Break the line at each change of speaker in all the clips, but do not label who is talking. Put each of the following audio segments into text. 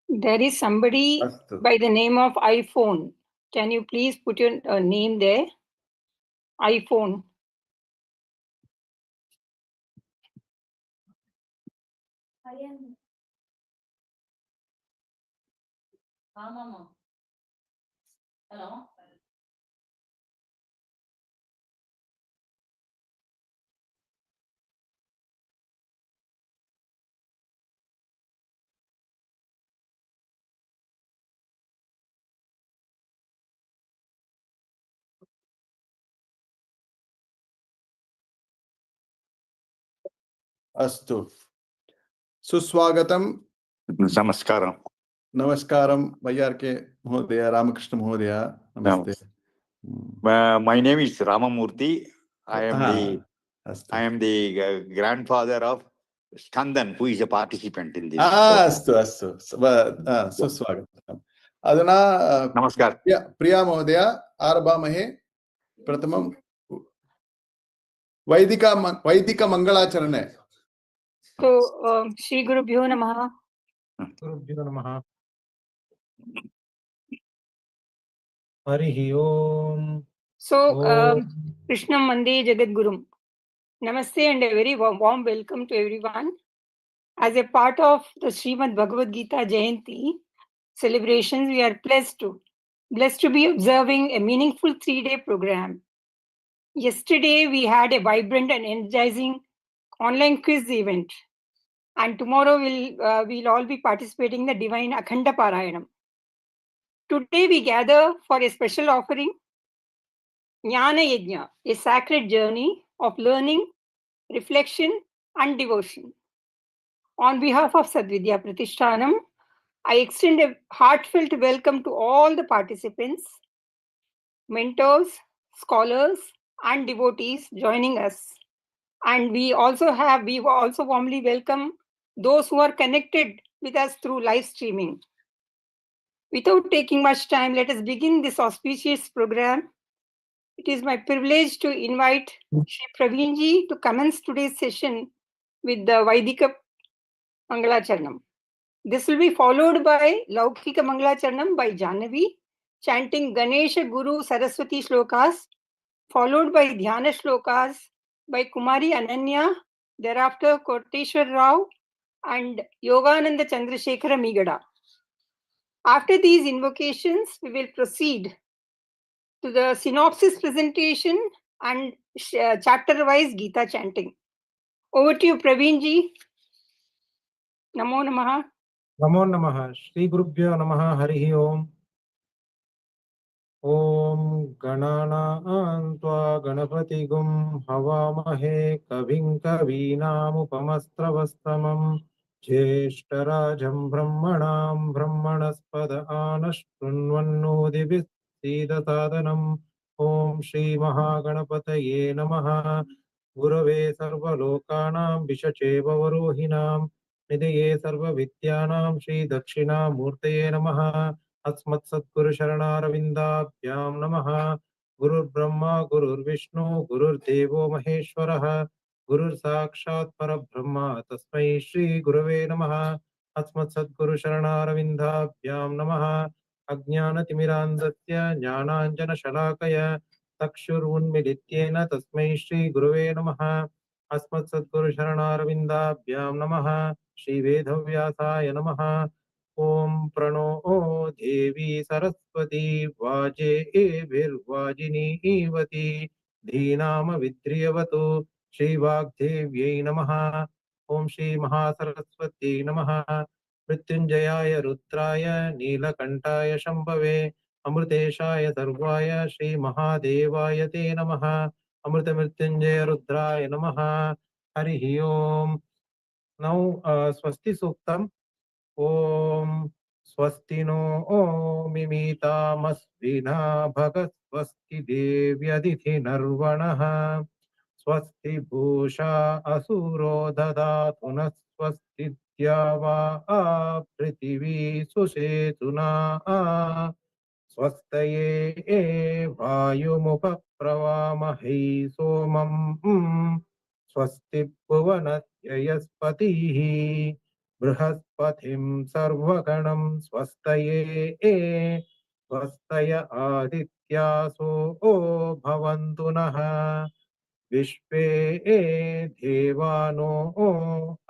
There is somebody by the name of iPhone. Can you please put your name there? iPhone.
Hello.
अस्तु सुस्वागतम
नमस्कारम
नमस्कारम वैयार्के महोदय रामकृष्ण महोदय नमस्ते
My name is Ramamurthy. I am the grandfather of Skandan, who is a participant in this.
अस्तु अस्तु सुस्वागतम अधुना
नमस्कार
प्रिया महोदय आरभामहे प्रथमं वैदिक मंगलाचरणे
So, Shri Gurubhyo Namaha.
Gurubhyo Namaha. Harihi Om.
So, Krishnam Mande Jagat Gurum. Namaste and a very warm welcome to everyone. As a part of the SRIMAD BHAGAVAD GITA Jayanti celebrations, we are blessed to be observing a meaningful 3-day program. Yesterday, we had a vibrant and energizing online quiz event. And tomorrow we'll all be participating in the Divine Akhanda Parayanam. Today we gather for a special offering, Jnana Yagya, a sacred journey of learning, reflection and devotion. On behalf of SA槤PRATIŠHTΑNAM, I extend a heartfelt welcome to all the participants, mentors, scholars and devotees joining us. And we also warmly welcome those who are connected with us through live streaming. Without taking much time, let us begin this auspicious program. It is my privilege to invite Shri Praveenji to commence today's session with the Vaidika Mangalacharanam. This will be followed by Laukika Mangalacharanam by Jahnavi, chanting Ganesha Guru Saraswati shlokas, followed by Dhyana shlokas by Kumari Ananya, thereafter Koteshwar Rao and Yogananda Chandrasekhara Migada. After these invocations, we will proceed to the synopsis presentation and chapter-wise Gita chanting. Over to you, Praveenji. Namo Namaha.
Namo Namaha. Shri Gurubhyo Namaha. Harihi Om. Om Ganana Antva Ganapati Gum Havamahe Kavim Kavinam Upamastravastamam Jeshtarajam Brahmanam Brahmanaspada Anashtunvannodibis Sida Sadanam Om Shri Mahaganapataye Namaha Gurave Sarva Lokanam Vishacheva Varohinam Nidaye Sarva Vidyanam Shri Dakshina Murtaye Namaha अस्मत् सद्गुरु शरणारविन्दाभ्यां नमः गुरुर्ब्रह्मा गुरुर्विष्णु गुरुर्देवो महेश्वरः गुरुर्साक्षात् परब्रह्म तस्मै श्री गुरवे नमः अस्मत् सद्गुरु शरणारविन्दाभ्यां नमः अज्ञानतिमिरान्धस्य ज्ञानाञ्जनशलाकया चक्षुरुन्मिलितेन तस्मै श्री गुरवे नमः अस्मत् सद्गुरु शरणारविन्दाभ्यां नमः श्री वेदव्यासाय नमः ओम प्रणो देवी सरस्वती वाजेभिर्वाजिनीवती धीनाम विद्रियवतु श्रीवाग्देव्यै नमः ओम श्री महासरस्वती नमः मृत्युंजयाय रुद्राय नीलकंठाय शंभवे अमृतेशाय सर्वाय श्री महादेवाय ते नमः अमृत मृत्युंजय रुद्राय नमः हरिः ओम नौ स्वस्ति सूक्तम् ओम स्वस्ति नो मिमीतामस्विना भगस्वस्ति देव्यदिति नर्वणः स्वस्ति भूषा असुरो ददातु न स्वस्ति द्यावा पृथिवी सुषेतुना स्वस्तये वायुमुपप्रवामहै सोमम् स्वस्ति भुवनस्य यस्पतिः बृहस्पतिं सर्वगणं स्वस्तये स्वस्तय आदित्यासो भवन्तु नः विश्वे देवानो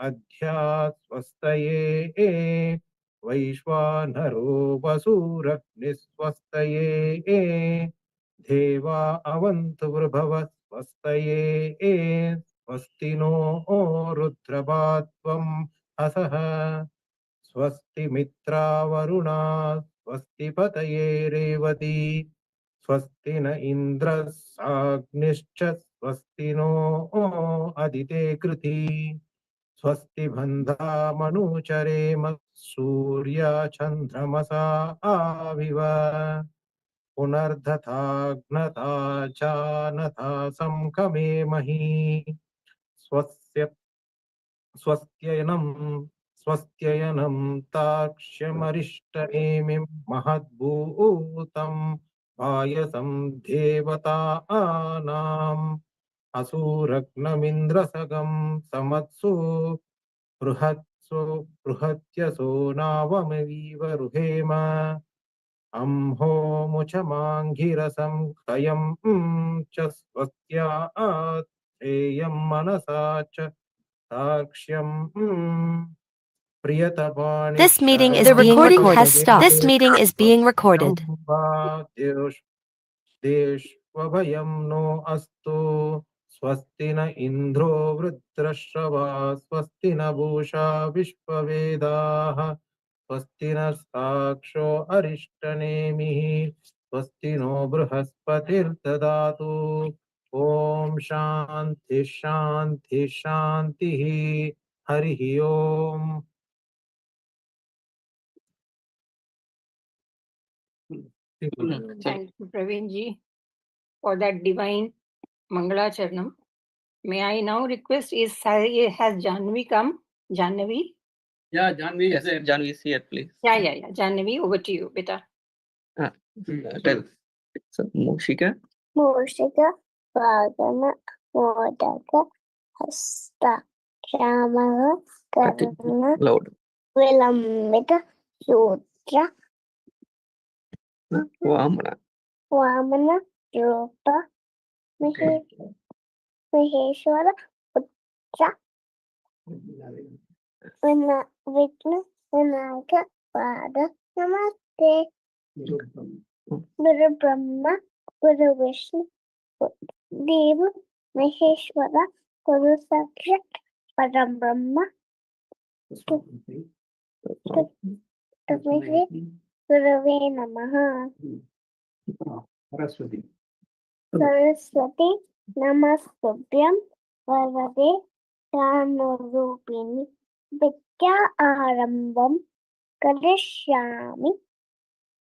अद्या स्वस्तये वैश्वानरो वसुरग्निस्वस्तये देवा अवन्तु वृभव स्वस्तये स्वस्ति नो रुद्रभात्वं हसः स्वस्ति मित्रावरुणा स्वस्ति पतये रेवती स्वस्ति न इन्द्रः साग्निश्च स्वस्ति नो अदिते कृति स्वस्ति बन्धा मनुचरेम सूर्या चन्द्रमसा आविव पुनर्दधाग्नता जानता संकमे मही स्वस्त्ययनं ताक्ष्यमरिष्टनेमिं महद्भूतं पायसं देवतानाम् असुरग्नमिन्द्रसगं समत्सु बृहत्यसो नावमवीव रुहेम अम्हो मुचमाङ्गिरसं कयं च स्वस्त्या ध्येयं मनसा च साक्ष्यं प्रियतपाणि
This meeting is being recorded. This meeting is being recorded.
देष्वभयं नो अस्तु स्वस्ति न इन्द्रो वृत्रश्रवा स्वस्ति न पूषा विश्ववेदाः स्वस्ति न साक्षो अरिष्टनेमिः स्वस्ति नो बृहस्पतिर्ददातु ओम शांति शांति शांतिः हरिः ओम।
Thank you, Praveen ji, for that divine Mangala Charanam. May I now request, has Janvi come? Janvi?
Yeah, Janvi is there. Janvi is here, please.
Yeah. Janvi, over to you, beta.
Tell. So, Moshika.
Moshika, Vagana, Modaka, Hasta, Shamaha, Karana,
Loud.
Vilambita, Sutra,
Vamana.
Vamana, Rupa, Maheshwara, Putra, Vishnu, Vinayaka, Pada, Namaste, Guru Brahma, Guru Vishnu, Deva, Maheshwara, Guru Sakshat, Param Brahma, Tasmai Gurave Namaha.
Saraswati.
Saraswati Namaskubhyam Varade Dhanurupini Vidya Arambam Karishyami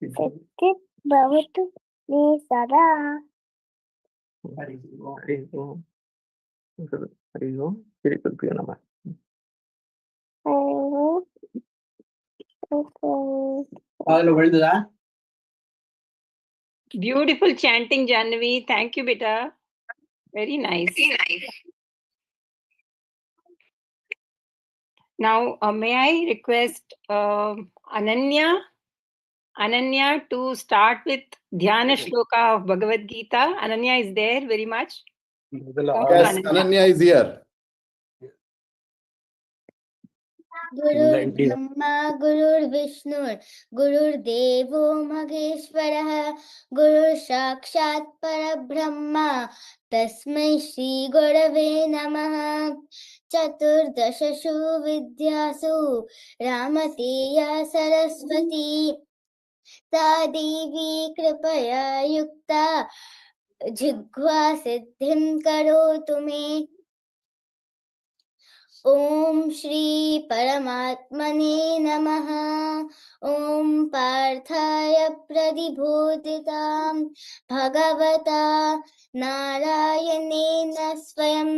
Siddhit Bhavatu Me Sada.
Hari Om. Hari Om. Shri Gurubhyo Namah.
Beautiful chanting, Janvi. Thank you, beta. Very nice. Now, may I request Ananya to start with Dhyana Shloka of Bhagavad Gita. Ananya is there very much.
Yes, Ananya is here.
Guru Brahma, Guru Vishnu, Guru Devo Maheshwara, Guru Sakshat Parabrahma, Tasmai Shri Gurave Namaha. Chaturdasashu Vidyasu, Ramateya Saraswati, Devi Kripaya Yukta, Jighva Siddhim Karotu Me. Om Shri Paramatmane Namaha. Om Parthaya Pradibhutitam Bhagavata Narayanena Swayam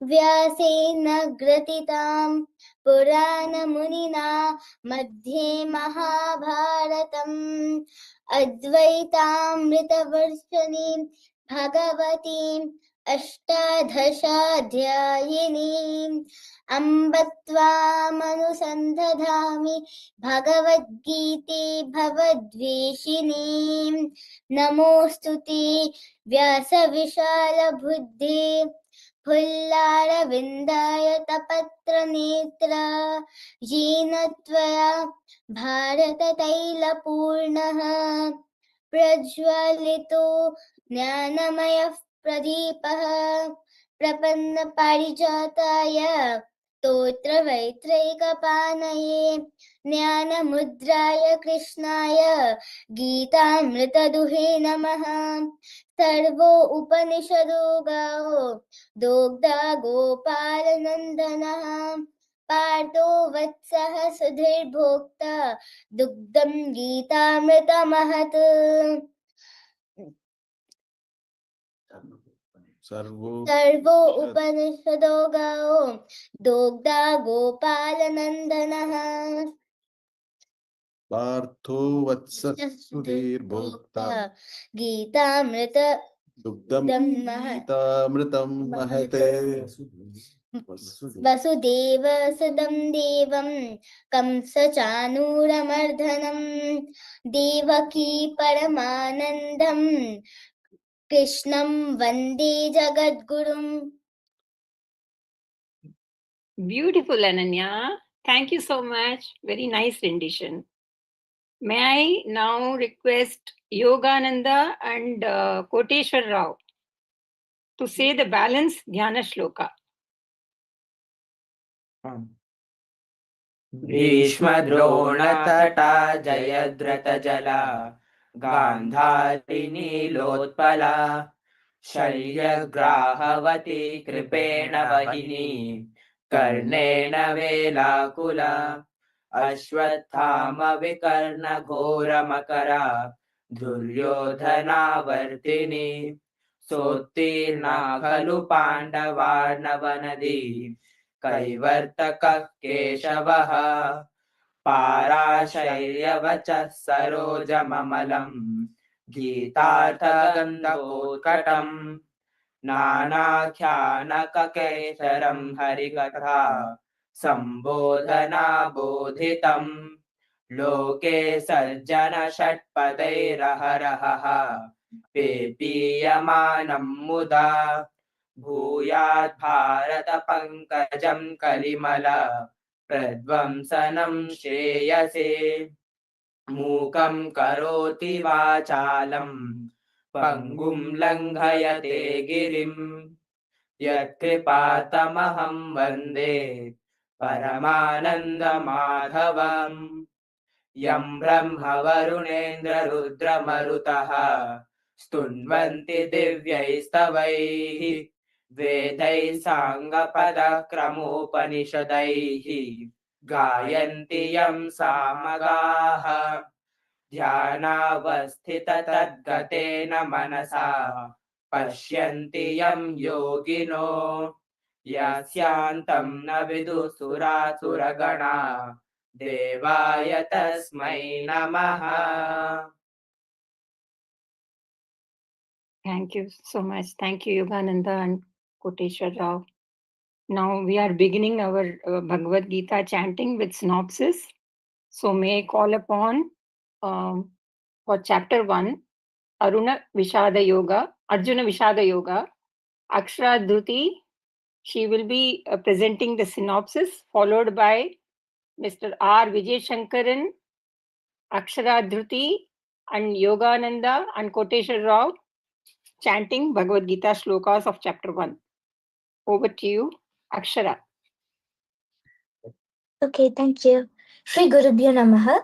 Vyasena Gratitam Purana Munina Madhye Mahabharatam Advaitam Ritavarshani Bhagavatim अष्टादशाध्यायिनीम् अम्ब त्वामनुसन्धधामि भगवद्गीते भवद्वेषिणीम् नमोऽस्तु ते व्यासविशालबुद्धे फुल्लारविन्दाय तपत्रनेत्र येन त्वया भारततैलपूर्णः प्रज्वलितो ज्ञानमयः प्रदीपः प्रपन्नपारिजाताय स्तोत्रवैत्रैकपाणये ज्ञानमुद्राय कृष्णाय गीतामृतदुहे नमः सर्वो उपनिषदो गावो दोग्धा गोपालनन्दनः पार्थो वत्सः सुधीर्भोक्ता दुग्धं गीतामृतमहत् सर्वो उपनिषदो गावो दोग्धा गोपालनन्दनः
पार्थो वत्सुधीर्भोक्ता
गीतामृत
दुग्धं गीतामृतं महत्
वसुदेव सुदं देवं कंसचानूरमर्दनं देवकी परमानन्दं कृष्णं वन्दे जगद्गुरुम्.
Beautiful, Ananya. Thank you so much. Very nice rendition. May I now request Yogananda and Koteshwar Rao to say the balance Dhyana Shloka.
भीष्मद्रोणतटा जयद्रथजला गान्धारिनीलोत्पला शल्यग्राहवती कृपेण वहिनी कर्णेन वेलाकुला अश्वत्थामविकर्णघोरमकरा दुर्योधनावर्तिनी सोत्तीर्णा खलु पाण्डवार्णवनदी कैवर्तकः केशवः पाराशर्यवचः सरोजममलम् गीतार्थगन्धोत्कटम् नानाख्यानककेसरं हरिकथा सम्बोधनाबोधितम् लोके सज्जन षट्पदैरहरहः पेपीयमानं मुदा भूयात् भारत पंकजं कलिमल प्रध्वंसनं श्रेयसे मूकं करोति वाचालं पंगुं लंघयते गिरिं यत्कृपातमहं वन्दे परमानन्दमाधवम् यं ब्रह्मवरुणेन्द्ररुद्रमरुतः स्तुन्वन्ति दिव्यैस्तवैः वेदैः साङ्गपदक्रमोपनिषदैः गायन्ति यं सामगाः ध्यानावस्थिततद्गतेन मनसा पश्यन्ति यं योगिनो यस्यान्तं न विदुसुरासुरगणा देवाय तस्मै नमः.
Thank you so much. Thank you, Yogananda and Koteshwar Rao. Now we are beginning our Bhagavad Gita chanting with synopsis. So may I call upon for chapter 1, Arjuna Vishada Yoga, Akshara Dhruti. She will be presenting the synopsis, followed by Mr. R. Vijay Shankaran, Akshara Dhruti, and Yogananda and Koteshwar Rao chanting Bhagavad Gita shlokas of chapter 1. Over to you, Akshara.
Okay, thank you. Shri Gurubhyo Namaha.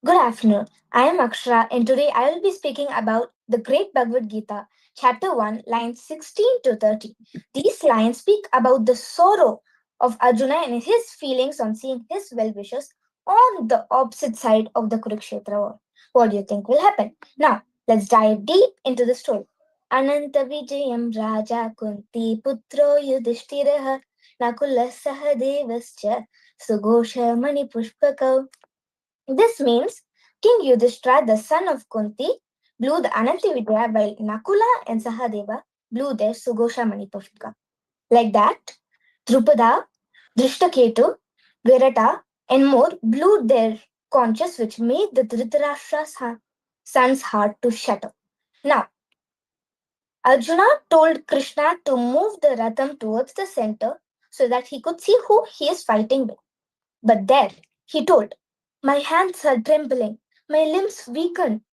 Good afternoon. I am Akshara and today I will be speaking about the great Bhagavad Gita, chapter 1, lines 16 to 30. These lines speak about the sorrow of Arjuna and his feelings on seeing his well-wishers on the opposite side of the Kurukshetra war. What do you think will happen? Now, let's dive deep into the story. Ananta Vijayam Raja Kunti Putro Yudhishthiraha Nakula Sahadevascha Sughosha Mani Pushpakau. This means King Yudhishthira, the son of Kunti, blew the Ananta Vidya while Nakula and Sahadeva blew their Sugosha Manipurka. Like that, Drupada, Drishtaketu, Virata, and more blew their conches, which made the Dhritarashtra's son's heart to shatter. Now, Arjuna told Krishna to move the Ratham towards the center so that he could see who he is fighting with. But there, he told, "My hands are trembling, my limbs weaken,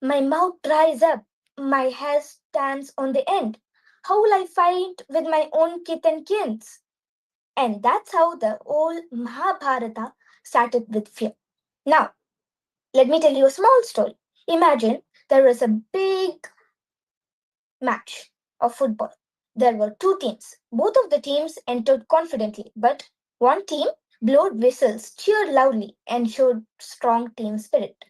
my mouth dries up, my hair stands on the end. How will I fight with my own kith and kins?" And that's how the whole Mahabharata started with fear. Now, let me tell you a small story. Imagine there was a big match of football. There were two teams. Both of the teams entered confidently, but one team blowed whistles, cheered loudly, and showed strong team spirit.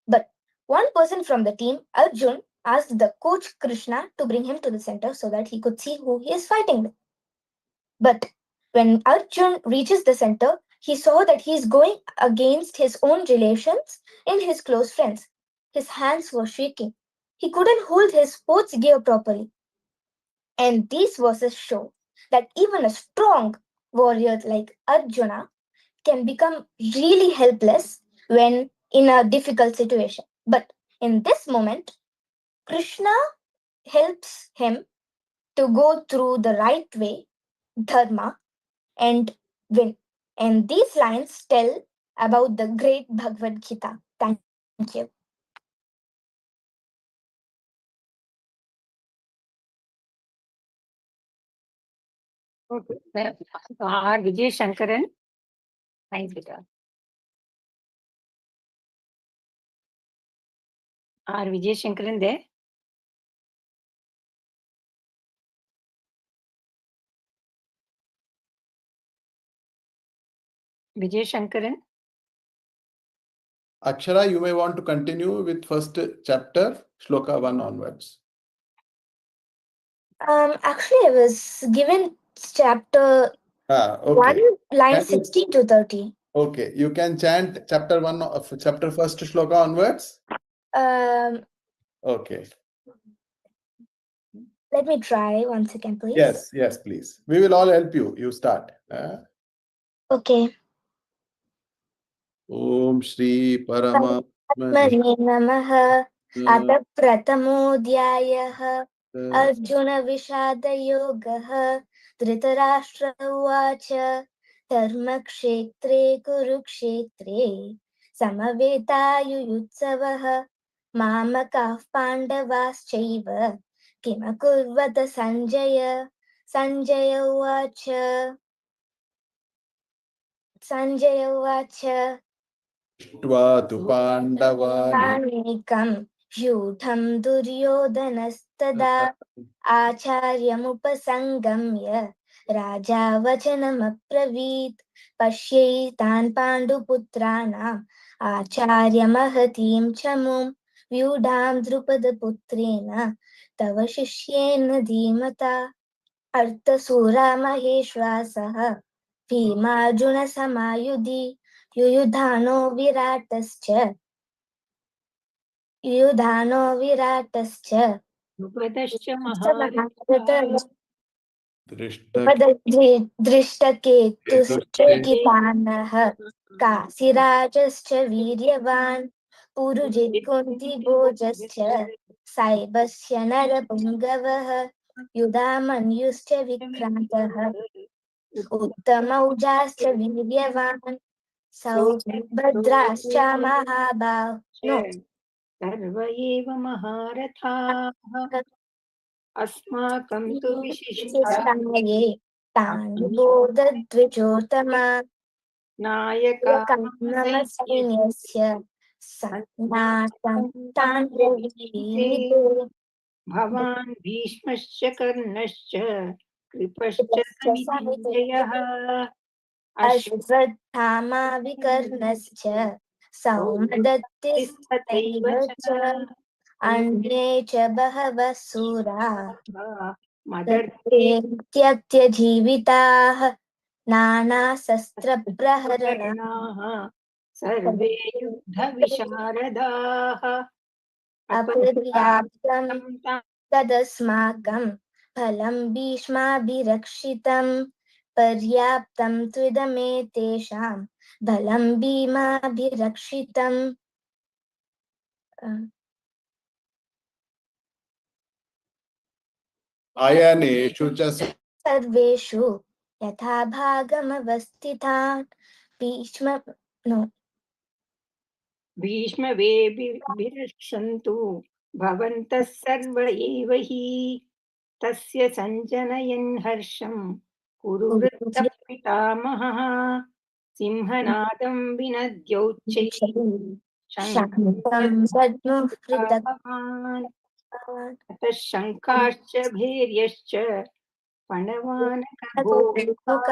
But one person from the team, Arjun, asked the coach Krishna to bring him to the center so that he could see who he is fighting with. But when Arjun reaches the center, he saw that he is going against his own relations and his close friends. His hands were shaking. He couldn't hold his sports gear properly. And these verses show that even a strong warrior like Arjuna can become really helpless when in a difficult situation. But in this moment, Krishna helps him to go through the right way, dharma, and win. And these lines tell about the great Bhagavad Gita. Thank you.
Okay. R. Vijay Shankaran. Nice guitar. R. Vijay Shankaran there. Vijay Shankaran.
Akshara, you may want to continue with first chapter, Shloka 1 onwards.
Actually, I was given chapter
Okay.
1, line
Can you-
16 to 30.
Okay, you can chant chapter 1 of chapter first Shloka onwards. Okay.
Let me try 1 second, please.
Yes, please. We will all help you. You start.
Okay.
Om Shri Parama
Mani Namaha. Atha Pratamodhyayah. Arjuna Vishada Yogaha. Dhritarashtra Uvacha. Dharma Kshetre Kurukshetre. Samavetaayujutsavah. Mamakah Pandavaschaiva. Kimakurvata Sanjaya. Sanjaya Uvacha. Sanjaya Uvacha.
Tvatu Pandavani
Anikam Yudham Duryodhanastada Acharyamupasangamya Raja Vachanamapravit Pashyaitan Panduputranam Acharya Mahatim Chamum Vyudham Drupadaputrena Tava Shishyena Dhimata Arthasura Maheshwasaha Bhimarjuna Samayudhi Yuyudhano Viratascha
Drupadascha Maharata.
Drishtaketustrikitanah Kasirajascha Viryavan Purujit Kunti Bojascha Saibasya Narapungavah Yudhamanyuscha Vikrantah Uttamaujascha Viryavan Saubhadrascha Mahabhav. No.
Sarva eva Maharatha. Asmakam tu Vishishta.
Bodhadvijotama
Nayaka
Namasainyasya Satnatam Tanravite
Bhavan Bhishmascha Karnascha Kripascha Samitinjayah
Ashvathama Vikarnascha Saumadatistaivacha Andre cha Bahava Sura
Madarte
Tyatya Jivitah Nana Sastra Praharana
Praharaha Sarve Yuddha Visharadaha
Apadyaptam Tadasmakam फलं भीष्माभिरक्षितं पर्याप्तं त्विदमेतेषां बलं भीमाभिरक्षितम्
अयनेषु च
सर्वेषु यथा भागमवस्थितान्
भीष्मवेभिरक्षन्तु भवन्तः सर्व एव हि तस्य सञ्जनयन् हर्षं कुरु वृत्तः पितामहः सिंहनादं विनद्योच्चैः अतः शङ्काश्च भैर्यश्च पणवानकघोषाः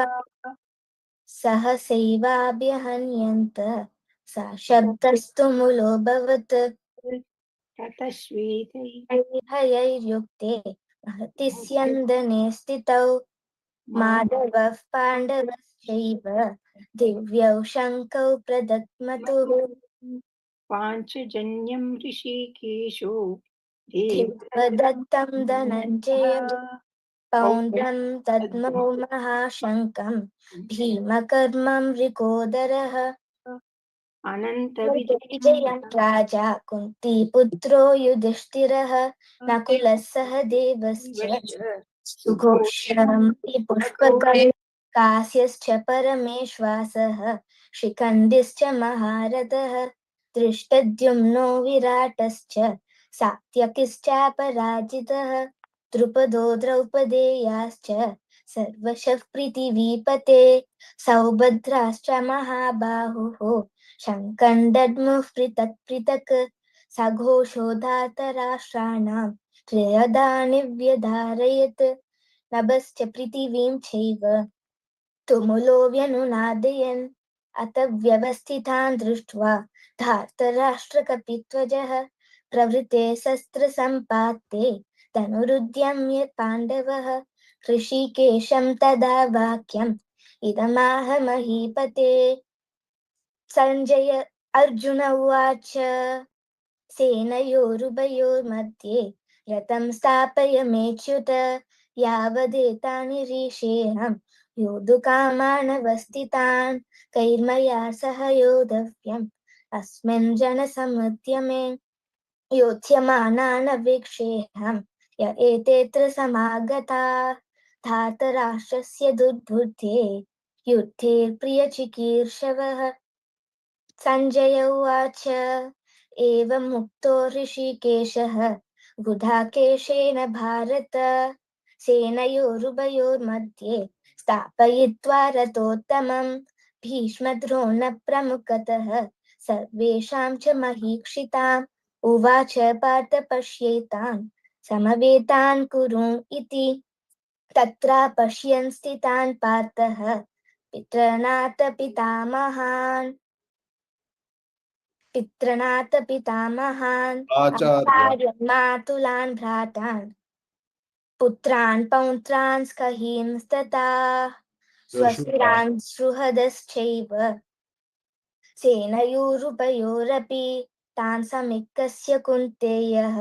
सहसैवाभ्यहन्यन्त सा शब्दस्तु मूलोऽभवत्
ततः श्वेतैः
भयैर्युक्ते महति स्यन्दने स्थितौ माधवः पाण्डवश्चैव दिव्यौ शङ्कौ प्रदत्मतुः
पाञ्चजन्यं ऋषिकेशो
देवदत्तं धनञ्जय पौण्ड्रं दद्मौ महाशङ्कं भीमकर्मं वृकोदरः विजयं राजा कुन्तीपुत्रो युधिष्ठिरः नकुलः सह देवश्च सुघोषं पुष्पकं कास्यश्च परमेश्वासः शिखण्डिश्च महारथः दृष्टद्युम्नो विराटश्च सात्यकिश्चापराजितः द्रुपदो द्रौपदेयाश्च सर्वशः पृथिवीपते सौभद्राश्च महाबाहुः शङ्कण्डद्मुः पृथक् पृथक् सघोषो धातराष्ट्राणां त्रयदानि व्यधारयत् नभश्च पृथिवीं चैव तुमुलो व्यनुनादयन् अत व्यवस्थितान् दृष्ट्वा धार्तराष्ट्रकपिध्वजः प्रवृते शस्त्रसम्पाते धनुरुद्यम्य पाण्डवः ऋषिकेशं तदा वाक्यम् इदमाह महीपते सञ्जय अर्जुन उवाच सेनयोरुभयोर्मध्ये रथं स्थापयमेच्युत यावदेतानि ऋषेऽहं योद्धुकामानवस्थितान् कैर्मया सह योद्धव्यम् अस्मिन् जनसमुद्यमे योत्स्यमानानवीक्षेऽहं य एतेऽत्र समागताः धार्तराष्ट्रस्य दुर्बुद्धे युद्धे प्रियचिकीर्षवः सञ्जय उवाच एवमुक्तो ऋषिकेशः गुडाकेशेन भारत सेनयोरुभयोर्मध्ये स्थापयित्वा रथोत्तमं भीष्मद्रोणप्रमुखतः सर्वेषां च महीक्षिताम् उवाच पार्थ पश्येतान् समवेतान् कुरु इति तत्र पश्यन् स्थितान् पार्थः पितॄणां पितामहान् आचार्यान् मातुलान् भ्रातान् पुत्रान् पौत्रान् स्कहींस्तथा स्वसुरान् सुहृदश्चैव सेनयोरुभयोरपि तान् समीक्ष्य कुन्तेयः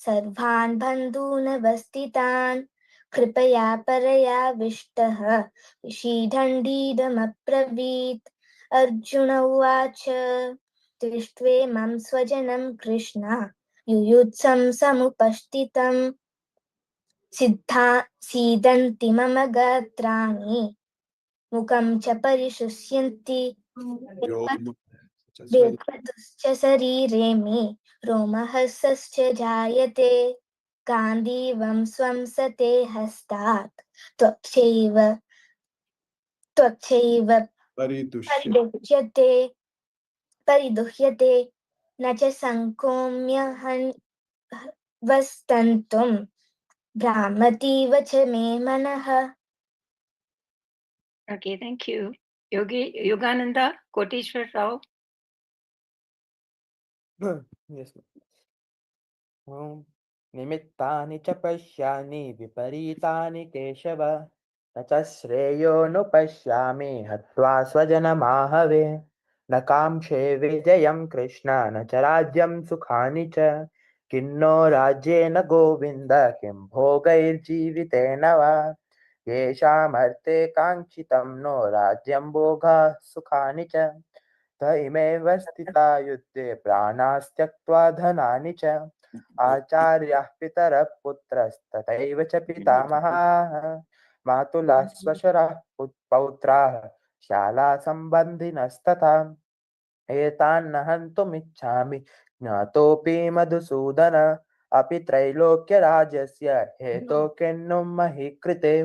सर्वान् बन्धूनवस्थितान् कृपया परयाविष्टः ऋषिदण्डीदमब्रवीत् अर्जुन उवाच दृष्ट्वेमं स्वजनं कृष्ण युयुत्सं समुपस्थितं सीदन्ति मम गात्राणि मुखं च परिशुष्यन्ति वेपतुश्च शरीरे मे रोमहर्षश्च जायते गान्धीवं स्वं सते हस्तात् त्वच्चैव परिदुह्यते न च संकोम्यहन्वस्तन्तुं भ्रामतीव च मे मनः.
Okay, thank you. Yogananda Koteshwar Rao.
Yes. निमित्तानि च पश्यामि विपरीतानि केशव न च श्रेयोऽनुपश्यामि हत्वा स्वजनमाहवे न काङ्क्षे विजयं कृष्ण न च राज्यं सुखानि च किन्नो राज्येन गोविन्द किं भोगैर्जीवितेन वा येषामर्थे काङ्क्षितं नो राज्यं भोगा सुखानि च त इमेव स्थिता युद्धे प्राणास्त्यक्त्वा धनानि च आचार्याः पितरः पुत्रस्तथैव च पितामहाः मातुलः स्वशुरः पौत्राः शालासम्बन्धिनस्तथा एतान्न हन्तुमिच्छामि ज्ञातोऽपि मधुसूदन अपि त्रैलोक्यराज्यस्य हेतो किन्नु महि कृते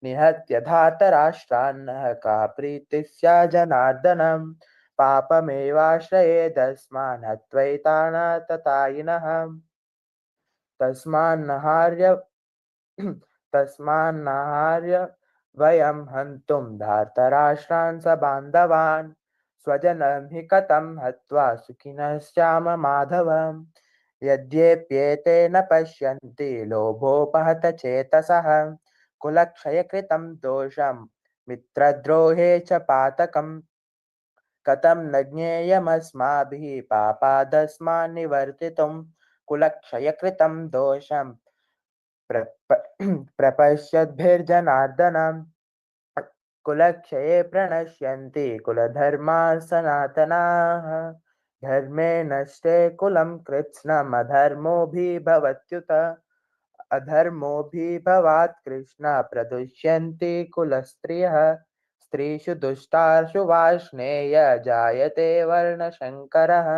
निहत्य धातराष्ट्रान्नः का प्रीतिः स्या जनार्दनम् पापमेवाश्रयेदस्मान् हत्वैतानततायिनः तस्मान्नहार्य वयं हन्तुं धार्तराष्ट्रान् सबान्धवान् स्वजनं हि कथं हत्वा सुखिनश्चाम माधवम् यद्यप्येते न पश्यन्ति लोभोपहत चेतसः कुलक्षयकृतं दोषं मित्रद्रोहे च पातकम् कथं न ज्ञेयमस्माभिः पापादस्मान् निवर्तितुं कुलक्षयकृतं दोषं प्रपश्यद्भिर्जनार्दनम् कुलक्षये प्रणश्यन्ति कुलधर्माः सनातनाः धर्मे नष्टे कुलं कृत्स्नम् अधर्मोऽभिभवत्युत अधर्मोऽभिभवात् कृष्ण प्रदुष्यन्ति कुलस्त्रियः स्त्रीषु दुष्टासु वार्ष्णेय जायते वर्णशङ्करः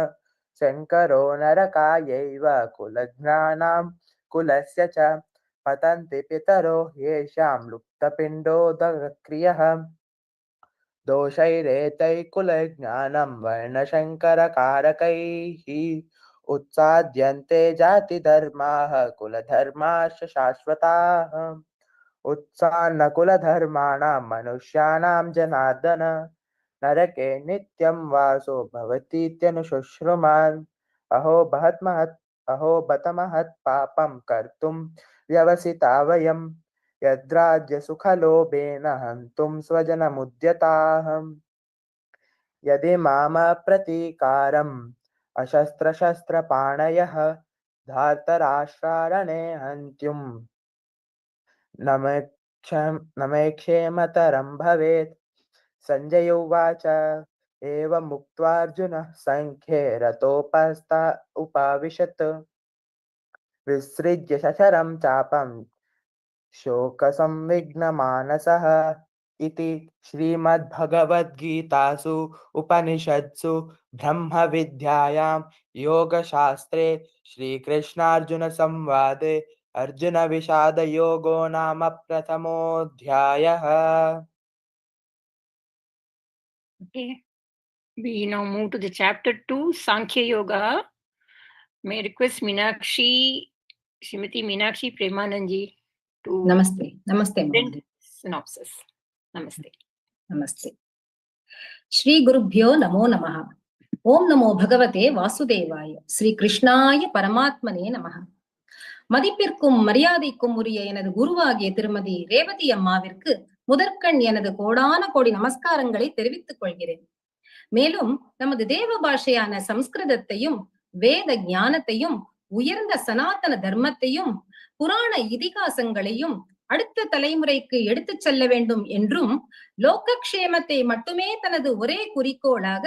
शङ्करो नरकायैव कुलज्ञानां कुलस्य च पतन्ति पितरो येषां लुप्तपिण्डोदक्रियः दोषैरेतैः कुलज्ञानं वर्णशङ्करकारकैः उत्साद्यन्ते जातिधर्माः कुलधर्माश्च शाश्वताः उत्सान्न कुलधर्माणां मनुष्याणां जनार्दन नरके नित्यं वासो भवतीत्यनुशुश्रुमान् अहो बत महत् पापं कर्तुं व्यवसिता वयं यद्राज्यसुखलोभेन हन्तुं स्वजनमुद्यताः यदि मामप्रतीकारम् अशस्त्रशस्त्रपाणयः धार्तराष्ट्रारणे हन्त्युं न मे क्षेमतरं भवेत् सञ्जय उवाच एवमुक्त्वार्जुनः सङ्ख्ये रतोपस्था उपाविशत् विसृज्य शशरं चापं शोकसंविघ्नमानसः इति श्रीमद्भगवद्गीतासु उपनिषत्सु ब्रह्मविद्यायां योगशास्त्रे श्रीकृष्णार्जुनसंवादे अर्जुनविषादयोगो नाम प्रथमोऽध्यायः.
Okay, we now move to the chapter 2, Sankhya Yoga. May I request Srimati Meenakshi Premanandji to
Namaste.
present synopsis. Namaste.
Namaste. Shri Gurubhyo Namo Namaha. Om Namo Bhagavate Vasudevaya. Sri Krishnaya Paramatmane Namaha. மதிப்பிற்கும் மரியாதைக்கும் உரிய எனது குருவாகிய திருமதி ரேவதி அம்மாவிற்கு முதற்கண் எனது கோடான கோடி நமஸ்காரங்களை தெரிவித்துக் கொள்கிறேன். மேலும் நமது தேவ பாஷையான சம்ஸ்கிருதத்தையும் வேத ஞானத்தையும் உயர்ந்த சனாதன தர்மத்தையும் புராண இதிகாசங்களையும் அடுத்த தலைமுறைக்கு எடுத்துச் செல்ல வேண்டும் என்றும் லோகக்ஷேமத்தை மட்டுமே தனது ஒரே குறிக்கோளாக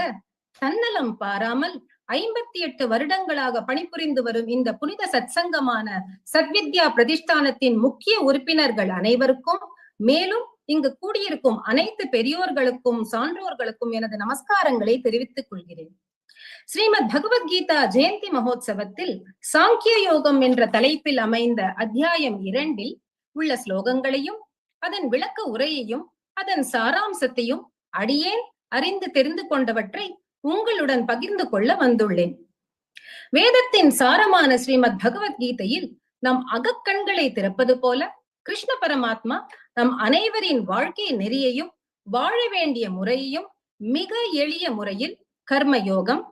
தன்னலம் பாராமல் 58 வருடங்களாக பணிபுரிந்து வரும் இந்த புனித சத்சங்கமான சத்வித்யா பிரதிஷ்டானத்தின் முக்கிய உறுப்பினர்கள் அனைவருக்கும் மேலும் இங்கு கூடியிருக்கும் அனைத்து பெரியோர்களுக்கும் சான்றோர்களுக்கும் எனது நமஸ்காரங்களை தெரிவித்துக் கொள்கிறேன். ஸ்ரீமத் பகவத்கீதா ஜெயந்தி மகோத்சவத்தில் சாங்கிய யோகம் என்ற தலைப்பில் அமைந்த அத்தியாயம் 2 உள்ள ஸ்லோகங்களையும் அதன் விளக்க உரையையும் அதன் சாராம்சத்தையும் அடியேன் அறிந்து தெரிந்து கொண்டவற்றை உங்களுடன் பகிர்ந்து கொள்ள வந்துள்ளேன். வேதத்தின் சாரமான ஸ்ரீமத் பகவத்கீதையில் நம் அகக்கண்களை திறப்பது போல கிருஷ்ண பரமாத்மா நம் அனைவரின் வாழ்க்கை நெறியையும் வாழ வேண்டிய முறையையும் மிக எளிய முறையில் கர்ம யோகம்,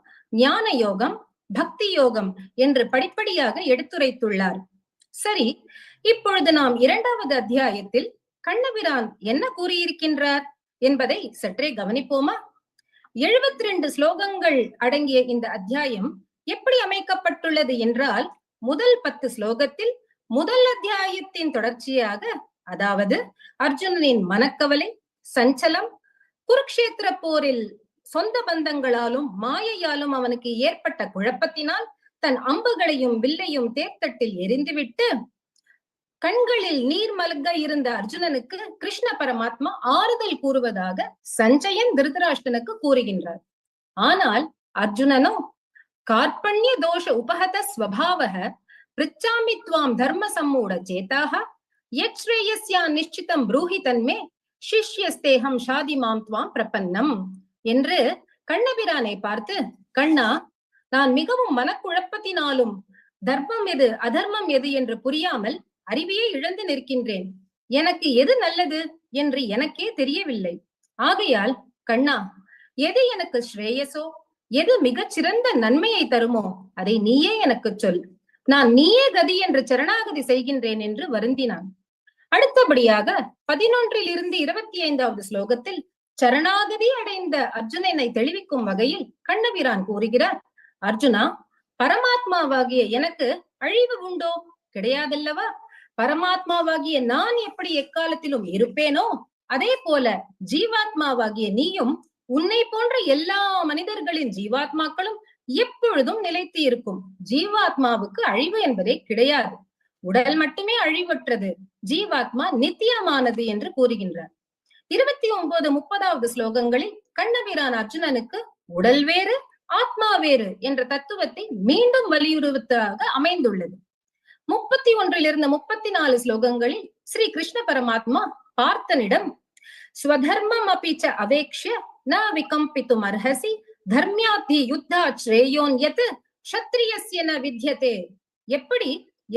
ஞான யோகம், பக்தி யோகம் என்று படிப்படியாக எடுத்துரைத்துள்ளார். சரி, இப்பொழுது நாம் 2வது அத்தியாயத்தில் கண்ணபிரான் என்ன கூறியிருக்கின்றார் என்பதை சற்றே கவனிப்போமா? 72 ஸ்லோகங்கள் அடங்கிய இந்த அத்தியாயம் எப்படி அமைக்கப்பட்டுள்ளது என்றால் முதல் 10 ஸ்லோகத்தில் முதல் அத்தியாயத்தின் தொடர்ச்சியாக, அதாவது அர்ஜுனனின் மனக்கவலை, சஞ்சலம், குருக்ஷேத்திர போரில் சொந்த பந்தங்களாலும் மாயையாலும் அவனுக்கு ஏற்பட்ட குழப்பத்தினால் தன் அம்புகளையும் வில்லையும் தேர்தட்டில் எரிந்துவிட்டு கண்களில் நீர் மல்க இருந்த அர்ஜுனனுக்கு கிருஷ்ண பரமாத்மா ஆறுதல் கூறுவதாக சஞ்சயன் திருதராஷ்டிரனுக்கு கூறுகின்றார். ஆனால் அர்ஜுனனோ கார்பண்ய தோஷ உபஹத ஸ்வபாவஹ பிருச்சாமி த்வாம் தர்ம சம்மூட சேதாக யத் ஸ்ரேயஸ்யா நிஷ்சிதம் ப்ரூஹி தன்மே சிஷ்யஸ்தேகம் ஷாதிமாம் த்வாம் பிரபன்னம் என்று கண்ணபிரானை பார்த்து, கண்ணா, நான் மிகவும் மனக்குழப்பத்தினாலும் தர்மம் எது அதர்மம் எது என்று புரியாமல் அறிவையே இழந்து நிற்கின்றேன். எனக்கு எது நல்லது என்று எனக்கே தெரியவில்லை. ஆகையால் கண்ணா, எது எனக்கு ஸ்ரேயசோ, எது மிகச் சிறந்த நன்மையை தருமோ அதை நீயே எனக்கு சொல். நான் நீயே கதி என்று சரணாகதி செய்கின்றேன் என்று வருந்தினான். அடுத்தபடியாக 11 25 ஸ்லோகத்தில் சரணாகதி அடைந்த அர்ஜுனனை தெளிவிக்கும் வகையில் கண்ணபிரான் கூறுகிறார், அர்ஜுனா, பரமாத்மாவாகிய எனக்கு அழிவு உண்டோ? கிடையாதல்லவா? பரமாத்மாவாகிய நான் எப்படி எக்காலத்திலும் இருப்பேனோ அதே போல ஜீவாத்மாவாகிய நீயும் உன்னை போன்ற எல்லா மனிதர்களின் ஜீவாத்மாக்களும் எப்பொழுதும் நிலைத்து இருக்கும். ஜீவாத்மாவுக்கு அழிவு என்பதே கிடையாது. உடல் மட்டுமே அழிவற்றது, ஜீவாத்மா நித்தியமானது என்று கூறுகின்றார். 29 30 ஸ்லோகங்களில் கண்ணபிரான் அர்ஜுனனுக்கு உடல் வேறு ஆத்மா வேறு என்ற தத்துவத்தை மீண்டும் வலியுறுத்துவதாக அமைந்துள்ளது. 31 34 ஸ்லோகங்களில் ஸ்ரீ கிருஷ்ண பரமாத்மா பார்த்தனிடம் ஸ்வதர்மம் அபிச்ச அவேக்ஷ்ய ந விகம்பித்தும் அர்ஹசி தர்மியாதி யுத்தா ஸ்ரேயோன்யத் க்ஷத்ரியஸ்ய ந வித்யதே. எப்படி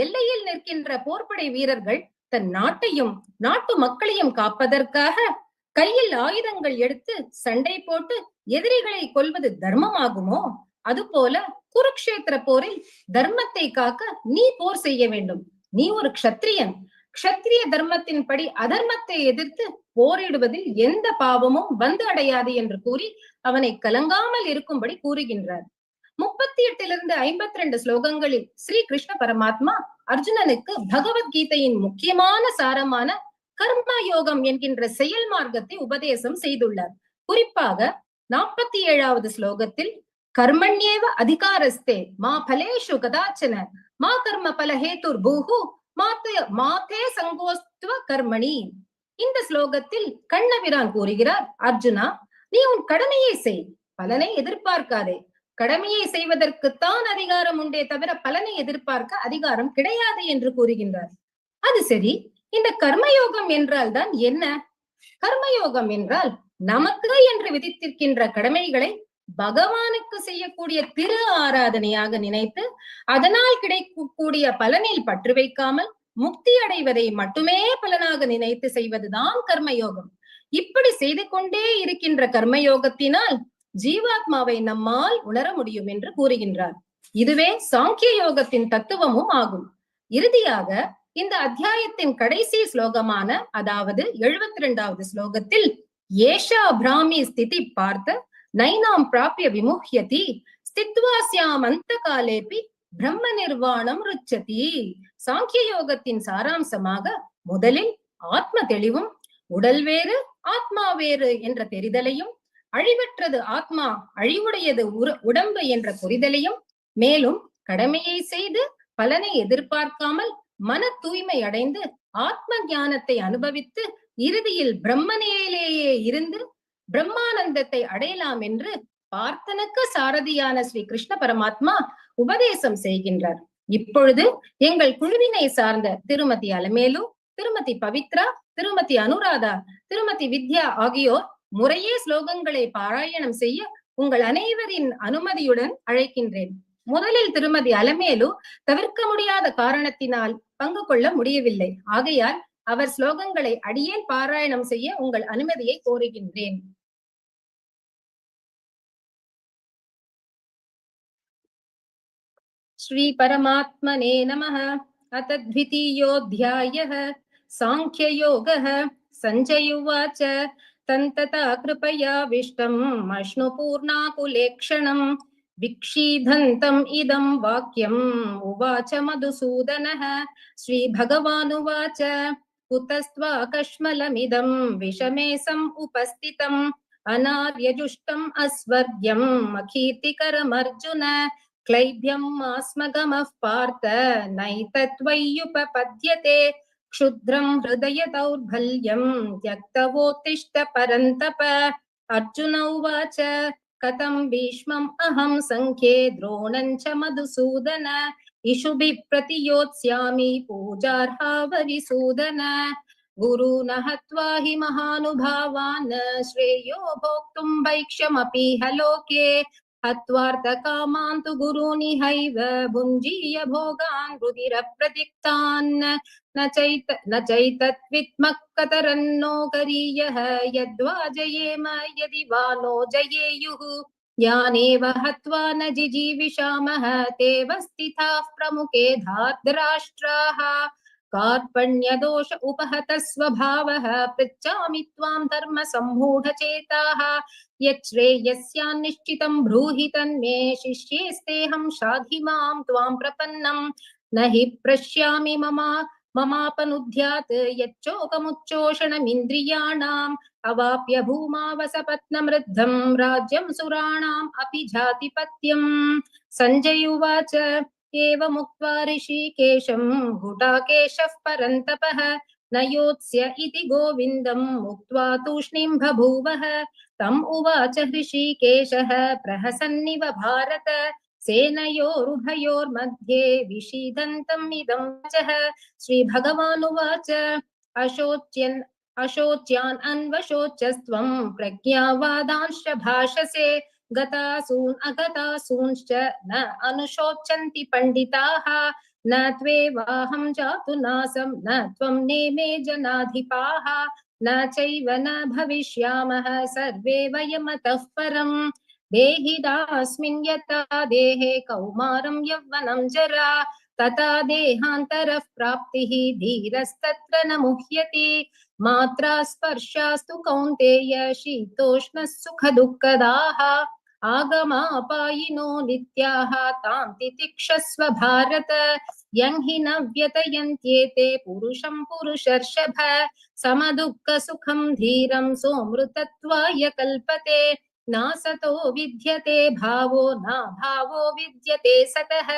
எல்லையில் நிற்கின்ற போர்ப்படை வீரர்கள் தன் நாட்டையும் நாட்டு மக்களையும் காப்பதற்காக கையில் ஆயுதங்கள் எடுத்து சண்டை போட்டு எதிரிகளை கொல்வது தர்மமாகுமோ, அதுபோல குருக்ஷேத்திர போரில் தர்மத்தை காக்க நீ போர் செய்ய வேண்டும். நீ ஒரு க்ஷத்ரியன். க்ஷத்ரிய தர்மத்தின்படி அதர்மத்தை எதிர்த்து போரிடுவதில் எந்த பாவமும் வந்து அடையாது என்று கூறி அவனை கலங்காமல் இருக்கும்படி கூறுகின்றார். 38 52 ஸ்லோகங்களில் ஸ்ரீ கிருஷ்ண பரமாத்மா அர்ஜுனனுக்கு பகவத்கீதையின் முக்கியமான சாரமான கர்ம யோகம் என்கின்ற செயல் மார்க்கத்தை உபதேசம் செய்துள்ளார். குறிப்பாக 47 ஸ்லோகத்தில் கர்மண்யேவ அதிகாரஸ்தே மா பலேஷு கதாச்சன மா கர்ம பல ஹேதுர் பூஹு மாதே சங்கோஸ்துவ கர்மணி. இந்த ஸ்லோகத்தில் கண்ணபிரான் கூறுகிறார், அர்ஜுனா, நீ உன் கடமையை செய், பலனை எதிர்பார்க்காதே. கடமையை செய்வதற்குத்தான் அதிகாரம் உண்டே தவிர பலனை எதிர்பார்க்க அதிகாரம் கிடையாது என்று கூறுகின்றார். அது சரி, இந்த கர்மயோகம் என்றால் தான் என்ன? கர்மயோகம் என்றால் நமக்கு என்று விதித்திருக்கின்ற கடமைகளை பகவானுக்கு செய்யக்கூடிய திரு ஆராதனையாக நினைத்து அதனால் கிடைக்கக்கூடிய பலனில் பற்று வைக்காமல் முக்தி அடைவதை மட்டுமே பலனாக நினைத்து செய்வதுதான் கர்மயோகம். இப்படி செய்து கொண்டே இருக்கின்ற கர்மயோகத்தினால் ஜீவாத்மாவை நம்மால் உணர முடியும் என்று கூறுகின்றார். இதுவே சாங்கிய யோகத்தின் தத்துவமும் ஆகும். இறுதியாக இந்த அத்தியாயத்தின் கடைசி ஸ்லோகமான, அதாவது 72 ஸ்லோகத்தில் ஏஷா பிராமி ஸ்திதி பார்த்த நைனாம் பிராபிய விமுஹ்யதி ஸ்தித்வாஸ்யாம் அந்த காலேபி பிரம்ம நிர்வாணம் ருச்சதி. சாங்கிய யோகத்தின் சாராம்சமாக முதலில் ஆத்ம தெளிவும் உடல் வேறு ஆத்மா வேறு என்ற தெரிதலையும், அழிவற்றது ஆத்மா அழிவுடையது உடம்பு என்ற புரிதலையும், மேலும் கடமையை செய்து பலனை எதிர்பார்க்காமல் மன தூய்மை அடைந்து ஆத்ம ஞானத்தை அனுபவித்து இறுதியில் பிரம்மனிலேயே இருந்து பிரம்மானந்தத்தை அடையலாம் என்று பார்த்தனுக்கு சாரதியான ஸ்ரீ கிருஷ்ண பரமாத்மா உபதேசம் செய்கின்றார். இப்பொழுது எங்கள் குழுவினை சார்ந்த திருமதி அலமேலு, திருமதி பவித்ரா, திருமதி அனுராதா, திருமதி வித்யா ஆகியோர் முறையே ஸ்லோகங்களை பாராயணம் செய்ய உங்கள் அனைவரின் அனுமதியுடன் அழைக்கின்றேன். முதலில் திருமதி அலமேலு தவிர்க்க முடியாத காரணத்தினால் பங்கு கொள்ள முடியவில்லை. ஆகையால் அவர் ஸ்லோகங்களை அடியேன் பாராயணம் செய்ய உங்கள் அனுமதியை கோருகின்றேன். ஸ்ரீ பரமாத்மனே நமஹ. அத த்விதீயோऽध्यायः சாங்கியயோகः. சஞ்சய உவாச்ச தந்ததா கிருபயா விஷ்டம் அஷ்ணு பூர்ணாகுலேக்ஷணம் विक्षीधन्तम् इदं वाक्यम् उवाच मधुसूदनः। श्रीभगवानुवाच कुतस्त्वाकश्मलमिदं विषमे समुपस्थितम् अनार्यजुष्टम् अस्वर्ग्यम् अकीर्तिकरमर्जुन क्लैब्यम् आस्मगमः पार्थ नैतत्त्वय्युपपद्यते क्षुद्रं हृदय दौर्बल्यम् त्यक्तवोत्तिष्ठ परन्तप। अर्जुन उवाच कथं भीष्मम् अहं संख्ये द्रोणं च मधुसूदन इषुभिः प्रतियोत्स्यामि पूजार्हा वरिसूदन। गुरून् हत्वा हि महानुभावान् श्रेयो भोक्तुं भैक्ष्यमपीह लोके हत्वार्थकामान् तु गुरूनिहैव भुञ्जीय भोगान् रुधिरप्रदिक्तान् न चैतद्विद्मः कतरन्नो गरीयः यद्वा जयेम यदि वा नो जयेयुः यानेव हत्वा न जिजीविषामः ते स्थिताः प्रमुखे धार्तराष्ट्राः कार्पण्यदोष उपहतः स्वभावः पृच्छामि त्वां धर्मसम्मूढचेताः यच्छ्रेयस्यान्निश्चितं ब्रूहि तन्मे शिष्येस्तेऽहं शाधि मां त्वां प्रपन्नम् न हि प्रश्यामि ममापनुद्यात् यच्चोकमुच्चोषणमिन्द्रियाणाम् अवाप्य भूमावसपत्नमृद्धं राज्यं सुराणाम् अपि जातिपत्यम्। सञ्जय उवाच एवमुक्त्वा ऋषिकेशं गुडाकेशः परन्तपः न योत्स्य इति गोविन्दम् उक्त्वा तूष्णीं बभूवः। तम् उवाच ऋषिकेशः प्रहसन्निव भारत सेनयोरुभयोर्मध्ये विषीदन्तम् इदं वचः। श्रीभगवानुवाच अशोच्यान् अन्वशोचस्त्वं प्रज्ञावादांश्च भाषसे गतासून् अगतासूंश्च न अनुशोचन्ति पंडिताः न त्वेवाहं जातु नासं न त्वं नेमे जनाधिपाः न चैव न भविष्यामः सर्वे वयमतः परम् देहिदास्मिन् यथा देहे कौमारं यौवनं जरा तथा देहान्तरः प्राप्तिः धीरस्तत्र न मुह्यति मात्रा स्पर्शास्तु कौन्तेय शीतोष्णः सुखदुःखदाः आगमापायिनो नित्याः तां तितिक्षस्व भारत यं हि न व्यतयन्त्येते पुरुषं पुरुषर्षभ समदुःखसुखं धीरं सोऽमृतत्वाय कल्पते नासतो विद्यते भावो न भावो विद्यते सतः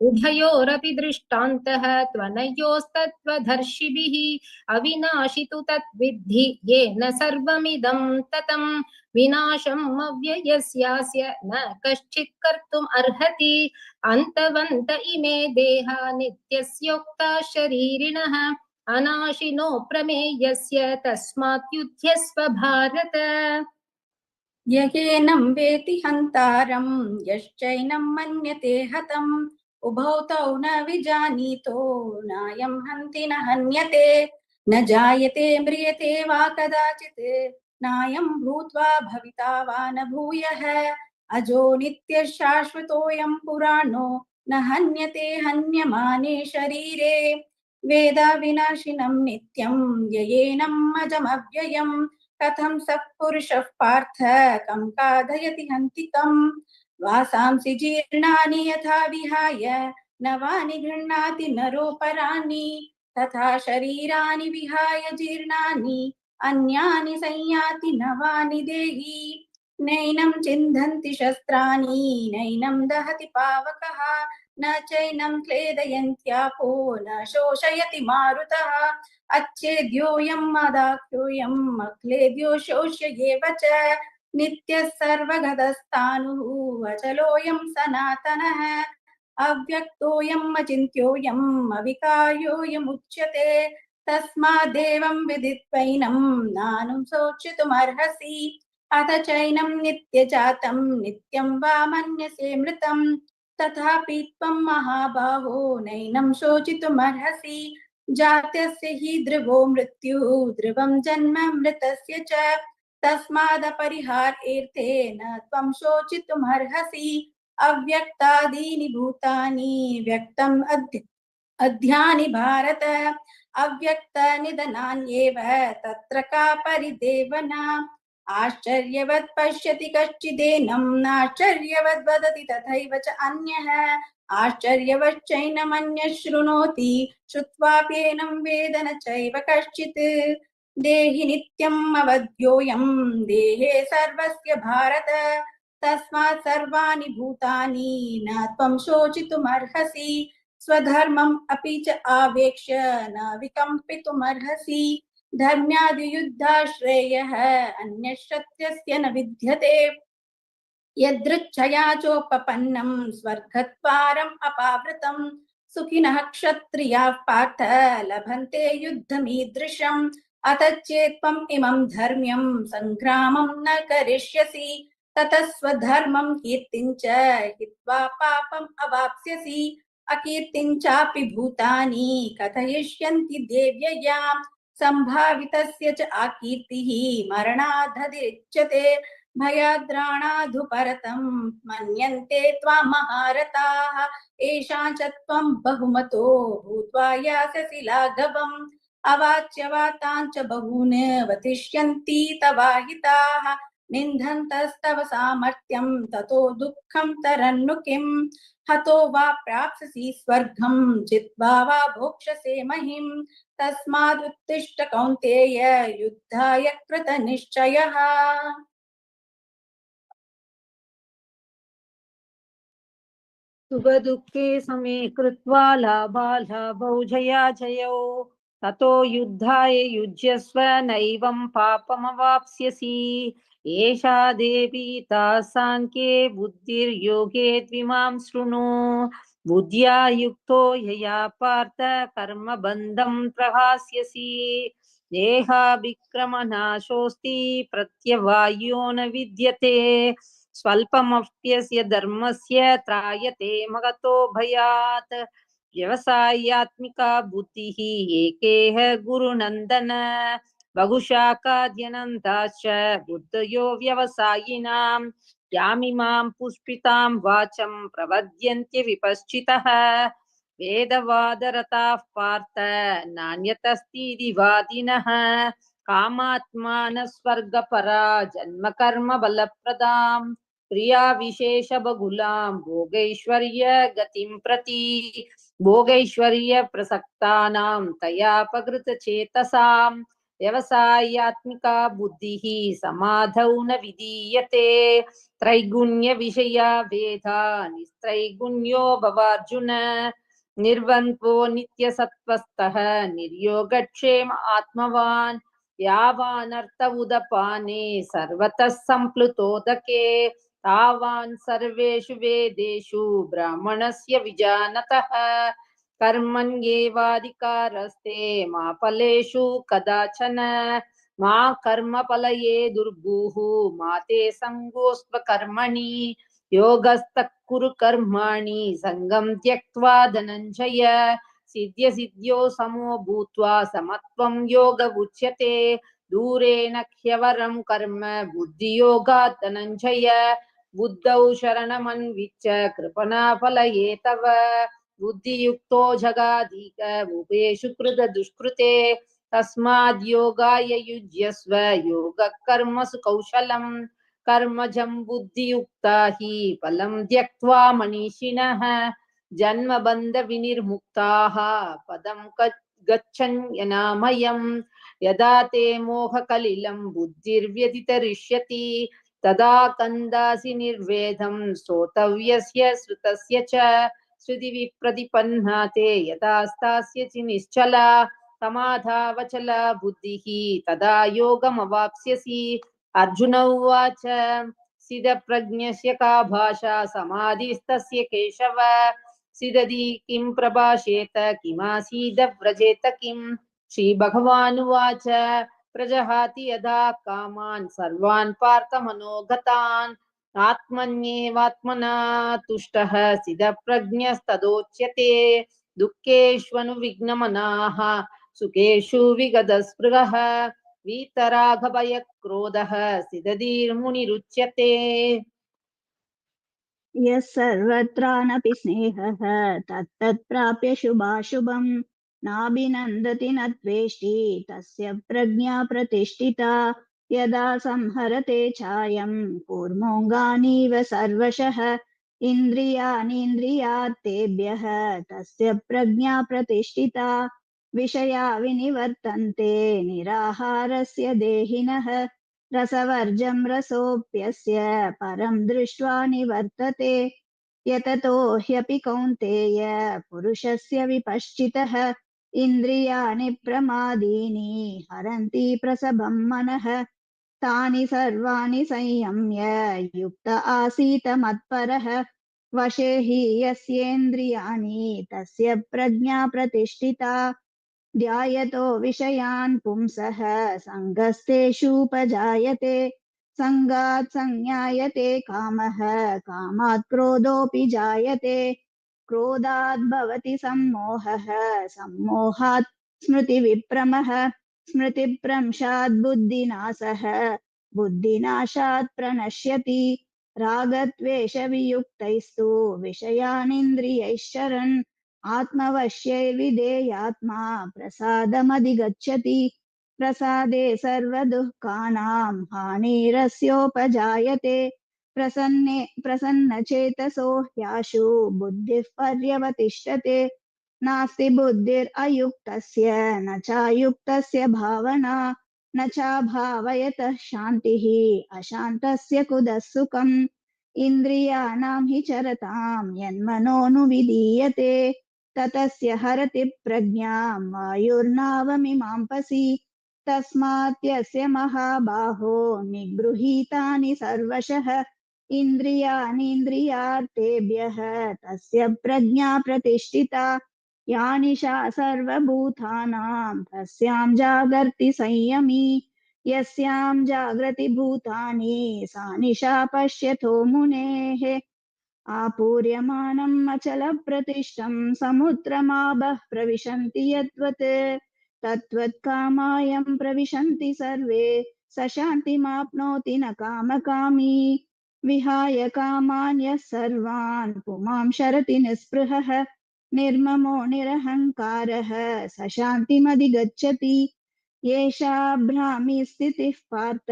उभयोरपि दृष्टान्तः त्वनयोस्तत्त्वदर्शिभिः अविनाशि तु तद्विद्धि येन सर्वमिदं ततं विनाशम् अव्ययस्यास्य न कश्चित् कर्तुम् अर्हति अन्तवन्त इमे देहा नित्यस्योक्ता शरीरिणः अनाशिनो प्रमेयस्य तस्मात् युध्यस्व भारत।
ययेनं वेति हन्तारं यश्चैनं मन्यते हतम् उभौ तौ न विजानीतो नायं हन्ति न हन्यते न जायते म्रियते वा कदाचित् नायं भूत्वा भविता वा न भूयः अजो नित्यः शाश्वतोऽयं पुराणो न हन्यते हन्यमाने शरीरे वेदा विनाशिनं नित्यं ययेनम् अजमव्ययम् कथं सत्पुरुषः पार्थ कं कादयति हन्तिकम् वासांसि जीर्णानि यथा विहाय नवानि गृह्णाति नरोपराणि तथा शरीराणि विहाय जीर्णानि अन्यानि संयाति नवानि देहि नैनं छिन्दन्ति शस्त्राणि नैनं दहति पावकः न चैनं क्लेदयन्त्यापो न शोषयति मारुतः अच्छेद्योऽयम् आदाख्योऽयम् अक्लेद्यो शोष्य एव च नित्यः सर्वगतस्थाणुः अचलोऽयं सनातनः अव्यक्तोऽयम् अचिन्त्योऽयम् अविकार्योऽयमुच्यते तस्मादेवं विदित्वैनं नानुं शोचितुमर्हसि अथ चैनं नित्यजातं नित्यं वा मन्यसे मृतं तथापि त्वं महाबाहो नैनं शोचितुमर्हसि जात्यस्य हि ध्रुवो मृत्युः ध्रुवं जन्म मृतस्य च तस्मादपरिहार्येऽर्थे न त्वं शोचितुमर्हसि अव्यक्तादीनि भूतानि व्यक्तम् अध्यानि भारत अव्यक्तनिधनान्येव तत्र का परिदेवना आश्चर्यवत् पश्यति कश्चिदेनं नाश्चर्यवद् वदति तथैव च अन्यः आश्चर्यवच्चैनमन्यः शृणोति श्रुत्वाप्येनं वेद न चैव कश्चित् देहि नित्यम् अवध्योऽयं देहे सर्वस्य भारत तस्मात् सर्वाणि भूतानि न त्वं शोचितुमर्हसि स्वधर्मम् अपि च आवेक्ष्य न विकम्पितुमर्हसि धर्म्यादियुद्धाश्रेयः अन्यश्रत्यस्य न विद्यते यदृच्छया चोपपन्नं स्वर्गद्वारम् अपावृतं सुखिनः क्षत्रियाः पार्थ लभन्ते युद्धमीदृशम् अथ चेत्त्वम् इमं धर्म्यं सङ्ग्रामं न करिष्यसि ततः स्वधर्मं कीर्तिं च हित्वा पापम् अवाप्स्यसि अकीर्तिं चापि भूतानि कथयिष्यन्ति देव्ययां सम्भावितस्य च अकीर्तिः मरणादधिरिच्यते भयाद्राणाधुपरतं मन्यन्ते त्वां महारथाः येषां च त्वं बहुमतो भूत्वा यास्यसि लाघवम् अवाच्यवातां च बहून् वतिष्यन्ति तवाहिताः निन्दन्तस्तव सामर्थ्यं ततो दुःखं तरन्नु किम् हतो वा प्राप्स्यसि स्वर्गं जित्वा वा भोक्ष्यसे महिम् तस्मादुत्तिष्ठ कौन्तेय युद्धाय कृतनिश्चयः।
सुखदुःखे समे कृत्वा लाभालाभौ जयाजयौ ततो युद्धाय युज्यस्व नैवं पापमवाप्स्यसि एषा देवी तासाङ्ख्ये बुद्धिर्योगे द्विमां शृणु बुद्ध्या युक्तो यया पार्थ कर्मबन्धं प्रहास्यसि देहाभिक्रमनाशोऽस्ति प्रत्यवायो न विद्यते स्वल्पमप्यस्य धर्मस्य त्रायते महतो भयात् व्यवसायात्मिका बुद्धिः एकेह गुरुनन्दन बहुशाखाद्यनन्ताश्च बुद्धयो व्यवसायिनां यामिमां पुष्पितां वाचं प्रवद्यन्ते विपश्चितः वेदवादरताः पार्थ नान्यतस्तीति वादिनः कामात्मान स्वर्गपरा जन्म कर्म बलप्रदां क्रिया विशेष बहुलां भोगैश्वर्य गतिं प्रति भोगैश्वर्य प्रसक्तानां तयापकृत चेतसां व्यवसायात्मिका बुद्धिः समाधौ न विधीयते त्रैगुण्य विषया वेदा निस्त्रैगुण्यो भवार्जुन निर्वन्तो नित्यसत्त्वस्थः निर्योगक्षेम आत्मवान् यावानर्थ उदपाने सर्वतः सम्प्लुतोदके तावान् सर्वेषु वेदेषु ब्राह्मणस्य विजानतः कर्मण्येवाधिकारस्ते मा फलेषु कदाचन मा कर्मफलये दुर्भूः मा ते सङ्गोऽस्त्व कर्मणि योगस्तः कुरु कर्माणि सङ्गं त्यक्त्वा धनञ्जय सिद्ध्य सिद्ध्यो समो भूत्वा समत्वं योग उच्यते दूरेण ह्यवरं कर्म बुद्धियोगात् धनञ्जय बुद्धौ शरणमन्विच्य कृपणा फलये तव बुद्धियुक्तो जगादीक उभयेषु कृत दुष्कृते तस्माद् योगाय युज्यस्व योगः कर्मसु कौशलम् कर्मजं बुद्धियुक्ता हि फलं त्यक्त्वा मनीषिणः जन्मबन्ध विनिर्मुक्ताः पदं गच्छन्यनामयम् यदा ते मोहकलिलं बुद्धिर्व्यतितरिष्यति तदा कन्दासि निर्वेदं श्रोतव्यस्य श्रुतस्य च श्रुति विप्रतिपन्ना ते यदा स्थास्यसि निश्चला समाधावचला बुद्धिः तदा योगमवाप्स्यसि अर्जुन उवाच सिद्धप्रज्ञस्य का भाषा समाधिस्तस्य केशव सिदधि किं प्रभाषेत किमासीद व्रजेत किं श्रीभगवानुवाच प्रजहाति यदा कामान् सर्वान् पार्थमनोगतान् आत्मन्येवात्मना तुष्टः सिद्धप्रज्ञस्तदोच्यते दुःखेष्वनुविघ्नमनाः सुखेषु विगतस्पृहः वीतरागभयक्रोधः सिदधीर्मुनिरुच्यते
यः सर्वत्रानपि स्नेहः तत्तत् प्राप्य शुभाशुभं नाभिनन्दति न द्वेष्टि तस्य प्रज्ञा प्रतिष्ठिता यदा संहरते छायं कूर्मोऽङ्गानीव सर्वशः इन्द्रियाणीन्द्रियार्थेभ्यः तस्य प्रज्ञा प्रतिष्ठिता विषया विनिवर्तन्ते निराहारस्य देहिनः रसवर्जं रसोऽप्यस्य परं दृष्ट्वा निवर्तते यततो ह्यपि कौन्तेय पुरुषस्य विपश्चितः इन्द्रियाणि प्रमादीनि हरन्ति प्रसभं मनः तानि सर्वाणि संयम्य युक्त आसीत मत्परः वशे हि यस्येन्द्रियाणि तस्य प्रज्ञा प्रतिष्ठिता ध्यायतो विषयान् पुंसः सङ्गस्तेषूपजायते सङ्गात् संज्ञायते कामः कामात् क्रोधोऽपि जायते क्रोधात् भवति सम्मोहः सम्मोहात् स्मृतिविभ्रमः स्मृतिभ्रंशात् बुद्धिनाशः बुद्धिनाशात् प्रणश्यति रागद्वेषवियुक्तैस्तु विषयानिन्द्रियैश्चरन् आत्मवश्यैर्विधेयात्मा प्रसादमधिगच्छति प्रसादे सर्वदुःखानां हानिरस्योपजायते प्रसन्नचेतसो ह्याशु बुद्धिः पर्यवतिष्ठते नास्ति बुद्धिरयुक्तस्य न चायुक्तस्य भावना न चाभावयतः शान्तिः अशान्तस्य कुतः सुखम् इन्द्रियाणां हि चरतां यन्मनोनुविधीयते ततस्य हरति प्रज्ञां वायुर्नावमिमांपसि तस्मात् यस्य महाबाहो निगृहीतानि सर्वशः इन्द्रियाणीन्द्रियार्थेभ्यः तस्य प्रज्ञा प्रतिष्ठिता या निशा सर्वभूतानां तस्यां जागर्ति संयमी यस्यां जागृति भूतानि सा निशा पश्यतो मुनेः आपूर्यमानम् अचलप्रतिष्ठं समुद्रमापः प्रविशन्ति यद्वत् तद्वत् कामायं प्रविशन्ति सर्वे स शान्तिमाप्नोति न कामकामी विहाय कामान्यः सर्वान् पुमां शरति निःस्पृहः निर्ममो निरहङ्कारः स शान्तिमधिगच्छति येषा भ्रामी स्थितिः पार्थ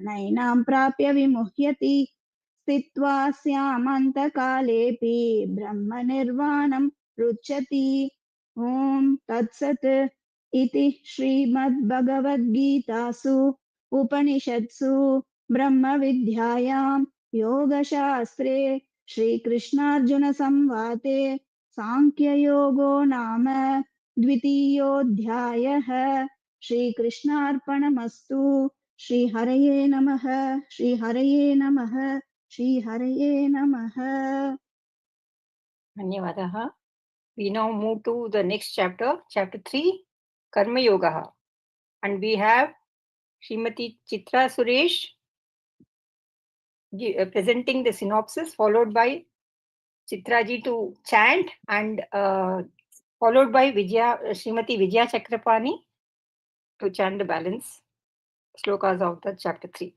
नैनां प्राप्य विमुह्यति स्थित्वा स्यामन्तकालेऽपि ब्रह्मनिर्वाणं रुच्यति ॐ तत्सत् इति श्रीमद्भगवद्गीतासु उपनिषत्सु ब्रह्मविद्यायां योगशास्त्रे श्रीकृष्णार्जुनसंवादे सांख्ययोगो नाम द्वितीयोऽध्यायः श्रीकृष्णार्पणमस्तु श्रीहरये नमः श्रीहरये नमः श्रीहरये नमः
धन्यवादः. We now move to the next chapter, chapter 3, Karma Yoga. And we have Srimati Chitra Suresh presenting the synopsis, followed by Chitraji to chant, and followed by Srimati Vijaya Chakrapani to chant the balance slokas of the chapter 3.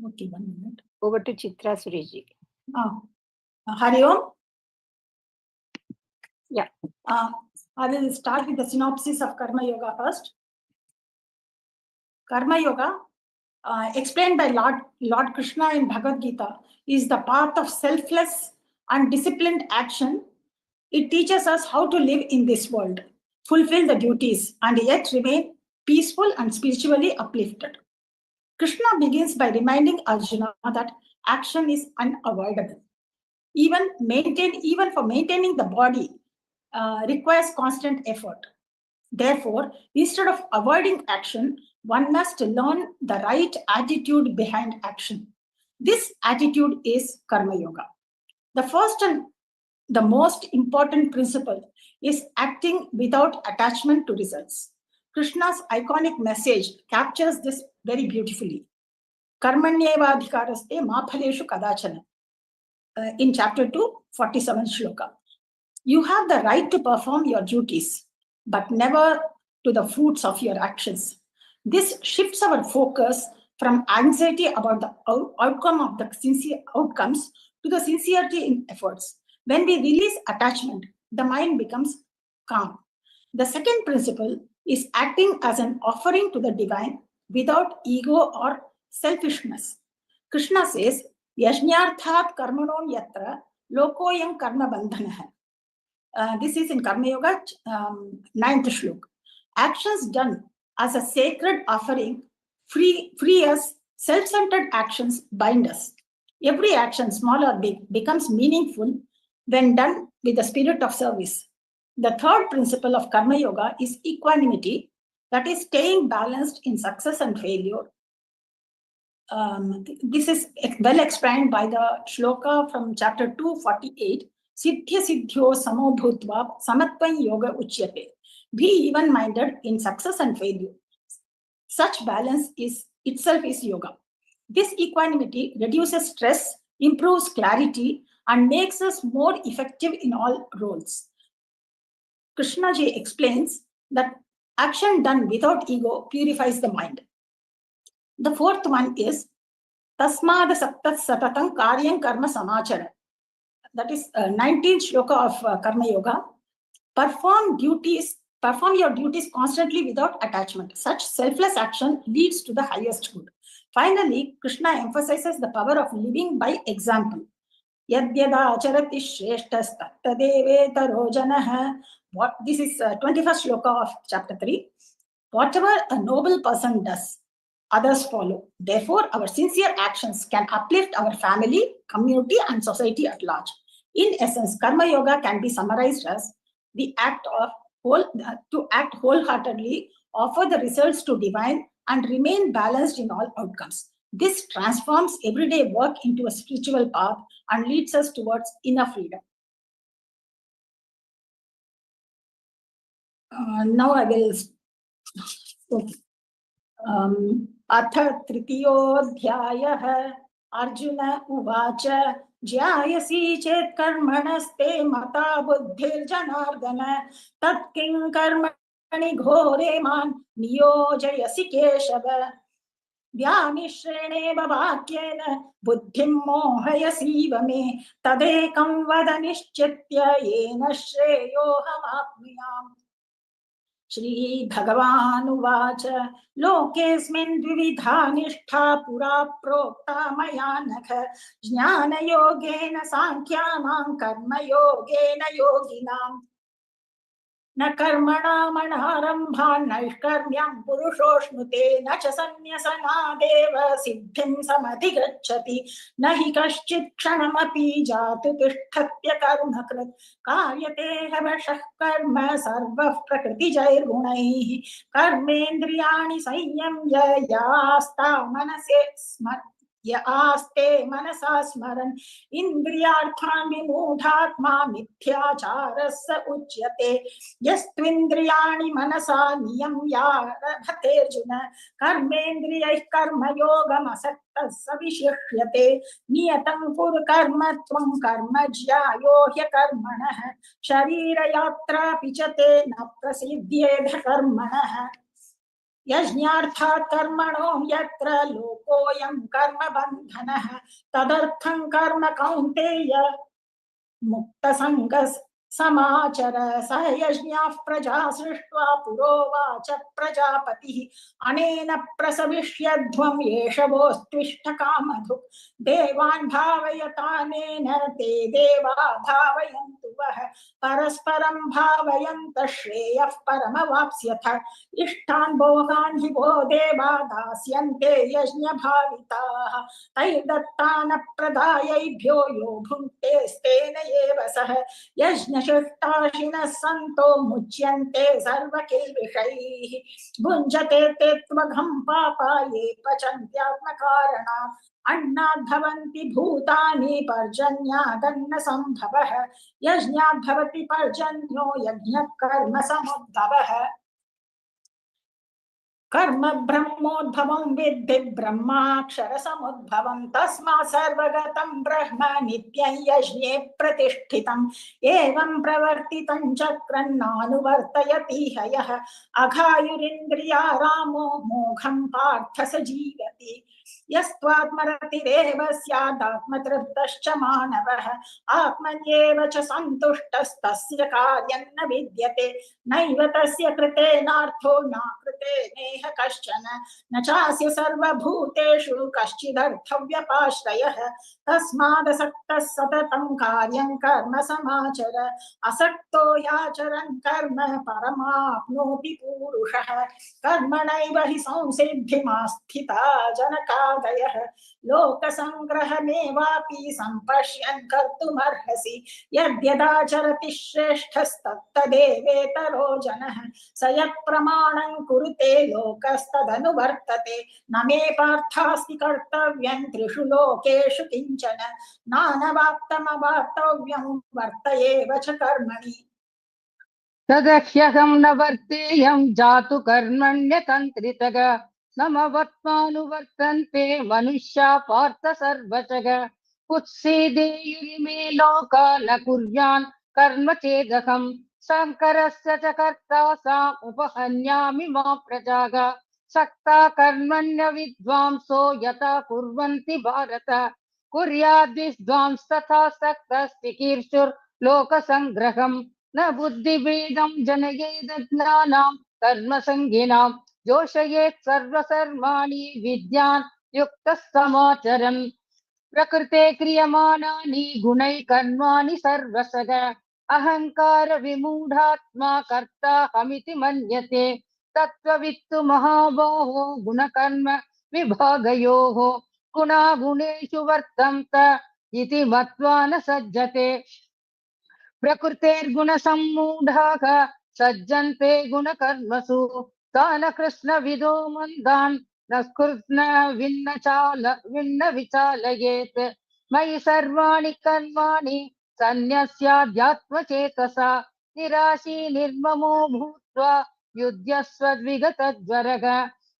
Okay, 1 minute.
Over to Chitra Sureshji.
Hari Om.
Yeah.
I will start with the synopsis of Karma Yoga first. Karma Yoga, explained by Lord Krishna in Bhagavad Gita, is the path of selfless and disciplined action. It teaches us how to live in this world, fulfill the duties, and yet remain peaceful and spiritually uplifted. Krishna begins by reminding Arjuna that action is unavoidable. Even for maintaining the body requires constant effort. Therefore, instead of avoiding action, one must learn the right attitude behind action. This attitude is Karma Yoga. The first and the most important principle is acting without attachment to results. Krishna's iconic message captures this very beautifully. Karmanyevadhikaraste ma phaleshu kadachana. In chapter 2, 47 shloka. You have the right to perform your duties, but never to the fruits of your actions. This shifts our focus from anxiety about the outcome of the outcomes to the sincerity in efforts. When we release attachment, the mind becomes calm. The second principle is acting as an offering to the divine without ego or selfishness. Krishna says, Yajñarthat karmanon yatra lokoyam karma bandhanah. This is in Karma Yoga, 9th shlok. Actions done as a sacred offering free us. Self-centered actions bind us. Every action, small or big, becomes meaningful when done with the spirit of service. The third principle of Karma Yoga is equanimity, that is staying balanced in success and failure. This is well explained by the shloka from chapter 248. Siddhya siddhyo samo bhutva samatvam yoga uchyate. Be even-minded in success and failure. Such balance itself is yoga. This equanimity reduces stress, improves clarity, and makes us more effective in all roles. Krishna ji explains that action done without ego purifies the mind. The fourth one is Tasmad Saktat Satatam Karyam Karma Samachara. That is 19th shloka of Karma Yoga. Perform your duties constantly without attachment. Such selfless action leads to the highest good. Finally, Krishna emphasizes the power of living by example. Yadyada acharati shreshtas tattadevetaro janah. This is 21st shloka of chapter 3. Whatever a noble person does, others follow. Therefore, our sincere actions can uplift our family, community, and society at large. In essence, Karma Yoga can be summarized as the act of to act wholeheartedly, offer the results to divine, and remain balanced in all outcomes. This transforms everyday work into a spiritual path and leads us towards inner freedom. Now I will. Atha Tritiyodhyayah Arjuna Uvacha Jyayasi Chet Karmanaste Mata Buddhir Janardana Tat King Karmani Ghore Man Niyojayasi Keshava Vyamishrene Bhavakyena Buddhim Mohayasiva Me Tadekam Vadanishchetya Yena Shreyohamapniyam. Shri Bhagavan Uvacha Lokesmin Dvividha Nishtha Pura Prokta Mayanakha Jnana Yogena Sankhyanam Karma Yogena Yoginam Na Karmana Manarambha Naishkarmyam Purushoshmute Na cha Sanyasana Deva Siddhim Samadhigacchati Nahi Kaschit Kshanamapi Jatu Tishthatya Karmakrit Karyate Havashah Karma Sarva Prakriti Jair Gunaihi Karmendriyani Sanyamya Yasta Manase Yaste Manasa Smaran Indriyarthan Vimudhatma Mithyacharasa Uchyate Yastvindriyani Manasa Niyam Yarabhaterjuna Karmendriyai Karma Yogam Asakta Savishyate Niyatam Pur Karma Tvam Karma Jyayo Hya Karmanah Sharira Yatra Pichate Na Prasiddhyedha Karmanah Yajñarthat karmano yatra lokoyam karma bandhanah tadartham karma kaunteya mukta sangas samachara sayajñah praja srishtva purovacha prajapati anena prasavishyadhvam yeshavostvishta kamadhuk devan bhavayatanena te deva bhavayantuvah parasparam bhavayanta shreyah paramavapsyatha ishtan bhogan hi vo deva dasyante yajña bhavitaah taidattana pradayabhyo yo bhunte stena eva sah yajna shuttashina santo muchyante sarva kilvishaihi bhunjate te tvagam papa ye pachantyatma karana annad bhavanti bhutani parjanya danna sambhavah yajñad bhavati parjanyo yajña karma samudbhavah Karma Brahmodbhavam Vidhi Brahmakshara Samudbhavam Tasma Sarvagatam Brahma Nityam Yajne Pratishtitam Evam Pravartitam Chakran Nanuvartayati Hayah Aghayurindriya Ramo Mogham Partha Sajivati यस्त्वात्मरतिरेव स्यादात्मतृप्तश्च मानवः आत्मन्येव च सन्तुष्टस्तस्य कार्यं न विद्यते नैव तस्य कृतेनार्थो न कृतेनेह कश्चन न चास्य सर्वभूतेषु कश्चिदर्थव्यपाश्रयः तस्मादसक्तः सततं कार्यं कर्म समाचर असक्तो याचरन् कर्म परमाप्नोति पूरुषः कर्मणैव हि संसिद्धिमास्थिता जनकादयः लोकसङ्ग्रहमेवापि सम्पश्यन् कर्तुमर्हसि यद्यदाचरति श्रेष्ठस्तत्तदेवेतरो जनः स यत्प्रमाणं कुरुते लोकस्तदनुवर्तते न मे पार्थास्ति कर्तव्यं त्रिषु लोकेषु किञ्चन नानवाप्तमवाप्तव्यं वर्त एव च कर्मणि
तदह्यहं न वर्तेयं जातु कर्मण्यतन्त्रितः समवत्मानुवर्तन्ते मनुष्या पार्थ सर्वशः उत्सीदेयुरिमे लोका न कुर्यान् कर्म चेदहं शङ्करस्य च कर्ता साम् उपहन्यामि मा प्रजाः सक्ता कर्मण्य विद्वांसो यथा कुर्वन्ति भारत कुर्याद्विद्वांस्तथा सक्तस्तिकीर्षुर्लोकसङ्ग्रहम् न बुद्धिभेदं जनयेद ज्ञानां कर्मसङ्गिनां जोषयेत् सर्वसर्वाणि विद्यान् युक्तः समाचरन् प्रकृते क्रियमाणानि गुणैः कर्माणि सर्वशः अहङ्कार विमूढात्मा कर्ताहमिति मन्यते तत्त्ववित्तु महाबाहो गुणकर्म विभागयोः गुणा गुणेषु वर्तन्त इति मत्वा न सज्जते प्रकृतेर्गुणसम्मूढाः सज्जन्ते गुणकर्मसु तान् कृष्णविदो मन्दान् न कृष्ण विन्न विचालयेत् मयि सर्वाणि कर्माणि सन्न्यस्याध्यात्मचेतसा निराशी निर्ममो भूत्वा युध्यस्व विगतज्वरः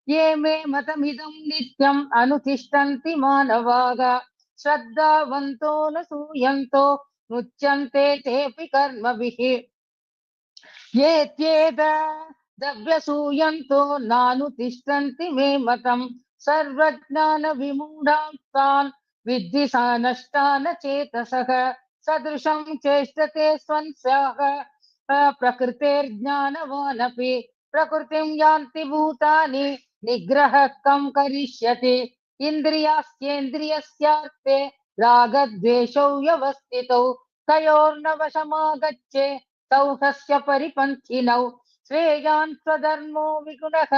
ये मे मतमिदं नित्यम् अनुतिष्ठन्ति मानवाः श्रद्धावन्तो न सूयन्तो मुच्यन्ते तेऽपि कर्मभिः ये त्येतदभ्यसूयन्तो नानुतिष्ठन्ति मे मतम् सर्वज्ञानविमूढांस्तान् विद्धि सा नष्टान चेतसः सदृशं चेष्टते स्वंस्याः प्रकृतेर्ज्ञानवानपि प्रकृतिं यान्ति भूतानि निग्रहः कं करिष्यति इन्द्रियास्येन्द्रियस्यार्थे रागद्वेषौ व्यवस्थितौ तयोर्न वशमागच्छे तौ तस्य परिपन्थिनौ श्रेयान् स्वधर्मो विगुणः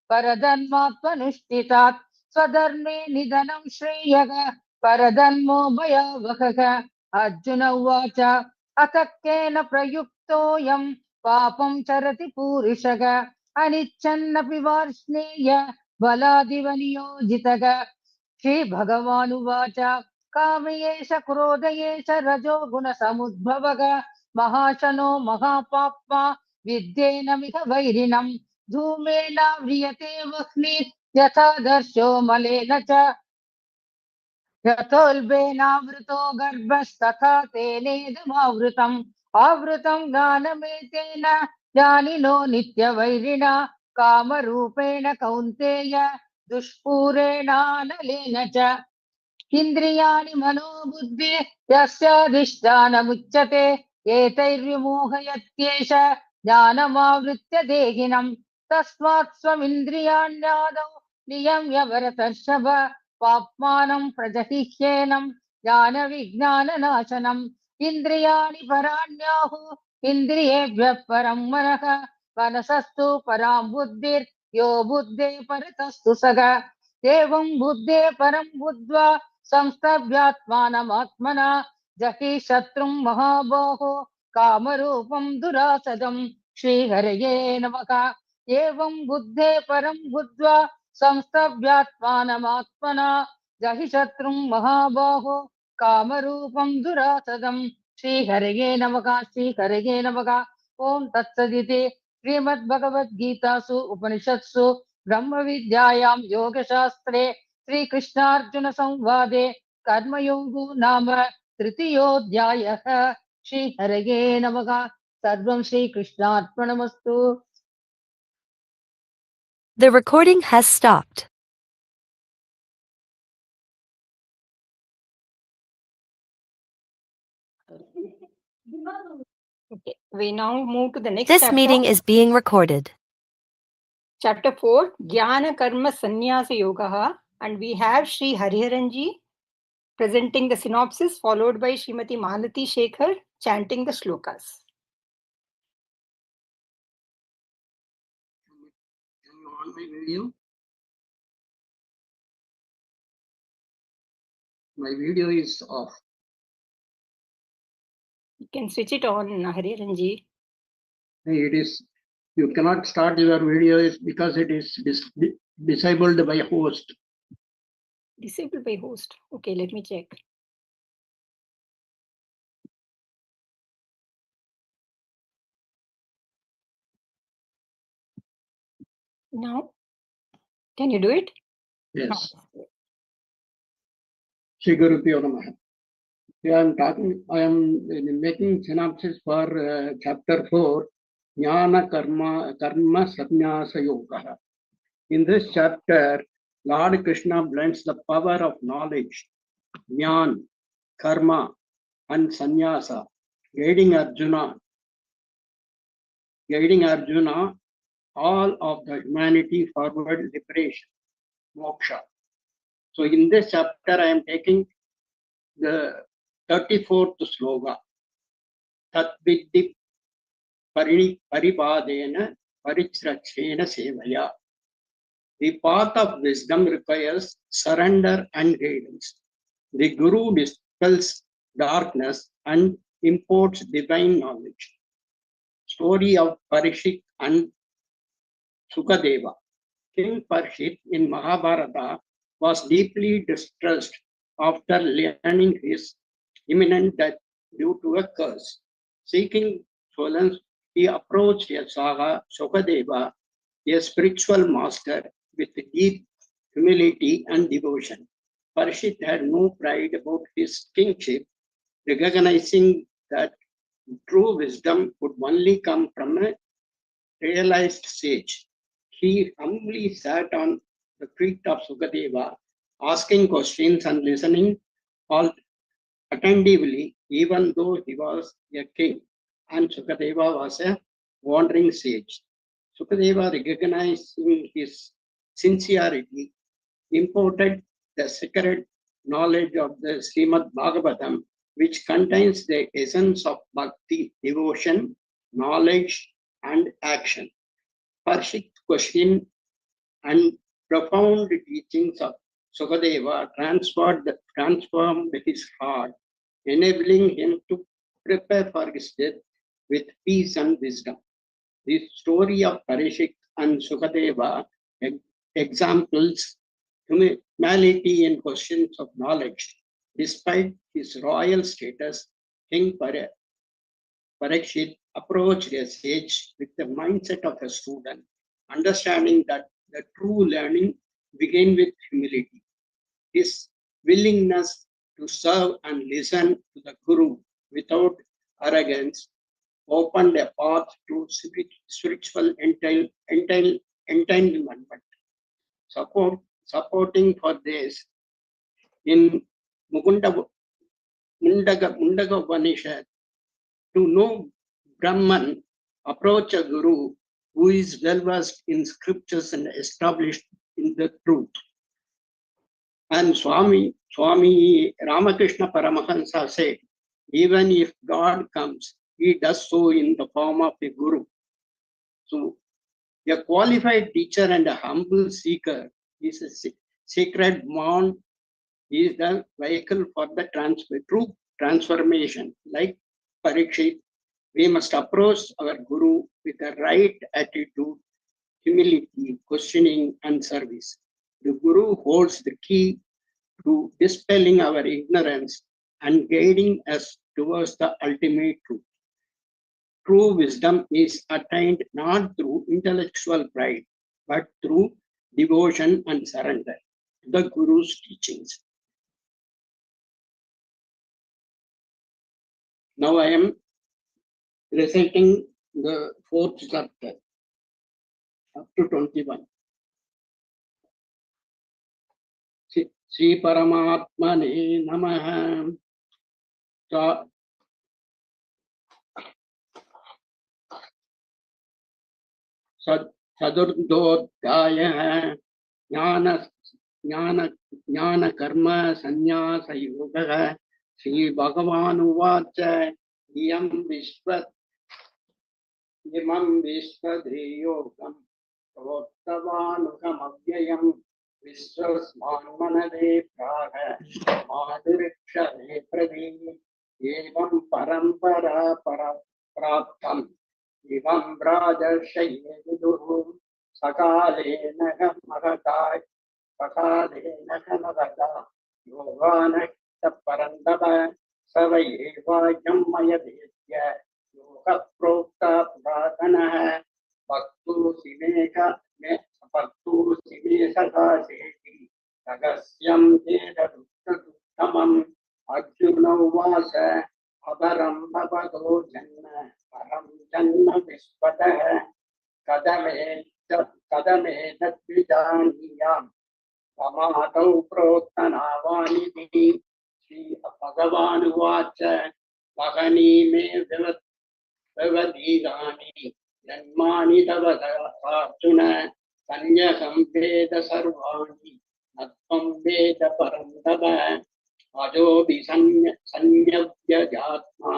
परधर्मात्मनुष्ठितात् स्वधर्मे निधनं श्रेयः परधर्मो भयावहः अर्जुन उवाच अथ केन प्रयुक्तोऽयं पापं चरति पूरुषः अनिच्छन्नपि वार्ष्णेय बलादिव नियोजितः श्रीभगवानुवाच कामयेष क्रोधयेष रजो गुणसमुद्भवः महाशनो महापाप्मा विद्येनमिह वैरिणं धूमेन व्रियते वह्निः यथा दर्शो मलेन च यथोल्बेनावृतो गर्भस्तथा तेनेदमावृतम् आवृतं ज्ञानमेतेन ज्ञानिनो नित्यवैरिणा कामरूपेण कौन्तेय दुष्पूरेणानलेन च इन्द्रियाणि मनोबुद्धि यस्याधिष्ठानमुच्यते एतैर्विमोहयत्येष ज्ञानमावृत्य देहिनम् तस्मात् स्वमिन्द्रियाण्यादौ नियम्य भरतर्षभ पाप्मानं प्रजहिह्येनं ज्ञानविज्ञाननाशनम् इन्द्रियाणि पराण्याहुः इन्द्रियेभ्यः परं मनः मनसस्तु परां बुद्धिर्यो बुद्धे परतस्तु सः एवं बुद्धे परं बुद्ध्वा संस्तभ्यात्मानमात्मना जहि शत्रुं महाबाहो कामरूपं दुरासदम् श्रीहरये नमः एवं बुद्धे परं बुद्ध्वा संस्तभ्यात्मानमात्मना जहि शत्रुं महाबाहो कामरूपं दुरासदम् श्रीहरये नमः ओम तत्सदिति श्रीमद्भगवद्गीतासु उपनिषत्सु ब्रह्मविद्यायां योगशास्त्रे श्रीकृष्णार्जुन संवादे कर्मयोगो नाम तृतीयोऽध्यायः श्रीहरये नमः सर्वं श्रीकृष्णार्पणमस्तु।
The recording has stopped.
Okay, we now move to the next
This
chapter.
meeting is being recorded.
Chapter 4, Jnana Karma Sannyasa Yoga, and we have Sri Hariharanji presenting the synopsis, followed by Srimati Malati Shekhar chanting the shlokas.
Can you on my video? My video is off.
You can switch it on, Hariharanji.
It is, you cannot start your video because it is disabled by host.
Disabled by host. Okay, let me check. Now, can you do it?
Yes. Shri Guru Pyo Namaha. I am making synopsis for chapter 4, Jnana Karma Sannyasa Yoga. In this chapter, Lord Krishna blends the power of knowledge, Jnana, Karma, and Sannyasa, guiding Arjuna, all of the humanity forward liberation, moksha. So in this chapter, I am taking the 34th sloka. Tat viddhi paripadena parichrachena sevaya. The path of wisdom requires surrender and guidance. The Guru dispels darkness and imparts divine knowledge. Story of Parishit and Sukadeva. King Parishit in Mahabharata was deeply distressed after learning his imminent death due to a curse. Seeking solace, he approached a saga Sukadeva, a spiritual master with deep humility and devotion. Parishit had no pride about his kingship, recognizing that true wisdom could only come from a realized sage. He humbly sat on the feet of Sukadeva, asking questions and listening all attentively, even though he was a king and Sukadeva was a wandering sage. Sukadeva, recognizing his sincerity, imparted the sacred knowledge of the SRIMAD BHAGAVATAM, which contains the essence of bhakti, devotion, knowledge, and action. Parishit's question and profound teachings of Sukadeva transformed his heart, enabling him to prepare for his death with peace and wisdom. The story of Parishit and Sukadeva examples humility in questions of knowledge. Despite his royal status, King Parishit approached a sage with the mindset of a student, understanding that the true learning begins with humility. His willingness to serve and listen to the Guru without arrogance opened a path to spiritual entanglement. Supporting for this, in Mundaga Upanishad, to know Brahman, approach a Guru who is well versed in scriptures and established in the truth. And Swami Ramakrishna Paramahansa said, even if God comes, he does so in the form of a Guru. So a qualified teacher and a humble seeker is a sacred bond, is the vehicle for the true transformation. Like Parikshit, we must approach our Guru with the right attitude, humility, questioning, and service. The Guru holds the key to dispelling our ignorance and guiding us towards the ultimate truth. True wisdom is attained not through intellectual pride, but through devotion and surrender to the Guru's teachings. Now I am reciting the 4th chapter, up to 21. Sri Paramatmane Namaha. चतुर्थोऽध्यायः ज्ञान कर्म संन्यासयोगः। श्रीभगवानुवाच इमं विश्वधेयोगं प्रोक्तवानुगमव्ययम् विश्वस्मान्मनवे प्राह मादुरिक्षरे प्रवीः। एवं परम्परा प्राप्तम् इमं राजर्षये विदुः। सकालेन महता योगानः परन्तप स वै एवायं मयदेत्य योगः प्रोक्ता पुरातनः। भक्तोऽसि मे सकाशेति रहस्यं चेदुत्तमम्। अर्जुन उवाच अपरं भवतो जन्म परं जन्म विश्वतः कथमेतद्विजानीयाम् ममादौ प्रोक्तनावानिति। श्रीभगवानुवाच वहनी मे व्यवधीतानि जन्मानि तव अर्जुन सन्न्यसं वेद सर्वाणि न त्वं वेद परं तव। अजोऽपि संयव्यजात्मा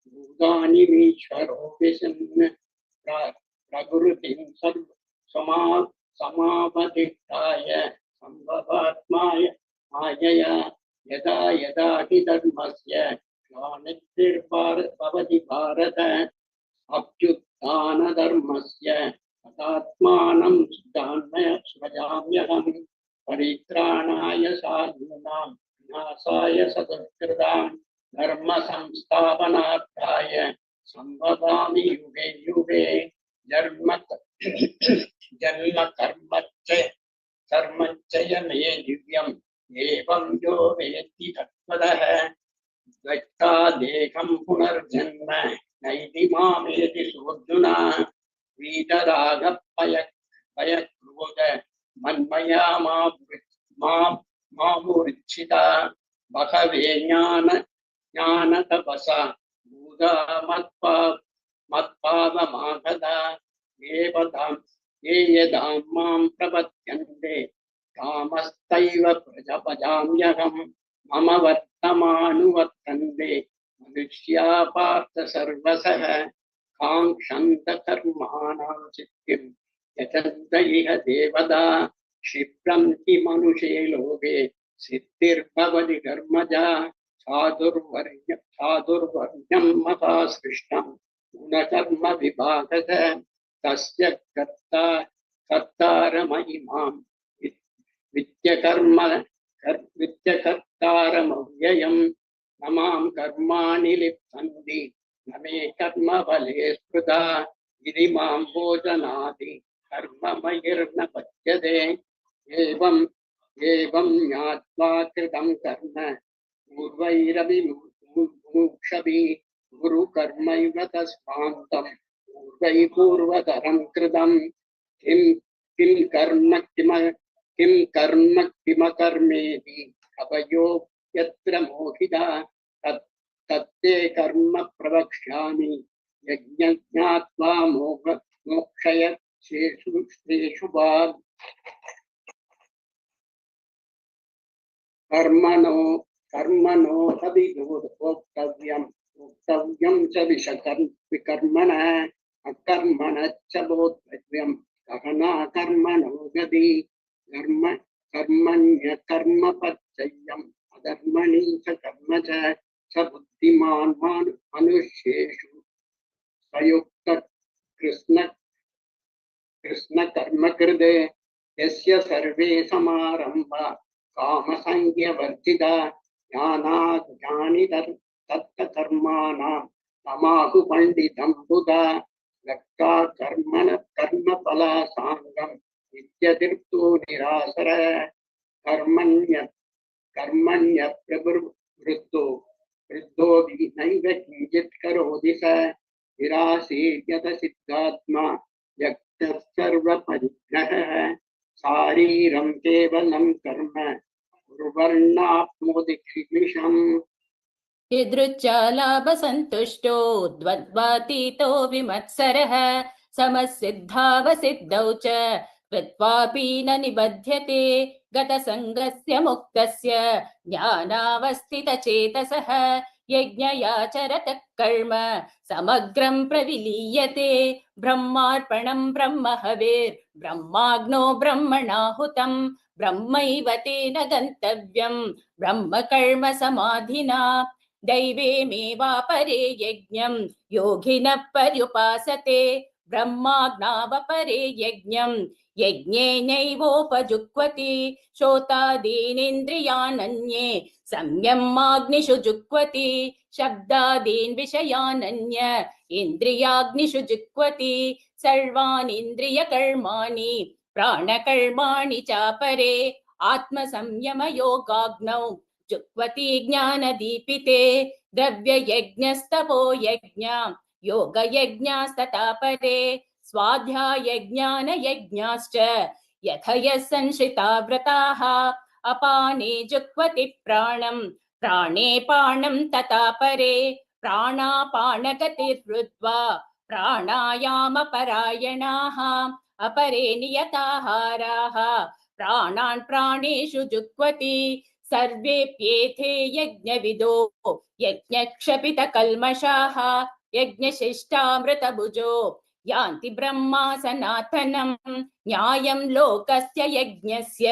भूतानि मीश्वरोऽपि सन् प्रकृतिं समावधिष्ठाय सम्भवात्माय मायया यदा यदा हि धर्मस्य ग्लानिर्भवति भारत अभ्युत्थानधर्मस्य तदात्मानं सृजाम्यहम्। परित्राणाय साधूनां विनाशाय सदुष्कृतां धर्म संस्थापनार्थाय सम्भवामि युगे युगे। जन्म कर्मच्च मे दिव्यम् एवं यो वेत्ति तत्त्वतः द्वैता देहं पुनर्जन्म नैति मामेति सोऽर्जुन। वीतरागभयक्रोध मन्मया मामुरिच्छिता बहवे ज्ञानतपसा भूता मत्पावमागता। ये यदां मां प्रपद्यन्ते कामस्तैव प्रजपजाम्यहम्। मम वर्तमानुवर्तन्ते मनुष्या पार्थ सर्वशः काङ्क्षन्त कर्माणां सिद्धिं यजन्त इह देवता। क्षिप्रं हि मनुष्ये लोके सिद्धिर्भवति कर्मजा। चातुर्वर्ण्यं मता सृष्टं गुणकर्म विभागतः। तस्य कर्तारमहिमां विद्यकर्तारमव्ययम्। न मां कर्माणि लिप्सन्ति न मे कर्मफले स्पृहा। इति मां भोजनादि कर्ममयिर्न पच्यते। एवं ज्ञात्वा कृतं कर्म पूर्वैरपि मुमुक्षुभिः गुरुकर्मैव तस्मान्तं पूर्वै पूर्वतरं कृतं। किं कर्म किमकर्मेति कवयो यत्र मोहिता तत्ते कर्म प्रवक्ष्यामि यज्ञज्ञात्वा मोक्षय शेषु भाग। कर्मणो अभिभोक्तव्यं च विकर्मणः अकर्मणश्च बोद्धव्यं गहना कर्मणो गति। कर्मण्यकर्मपच्चयम् अधर्मणि च कर्म च बुद्धिमान् मनुष्येषु प्रयुक्त कृष्ण कर्म कृते। यस्य सर्वे समारम्भा कामसंज्ञवर्जिता ज्ञानाज्ञानि तत्तकर्माणां तमाहु पंडितं बुधा। लक्का कर्मफलासाङ्गं नित्यतीर्थो निरासर। कर्मण्यप्रवृत्तो वृद्धोऽपि नैव किञ्चित् करोति स। निराशीर्यत सिद्धात्मा यक्तः सर्वपरिग्रहः। शारीरं केवलं कर्म कुर्वन्नाप्नोति किल्बिषम्।
यदृच्छालाभसन्तुष्टो द्वन्द्वातीतो विमत्सरः समसिद्धावसिद्धौ च कृत्वापि न निबध्यते गतसङ्गस्य मुक्तस्य ज्ञानावस्थितचेतसः यज्ञयाचरतः कर्म समग्रं प्रविलीयते ब्रह्मार्पणं ब्रह्महविर्ब्रह्माग्नो ब्रह्मणाहुतं ब्रह्मैव तेन गन्तव्यं ब्रह्म कर्म समाधिना दैवेमेवापरे यज्ञं योगिनः पर्युपासते ब्रह्माज्ञावपरे यज्ञं यज्ञेनैवोपजुह्वति श्रोतादीनिन्द्रियानन्ये संयमाग्निषु जुह्वति शब्दादीन् विषयानन्य इन्द्रियाग्निषु जुह्वति सर्वानीन्द्रियकर्माणि प्राणकर्माणि चापरे आत्मसंयमयोगाग्नौ जुह्वति ज्ञानदीपिते द्रव्ययज्ञस्तपो यज्ञा योगयज्ञास्तथा परे स्वाध्यायज्ञानयज्ञाश्च यथयः संश्रिता व्रताः अपाने जुह्वति प्राणं प्राणे पाणं तथा परे प्राणापानगतिर्हृत्वा प्राणायामपरायणाः अपरे नियताहाराः प्राणान् प्राणेषु जुह्वति सर्वेप्येते यज्ञविदो यज्ञक्षपितकल्मषाः यज्ञशिष्टामृतभुजो यान्ति ब्रह्मा सनातनं न्यायं लोकस्य यज्ञस्य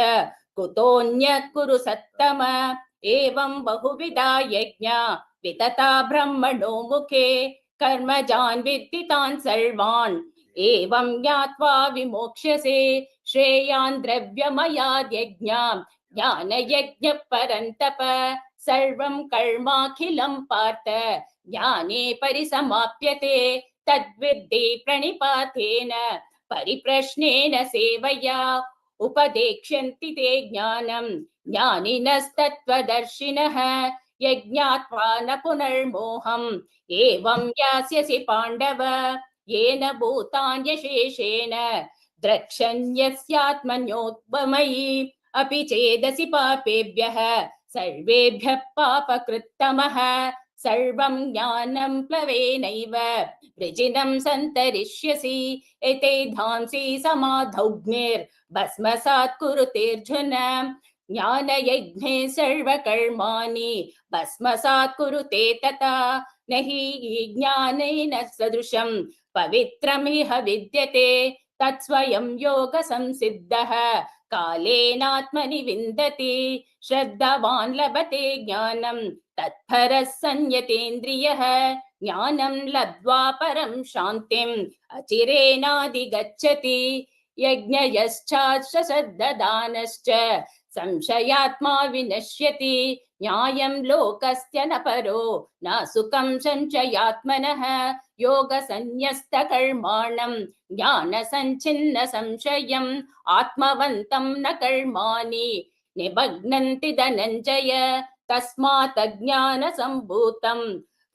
कुतोऽन्यः कुरु सत्तम एवं बहुविधा यज्ञा वितता ब्रह्मणो मुखे कर्मजान् विद्धितान् सर्वान् एवं ज्ञात्वा विमोक्ष्यसे श्रेयान् द्रव्यमयाद् यज्ञां ज्ञानयज्ञः परन्तप सर्वं कर्माखिलं पार्थ ज्ञाने परिसमाप्यते तद्विद्धि प्रणिपातेन परिप्रश्नेन सेवया उपदेक्ष्यन्ति ते ज्ञानं ज्ञानिनस्तत्त्वदर्शिनः यज्ञात्वा न पुनर्मोहम् एवं यास्यसि पाण्डव येन भूतान्यशेषेण द्रक्ष्यन्यस्यात्मन्योद्भमयि अपि चेदसि पापेभ्यः सर्वेभ्यः पापकृत्तमः सर्वं ज्ञानं प्लवेनैव वृजिनं सन्तरिष्यसि एते धांसि समाधौग्निर्भस्मसात् कुरुतेऽर्जुन ज्ञानयज्ञे सर्वकर्माणि भस्मसात् कुरुते तथा न हि ज्ञानेन सदृशं पवित्रमिह विद्यते तत्स्वयं योगसंसिद्धः कालेनात्मनि विन्दति श्रद्धावान् लभते ज्ञानं तत्परः संयतेन्द्रियः ज्ञानं लब्ध्वा परं शान्तिम् अचिरेणाधिगच्छति यज्ञयश्चास्य श्रद्धदानश्च संशयात्मा विनश्यति न्यायं लोकस्य न परो न सुखं संशयात्मनः योगसन्न्यस्तकर्माणं ज्ञानसञ्छिन्न संशयम् आत्मवन्तं न कर्माणि निबध्नन्ति धनञ्जय तस्मात् अज्ञानसम्भूतं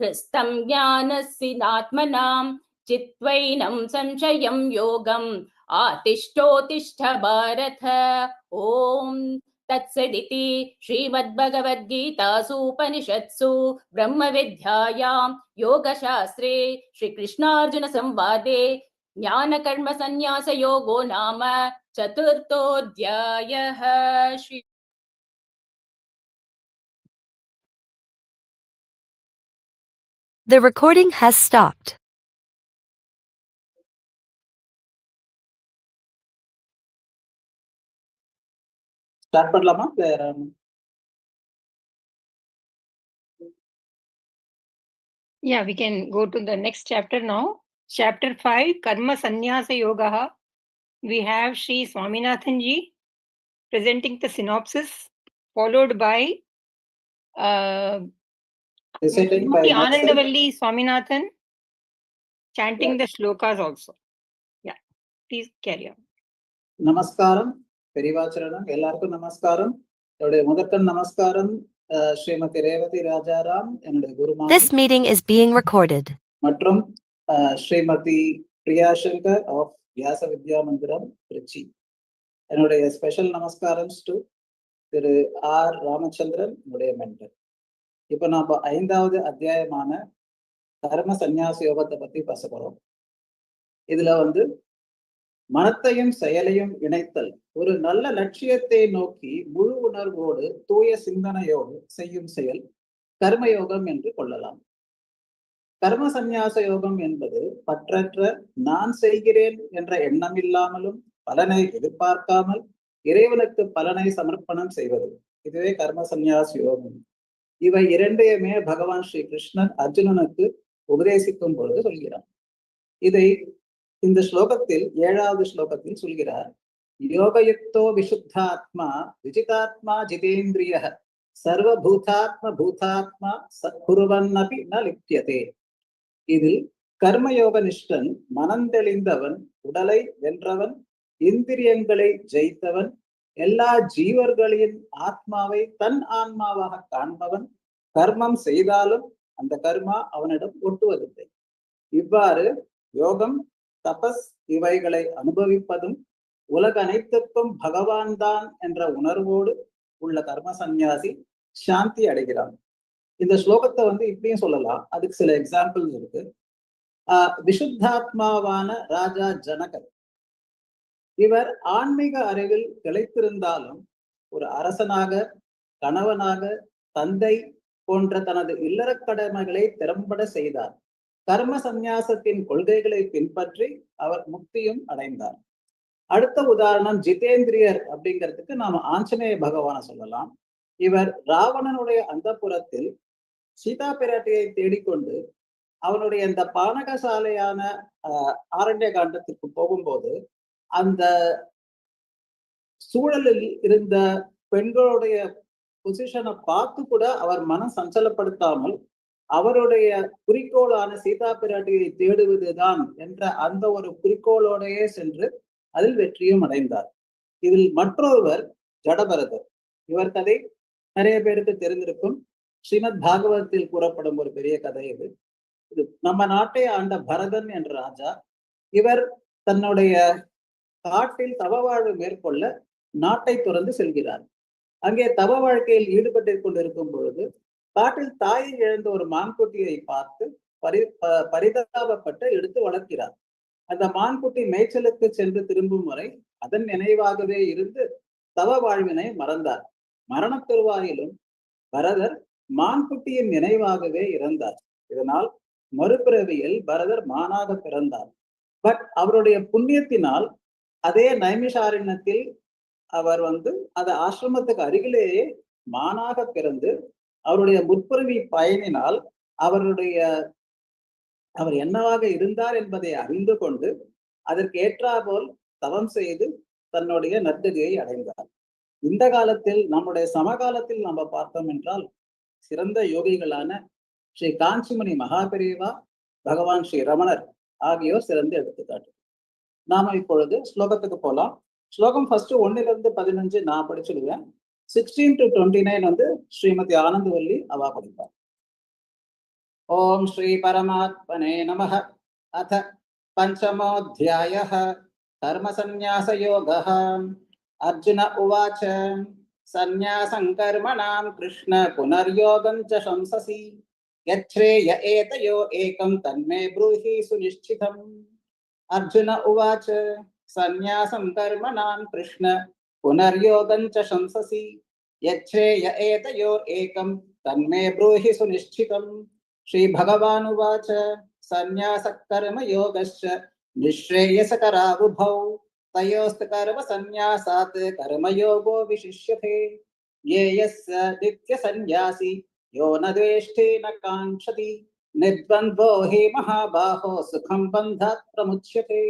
हृस्तं ज्ञानस्सिनात्मनां चित्वैनं संशयं योगम् आतिष्ठोतिष्ठ भारत ओम तत्सदिति श्रीमद्भगवद्गीतासूपनिषत्सु ब्रह्मविद्यायां योगशास्त्रे श्रीकृष्णार्जुन संवादे ज्ञानकर्म संन्यास योगो नाम चतुर्थोऽध्यायः। Shri
The recording has stopped.
Start பண்ணலாமா?
Yeah, we can go to the next chapter now. Chapter 5, Karma Sannyasa Yoga. We have Sri Swaminathan ji presenting the synopsis, followed by Anandavalli Swaminathan chanting the shlokas also. Yeah, please carry on.
Namaskaram, Perivacharana, Ellarku Namaskaram. Mudakkan Namaskaram, Srimati Revati Rajaram, and Guru Mama.
This meeting is being recorded.
Matrum, Srimati Priyashankar of SAÂVIÐYA Mandiram, Trichy. And a special Namaskarams to R. Ramachandran, mentor. இப்போ நாம 5வது அத்தியாயமான கர்ம சந்நியாச யோகத்தை பத்தி பேச போறோம். இதுல வந்து மனத்தையும் செயலையும் இணைத்தல், ஒரு நல்ல லட்சியத்தை நோக்கி முழு உணர்வோடு தூய சிந்தனையோடு செய்யும் செயல் கர்மயோகம் என்று கொள்ளலாம். கர்ம சந்நியாச யோகம் என்பது பற்றற்ற நான் செய்கிறேன் என்ற எண்ணம் இல்லாமலும் பலனை எதிர்பார்க்காமல் இறைவனுக்கு பலனை சமர்ப்பணம் செய்வது. இதுவே கர்ம சந்நியாச யோகம். இவை இரண்டையுமே பகவான் ஸ்ரீ கிருஷ்ணன் அர்ஜுனனுக்கு உபதேசிக்கும் பொழுது சொல்கிறார். இதை இந்த ஸ்லோகத்தில் 7வது ஸ்லோகத்தில் சொல்கிறார். யோகயுக்தோ விசுத்தாத்மா விஜிதாத்மா ஜிதேந்திரிய சர்வபூதாத்ம பூதாத்மா சத்குருவன்னபி ந லிப்யதே. இதில் கர்மயோக நிஷ்டன் மனந்தெளிந்தவன், உடலை வென்றவன், இந்திரியங்களை ஜெயித்தவன், எல்லா ஜீவர்களின் ஆத்மாவை தன் ஆன்மாவாக காண்பவன், கர்மம் செய்தாலும் அந்த கர்மா அவனிடம் ஒட்டுவதில்லை. இவ்வாறு யோகம், தபஸ் இவைகளை அனுபவிப்பதும் உலக அனைத்துக்கும் பகவான் தான் என்ற உணர்வோடு உள்ள கர்ம சந்நியாசி சாந்தி அடைகிறான். இந்த ஸ்லோகத்தை வந்து இப்படியும் சொல்லலாம். அதுக்கு சில எக்ஸாம்பிள்ஸ் இருக்கு. விசுத்தாத்மாவான ராஜா ஜனகர், இவர் ஆன்மீக அறிவில் திளைத்திருந்தாலும் ஒரு அரசனாக, கணவனாக, தந்தை போன்ற தனது இல்லற கடமைகளை திறம்பட செய்தார். கர்ம சந்நியாசத்தின் கொள்கைகளை பின்பற்றி அவர் முக்தியும் அடைந்தார். அடுத்த உதாரணம் ஜிதேந்திரியர் அப்படிங்கிறதுக்கு நாம ஆஞ்சநேய பகவானை சொல்லலாம். இவர் ராவணனுடைய அந்தப்புரத்தில் சீதா பிராட்டியை தேடிக்கொண்டு அவனுடைய இந்த பானகசாலையான ஆரண்ய காண்டத்திற்கு போகும்போது அந்த சூழலில் இருந்த பெண்களுடைய பொசிஷனை பார்த்து கூட அவர் மனம் சஞ்சலப்படுத்தாமல் அவருடைய குறிக்கோளான சீதா பிராட்டியை தேடுவதுதான் என்ற அந்த ஒரு குறிக்கோளோடையே சென்று அதில் வெற்றியும் அடைந்தார். இதில் மற்றொருவர் ஜடபரதர். இவர் கதை நிறைய பேருக்கு தெரிந்திருக்கும். ஸ்ரீமத் பாகவதத்தில் கூறப்படும் ஒரு பெரிய கதை இது. இது நம்ம நாட்டை ஆண்ட பரதன் என்ற ராஜா. இவர் தன்னுடைய காட்டில் தவ வாழ்வு மேற்கொள்ள நாட்டை துறந்து செல்கிறார். அங்கே தவ வாழ்க்கையில் ஈடுபட்டு கொண்டிருக்கும் பொழுது காட்டில் தாயை இழந்த ஒரு மான்குட்டியை பார்த்து பரிதாபப்பட்டு எடுத்து வளர்க்கிறார். அந்த மான்குட்டி மேய்ச்சலுக்கு சென்று திரும்பும் வரை அதன் நினைவாகவே இருந்து தவ வாழ்வினை மறந்தார். மரண பெருவாயிலும் பரதர் மான்குட்டியின் நினைவாகவே இறந்தார். இதனால் மறுபிறவியில் பரதர் மானாக பிறந்தார். பட் அவருடைய புண்ணியத்தினால் அதே நைமிஷாரண்யத்தில் அவர் வந்து அந்த ஆசிரமத்துக்கு அருகிலேயே மானாக பிறந்து அவருடைய முற்பிறவி பயனினால் அவர் என்னவாக இருந்தார் என்பதை அறிந்து கொண்டு அதற்கு ஏற்றாபோல் தவம் செய்து தன்னுடைய நற்கதியை அடைந்தார். இந்த காலத்தில் நம்முடைய சமகாலத்தில் நம்ம பார்த்தோம் என்றால் சிறந்த யோகிகளான ஸ்ரீ காஞ்சிமணி மகாபெரிவா, பகவான் ஸ்ரீ ரமணர் ஆகியோர் சிறந்த எடுத்துக்காட்டு. நாம இப்பொழுது ஸ்லோகத்துக்கு போலாம். ஸ்லோகம் ஃபர்ஸ்ட் 1-15 நான் படிச்சுடுவேன். 16 to 29 வந்து ஸ்ரீமதி ஆனந்தவல்லி அவா படிப்பார். ஓம் ஸ்ரீ பரமாத்மனே நமஹ. அத பஞ்சமோऽध्यायः கர்ம சந்நியாச யோகः. அர்ஜுன உவாச்ச சந்நியாசம் கர்மணாம் கிருஷ்ண புனர்யோகம் ச சம்சசி யச்ரேய ஏதயோ ஏகம் தன்மே ப்ரூஹி சுநிஷ்சிதம். அர்ஜுன உவாச்ச சந்நியாசம் கர்மணாம் கிருஷ்ண புனர்யோகம் ச சம்சசி யச்ரேய ஏதயோ ஏகம் தன்மே ப்ரூஹி சுநிஷ்சிதம். ஸ்ரீ பகவான் உவாச்ச சந்நியாச கர்ம யோகஸ்ச நிஸ்ரேயசகராவுபௌ தயோஸ்து கர்ம சந்நியாசாத் கர்மயோகோ விசிஷ்யதே. யேயஸ்ஸ நித்ய சந்நியாசி யோ ந துவேஷ்டே ந காங்க்ஷதி நித்வந்த்வோ ஹி மகாபாஹோ சுகம் பந்தாத் பிரமுச்யதே.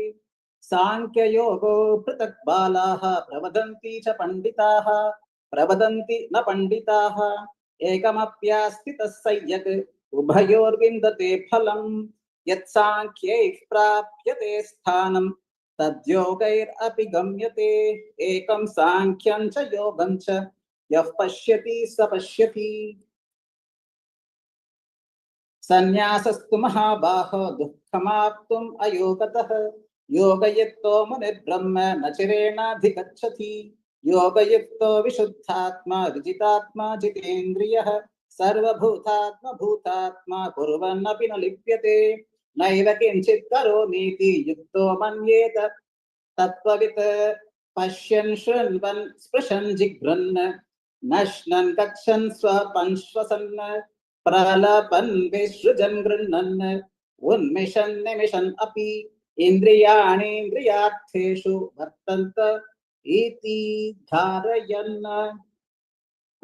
சாங்கியயோகோ ப்ருதக் பாலாः பிரவதந்தி ச பண்டிதாः பிரவதந்தி ந பண்டிதாः ஏகமப்யாஸ்தி தஸ்ஸயக் உபயோர்விந்ததே ஃபலம். யத் சாங்கியைः ப்ராப்யதே ஸ்தானம் தத்யோகைர் அபி கம்யதே. ஏகம் சாங்கியம் ச யோகம் ச யः பஷ்யதி ச பஷ்யதி. சந்நியாசஸ்து மகாபாஹோ துக்கமாப்தும் அயோகதः யோகயுக்தோ முனிர்ப்ரஹ்ம ந சிரேணாதிகச்சதி. யோகயுக்தோ விசுத்தாத்மா விஜிதாத்மா ஜிதேந்திரியः சர்வபூதாத்ம பூதாத்மா குர்வன்னபி ந லிப்யதே. नैव किञ्चित् करोमीति युक्तो मन्येत तत्त्ववित् पश्यन् शृण्वन् स्पृशन् जिघ्रन् नश्नन् कक्षन् स्वपन् श्वसन् प्रलपन् विसृजन् गृह्णन् उन्मिषन् निमिषन् अपि इन्द्रियाणीन्द्रियार्थेषु वर्तन्त इति धारयन्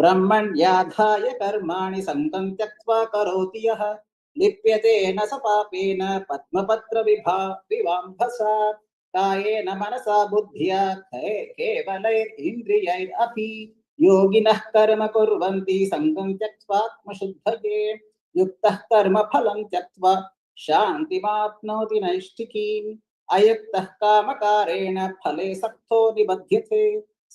ब्रह्मण्याधाय कर्माणि सङ्गं त्यक्त्वा करोति यः लिप्यते न स पापेन पद्मपत्रविभाम्भसा कायेन मनसा बुद्ध्या केवलैरिन्द्रियैरपि योगिनः कर्म कुर्वन्ति सङ्गं त्यक्त्वात्मशुद्धये युक्तः कर्म फलं त्यक्त्वा शान्तिमाप्नोति नैष्ठिकीम् अयुक्तः कामकारेण फले सक्तो निबध्यते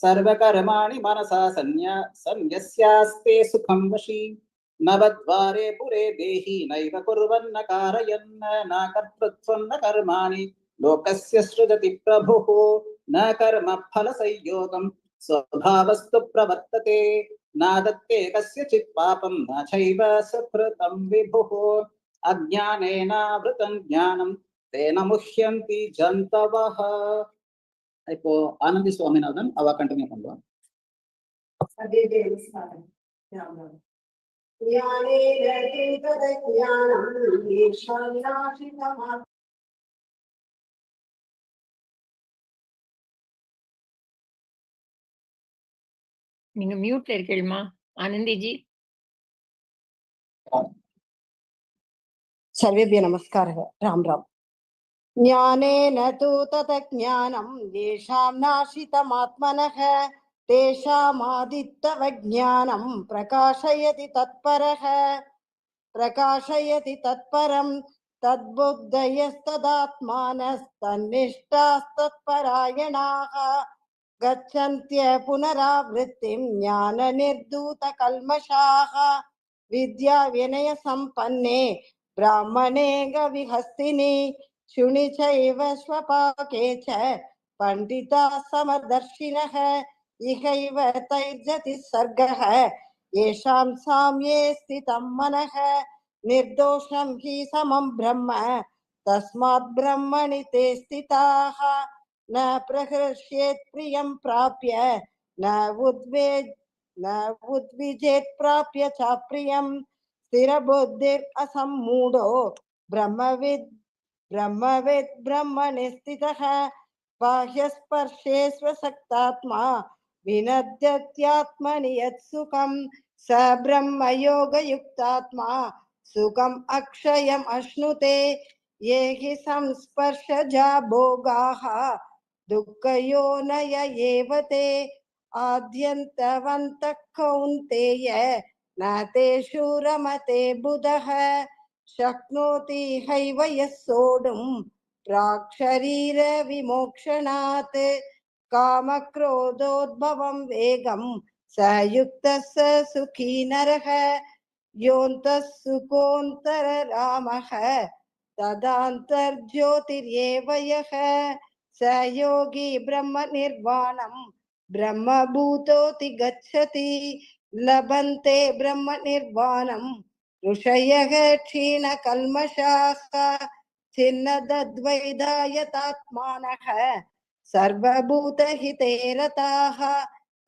सर्वकर्माणि मनसा सन्न्यस्यास्ते सुखं वशी नवद्वारे पुरे देहि नैव कुर्वन्न कारयन् न कर्तृत्वं न कर्माणि लोकस्य सृजति प्रभुः न कर्म फलसंयोगं स्वभावस्तु प्रवर्तते न दत्ते कस्यचित् पापं न चैव सुकृतं विभुः अज्ञानेनावृतं ज्ञानं तेन मुह्यन्ति जन्तवः. இப்போ ஆனந்தி சுவாமிநாதன் அவ கண்டினியூ பண்ணுவான்.
நீங்க மியூட்ல இருக்கீங்களா ஆனந்திஜி?
सर्वेभ्यः नमस्कारः. राम राम. ज्ञानेन तु ततज्ञानं येषां नाशितमात्मनः तेषामादित्तवज्ञानं प्रकाशयति तत्परं तद्बुद्धयस्तदात्मानस्तन्निष्ठास्तत्परायणाः गच्छन्त्य पुनरावृत्तिं ज्ञाननिर्धूतकल्मषाः विद्या विनय संपन्ने ब्राह्मणे गविहस्तिनि शुनि चैव स्वपाके च पंडिताः समदर्शिनः इहैव तैर्जतिः सर्गः येषां साम्ये स्थितं मनः निर्दोषं हि समं ब्रह्म तस्मात् ब्रह्मणि ते स्थिताः न प्रहृष्येत् प्रियं प्राप्य न उद्विजेत् प्राप्य च प्रियं स्थिरबुद्धिर् असम्मूढो ब्रह्मविद् ब्रह्मणि स्थितः बाह्यस्पर्शे स्वसक्तात्मा विनद्यत्यात्मनि यत्सुखं स ब्रह्मयोगयुक्तात्मा सुखम् अक्षयम् अश्नुते ये हि संस्पर्शजा भोगाः दुःखयोनय एव ते आद्यन्तवन्तः कौन्तेय न तेषु रमते बुधः शक्नोति हैव यः सोढुं प्राक्शरीर विमोक्षणात् कामक्रोधोद्भवं वेगं स युक्तः स सुखी नरः योऽन्तः सुखोऽन्तररामः तदान्तर्ज्योतिर्येव यः स योगी ब्रह्म निर्वाणं ब्रह्मभूतोति गच्छति लभन्ते ब्रह्म निर्वाणं ऋषयः क्षीणकल्मषाः छिन्नद्वैधायतात्मानः सर्वभूतहिते रताः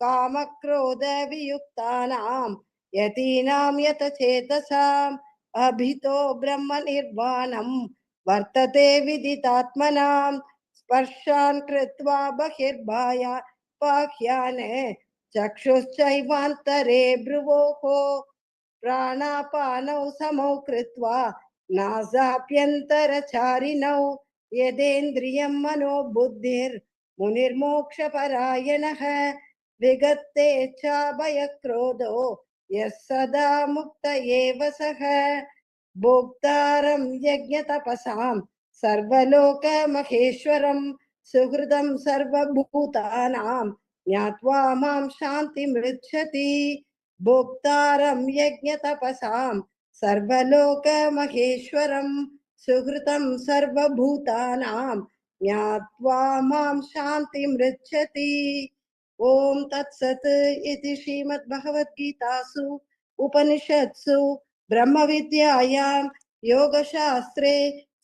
कामक्रोधवियुक्तानां यतीनां यतचेतसाम् अभितो ब्रह्म निर्वाणं वर्तते विदितात्मनां स्पर्शान् कृत्वा बहिर्बाह्यान् चक्षुश्चैवान्तरे भ्रुवोः प्राणापानौ समौ कृत्वा नासाभ्यन्तरचारिणौ यदेन्द्रियं मनो बुद्धिर्मुनिर्मोक्षपरायणः विगते च भयक्रोधो यः सदा मुक्त एव सः भोक्तारं यज्ञतपसां सर्वलोकमहेश्वरं सुहृदं सर्वभूतानां ज्ञात्वा मां शान्तिमृच्छति भोक्तारं यज्ञतपसां सर्वलोकमहेश्वरं सुहृतं सर्वभूतानां ज्ञात्वा मां शान्तिमृच्छति. ओम तत्सत् इति श्रीमद्भगवद्गीतासु उपनिषत्सु ब्रह्मविद्यायां योगशास्त्रे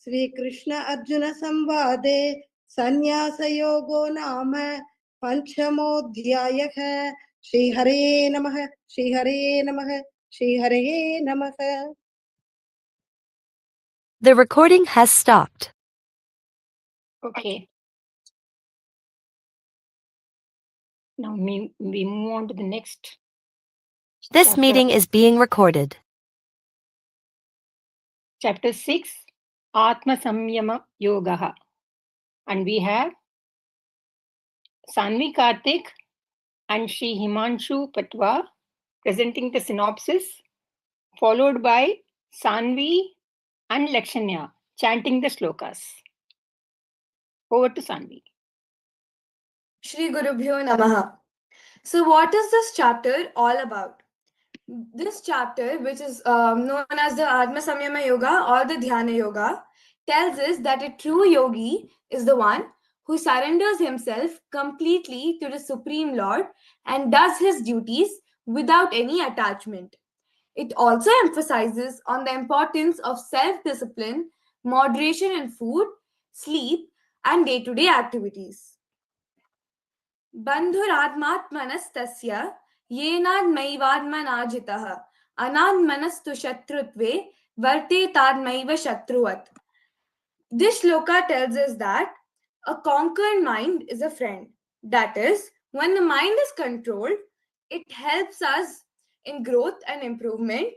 Sri Krishna Arjuna Samvade Sannyasa-yogo nama Panchamodhyayah. Shri Hare Namaha, Shri Hare Namaha, Shri Hare Namaha.
The recording has stopped.
Okay. Now we move on to the next.
This
chapter.
meeting is being recorded.
Chapter 6, Atma Samyama Yogaha. And we have Sanvi Karthik and Shri Himanshu Patwa presenting the synopsis, followed by Sanvi and Lakshanya chanting the shlokas. Over to Sanvi.
Shri Gurubhyo Namaha. So what is this chapter all about? This chapter, which is known as the Atma Samyama Yoga or the Dhyana Yoga, tells us that a true yogi is the one who surrenders himself completely to the Supreme Lord and does his duties without any attachment. It also emphasizes on the importance of self-discipline, moderation in food, sleep, and day-to-day activities. Bandhuratmatmanastasya yenadmaivadmanajitah anadmanastu shatrutve varte tadmaiva shatruvat. This shloka tells us that a conquered mind is a friend. That is, when the mind is controlled, it helps us in growth and improvement,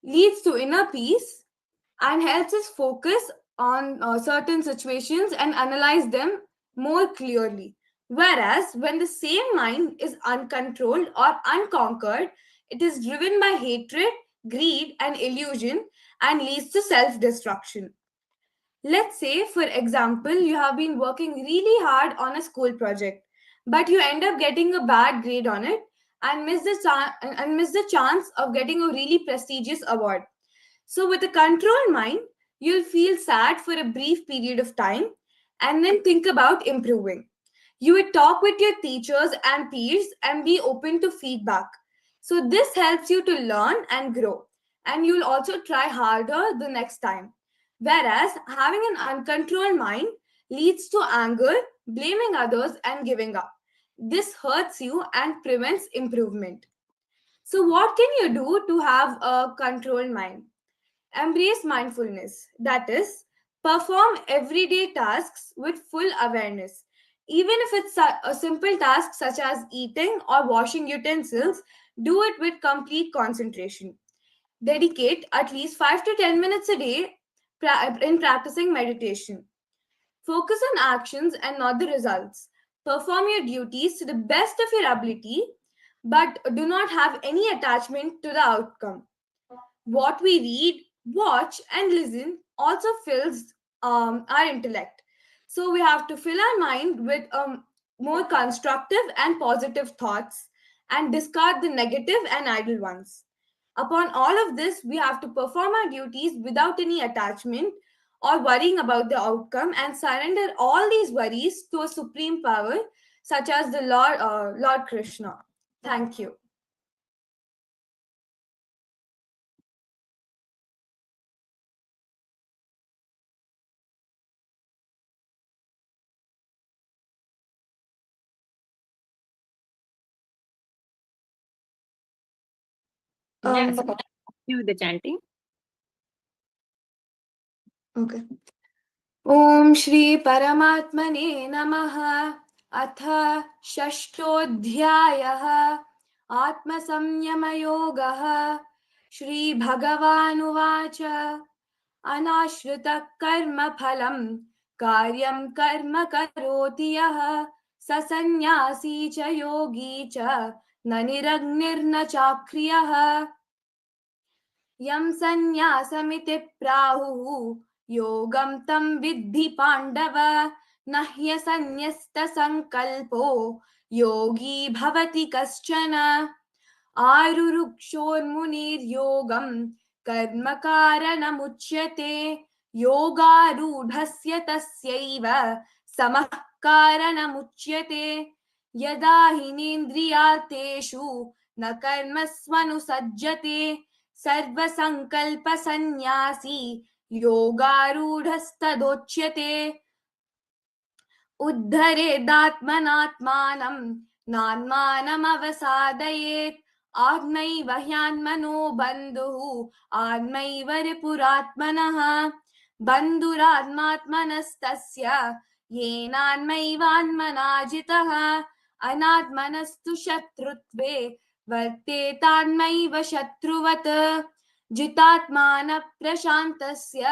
leads to inner peace, and helps us focus on certain situations and analyze them more clearly. Whereas when the same mind is uncontrolled or unconquered, it is driven by hatred, greed, and illusion and leads to self-destruction. Let's say, for example, you have been working really hard on a school project, but you end up getting a bad grade on it and miss the chance of getting a really prestigious award. So with a controlled mind, you'll feel sad for a brief period of time and then think about improving. You would talk with your teachers and peers and be open to feedback. So this helps you to learn and grow, and you'll also try harder the next time. Whereas having an uncontrolled mind leads to anger, blaming others, and giving up. This hurts you and prevents improvement. So what can you do to have a controlled mind? Embrace mindfulness. That is, perform everyday tasks with full awareness. Even if it's a simple task such as eating or washing utensils, do it with complete concentration. Dedicate at least 5 to 10 minutes a day in practicing meditation. Focus on actions and not the results. Perform your duties to the best of your ability, but do not have any attachment to the outcome. What we read, watch, and listen also fills our intellect. So we have to fill our mind with more constructive and positive thoughts and discard the negative and idle ones. Upon all of this, we have to perform our duties without any attachment or worrying about the outcome and surrender all these worries to a supreme power such as the Lord Krishna. Thank you.
Yes, continue with the chanting.
Okay. Om Shri Paramatmane Namaha Atha Shashtodhyayah Atma Samyama Yogaha Shri Bhagavanuvacha Anashrita Karma Phalam Karyam Karma Karoti Yah Sasanyasi Cha Yogi Cha Naniragnirna Chakriyah Yam Sanyasamiti Prahu Yogam tam vidhi pandava nahya sanyasta sankalpo yogi bhavati kaschana arurukshor munir yogam karma karanam uchyate yoga rudhasya tasyaiva samah karanam uchyate yada hinendriyateshu na karmasvanu sajjate sarva sankalpa sanyasi योगारूढस्तदोच्यते उद्धरेदात्मनात्मानं नात्मानमवसादयेत् आत्मैव ह्यात्मनो बन्धुः आत्मैव रिपुरात्मनः बन्धुरात्मात्मनस्तस्य येनात्मैवात्मना जितः अनात्मनस्तु शत्रुत्वे वर्तेतात्मैव शत्रुवत् जितात्मानः प्रशान्तस्य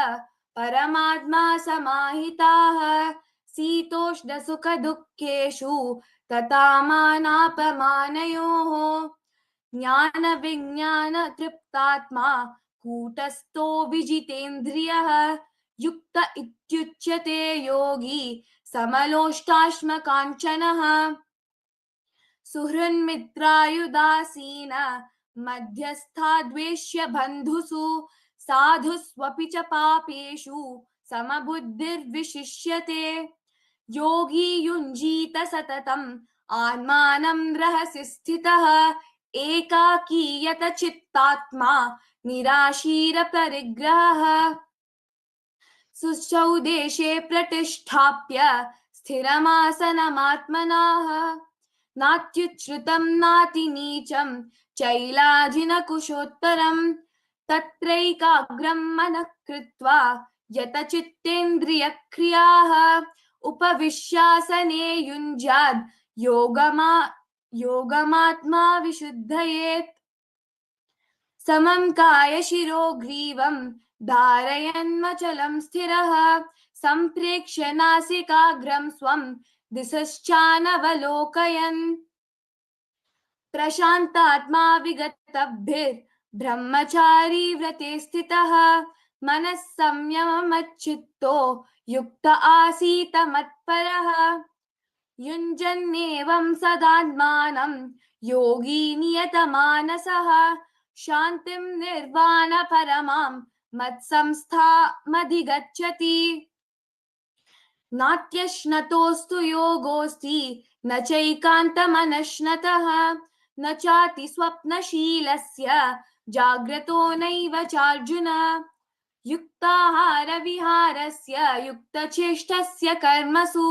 परमात्मा समाहिताः शीतोष्णसुखदुःखेषु तथा मानापमानयोः ज्ञानविज्ञानतृप्तात्मा कूटस्थो विजितेन्द्रियः युक्त इत्युच्यते योगी समलोष्टाश्मकाञ्चनः सुहृन्मित्रायुदासीन मध्यस्थाद्वेष्य बन्धुषु साधुष्वपि च पापेषु समबुद्धिर्विशिष्यते योगी युञ्जीत सततम् आत्मानं रहसि स्थितः एकाकीयत चित्तात्मा निराशीरपरिग्रहः शुचौ देशे प्रतिष्ठाप्य स्थिरमासनमात्मनः नात्युच्छ्रितं नातिनीचं चैलाजिनकुशोत्तरं तत्रैकाग्रं मनः कृत्वा यतचित्तेन्द्रियक्रियाः उपविश्यासने युञ्जाद् योगमात्मा विशुद्धयेत् समं कायशिरो ग्रीवं धारयन्मचलं स्थिरः सम्प्रेक्ष्य नासिकाग्रं स्वं दिशश्चानवलोकयन् प्रशान्तात्मा विगतभिर्ब्रह्मचारी व्रते स्थितः मनः संयममच्चित्तो युक्त आसीत मत्परः युञ्जन्नेवं सदात्मानं योगी नियतमानसः शान्तिं निर्वाणपरमां मत्संस्थामधिगच्छति नात्यश्नतोऽस्तु योगोऽस्ति न चैकान्तमनश्नतः न चाति स्वप्नशीलस्य जाग्रतो नैव चार्जुन युक्ताहारविहारस्य युक्तचेष्टस्य कर्मसु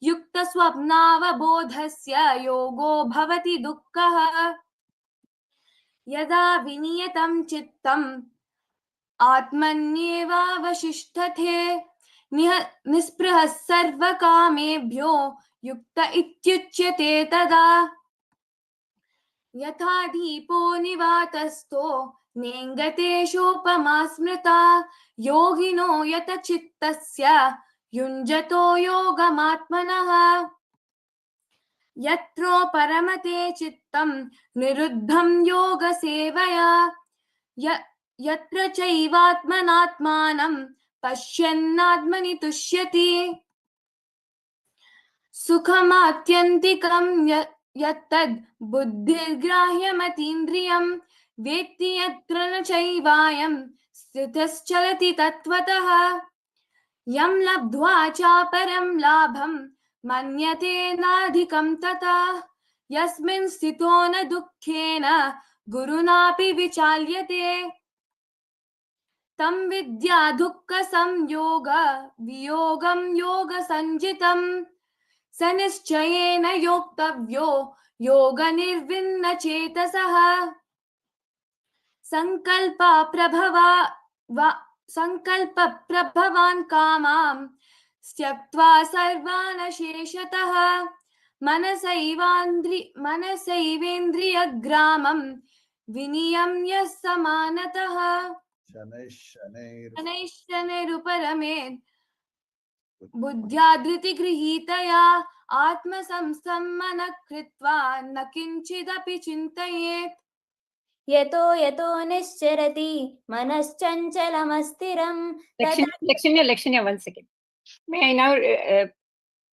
युक्तस्वप्नावबोधस्य योगो भवति दुःखः यदा विनियतं चित्तम् आत्मन्येवावशिष्ठते निःस्पृहः सर्वकामेभ्यो युक्त इत्युच्यते तदा यथा दीपो निवातस्थो नेङ्गतेषोपमा स्मृता योगिनो यतचित्तस्य युञ्जतो योगमात्मनः यत्रो परमते चित्तं निरुद्धं योगसेवया यत्र चैवात्मनात्मानं पश्यन्नात्मनि तुष्यति सुखमात्यन्तिकं यत्तद् बुद्धिर्ग्राह्यमतीन्द्रियं वेत्ति यत्र न चैवायं स्थितश्चलति तत्त्वतः यं लब्ध्वा चापरं लाभं मन्यते नाधिकं तथा यस्मिन् स्थितो न दुःखेन गुरुणापि विचाल्यते तं विद्या दुःख संयोग वियोगं योग संजितं स निश्चयेन योक्तव्यो योग निर्विण्ण चेतसः संकल्प प्रभवान् कामां त्यक्त्वा सर्वान् शेषतः मनसैवेन्द्रियग्रामं विनियम्य समानतः शनैश्शनैरुपरमेत् बुद्ध्या धृतिगृहीतया आत्मसंस्थं कृत्वा न किंचिदपि चिन्तयेत्
यतो निश्चरति मनश्चञ्चलमस्थिरं
Lakshanya, 1 second. May I now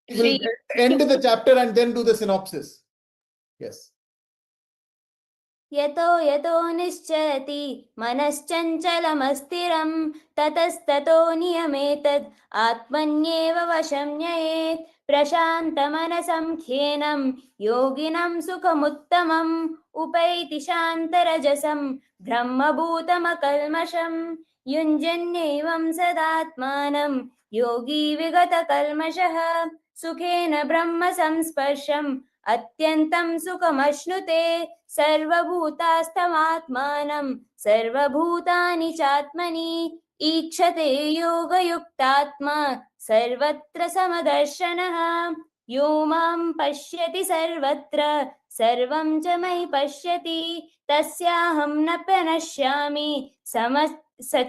We'll end the chapter and then do the synopsis. Yes.
यतो निश्चरति मनश्चञ्चलमस्थिरं ततस्ततो नियमेतद् आत्मन्येव वशं नयेत् प्रशान्तमनसं ख्येनं योगिनं सुखमुत्तमम् उपैति शान्तरजसं ब्रह्मभूतमकल्मषं युञ्जन्यैवं सदात्मानं योगी विगतकल्मषः सुखेन ब्रह्म संस्पर्शम् अत्यन्तं सुखमश्नुते सर्वभूतास्तमात्मानं सर्वभूतानि चात्मनि ईक्षते योगयुक्तात्मा सर्वत्र समदर्शनः यो मां पश्यति सर्वत्र सर्वं च मयि पश्यति तस्याहं न प्रणश्यामि स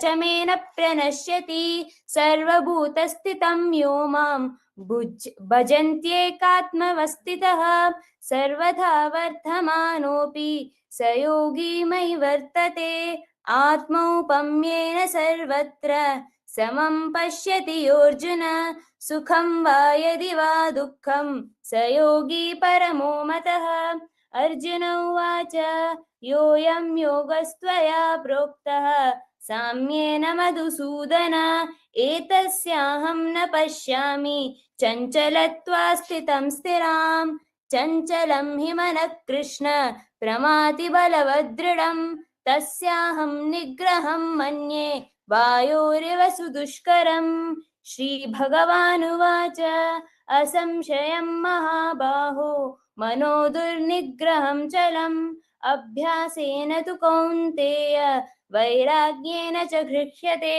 च मे न प्रणश्यति सर्वभूतस्थितं यो मां भजन्त्येकात्मवस्थितः सर्वथा वर्धमानोऽपि स योगी मयि वर्तते आत्मौपम्येन सर्वत्र समं पश्यति योऽर्जुन सुखं वा यदि वा दुःखं स योगी परमो मतः अर्जुन उवाच योऽयं योगस्त्वया प्रोक्तः साम्येन मधुसूदन एतस्याहं न पश्यामि चञ्चलत्वा स्थितं स्थिरां चञ्चलं हि मनः कृष्ण प्रमाति बलवदृढं तस्याहं निग्रहं मन्ये वायोरिव सुदुष्करम् श्रीभगवानुवाच असंशयं महाबाहो मनो दुर्निग्रहं चलम् अभ्यासेन तु कौन्तेय वैराग्येन च गृह्यते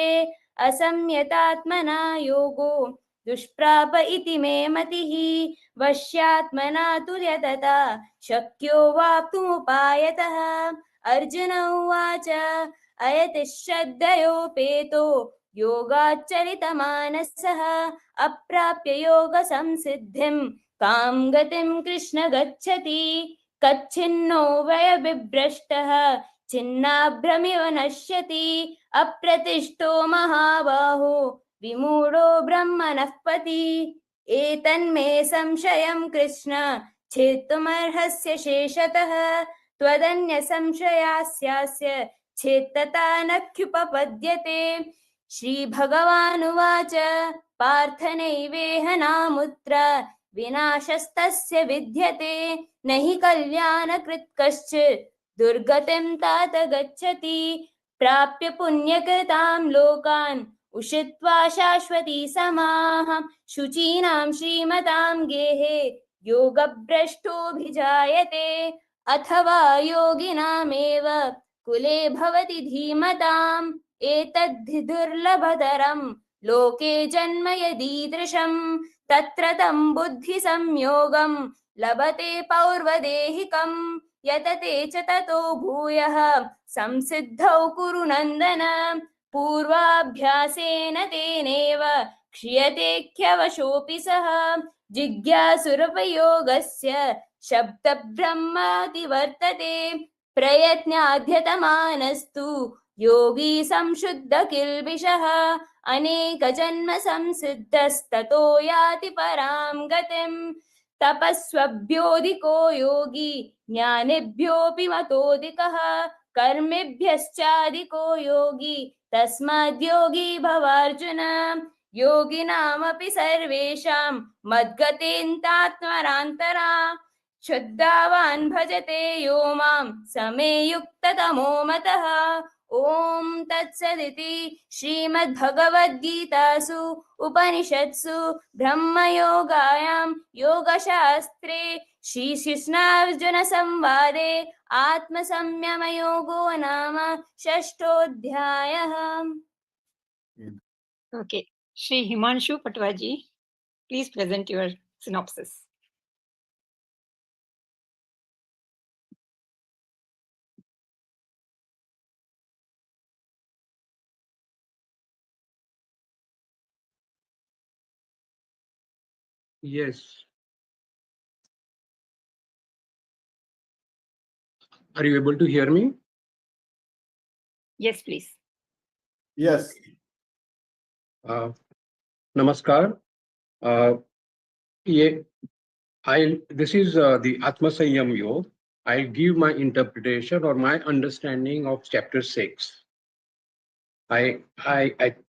असंयतात्मना योगो दुष्प्राप इति मे मतिः वश्यात्मना तु यतता शक्यो वाप्तुमुपायतः अर्जुन उवाच अयति श्रद्धयोपेतो योगाच्चलितमानसः अप्राप्य योगसंसिद्धिं कां गतिं कृष्ण गच्छति कच्छिन्नो वयविभ्रष्टः छिन्नाभ्रमिव नश्यति अप्रतिष्ठो महाबाहो विमूढो ब्रह्मणः पथि एतन्मे संशयं कृष्ण छेत्तुमर्हस्य शेषतः त्वदन्यसंशयास्यास्य चेत्तता नख्युपपद्यते श्रीभगवानुवाच पार्थ नैवेह नामुत्र विनाशस्तस्य विद्यते न हि कल्याणकृत् कश्चित् दुर्गतिं तात गच्छति प्राप्य पुण्यकृतां लोकान् उषित्वा शाश्वती समाः शुचीनां श्रीमतां गेहे योगभ्रष्टोऽभिजायते अथवा योगिनामेव कुले भवति धीमताम् एतद्धि दुर्लभतरं लोके जन्म यदीदृशं तत्र तं बुद्धिसंयोगं लभते पौर्वदेहिकं यतते च ततो भूयः संसिद्धौ कुरु नन्दन पूर्वाभ्यासेन तेनेव क्रियते ह्यवशोऽपि सः जिज्ञासुरपयोगस्य शब्दब्रह्माति वर्तते प्रयत्नाध्यतमानस्तु योगी संशुद्ध किल्बिषः अनेकजन्म संसिद्धस्ततो याति परां गतिम् तपस्वभ्योऽधिको योगी ज्ञानिभ्योऽपि मतोऽधिकः कर्मिभ्यश्चाधिको योगी तस्माद्योगी भवार्जुन योगिनामपि सर्वेषां मद्गतेऽन्तात्मनान्तरा श्रद्धावान् भजते यो मां समे युक्ततमो मतः ॐ तत्सदिति श्रीमद्भगवद्गीतासु उपनिषत्सु ब्रह्मयोगायां योगशास्त्रे श्रीकृष्णार्जुनसंवादे आत्मसंयमयोगो नाम षष्ठोऽध्यायः।
Okay, Shri Himanshu Patwaji, please present your synopsis.
Yes. Are you able to hear me?
Yes, please.
Yes.
Namaskar. This is the Atma Sanyam Yoga. I'll give my interpretation or my understanding of chapter 6. I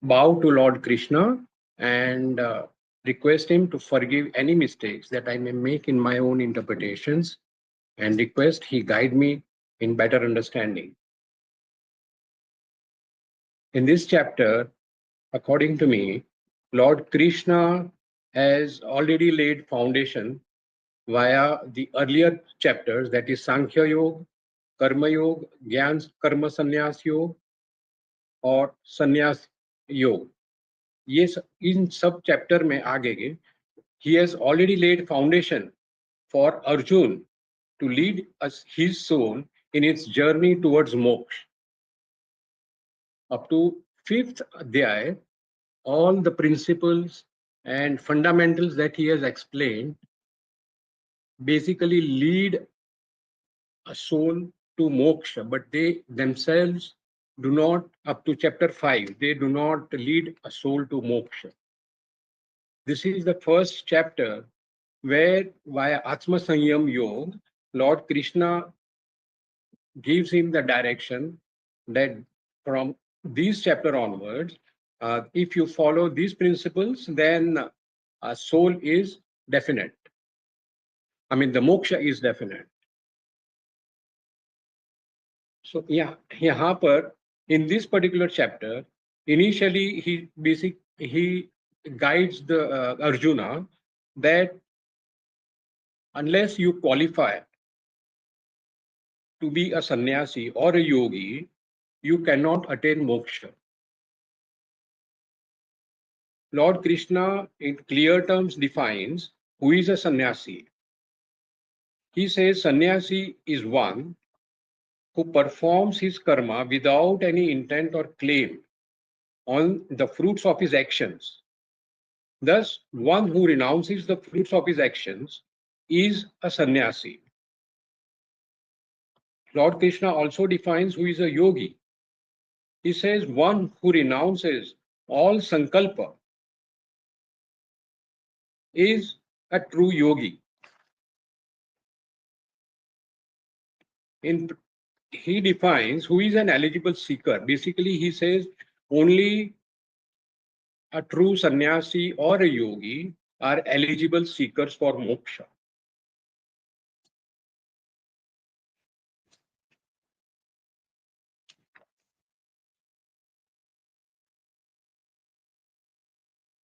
bow to Lord Krishna and request him to forgive any mistakes that I may make in my own interpretations and request he guide me in better understanding. In this chapter, according to me, Lord Krishna has already laid foundation via the earlier chapters, that is Sankhya Yoga, Karma Yoga, Gyan Karma Sannyas Yoga और Sannyas Yoga. ये इन सब chapter में आगे he has already laid foundation for Arjun to lead us his soul in its journey towards moksha. Up to 5th adhyay, all the principles and fundamentals that he has explained basically lead a soul to moksha, but they themselves do not, up to chapter 5, they do not lead a soul to moksha. This is the first chapter where via Atma Sanyam Yoga, Lord Krishna gives him the direction that from this chapter onwards, if you follow these principles, then a soul is definite. I mean, the moksha is definite. So, yeah, यहाँ पर in this particular chapter, initially he guides the Arjuna that unless you qualify to be a sannyasi or a yogi, you cannot attain moksha. Lord Krishna in clear terms defines who is a sannyasi. He says sannyasi is one who performs his karma without any intent or claim on the fruits of his actions. Thus, one who renounces the fruits of his actions is a sannyasi. Lord Krishna also defines who is a yogi. He says one who renounces all sankalpa is a true yogi. He defines who is an eligible seeker. Basically, he says only a true sannyasi or a yogi are eligible seekers for moksha.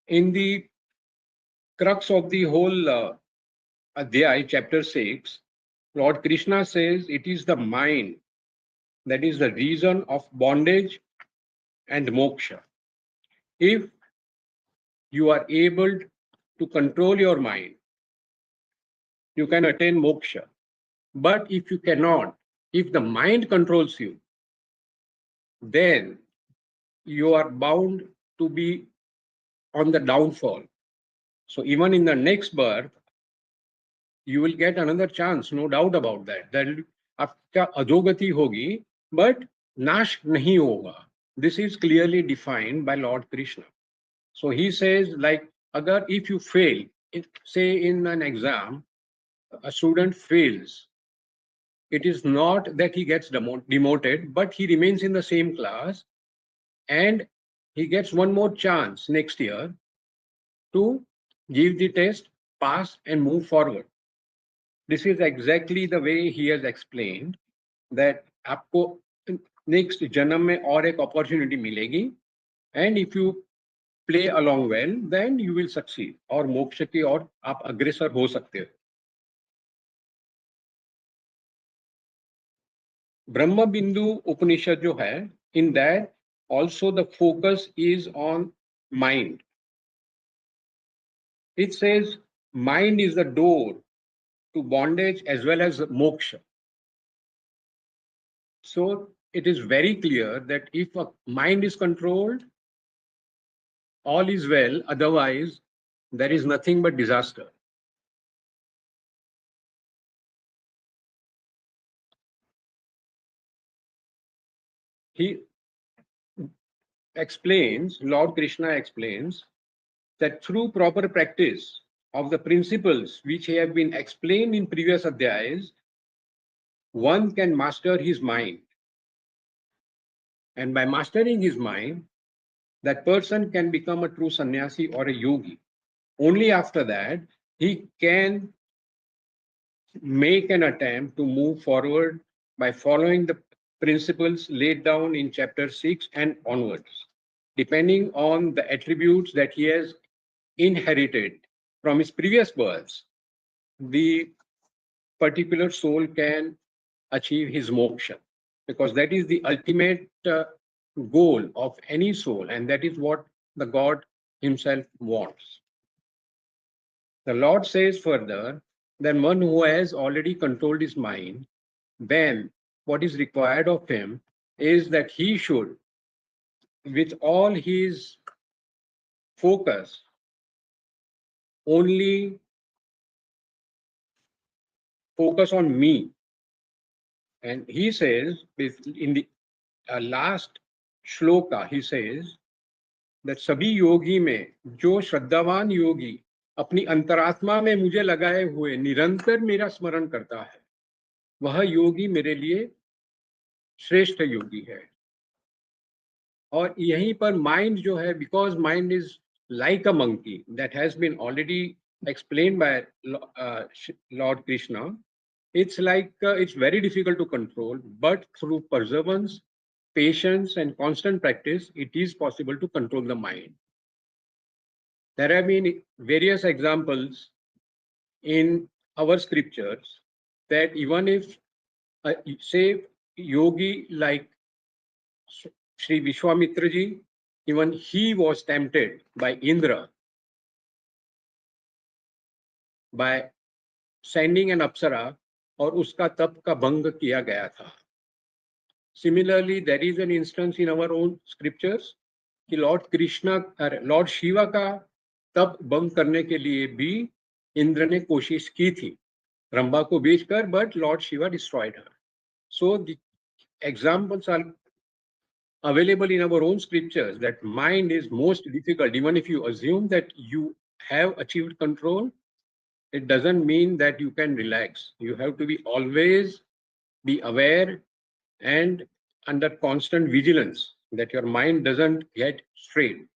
In the crux of the whole Adhyay, chapter 6, Lord Krishna says it is the mind that is the reason of bondage and moksha. If you are able to control your mind, you can attain moksha. But if you cannot, if the mind controls you, then you are bound to be on the downfall. So even in the next birth, you will get another chance, no doubt about that. That आपका अधोगति होगी, but नाश नहीं होगा. This is clearly defined by Lord Krishna. So he says, like, if you fail, say in an exam, a student fails, it is not that he gets demoted, but he remains in the same class and he gets one more chance next year to give the test, pass and move forward. This is exactly the way he has explained that आपको next जन्म में और एक opportunity मिलेगी, and if you play along well, then you will succeed. और मोक्ष की ओर आप अग्रसर हो सकते हो. ब्रह्म बिंदु उपनिषद जो है, in that also the focus is on mind. It says mind is the door to bondage as well as moksha. So it is very clear that if a mind is controlled, all is well, otherwise there is nothing but disaster. He explains, Lord Krishna explains, that through proper practice of the principles which have been explained in previous adhyayas, one can master his mind. And by mastering his mind, that person can become a true sannyasi or a yogi. Only after that, he can make an attempt to move forward by following the principles laid down in chapter 6 and onwards, depending on the attributes that he has inherited from his previous births. The particular soul can achieve his moksha, because that is the ultimate goal of any soul, and that is what the God himself wants. The Lord says further that one who has already controlled his mind, then what is required of him is that he should, with all his focus, only focus on me. And he says, in the last shloka, he says that sabhi yogi में जो श्रद्धावान योगी अपनी अंतरात्मा में मुझे लगाए हुए निरंतर मेरा स्मरण करता है, वह योगी मेरे लिए श्रेष्ठ योगी है. और यहीं पर माइंड जो है, because mind is like a monkey, that has been already explained by Lord Krishna. It's like it's very difficult to control, but through perseverance, patience, and constant practice, it is possible to control the mind. There have been various examples in our scriptures that even if, say, yogi like Sri Vishwamitra ji, even he was tempted by Indra by sending an apsara, और उसका तप का भंग किया गया था. Similarly, there is an instance in our own scriptures कि Lord शिवा का तप भंग करने के लिए भी इंद्र ने कोशिश की थी रंभा को बेचकर, but Lord Shiva destroyed her. So the examples are available in our own scriptures that mind is most difficult. Even if you assume that you have achieved control, it doesn't mean that you can relax. You have to be always be aware and under constant vigilance that your mind doesn't get strayed.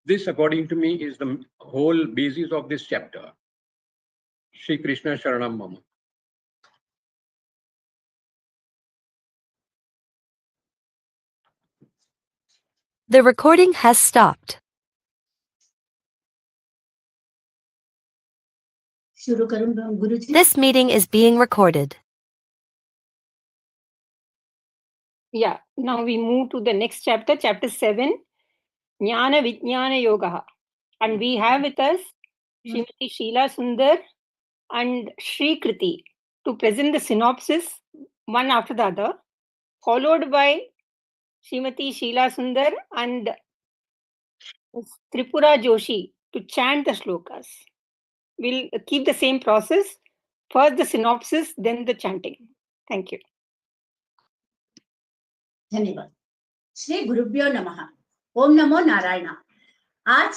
This, according to me, is the whole basis of this chapter. Shri Krishna Sharanam Mama.
The recording has stopped. This meeting is being recorded.
Yeah, now we move to the next chapter, chapter 7, Jnana Vijnana Yoga. And we have with us Srimati Sheela Sundar and Shri Kriti to present the synopsis one after the other, followed by Srimati Sheela Sundar and Tripura Joshi to chant the shlokas. We'll keep the same process. First the synopsis, then the chanting. Thank you.
धन्यवाद. श्री गुरुभ्यो नमः. ओम नमो नारायण. आज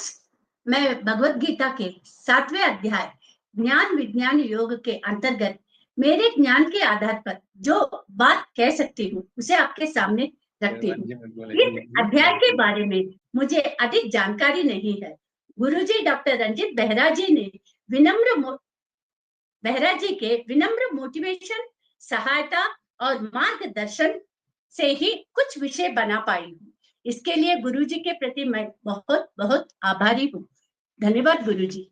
मैं भगवत गीता के 7वें अध्याय ज्ञान विज्ञान योग के अंतर्गत मेरे ज्ञान के आधार पर जो बात कह सकती हूँ उसे आपके सामने रखती हूँ. इस अध्याय के बारे में मुझे अधिक जानकारी नहीं है. गुरुजी डॉक्टर रंजित बेहरा जी ने बेहरा जी के विनम्र मोटिवेशन, सहायता और मार्गदर्शन से ही कुछ विषय बना पाई हूँ. इसके लिए गुरुजी के प्रति मैं बहुत बहुत आभारी हूँ. धन्यवाद गुरुजी.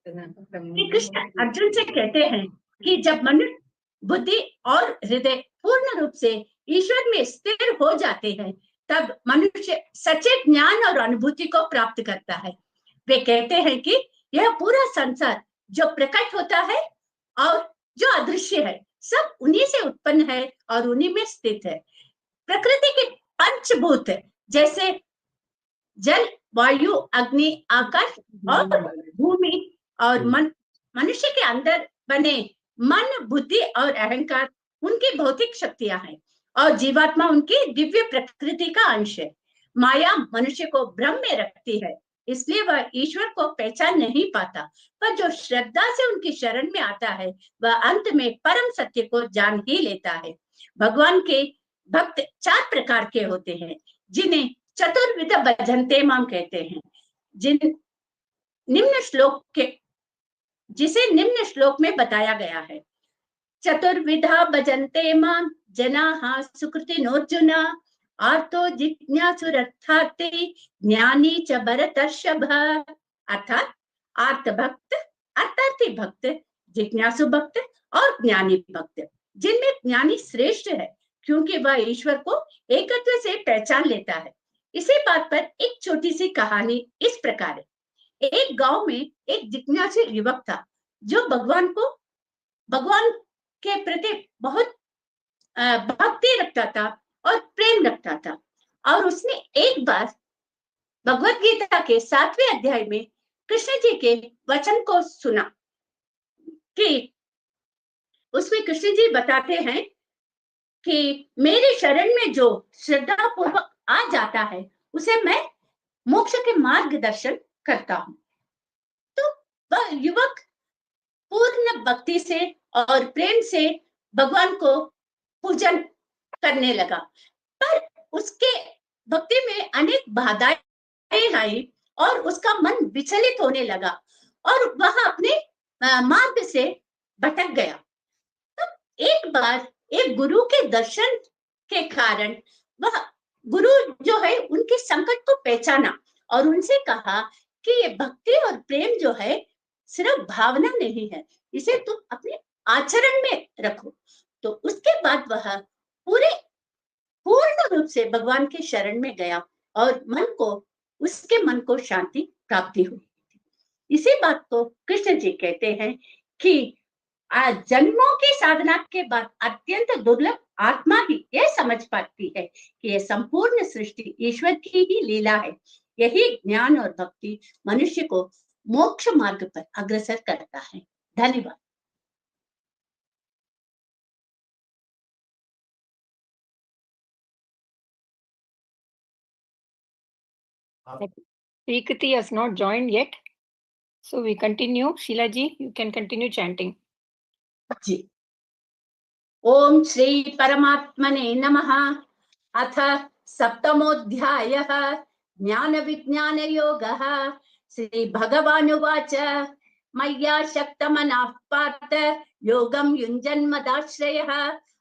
श्री कृष्ण अर्जुन से कहते हैं कि जब मनुष्य बुद्धि और हृदय पूर्ण रूप से ईश्वर में स्थिर हो जाते हैं, तब मनुष्य सच्चे ज्ञान और अनुभूति को प्राप्त करता है. वे कहते हैं कि यह पूरा संसार जो प्रकट होता है और जो अदृश्य है, सब उन्हीं से उत्पन्न है और उन्हीं में स्थित है. प्रकृति के पंचभूत जैसे जल, वायु, अग्नि, आकाश और भूमि और मनुष्य के अंदर बने मन, बुद्धि और अहंकार उनकी भौतिक शक्तियां हैं और जीवात्मा उनकी दिव्य प्रकृति का अंश है. माया मनुष्य को भ्रम में रखती है, इसलिए वह ईश्वर को पहचान नहीं पाता, पर जो श्रद्धा से उनकी शरण में आता है वह अंत में परम सत्य को जान ही लेता है. भगवान के भक्त 4 प्रकार के होते हैं, जिन्हें चतुर्विध भजन्ते माम कहते हैं. जिसे निम्न श्लोक में बताया गया है. चतुर्विधा भजन्ते माम जनाः सुकृतिनोऽर्जुन आर्तो जिज्ञासुरर्थार्थे ज्ञानी च भरतर्षभ। अर्थात आर्त भक्त, अर्थार्थी भक्त, जिज्ञासु भक्त और ज्ञानी भक्त, जिनमें ज्ञानी श्रेष्ठ है क्योंकि वह ईश्वर को एकत्व से पहचान लेता है। इसी बात पर एक छोटी सी कहानी इस प्रकार है। एक गांव में एक जिज्ञासु युवक था जो भगवान के प्रति बहुत भक्ति रखता था और प्रेम रखता था। और उसने एक बार भगवद गीता के 7वें अध्याय में कृष्ण जी के वचन को सुना कि उसमें कृष्ण जी बताते हैं कि मेरे शरण में जो श्रद्धा पूर्वक आ जाता है उसे मैं मोक्ष के मार्गदर्शन करता हूं। तो वह युवक पूर्ण भक्ति से और प्रेम से भगवान को पूजन करने लगा, पर उसके भक्ति में अनेक बाधाएं आई और उसका मन विचलित होने लगा और वह अपने मार्ग से भटक गया। तो एक बार एक गुरु के दर्शन के कारण वह गुरु जो है उनके संकट को पहचाना और उनसे कहा कि ये भक्ति और प्रेम जो है सिर्फ भावना नहीं है, इसे तुम अपने आचरण में रखो। तो उसके बाद वह पूर्ण रूप से भगवान के शरण में गया और उसके मन को शांति प्राप्ति हुई। इसी बात को कृष्ण जी कहते हैं कि जन्मों की साधना के बाद अत्यंत दुर्लभ आत्मा ही यह समझ पाती है कि यह संपूर्ण सृष्टि ईश्वर की ही लीला है। यही ज्ञान और भक्ति मनुष्य को मोक्ष मार्ग पर अग्रसर करता है। धन्यवाद।
Prekriti has not joined yet, so we continue. Sheila ji, you can continue chanting.
जी। ओम श्री परमात्मने नमः। अथ सप्तमोऽध्यायः ज्ञान विज्ञान योगः। श्री भगवानुवाच मय्या शक्तमनः पार्थ योगं युञ्जन्मदाश्रयः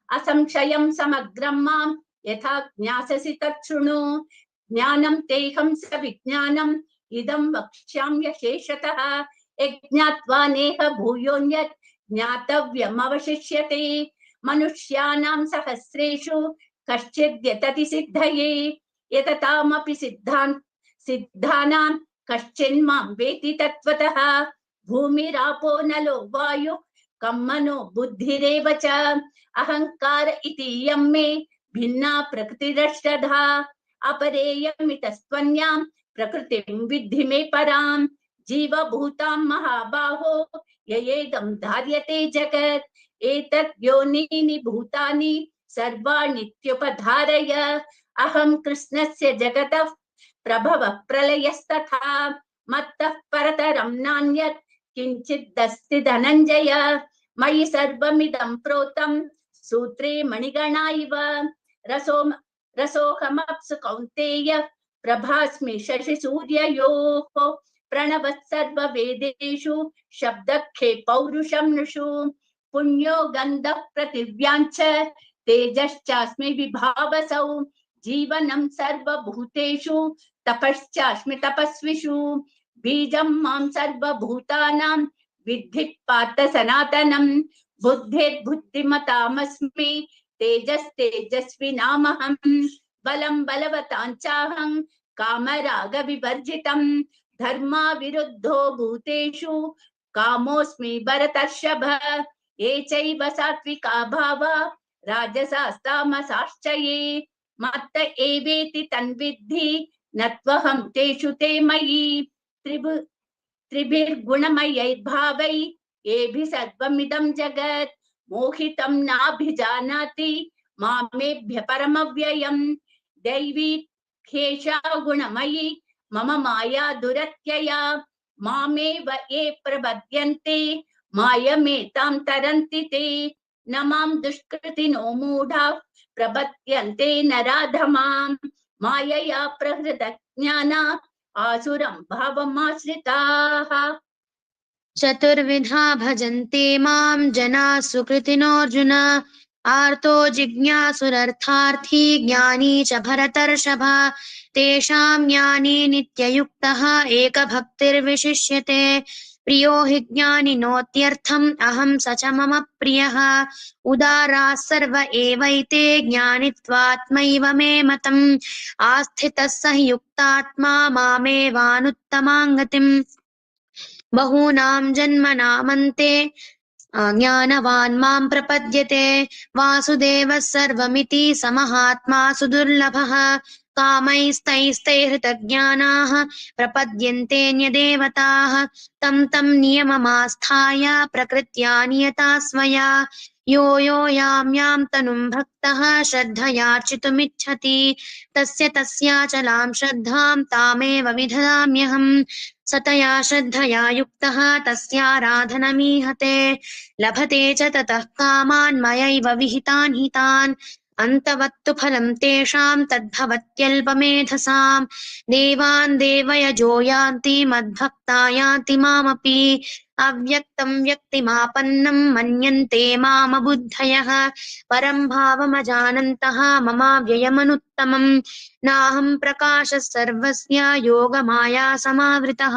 असंशयं समग्रं मां यथा ज्ञास्यसि तत् शृणु। ज्ञानं तेहं सविज्ञानम् इदं वक्ष्याम्य शेषतः यज्ञात्वा नेह भूयोऽन्यत् ज्ञातव्यमवशिष्यते। मनुष्याणां सहस्रेषु कश्चिद् यतति सिद्धये यततामपि सिद्धानां कश्चिन्मां वेति तत्त्वतः। भूमिरापो नलो वायुः कं मनो बुद्धिरेव च अहंकार इति यं मे भिन्ना प्रकृतिरष्टधा। अपरेयमितस्त्वन्यां प्रकृतिं विद्धि मे परां। जीवभूतां महाबाहो ययेदं धार्यते जगत् एतत् योनीनि भूतानि सर्वाणीत्युपधारय। अहं कृष्णस्य जगतः प्रभवः प्रलयस्तथा मत्तः परतरं नान्यत् किञ्चिदस्ति धनञ्जय। मयि सर्वमिदं प्रोतं सूत्रे मणिगणा इव। रसोऽहमप्सु कौन्तेय प्रभास्मि शशिसूर्ययोः। प्रणवः सर्ववेदेषु शब्दखे पौरुषं नृषु। पुण्यो गन्धः पृथिव्याञ्च तेजश्चास्मि विभावसौ। जीवनं सर्वभूतेषु तपश्चास्मि तपस्विषु। बीजं मां सर्वभूतानां विद्धि पार्थ सनातनं। बुद्धिर्बुद्धिमतामस्मि तेजस्तेजस्विनामहं। बलं बलवताञ्चाहं कामरागविवर्जितं। धर्मा विरुद्धो भूतेषु कामोऽस्मि भरतर्षभ। ये चैव सात्विका भावा राजसास्तामसाश्च ये मत्त एवेति तन्विद्धि न त्वहं तेषु ते मयि। त्रिभिर्गुणमयैर्भावै येभिः सर्वमिदं जगत् मोहितं नाभिजानाति मामेभ्य परमव्ययम्। दैवी ह्येषा गुणमयी मम माया दुरत्यया। मामेव ये प्रपद्यन्ते मायमेतां तरन्ति ते। न मां दुष्कृतिनो मूढाः प्रपद्यन्ते नराधमां। मायया प्रहृतज्ञाना आसुरं भावमाश्रिताः।
चतुर्विधा भजन्ते मां जनाः सुकृतिनोऽर्जुन आर्तो जिज्ञासुरर्थार्थी ज्ञानी च भरतर्षभ तेषां ज्ञानी नित्ययुक्तः एकभक्तिर्विशिष्यते प्रियो हि ज्ञानिनोत्यर्थम् अहं स च मम प्रियः उदाराः सर्व एवैते ज्ञानित्वात्मैव मे मतम् आस्थितः स हि युक्तात्मा मामेवानुत्तमां गतिम् बहूनां जन्मनामन्ते ज्ञानवान् मां प्रपद्यते वासुदेवः सर्वमिति समहात्मा सुदुर्लभः कामैस्तैस्तैहृतज्ञानाः प्रपद्यन्तेऽन्यदेवताः तं तं नियममास्थाय प्रकृत्या नियता स्वया यो यो यां यां तनुं भक्तः श्रद्धयार्चितुमिच्छति तस्य तस्याचलां श्रद्धां तामेव विदधाम्यहम् सतया श्रद्धया युक्तः तस्याराधनमीहते लभते च ततः कामान् मयैव विहितान् हितान् अन्तवत्तु फलं तेषां तद्भवत्यल्पमेधसाम् देवान् देवयजो यान्ति मद्भक्ता यान्ति मामपि अव्यक्तं व्यक्तिमापन्नं मन्यन्ते मामबुद्धयः परं भावमजानन्तः ममाव्ययमनुत्तमम् नाहं प्रकाशः सर्वस्य योगमाया समावृतः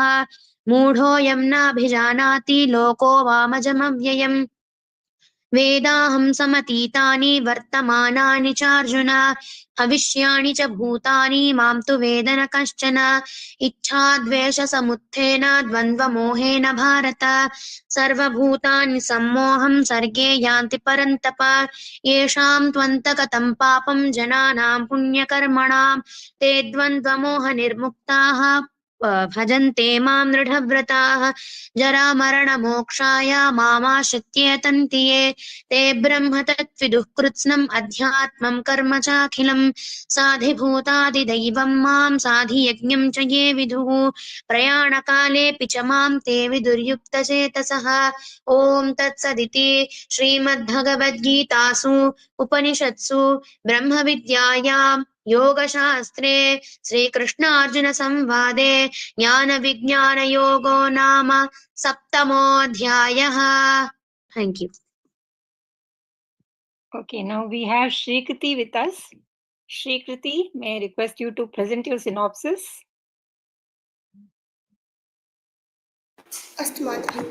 मूढोऽयं नाभिजानाति लोको वामजमव्ययम् वेदाहं समतीतानि वर्तमानानि चार्जुन भविष्याणि च भूतानि मां तु वेद न कश्चन इच्छाद्वेषसमुत्थेन द्वन्द्वमोहेन भारत सर्वभूतानि सम्मोहं सर्गे यान्ति परन्तप येषां त्वन्तगतं पापं जनानां पुण्यकर्मणां ते द्वन्द्वमोहनिर्मुक्ताः भजन्ते मां दृढव्रताः जरामरणमोक्षाय मामाश्रित्य यतन्ति ये ते ब्रह्म तत्विदुः कृत्स्नम् अध्यात्मं कर्म चाखिलम् साधिभूतादिदैवं मां साधियज्ञं च ये विदुः प्रयाणकालेऽपि च मां ते विदुर्युक्तचेतसः ॐ तत्सदिति श्रीमद्भगवद्गीतासु उपनिषत्सु ब्रह्मविद्यायां योगशास्त्रे श्रीकृष्णार्जुनसंवादे ज्ञानविज्ञानयोगो नाम सप्तमोऽध्यायः. Thank you.
Okay, now we have Shrikriti with us. Shrikriti, may I request you to present your synopsis?
अस्तु Madhavi.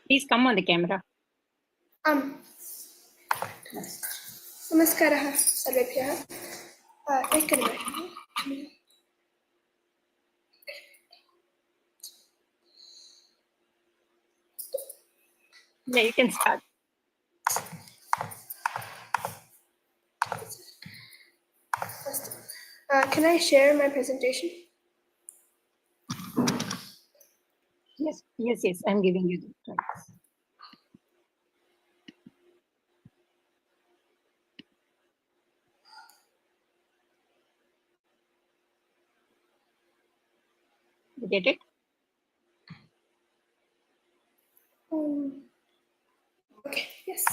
Please come on the camera.
नमस्कारः सर्वेभ्यः. एकनिमिषम्.
Yeah, you can start.
Can I share my presentation?
Yes, I'm giving you the slides. You get it?
Okay, yes.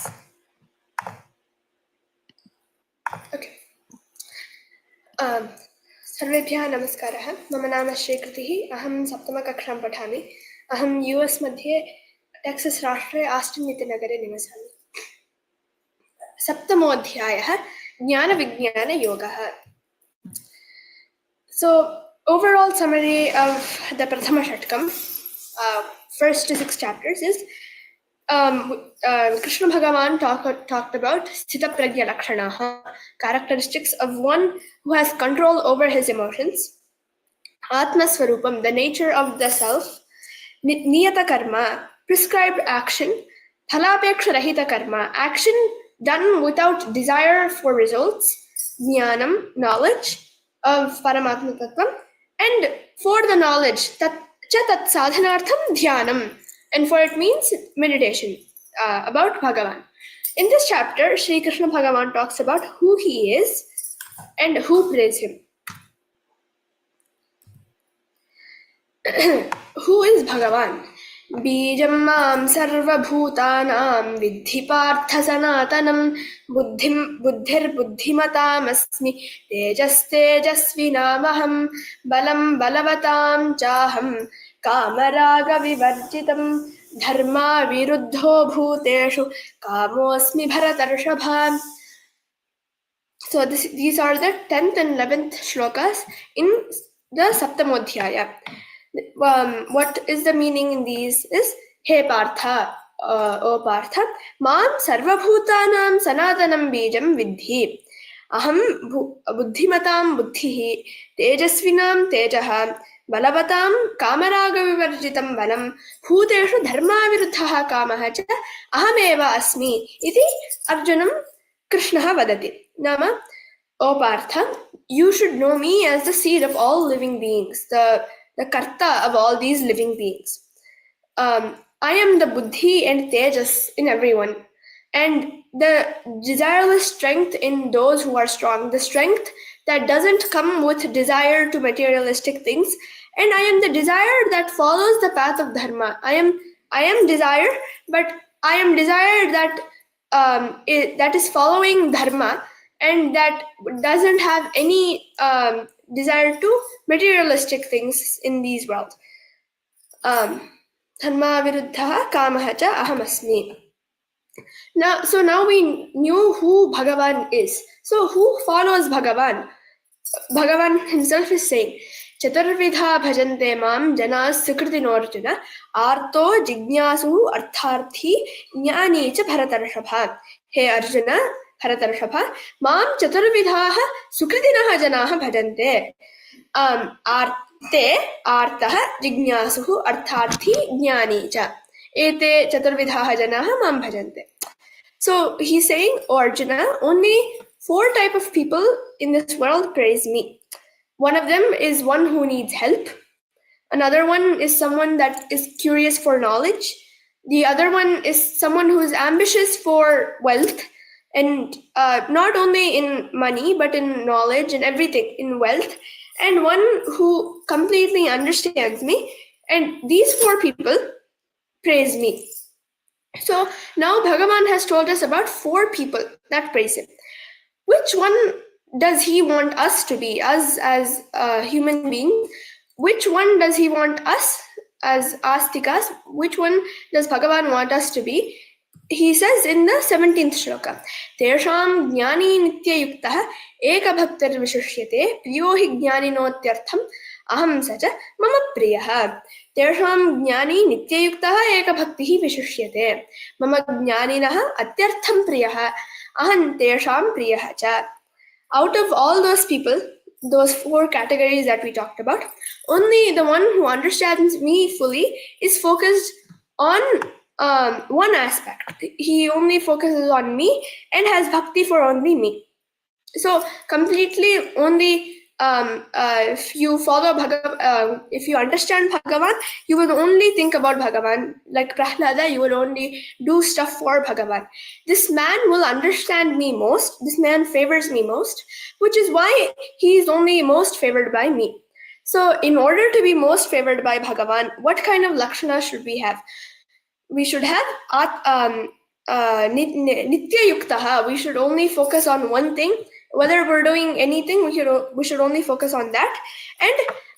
Okay. सर्वेभ्यः नमस्कारः. मम नाम श्रीकृतिः. अहं सप्तमकक्षां पठामि. अहं US मध्ये टेक्सस् राष्ट्रे आस्टिन् इति नगरे निवसामि. सप्तमोऽध्यायः ज्ञानविज्ञानयोगः. So overall summary of the Prathama Shatkam, first 6 chapters is Krishna Bhagavan talked about Sthita Prajna Lakshanaha, characteristics of one who has control over his emotions. Atma Swarupam, the nature of the self. Niyata Karma, prescribed action. Phalapeksha Rahita Karma, action done without desire for results. Jnanam, knowledge of Paramatma Tattvam. And for the knowledge, tat sadhanartham dhyanam. And for it means meditation about Bhagavan. In this chapter, Sri Krishna Bhagavan talks about who he is and who praise him. Who is Bhagavan? Bijam mam sarva bhutanam vidhi partha sanatanam buddhir buddhimatam asmi tejas tejasvinamaham balam balavatam chaham कामरागविवर्जितं धर्मा विरुद्धो भूतेषु कामोऽस्मि भरतर्षभा. So these are the 10th and 11th shlokas in the Saptamodhyaya. What is the meaning in these is, Hey Partha, O Partha, Mam Sarvabhutanam Sanatanam Bijam Vidhi. Aham Buddhimatam Buddhihi, Tejasvinam Tejaha, Balavatam Kamaraga Vivarjitam Balam, Bhuteshu Dharma Viruddhaha Kamaha cha Ahameva Asmi. Iti Arjunam Krishnaha Vadati. Nama, O Partha, you should know me as the seed of all living beings, the karta of all these living beings. I am the buddhi and tejas in everyone, and the desireless strength in those who are strong, the strength that doesn't come with desire to materialistic things, and I am the desire that follows the path of dharma. I am desire, but I am desire that that is following dharma, and that doesn't have any desire to materialistic things in these worlds. Dharma viruddhaha kamaha cha aham asmi. Now we knew who Bhagavan is. So who follows Bhagavan? Bhagavan himself is saying, Chaturvidha bhajante mam janas sukritinorjuna arto jignasu artharthi jnani cha bharatarshapha. Hey Arjuna, Bharatarshapha, mam chaturvidhaha sukritinaha janaha bhajante. Arte artaha jignasuhu artharthi jnani cha. Ete chaturvidhaha janaha mam bhajante. So he's saying, O Arjuna, only 4 types of people in this world praise me. One of them is one who needs help. Another one is someone that is curious for knowledge. The other one is someone who is ambitious for wealth, and not only in money, but in knowledge and everything, in wealth. And one who completely understands me. And these 4 people praise me. So now Bhagavan has told us about 4 people that praise him. Which one does he want us to be, us as human beings? Which one does he want us as astikas? Which one does Bhagavan want us to be? He says in the 17th shloka, Tesham jnani nitya yuktaha eka bhaktar vishishyate priyo hi jnaninotyartham aham sacha mama priyaha. Tesham jnani nitya yuktaha eka bhaktihi vishishyate mama jnaninaha atyartham priyaha aham tesham priyaha cha. Out of all those people, those 4 categories that we talked about, only the one who understands me fully is focused on one aspect. He only focuses on me and has bhakti for only me. So completely only if you follow if you understand Bhagavan, you will only think about Bhagavan. Like Prahlada, you will only do stuff for Bhagavan. This man will understand me most. This man favors me most, which is why he is only most favored by me. So in order to be most favored by Bhagavan, what kind of lakshana should we have? We should have nitya yuktaha. We should only focus on one thing. Whether we're doing anything, we should only focus on that. And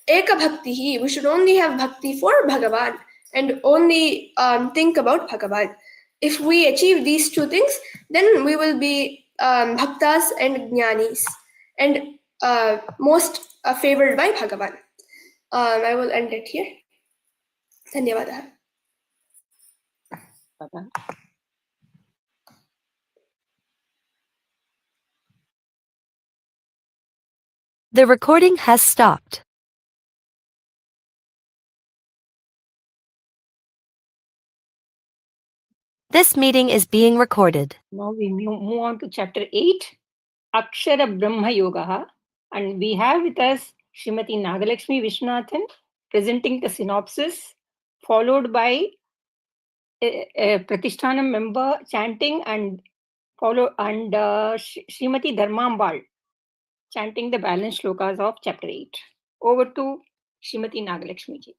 eka bhaktihi, we should only have bhakti for Bhagavan and only think about Bhagavan. If we achieve these 2 things, then we will be bhaktas and jnanis and most favored by Bhagavan. I will end it here. Dhanyavadaha.
The recording has stopped. This meeting is being recorded.
Now we move on to chapter 8, Akshara Brahma Yogaha, and we have with us Srimati Nagalakshmi Viswanathan presenting the synopsis, followed by a Pratishhthanam member chanting, and Srimati Dharmambal chanting the balance shlokas of chapter 8. Over to Srimati Nagalakshmi ji.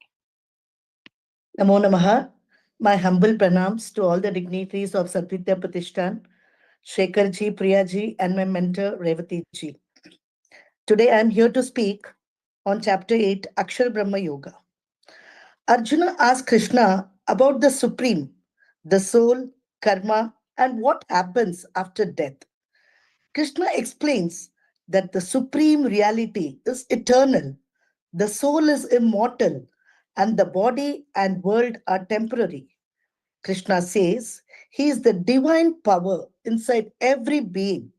Namo Namaha. My humble pranams to all the dignitaries of Satvidya Pratishtan, Shekhar ji, Priya ji, and my mentor Revati ji. Today I am here to speak on chapter 8, Akshara Brahma Yoga. Arjuna asked Krishna about the supreme, the soul, karma, and what happens after death. Krishna explains that the supreme reality is eternal, the soul is immortal, and the body and world are temporary. Krishna says he is the divine power inside every being.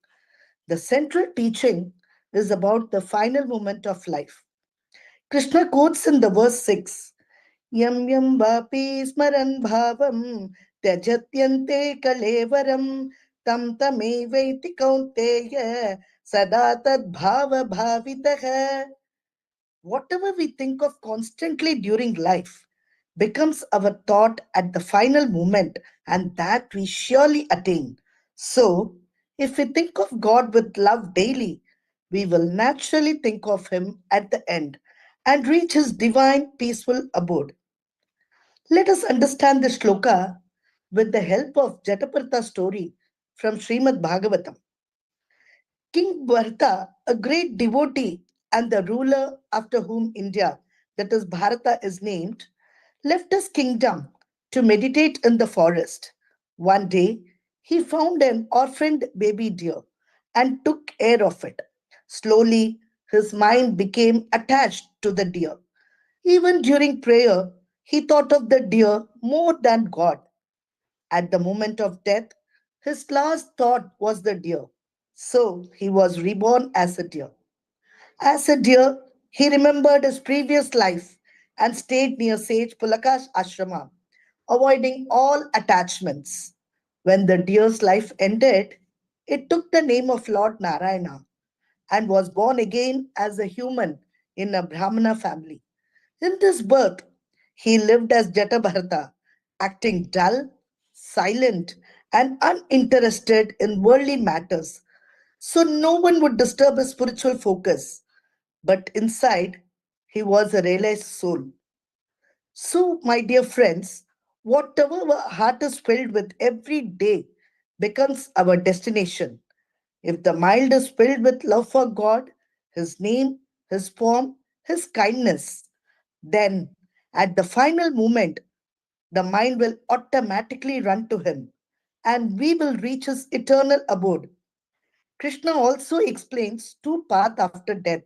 The central teaching is about the final moment of life. Krishna quotes in the verse 6, Yam yam vapi smaran bhavam tyajatyante kalevaram tam tamevaiti kaunteya sada tad bhava bhavitaha. Whatever we think of constantly during life becomes our thought at the final moment, and that we surely attain. So, if we think of God with love daily, we will naturally think of Him at the end and reach His divine peaceful abode. Let us understand this shloka with the help of Jatapartha's story from Srimad Bhagavatam. King Bharata, a great devotee and the ruler after whom India, that is Bharata, is named, left his kingdom to meditate in the forest. One day, he found an orphaned baby deer and took care of it. Slowly, his mind became attached to the deer. Even during prayer, he thought of the deer more than God. At the moment of death, his last thought was the deer. So he was reborn as a deer. As a deer, he remembered his previous life and stayed near sage Pulaka's ashrama, avoiding all attachments. When the deer's life ended, it took the name of Lord Narayana and was born again as a human in a Brahmana family. In this birth, he lived as Jatabharata, acting dull, silent, and uninterested in worldly matters, so no one would disturb his spiritual focus. But inside, he was a realized soul. So, my dear friends, whatever our heart is filled with every day becomes our destination. If the mind is filled with love for God, His name, His form, His kindness, then at the final moment, the mind will automatically run to Him and we will reach His eternal abode. Krishna also explains two paths after death,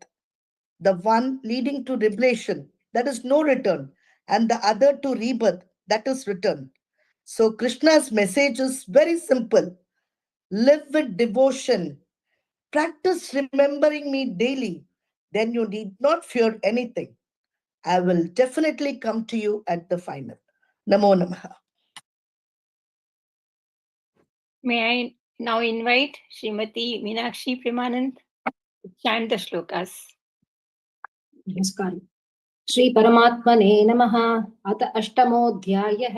the one leading to revelation, that is no return, and the other to rebirth, that is return. So Krishna's message is very simple. Live with devotion. Practice remembering me daily. Then you need not fear anything. I will definitely come to you at the final. Namo Namaha.
May I now invite Srimati Meenakshi Premanand to chant the shlokas.
नमस्कारः श्री परमात्मने नमः अथ अष्टमोऽध्यायः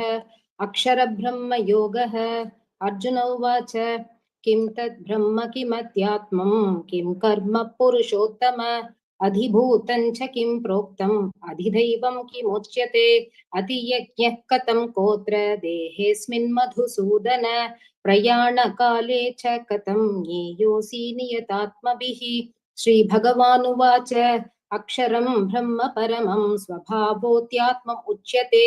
अक्षरब्रह्म योगः अर्जुन उवाच किं तद् ब्रह्म किमध्यात्मं किं कर्म पुरुषोत्तम अधिभूतं च किं प्रोक्तम् अधिदैवं किमुच्यते अतियज्ञः कथं कोत्र देहेऽस्मिन् मधुसूदन प्रयाणकाले च कथं ज्ञेयोऽसि नियतात्मभिः श्रीभगवानुवाच अक्षरं ब्रह्म परमं स्वभावोऽत्यात्मम् उच्यते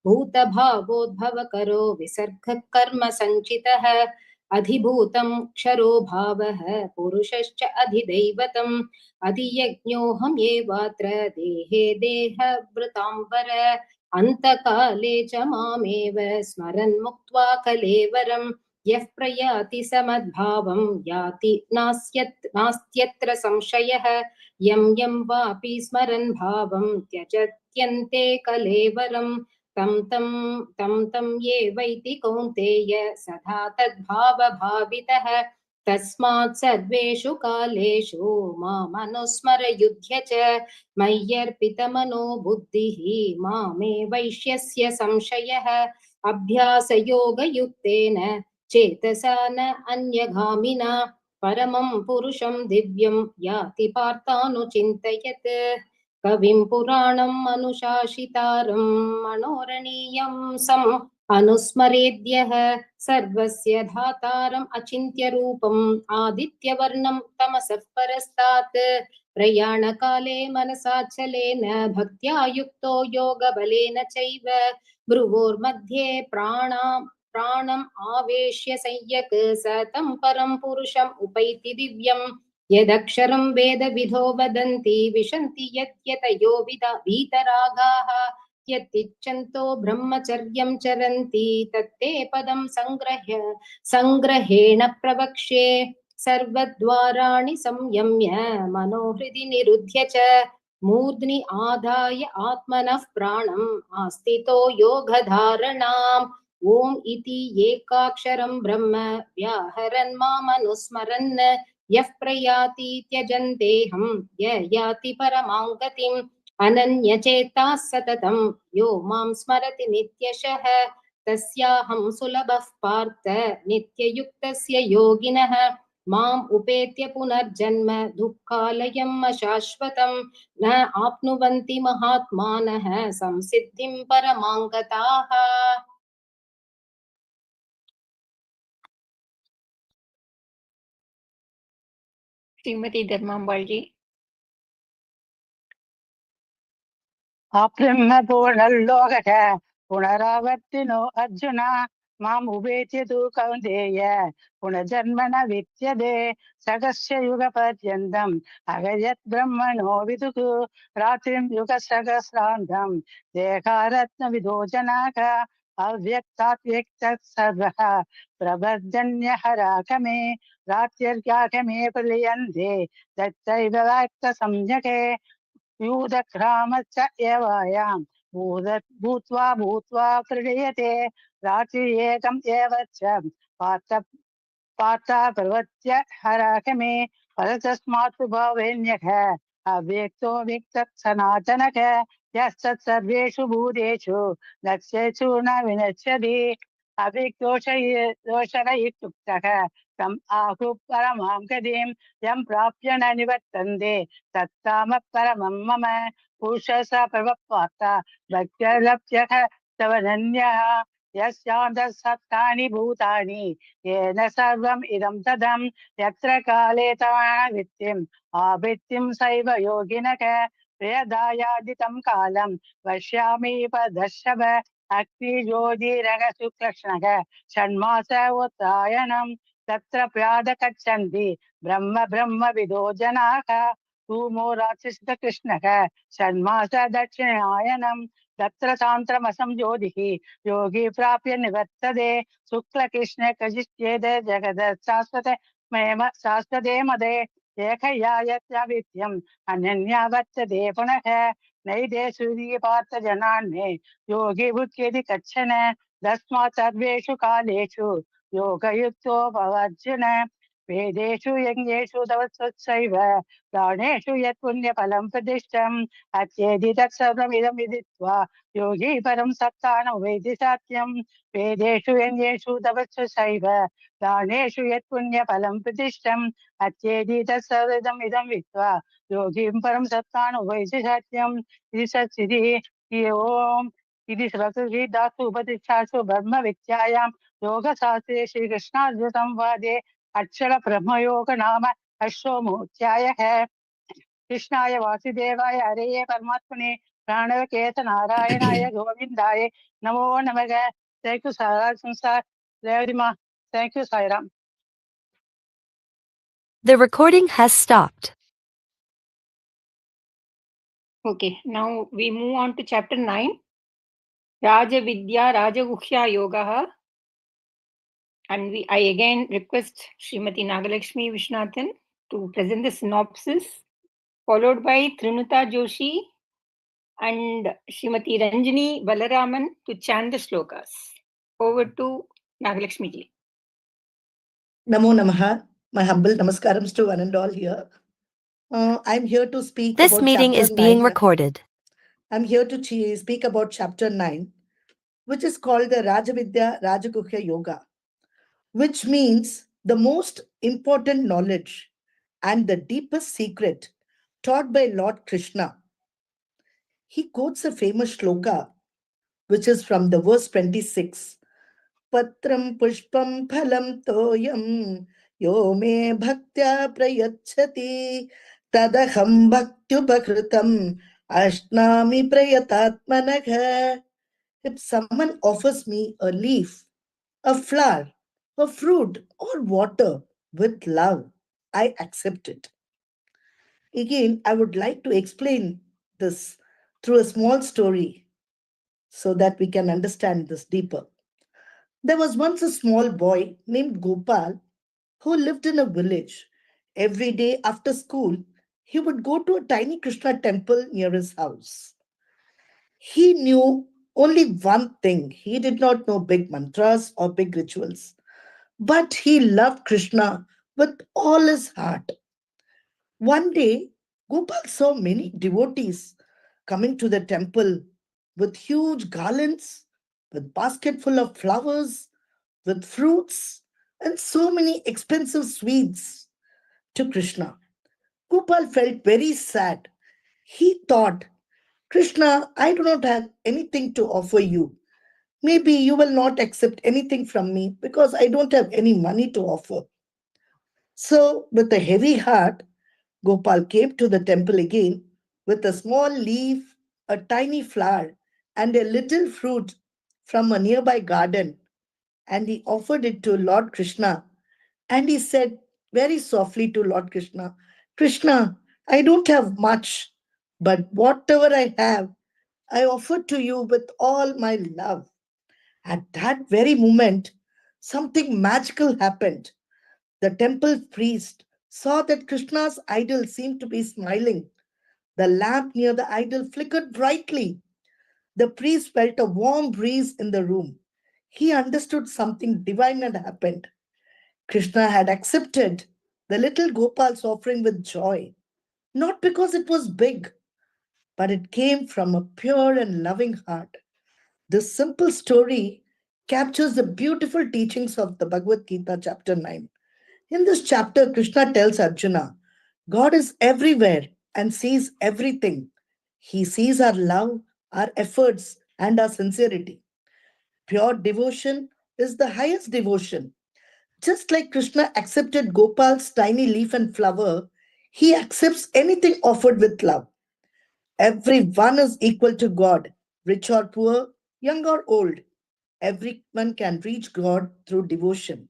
भूतभावोद्भवकरो विसर्गः कर्म सञ्चितः अधिभूतं क्षरो भावः पुरुषश्च अधिदैवतम् अधियज्ञोऽहम् एवात्र देहे देहभृताम्बर अन्तकाले च मामेव स्मरन् मुक्त्वा कलेवरम् यः प्रयाति समद्भावं याति नास्त्यत्र संशयः यं यं वापि स्मरन् भावं त्यजत्यन्ते कलेवरं तं ये वैति कौन्तेय सदा तद्भावभावितः तस्मात् सर्वेषु कालेषु मामनुस्मर युध्य च मय्यर्पितमनो बुद्धिः मामे वैश्यस्य संशयः अभ्यासयोगयुक्तेन चेतसा न अन्यगामिना परमं पुरुषं दिव्यं याति पार्थानुचिन्तयत् कविं पुराणम् अनुशासितारं मनोरणीयं अनुस्मरेद्यः सर्वस्य धातारम् अचिन्त्य रूपम् आदित्यवर्णं तमसः परस्तात् प्रयाणकाले मनसाचलेन भक्त्या युक्तो योगबलेन चैव भ्रुवोर्मध्ये प्राणम् आवेश्य संयक् स तं परं पुरुषम् उपैति दिव्यम् यदक्षरं वेदविधो वदन्ति विशन्ति यद्यतयो वीतरागाः यत्तिच्छन्तो ब्रह्मचर्यं चरन्ति तत्ते पदं संग्रहेण प्रवक्ष्ये सर्वद्वाराणि संयम्य मनोहृदि निरुध्य च मूर्ध्नि आदाय आत्मनः प्राणम् आस्थितो योगधारणाम् ॐ इति एकाक्षरं ब्रह्म व्याहरन् मामनुस्मरन् यः प्रयाति त्यजन्तेऽहं य याति परमां गतिम् अनन्यचेताः सततं यो मां स्मरति नित्यशः तस्याहं सुलभः पार्थ नित्ययुक्तस्य योगिनः माम् उपेत्य पुनर्जन्म दुःखालयम् अशाश्वतं न आप्नुवन्ति महात्मानः संसिद्धिं परमां गताः।
श्रीमती धर्माम्बाळजी।
अब्रह्म पूर्णल्लोकः पुनरावर्तिनो अर्जुन माम् उपेत्य तु कौन्तेय पुनर्जन्म न विद्यते सकस्य युगपर्यन्तम् अगयत् ब्रह्मणो विदुः रात्रिं युगसहस्रान्तम् देहारत्नविदो जनाः अव्यक्तात् व्यक्तः सर्वः प्रबर्धन्यहरागमे रात्र्यागमे प्रलीयन्ते तत्रैव वाक्यसंज्ञके यूदक्रामश्च एवायां भूत्वा प्रलीयते रात्रि एकम् एव च पार्था प्रवत्य हरागमे परतस्मात् भावेन्यः अव्यक्तो व्यक्तः सनातनः यस्तत् सर्वेषु भूतेषु नश्येषु न विनश्यति अव्यक्तोषरयुक्तः तम् आहुः परमां गतिं यं प्राप्य न निवर्तन्ते तत्तामः परमं मम पुरुषः स प्रवपार्थ भक्त्यलभ्यः तवनन्यः यस्यान्तः सप्तानि भूतानि येन सर्वम् इदं तदं यत्र काले तवावित्तिम् आवृत्तिं सैव योगिनः प्रियदायादितं कालं पश्यामि पदर्शव अग्निज्योतिरः शुक्लक्ष्णः षण्मास उत्तरायणं तत्र प्रातः ब्रह्म विदो जनाः धूमो रात्रिकृष्णः षण्मास दक्षिणायनं तत्र सान्त्रमसंज्योतिः योगी प्राप्य निवर्तते शुक्लकृष्ण कजिश्चेद जगद शाश्वते मदे एकयायत्यावित्यम् अनन्या वर्तते पुनः नैदे सूर्यपार्थ जनान्ये योगी भुक्यति कच्छन तस्मात् सर्वेषु कालेषु योगयुक्तो भवार्जुन वेदेषु यज्ञेषु तवत्सैव दानेषु यत् पुण्यफलं प्रतिष्ठम् अत्येति तत्सर्वमिदं विदित्वा योगी परं सत्तानं वेदि सत्यं वेदेषु यज्ञेषु तवत्सैव दानेषु यत् पुण्यफलं प्रतिष्ठम् अत्येति तत्सर्वमिदं विदित्वा योगी परं सत्तानं वेदि सत्यम् इति सत्सिद्धिः ओम् इति श्रीदासु उपतिष्ठासु ब्रह्म विद्यायां योगशास्त्रे श्रीकृष्णार्जुन संवादे अक्षर ब्रह्मयोग नाम अश्वमोध्यायः। कृष्णाय वासुदेवाय हरये परमात्मने प्राणवकेत नारायणाय गोविंदाय नमो नमः। Thank you, Sarah. Thank you, Sairam.
The recording has stopped.
Okay, now we move on to chapter 9. Rajavidya Rajaguhya Yogaha. And I again request Srimati Nagalakshmi Vishnathan to present the synopsis, followed by Trinuta Joshi and Srimati Ranjini Balaraman to chant the shlokas. Over to Nagalakshmi ji.
Namo Namaha. My humble namaskarams to one and all here. I'm here to speak
This
about
meeting
chapter
is being
9.
recorded.
I'm here to speak about chapter 9, which is called the Rajavidya Rajaguhya Yoga, which means the most important knowledge and the deepest secret taught by Lord Krishna. He quotes a famous shloka which is from the verse 26. Patram pushpam phalam toyam yo me bhaktya prayachati tadaham bhaktubhakritam ashnami prayatatmanagha. If someone offers me a leaf, a flower, a fruit, or water with love, I accept it. Again, I would like to explain this through a small story so that we can understand this deeper. There was once a small boy named Gopal who lived in a village. Every day after school, he would go to a tiny Krishna temple near his house. He knew only one thing. He did not know big mantras or big rituals, but he loved Krishna with all his heart. One day, Gopal saw many devotees coming to the temple with huge garlands, with basket full of flowers, with fruits, and so many expensive sweets to Krishna. Gopal felt very sad. He thought, Krishna, I do not have anything to offer you. Maybe you will not accept anything from me because I don't have any money to offer. So, with a heavy heart, Gopal came to the temple again with a small leaf, a tiny flower, and a little fruit from a nearby garden. And he offered it to Lord Krishna. And he said very softly to Lord Krishna, Krishna, I don't have much, but whatever I have, I offer to you with all my love. At that very moment, something magical happened. The temple priest saw that Krishna's idol seemed to be smiling. The lamp near the idol flickered brightly. The priest felt a warm breeze in the room. He understood something divine had happened. Krishna had accepted the little Gopal's offering with joy, not because it was big, but it came from a pure and loving heart. This simple story captures the beautiful teachings of the Bhagavad Gita, chapter 9. In this chapter, Krishna tells Arjuna, God is everywhere and sees everything. He sees our love, our efforts, and our sincerity. Pure devotion is the highest devotion. Just like Krishna accepted Gopal's tiny leaf and flower, he accepts anything offered with love. Everyone is equal to God, rich or poor, young or old. Everyone can reach God through devotion.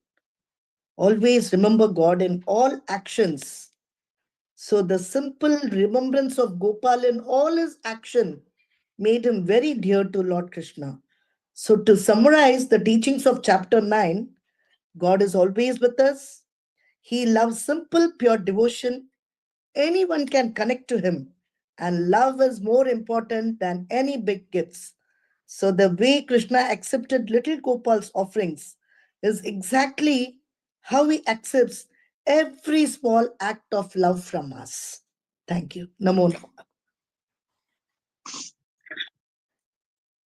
Always remember God in all actions. So the simple remembrance of Gopal in all his action made him very dear to Lord Krishna. So to summarize the teachings of chapter 9, God is always with us. He loves simple, pure devotion. Anyone can connect to him. And love is more important than any big gifts. So the way Krishna accepted little Gopal's offerings is exactly how he accepts every small act of love from us. Thank you. Namo Namah.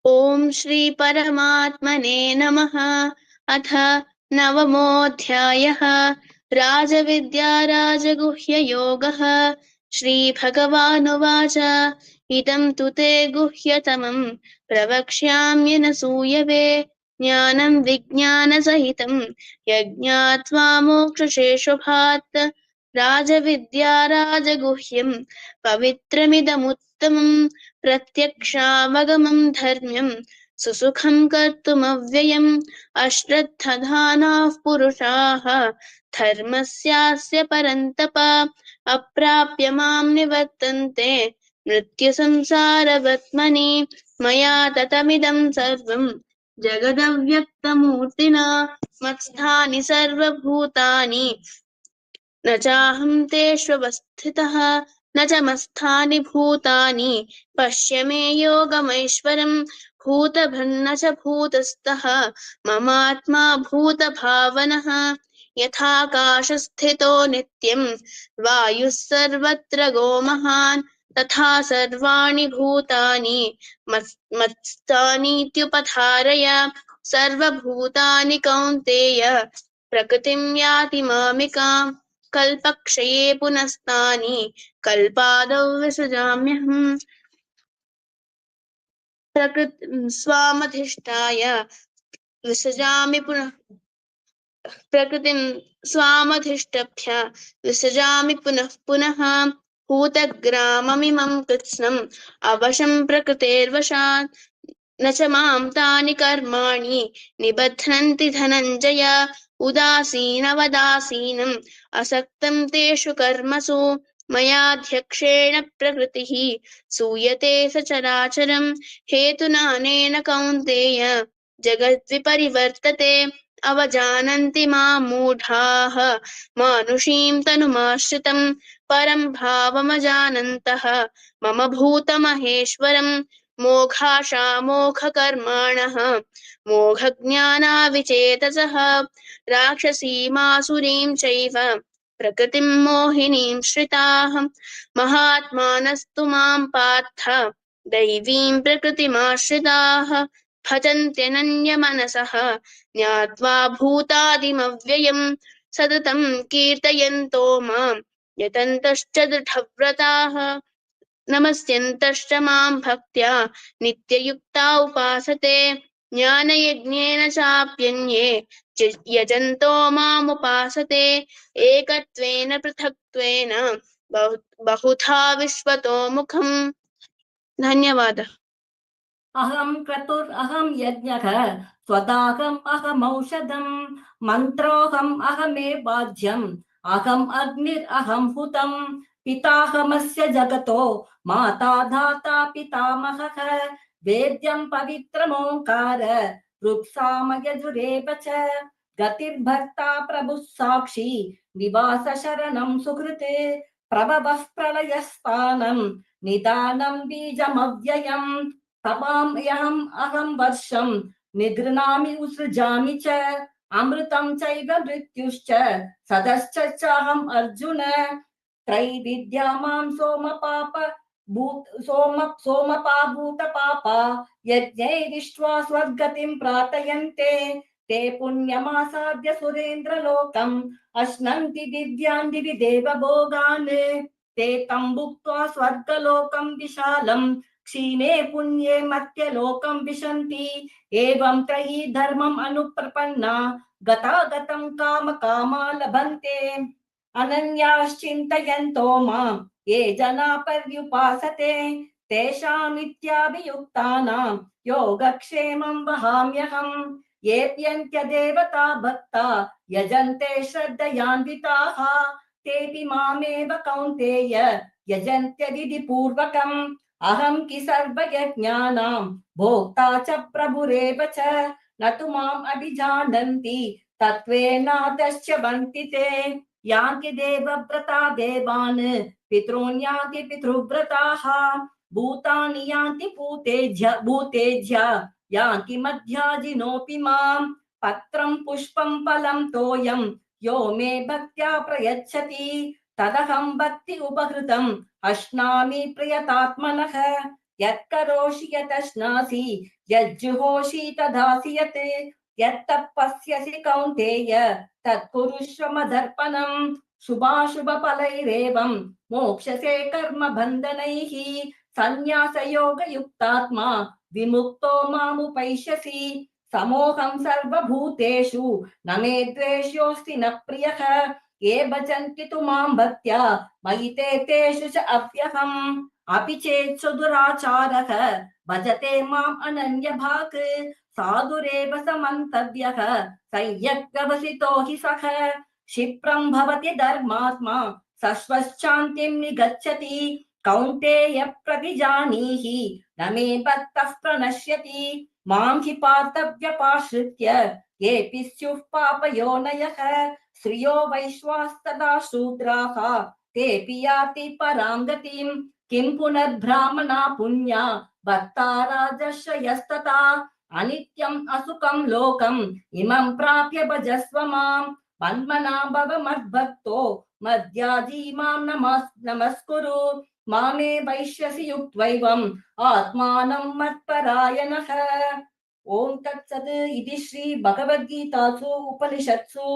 ॐ श्री परमात्मने नमः। अथ नवमोऽध्यायः राजविद्या राजगुह्ययोगः। श्रीभगवानुवाच इदं तु ते गुह्यतमं प्रवक्ष्याम्यनसूयवे ज्ञानं विज्ञानसहितं यज्ञात्वा मोक्षशेषुभात् राजविद्या राजगुह्यं पवित्रमिदमुत्तमम् प्रत्यक्षावगमं धर्म्यं सुसुखं कर्तुमव्ययम् अश्रद्धधानाः पुरुषाः धर्मस्यास्य परन्तप अप्राप्य मां निवर्तन्ते मृत्युसंसारवर्त्मनि मया ततमिदं सर्वं जगदव्यक्तमूर्तिना मत्स्थानि सर्वभूतानि न चाहं तेष्वस्थितः न च मत्स्थानि भूतानि पश्य मे योगमैश्वरम् भूतभन्न च भूतस्थः ममात्मा भूतभावनः यथाकाशस्थितो नित्यं वायुः सर्वत्र गोमहान् तथा सर्वाणि भूतानि मत्स्थानीत्युपधारय सर्वभूतानि कौन्तेय प्रकृतिं याति मामिकाम् कल्पक्षये पुनस्तानि कल्पादौ विसृजाम्यहम् स्वामधिष्ठाय विसृजामि पुनः प्रकृतिं स्वामधिष्ठभ्य विसृजामि पुनः पुनः भूतग्राममिमं कृत्स्नम् अवशं प्रकृतेर्वशात् न च मां तानि कर्माणि निबध्नन्ति धनञ्जय उदासीनवदासीनम् असक्तं तेषु कर्मसु मयाध्यक्षेण प्रकृतिः सूयते सचराचरं हेतुनानेन कौन्तेय जगद्विपरिवर्तते अवजानन्ति मां मूढाः मानुषीं तनुमाश्रितं परं भावमजानन्तः मम भूतमहेश्वरं मोघाशामोघकर्माणः मोघज्ञानाविचेतसः राक्षसीमासुरीं चैव प्रकृतिं मोहिनीं श्रिताः महात्मानस्तु मां पार्थ दैवीं प्रकृतिमाश्रिताः भजन्त्यनन्यमनसः ज्ञात्वा भूतादिमव्ययम् सततं कीर्तयन्तो मां यतन्तश्च दृढव्रताः नमस्यन्तश्च मां भक्त्या नित्ययुक्ता उपासते ज्ञानयज्ञेन चाप्यन्ये यजन्तो मामुपासते एकत्वेन पृथक्त्वेन बहुधा विश्वतो मुखम् धन्यवादः।
अहं क्रतुर् अहं यज्ञः स्वदाहम् अहमौषधम् मन्त्रोऽहम् अहमेवाज्यम् अहम् अग्निर् अहं हुतम् पिताहमस्य जगतो माता धाता पितामहः वेद्यं पवित्रमोङ्कार ऋक्सामयजुरेव च गतिर्भर्ता प्रभुः साक्षी निवास शरणं सुकृते प्रभवः प्रलयस्थानं निदानं बीजमव्ययम् तपाम्यहम् अहं वर्षं निगृह्णामि उसृजामि च अमृतं चैव मृत्युश्च सदश्च चाहम् अर्जुन त्रैविद्या मां सोमपाभूतपापा यज्ञैरिष्ट्वा स्वर्गतिं प्रार्थयन्ते ते पुण्यमासाद्य सुरेन्द्रलोकम् अश्नन्ति दिव्यान् दिवि देवभोगान् ते तं भुक्त्वा स्वर्गलोकं विशालम् क्षीणे पुण्ये मर्त्यलोकं विशन्ति एवं त्रयी धर्मम् अनुप्रपन्ना गतागतं कामकामा लभन्ते अनन्याश्चिन्तयन्तो मां ये जना पर्युपासते तेषामित्याभियुक्तानां योगक्षेमं वहाम्यहम् येऽप्यन्त्यदेवता भक्ता यजन्ते श्रद्धयान्विताः तेऽपि मामेव कौन्तेय यजन्त्य विधिपूर्वकम् अहं कि सर्वयज्ञानां भोक्ता च प्रभुरेव च न तु माम् अभिजानन्ति तत्त्वेनातश्च वन्ति ते यान्ति देवव्रता देवान् पितॄन् यान्ति पितृव्रताः भूतानि यान्ति भूतेज्य यान्ति मध्याजिनोऽपि माम् पत्रं पुष्पं फलं तोयं यो मे भक्त्या प्रयच्छति तदहं भक्ति उपहृतम् अश्नामि प्रियतात्मनः यत्करोषि यतश्नासि यज्जुहोषि तदासि यत् यत्तपस्यसि कौन्तेय तत्कुरुष्व मदर्पणम् शुभाशुभफलैरेवं मोक्षसे कर्म बन्धनैः संन्यासयोगयुक्तात्मा विमुक्तो मामुपैष्यसि समोऽहं सर्वभूतेषु न मे द्वेष्योऽस्ति न प्रियः ये भजन्ति तु मां भक्त्या मयि ते तेषु च अव्यहम् अपि चेत् सुदुराचारः भजते माम् अनन्यभाक् साधुरेव समन्तव्यः संयज्ञवसितो हि सः क्षिप्रं भवति धर्मात्मा सश्वश्चान्तिं निगच्छति कौन्तेय प्रतिजानीहि न मे भक्तः प्रणश्यति मां हि पार्थव्यपाश्रित्य येऽपि स्युः पापयोनयः श्रियो वैश्वास्तदा शूद्राः तेऽपि याति परां गतिं किं पुनर्ब्राह्मणा पुण्या भक्ता राजर्षयस्तथा अनित्यम् असुखं लोकम् इमं प्राप्य भजस्व मां मन्मना भव मद्भक्तो मद्याजी मां नमस्कुरु मामे वैश्यसि युक्त्वैवम् आत्मानं मत्परायणः। ओम तत्सत् इति श्री भगवद्गीतासु उपनिषत्सु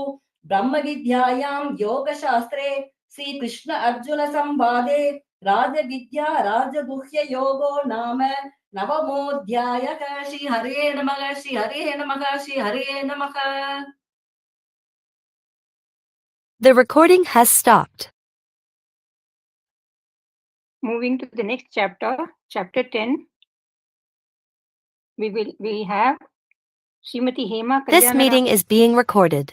ब्रह्मविद्यायां योगशास्त्रे श्रीकृष्ण अर्जुन संवादे राजविद्या राजगुह्य योगो नाम नवमोऽध्यायः श्रीहरे नमः श्रीहरे नमः श्रीहरे नमः.
The recording has stopped.
Moving to the next chapter, chapter 10. We have Srimati Hema
This
Kalyanara
meeting is being recorded.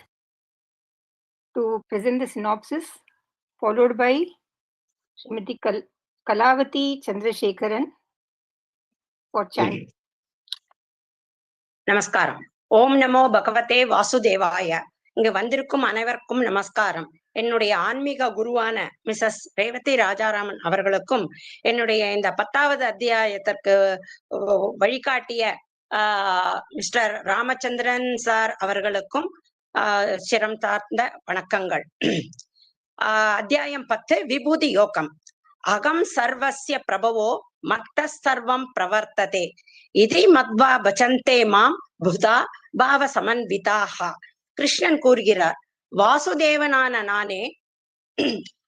to present the synopsis, followed by Srimati Kalavati Chandrasekharan for chant.
நமஸ்காரம். ஓம் நமோ பகவதே வாசுதேவாய. இங்கு வந்திருக்கும் அனைவருக்கும் நமஸ்காரம். என்னுடைய ஆன்மீக குருவான மிஸ்ஸஸ் ரேவதி ராஜாராமன் அவர்களுக்கும், என்னுடைய இந்த 10வது அத்தியாயத்திற்கு வழிகாட்டிய மிஸ்டர் ராமச்சந்திரன் சார் அவர்களுக்கும் சிரம் சார்ந்த வணக்கங்கள். அத்தியாயம் 10, விபூதி யோகம். அகம் சர்வஸ்ய பிரபவோ மத்த சர்வம் பிரவர்த்ததே இதி மத்வா பஜந்தே மாம் புதா பாவ சமன்விதாக. கிருஷ்ணன் கூறுகிறார், வாசுதேவனான நானே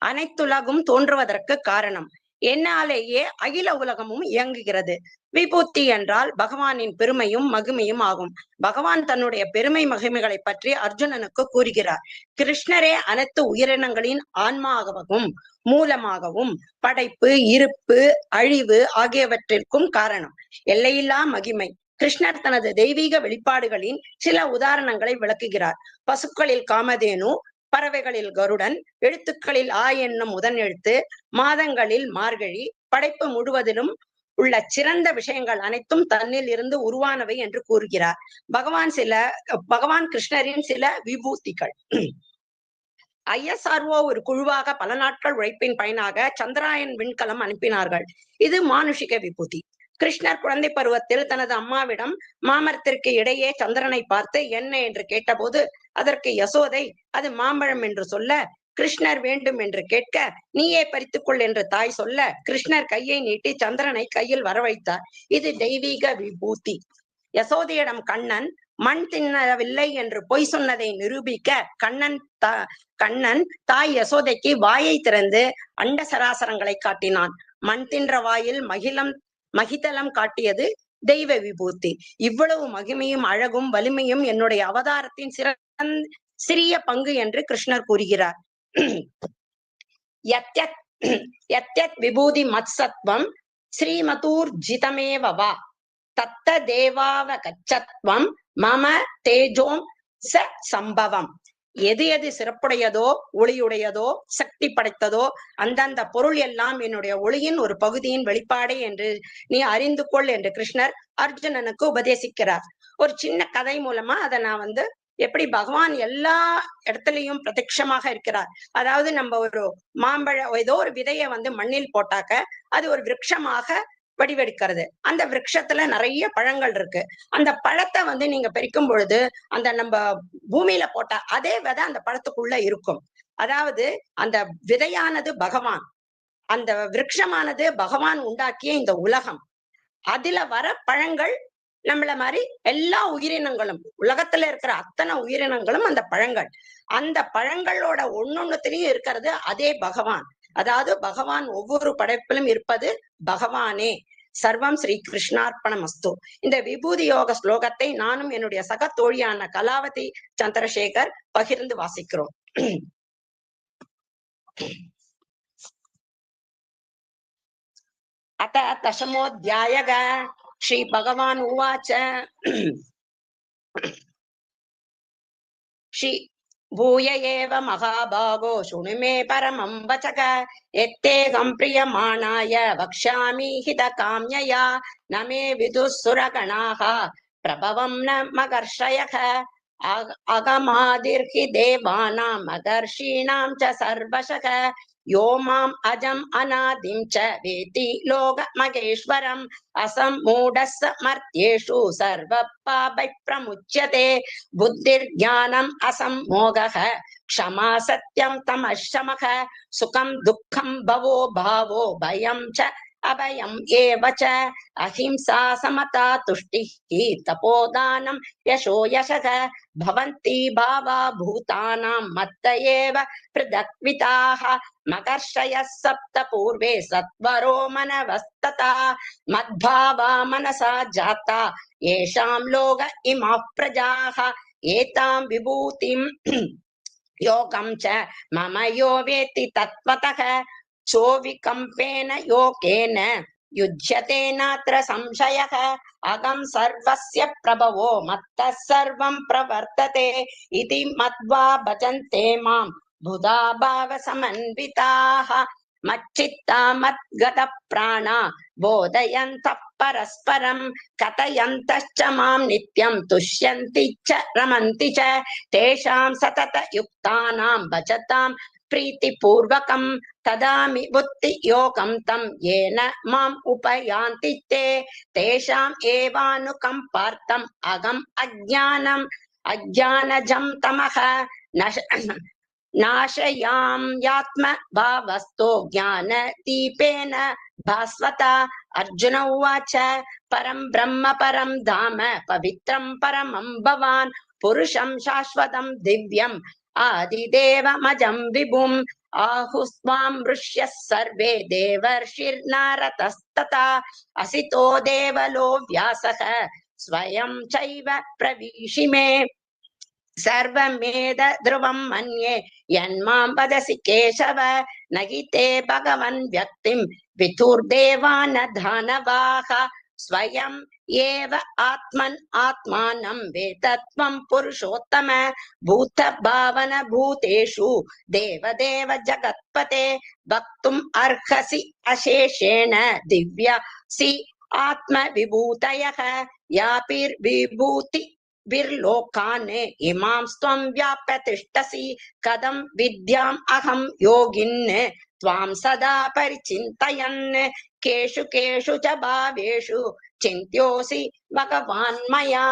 அனைத்துலகும் தோன்றுவதற்கு காரணம். என்னாலேயே அகில உலகமும் இயங்குகிறது. விபூதி என்றால் பகவானின் பெருமையும் மகிமையும் ஆகும். பகவான் தன்னுடைய பெருமை மகிமைகளை பற்றி அர்ஜுனனுக்கு கூறுகிறார். கிருஷ்ணரே அனைத்து உயிரினங்களின் ஆன்மாகவும் மூலமாகவும் படைப்பு, இருப்பு, அழிவு ஆகியவற்றிற்கும் காரணம். எல்லையில்லா மகிமை. கிருஷ்ணர் தனது தெய்வீக வெளிப்பாடுகளின் சில உதாரணங்களை விளக்குகிறார். பசுக்களில் காமதேனு, பறவைகளில் கருடன், எழுத்துக்களில் ஆ என்னும் முதன் எழுத்து, மாதங்களில் மார்கழி, படைப்பு முழுவதிலும் உள்ள சிறந்த விஷயங்கள் அனைத்தும் தன்னில் இருந்து உருவானவை என்று கூறுகிறார். பகவான் கிருஷ்ணரின் சில விபூதிகள். ISRO ஒரு குழுவாக பல நாட்கள் உழைப்பின் பயனாக சந்திராயன் விண்கலம் அனுப்பினார்கள். இது மானுஷிக விபூதி. கிருஷ்ணர் குழந்தை பருவத்தில் தனது அம்மாவிடம் மாமரத்திற்கு இடையே சந்திரனை பார்த்து என்ன என்று கேட்டபோது அதற்கு யசோதை அது மாம்பழம் என்று சொல்ல, கிருஷ்ணர் வேண்டும் என்று கேட்க நீயே பறித்துக்கொள் என்று தாய் சொல்ல, கிருஷ்ணர் கையை நீட்டி சந்திரனை கையில் வரவைத்தார். இது தெய்வீக விபூதி. யசோதையிடம் கண்ணன் மண் தின்னவில்லை என்று பொய் சொன்னதை நிரூபிக்க கண்ணன் தாய் யசோதைக்கு வாயை திறந்து அண்ட சராசரங்களை காட்டினான். மண் தின்ற வாயில் மகிதலம் காட்டியது தெய்வ விபூதி. இவ்வளவு மகிமையும் அழகும் வலிமையும் என்னுடைய அவதாரத்தின் சிறிய பங்கு என்று கிருஷ்ணர் கூறுகிறார். யத்யத் விபூதி மத்சத்வம் ஸ்ரீமதூர் ஜிதமேவவா தத்த தேவாவ கச்சத்வம் மம தேஜோம் ச சம்பவம். எது எது சிறப்புடையதோ, ஒளியுடையதோ, சக்தி படைத்ததோ அந்தந்த பொருள் எல்லாம் என்னுடைய ஒளியின் ஒரு பகுதியின் வெளிப்பாடே என்று நீ அறிந்து கொள் என்று கிருஷ்ணர் அர்ஜுனனுக்கு உபதேசிக்கிறார். ஒரு சின்ன கதை மூலமா அதை நான் எப்படி பகவான் எல்லா இடத்துலயும் பிரத்யட்சமாக இருக்கிறார். அதாவது நம்ம ஒரு ஏதோ ஒரு விதையை மண்ணில் போட்டாக்க அது ஒரு விருட்சமாக வடிவெடுக்கிறது. அந்த விருட்சத்துல நிறைய பழங்கள் இருக்கு. அந்த பழத்தை நீங்க பறிக்கும் பொழுது அந்த நம்ம பூமியில போட்டா அதே விதை அந்த பழத்துக்குள்ள இருக்கும். அதாவது அந்த விதையானது பகவான், அந்த விருட்சமானது பகவான் உண்டாக்கிய இந்த உலகம். அதுல வர பழங்கள் நம்மள மாதிரி எல்லா உயிரினங்களும், உலகத்துல இருக்கிற அத்தனை உயிரினங்களும் அந்த பழங்கள். அந்த பழங்களோட ஒன்னொன்னுத்திலையும் இருக்கிறது அதே பகவான். அதாவது பகவான் ஒவ்வொரு படைப்பிலும் இருப்பது பகவானே. சர்வம் ஸ்ரீ கிருஷ்ணார்ப்பணமஸ்து. இந்த விபூதி யோக ஸ்லோகத்தை நானும் என்னுடைய சக தோழியான கலாவதி சந்திரசேகர் பகிர்ந்து வாசிக்கிறோம். அத தசமோத்யாயக ஸ்ரீ பகவான் உவாச்ச ஸ்ரீ भूय एव महाभागो शृणु मे परमं वचः यत्तेऽहं प्रियमाणाय वक्ष्यामि हितकाम्यया न मे विदुः सुरगणाः प्रभवं न मगर्षयः अगमादिर्हि देवानां मगर्षीणां च सर्वशः यो माम् अजम् अनादिं च वेति लोकमहेश्वरम् असम्मूढः मर्त्येषु सर्वपापैः प्रमुच्यते बुद्धिर्ज्ञानम् असम्मोहः क्षमा सत्यं तमः शमः सुखं दुःखं भवो भावो भयं च अभयम् एव च अहिंसा समता तुष्टिः तपोदानं यशो यशः भवन्ति भावा भूतानां मत्त एव पृथक्विताः मकर्षयः सप्त पूर्वे सत्वरो मनवस्तथा मद्भावा मनसा जाता येषां लोक इमाः प्रजाः एतां विभूतिं योगं च मम यो वेत्ति तत्त्वतः सोऽविकम्पेन योगेन युज्यते नात्र संशयः अहं सर्वस्य प्रभवो मत्तः सर्वं प्रवर्तते इति मत्वा भजन्ते मां बुधा भावसमन्विताः मच्चित्ता मद्गतप्राणा बोधयन्तः परस्परं कथयन्तश्च मां नित्यं तुष्यन्ति च रमन्ति च तेषां सततयुक्तानां भजतां प्रीतिपूर्वकं तदामि बुद्धियोगं तं येन माम् उपयान्ति ते तेषाम् एवानुकम्पार्थम् अहम् अज्ञानजं तमः नाशयाम्यात्म भावस्तो ज्ञानदीपेन भास्वता अर्जुन उवाच परं ब्रह्म परं धाम पवित्रं परमं भवान् पुरुषं शाश्वतं दिव्यम् आदिदेवमजं विभुम् आहुस्त्वां ऋष्यः सर्वे देवर्षिर्नारदस्तथा असितो देवलो व्यासः स्वयं चैव प्रवीशिमे सर्वमेद ध्रुवं मन्ये यन्मां वदसि केशव न हि ते भगवन् व्यक्तिं विदुर्देवान् दानवाः स्वयं एव आत्मन् आत्मानं वेदत्वं पुरुषोत्तम भूतभावन भूतेषु देवदेव जगत्पते वक्तुम् अर्हसि अशेषेण दिव्यसि आत्मविभूतयः यापिर्विभूति विर्लोकान् इमां त्वं व्याप्य तिष्ठसि कथं विद्याम् अहं योगिन् त्वां सदा परिचिन्तयन् केषु केषु च भावेषु चिन्त्योऽसि भगवान् मया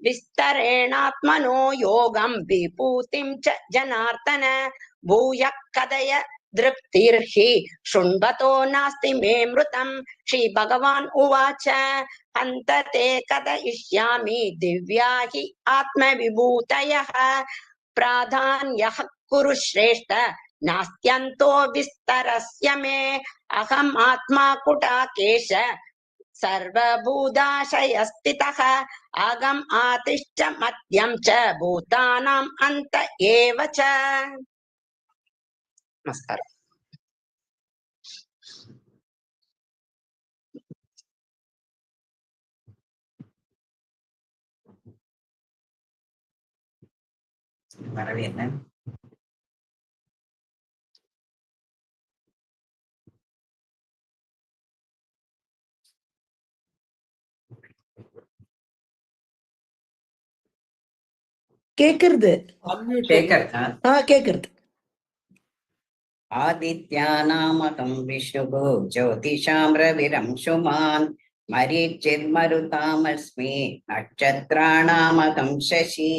विस्तरेणात्मनो योगं विभूतिं च जनार्दन भूयः कथय दृप्तिर्हि शृण्वतो नास्ति मे मृतं श्रीभगवान् उवाच हन्तते कथयिष्यामि दिव्या हि आत्मविभूतयः प्राधान्यः कुरु श्रेष्ठ नास्त्यन्तो विस्तरस्य मे अहम् आत्मा कुटाकेश सर्वभूताशयस्थितः अहम् आतिश्च मध्यं च भूतानाम् अन्त एव च। नमस्कार।
வரவேற்கிறேன்.
கேக்குறது கேக்குறது.
ஆதித்யாநாமகம் விஷ்ணுகு ஜோதிஷாம் ரவிரம்சுமான் மரீச்சிர்மருதாமஸ்மி நட்சத்திராணாமகம் சசி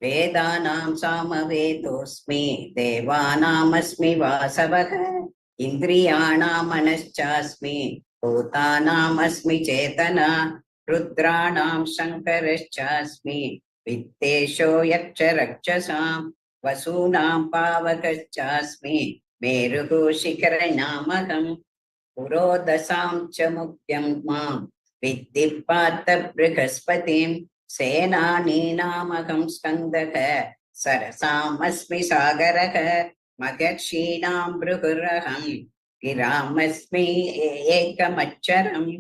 வேதானாம் சாமவேதோஸ்மி தேவானாமஸ்மி வாசவக இந்திரியாணாம் மனச்சாஸ்மி பூதானாமஸ்மி சேதனா ருத்ராணாம் சங்கரச்சாஸ்மி வித்தேஷோ யக்ஷ ரக்ஷசாம் வசூனாம் பாவகச்சாஸ்மி மேருகு சிகரநாமகம் புரோதசாம் ச முக்தியம் மாம் வித்தி பார்த்த ப்ருகஸ்பதிம் சேனானீனாமகம் ஸ்கந்தக சரசாமஸ்மி சாகரக மகர்ஷீணாம் ப்ருகுரகம் கிராமஸ்மி ஏகமச்சரம்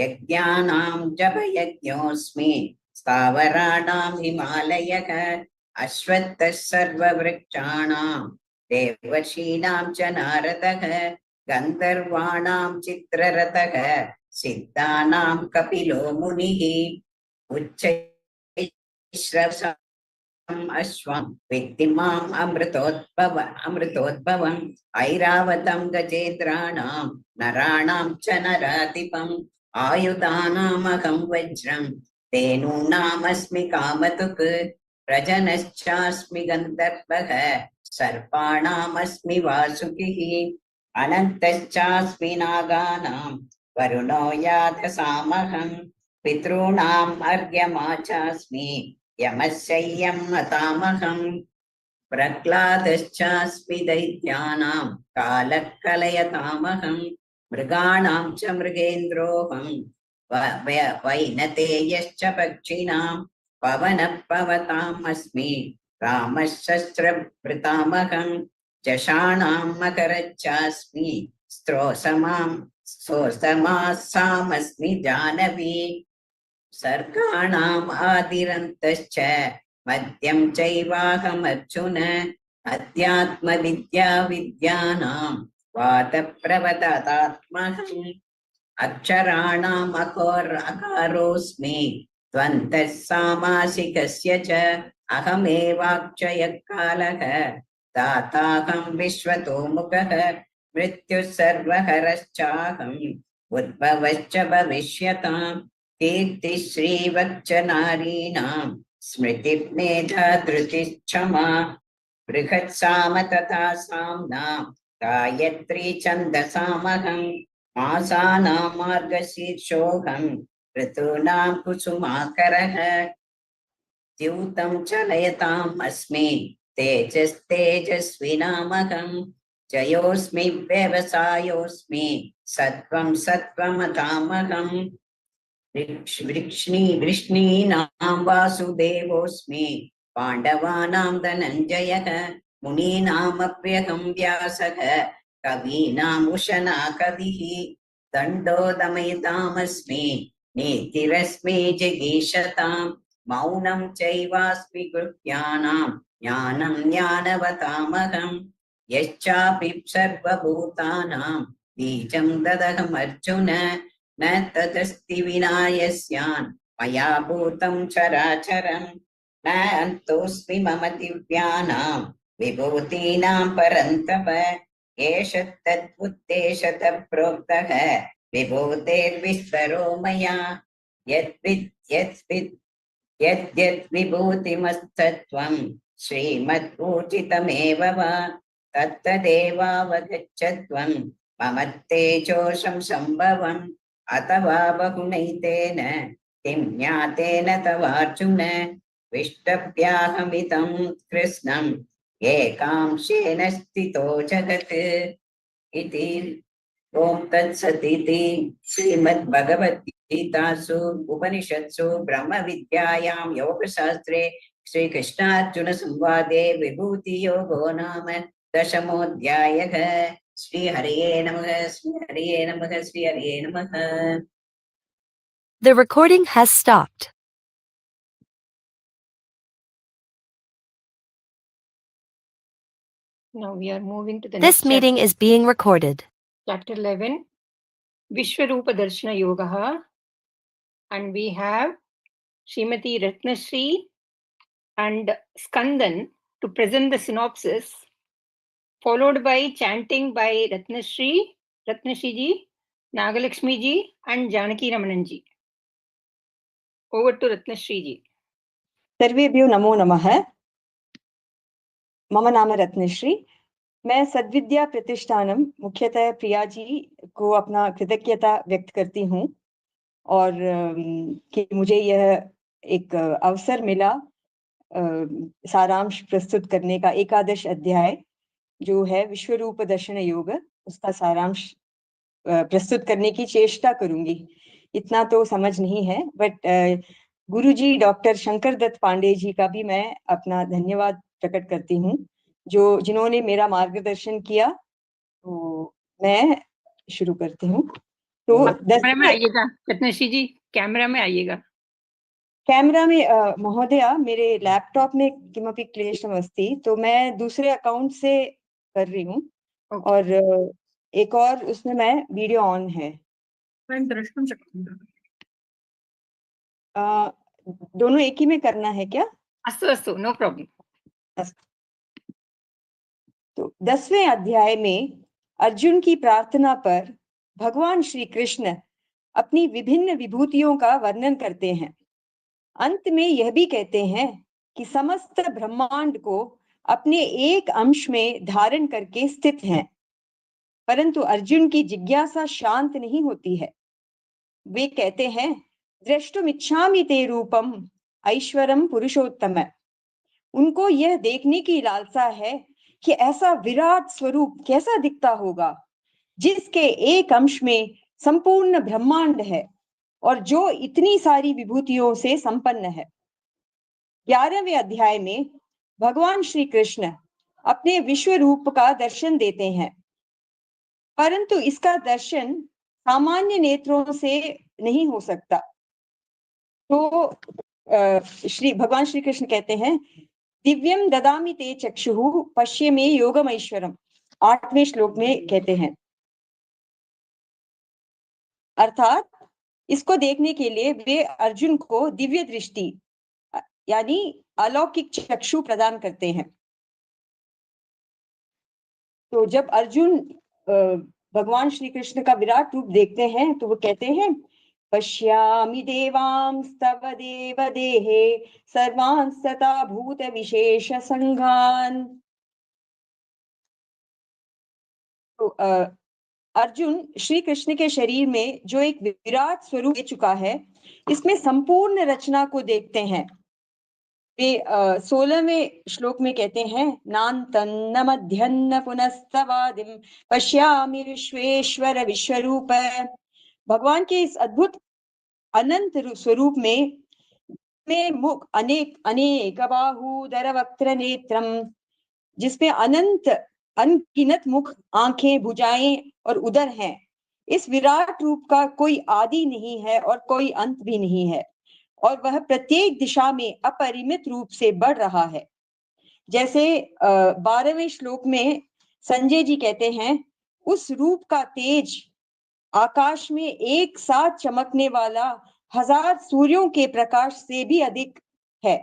யஜ்ஞானாம் ஜபயஜ்ஞோஸ்மி ஸ்தாவராணாம் ஹிமாலயக அஸ்வத்தः சர்வவ்ருக்ஷாணாம் தேவர்ஷீணாம் ச நாரதக கந்தர்வாணாம் சித்ரரதக சித்தானாம் கபிலோ முனிः உச்சைஸ்ரவம் அஸ்வம் வித்திமாம் அமிர்தோத்பவம் ஐராவதம் கஜேந்திராணாம் நராணாம் ச நராதிபம் ஆயுதானாமகம் வஜ்ரம் தேனூனாமஸ்மி காமதுக் பிரஜனச்சாஸ்மி கந்தர்வக சர்பாணாமஸ்மி வாசுகிः अनन्तश्चास्मि नागानां वरुणो यातसामहं पितॄणाम् अर्घ्यमाचास्मि यमस्ययं नतामहम् प्रह्लादश्चास्मि दैत्यानां कालः कलयतामहं मृगाणां च मृगेन्द्रोऽहं वैनतेयश्च पक्षिणां पवनः पवताम् अस्मि रामः शस्त्रभृतामहं जषाणां मकरश्चास्मि स्रोतमासामस्मि जानवी सर्गाणाम् आदिरन्तश्च मध्यं चैवाहमर्जुन अध्यात्मविद्या विद्यानां वादप्रवदतात्महम् अक्षराणाम् अकारोऽस्मि द्वन्द्वः सामासिकस्य च अहमेवाक्षयः कालः दाताहं विश्वतोमुखः मृत्युः सर्वहरश्चाहम् उद्भवश्च भविष्यताम् कीर्तिश्रीवच्च नारीणां स्मृतिर्मेधा धृतिश्चमा बृहत्साम तथा साम्ना गायत्री छन्दसामहं मासानां मार्गशीर्षोऽहं ऋतूनां कुसुमाकरः द्यूतं चलयताम् अस्मि तेजस्तेजस्विनामहं जयोऽस्मि व्यवसायोऽस्मि सत्त्वं सत्त्वमतामहम् वृष्णीनां वासुदेवोऽस्मि पाण्डवानां धनञ्जयः मुनीनामप्यहं व्यासः कवीनाम् उशना कविः दण्डो दमयतामस्मि नीतिरस्मि जिगीषतां मौनं चैवास्मि गृह्याणां ज्ञानं ज्ञानवतामहं यश्चापि सर्वभूतानां बीजं ददहमर्जुन न तदस्ति विना यस्यान् मया भूतं चराचरं न अन्तोऽस्मि मम दिव्यानां विभूतीनां परन्तप एष तद्उद्देशतः प्रोक्तः विभूतेर्विस्तरो मया यद्यद् विभूतिमस्तत्त्वं श्रीमद्पूजितमेव वा तत्तदेवावगच्छत्वं मम तेजोषं सम्भवम् अथवा बहुनैतेन किं ज्ञातेन तवार्जुन विष्टभ्याहमितं कृष्णम् एकांशेन स्थितो जगत् इति ॐ तत्सदिति श्रीमद्भगवद्गीतासु उपनिषत्सु ब्रह्मविद्यायां योगशास्त्रे श्रीकृष्णार्जुनसंवादे विभूतियोगो नाम दशमोऽध्यायः। श्री हरिये नमः, श्री हरिये नमः, श्री हरिये नमः।
The recording has stopped.
Now we are moving to the
This
next
meeting is being recorded.
chapter 11, Vishwarupa Darshana Yogaha, and we have Srimati Ratnashri and Skandan to present the synopsis, followed by chanting by Ratnashri ji, Nagalakshmi ji, and Janaki Ramanan ji. Over to Ratnashri ji.
सर्वेभ्यो नमो नमः। मम नाम रत्नश्री। मैं सद्विद्या प्रतिष्ठानम मुख्यतः प्रिया जी को अपना कृतज्ञता व्यक्त करती हूँ और कि मुझे यह एक अवसर मिला सारांश प्रस्तुत करने का। एकादश अध्याय जो है विश्वरूप दर्शन योग, उसका सारांश प्रस्तुत करने की चेष्टा करूंगी। इतना तो समझ नहीं है, बट गुरुजी डॉक्टर शंकर दत्त पांडे जी का भी मैं अपना धन्यवाद प्रकट करती हूँ, जिन्होंने मेरा मार्गदर्शन किया। तो मैं शुरू करती हूँ। तो
कैमरा में आइएगा रत्नश्री जी, कैमरा में आइएगा।
कैमरा में महोदया, मेरे लैपटॉप में किमपि क्लेशम् अस्ति, तो मैं दूसरे अकाउंट से कर रही हूँ। और एक और उसमें मैं वीडियो ऑन है।
द्रष्टुं शक्नुमः।
दोनों एक ही में करना है क्या?
अस्तु अस्तु, नो प्रॉब्लम।
तो 10वें अध्याय में अर्जुन की प्रार्थना पर भगवान श्री कृष्ण अपनी विभिन्न विभूतियों का वर्णन करते हैं। अंत में यह भी कहते हैं कि समस्त ब्रह्मांड को अपने एक अंश में धारण करके स्थित हैं। परंतु अर्जुन की जिज्ञासा शांत नहीं होती है। वे कहते हैं, द्रष्टुमिच्छामि ते रूपम ऐश्वरम पुरुषोत्तम। उनको यह देखने की लालसा है कि ऐसा विराट स्वरूप कैसा दिखता होगा, जिसके एक अंश में संपूर्ण ब्रह्मांड है और जो इतनी सारी विभूतियों से संपन्न है। 11वें अध्याय में भगवान श्री कृष्ण अपने विश्व रूप का दर्शन देते हैं, परंतु इसका दर्शन सामान्य नेत्रों से नहीं हो सकता। तो भगवान श्री कृष्ण कहते हैं, दिव्यम ददामि ते चक्षुः पश्य मे योगमैश्वरम। 8वें श्लोक में कहते हैं, अर्थात इसको देखने के लिए वे अर्जुन को दिव्य दृष्टि यानी अलौकिक चक्षु प्रदान करते हैं। तो जब अर्जुन भगवान श्री कृष्ण का विराट रूप देखते हैं तो वो कहते हैं, पश्यामि देवांस्तव देव देहे सर्वांस्तथा भूत विशेष संघान। तो अर्जुन श्री कृष्ण के शरीर में जो एक विराट स्वरूप दे चुका है, इसमें संपूर्ण रचना को देखते हैं। वे 16वें श्लोक में कहते हैं, नान्तं न मध्यं न पुनस्तवादिं पश्यामि विश्वेश्वर विश्वरूप। भगवान के इस अद्भुत अनंत स्वरूप में मुख अनेक अनेक बाहुदर वक्त्र नेत्रम, जिसमें अनंत अनगिनत मुख, आंखें, भुजाएं और उदर हैं। इस विराट रूप का कोई आदि नहीं है और कोई अंत भी नहीं है, और वह प्रत्येक दिशा में अपरिमित रूप से बढ़ रहा है। जैसे 12वें श्लोक में संजय जी कहते हैं, उस रूप का तेज आकाश में एक साथ चमकने वाला 1000 सूर्यों के प्रकाश से भी अधिक है।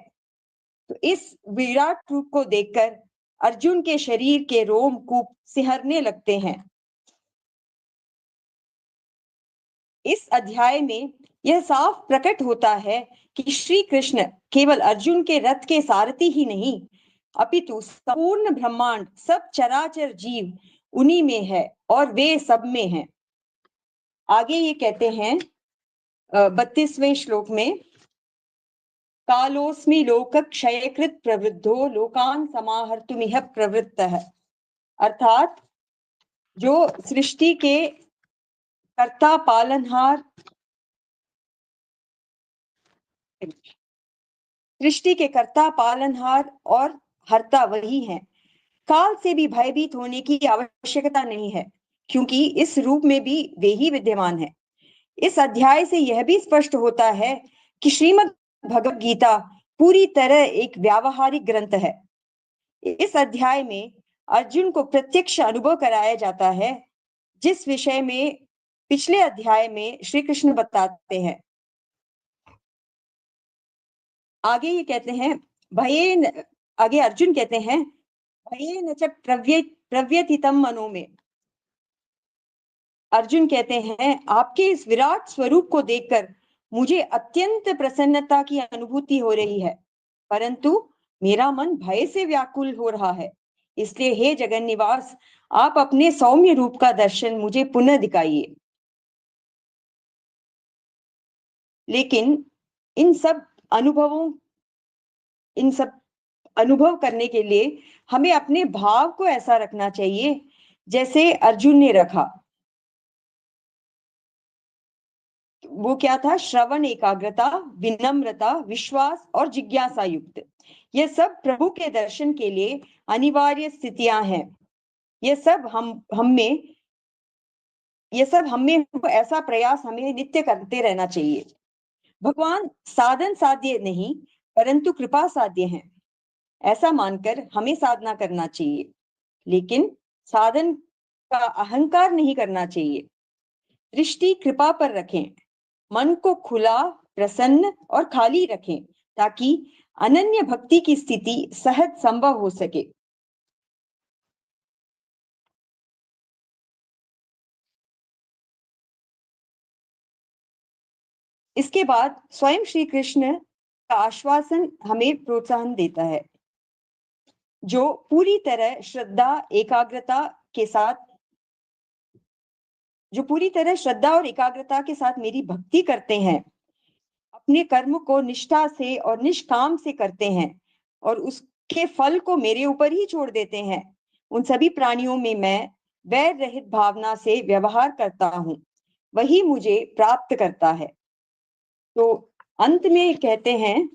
तो इस विराट रूप को देखकर अर्जुन के शरीर के रोमकूप सिहरने लगते हैं। इस अध्याय में यह साफ प्रकट होता है कि श्री कृष्ण केवल अर्जुन के रथ के सारथी ही नहीं, अपितु संपूर्ण ब्रह्मांड, सब चराचर जीव उन्हीं में है और वे सब में हैं। आगे ये कहते हैं 32वें श्लोक में, कालोस्मि लोक क्षयकृत प्रवृद्धो लोकान समाहर्तुमिह प्रवृत्तः। अर्थात जो सृष्टि के कर्ता पालनहार, सृष्टि के कर्ता पालनहार और हर्ता वही हैं। काल से भी भयभीत होने की आवश्यकता नहीं है, क्योंकि इस रूप में भी वे ही विद्यमान है। इस अध्याय से यह भी स्पष्ट होता है कि श्रीमद् भगवद गीता पूरी तरह एक व्यावहारिक ग्रंथ है। इस अध्याय में अर्जुन को प्रत्यक्ष अनुभव कराया जाता है, जिस विषय में पिछले अध्याय में श्री कृष्ण बताते हैं। आगे ये कहते हैं, आगे अर्जुन कहते हैं, भयेन च प्रव्यथितं मनो में। अर्जुन कहते हैं, आपके इस विराट स्वरूप को देखकर मुझे अत्यंत प्रसन्नता की अनुभूति हो रही है, परंतु मेरा मन भय से व्याकुल हो रहा है। इसलिए हे जगन निवास, आप अपने सौम्य रूप का दर्शन मुझे पुनः दिखाइए। लेकिन इन सब अनुभव करने के लिए हमें अपने भाव को ऐसा रखना चाहिए जैसे अर्जुन ने रखा। वो क्या था? श्रवण एकाग्रता, विनम्रता, विश्वास और जिज्ञासा युक्त। ये सब प्रभु के दर्शन के लिए अनिवार्य स्थितियां हैं। ये सब हम में ऐसा प्रयास हमें नित्य करते रहना चाहिए। भगवान साधन साध्य नहीं परंतु कृपा साध्य हैं, ऐसा मानकर हमें साधना करना चाहिए, लेकिन साधन का अहंकार नहीं करना चाहिए। दृष्टि कृपा पर रखें, मन को खुला, प्रसन्न और खाली रखें, ताकि अनन्य भक्ति की स्थिति सहज संभव हो सके। इसके बाद स्वयं श्री कृष्ण का आश्वासन हमें प्रोत्साहन देता है, जो पूरी तरह श्रद्धा एकाग्रता के साथ जो पूरी तरह श्रद्धा और एकाग्रता के साथ मेरी भक्ति करते हैं, अपने कर्म को निष्ठा से और निष्काम से करते हैं और उसके फल को मेरे ऊपर ही छोड़ देते हैं, उन सभी प्राणियों में मैं वैर रहित भावना से व्यवहार करता हूँ, वही मुझे प्राप्त करता है। तो अंत में कहते हैं,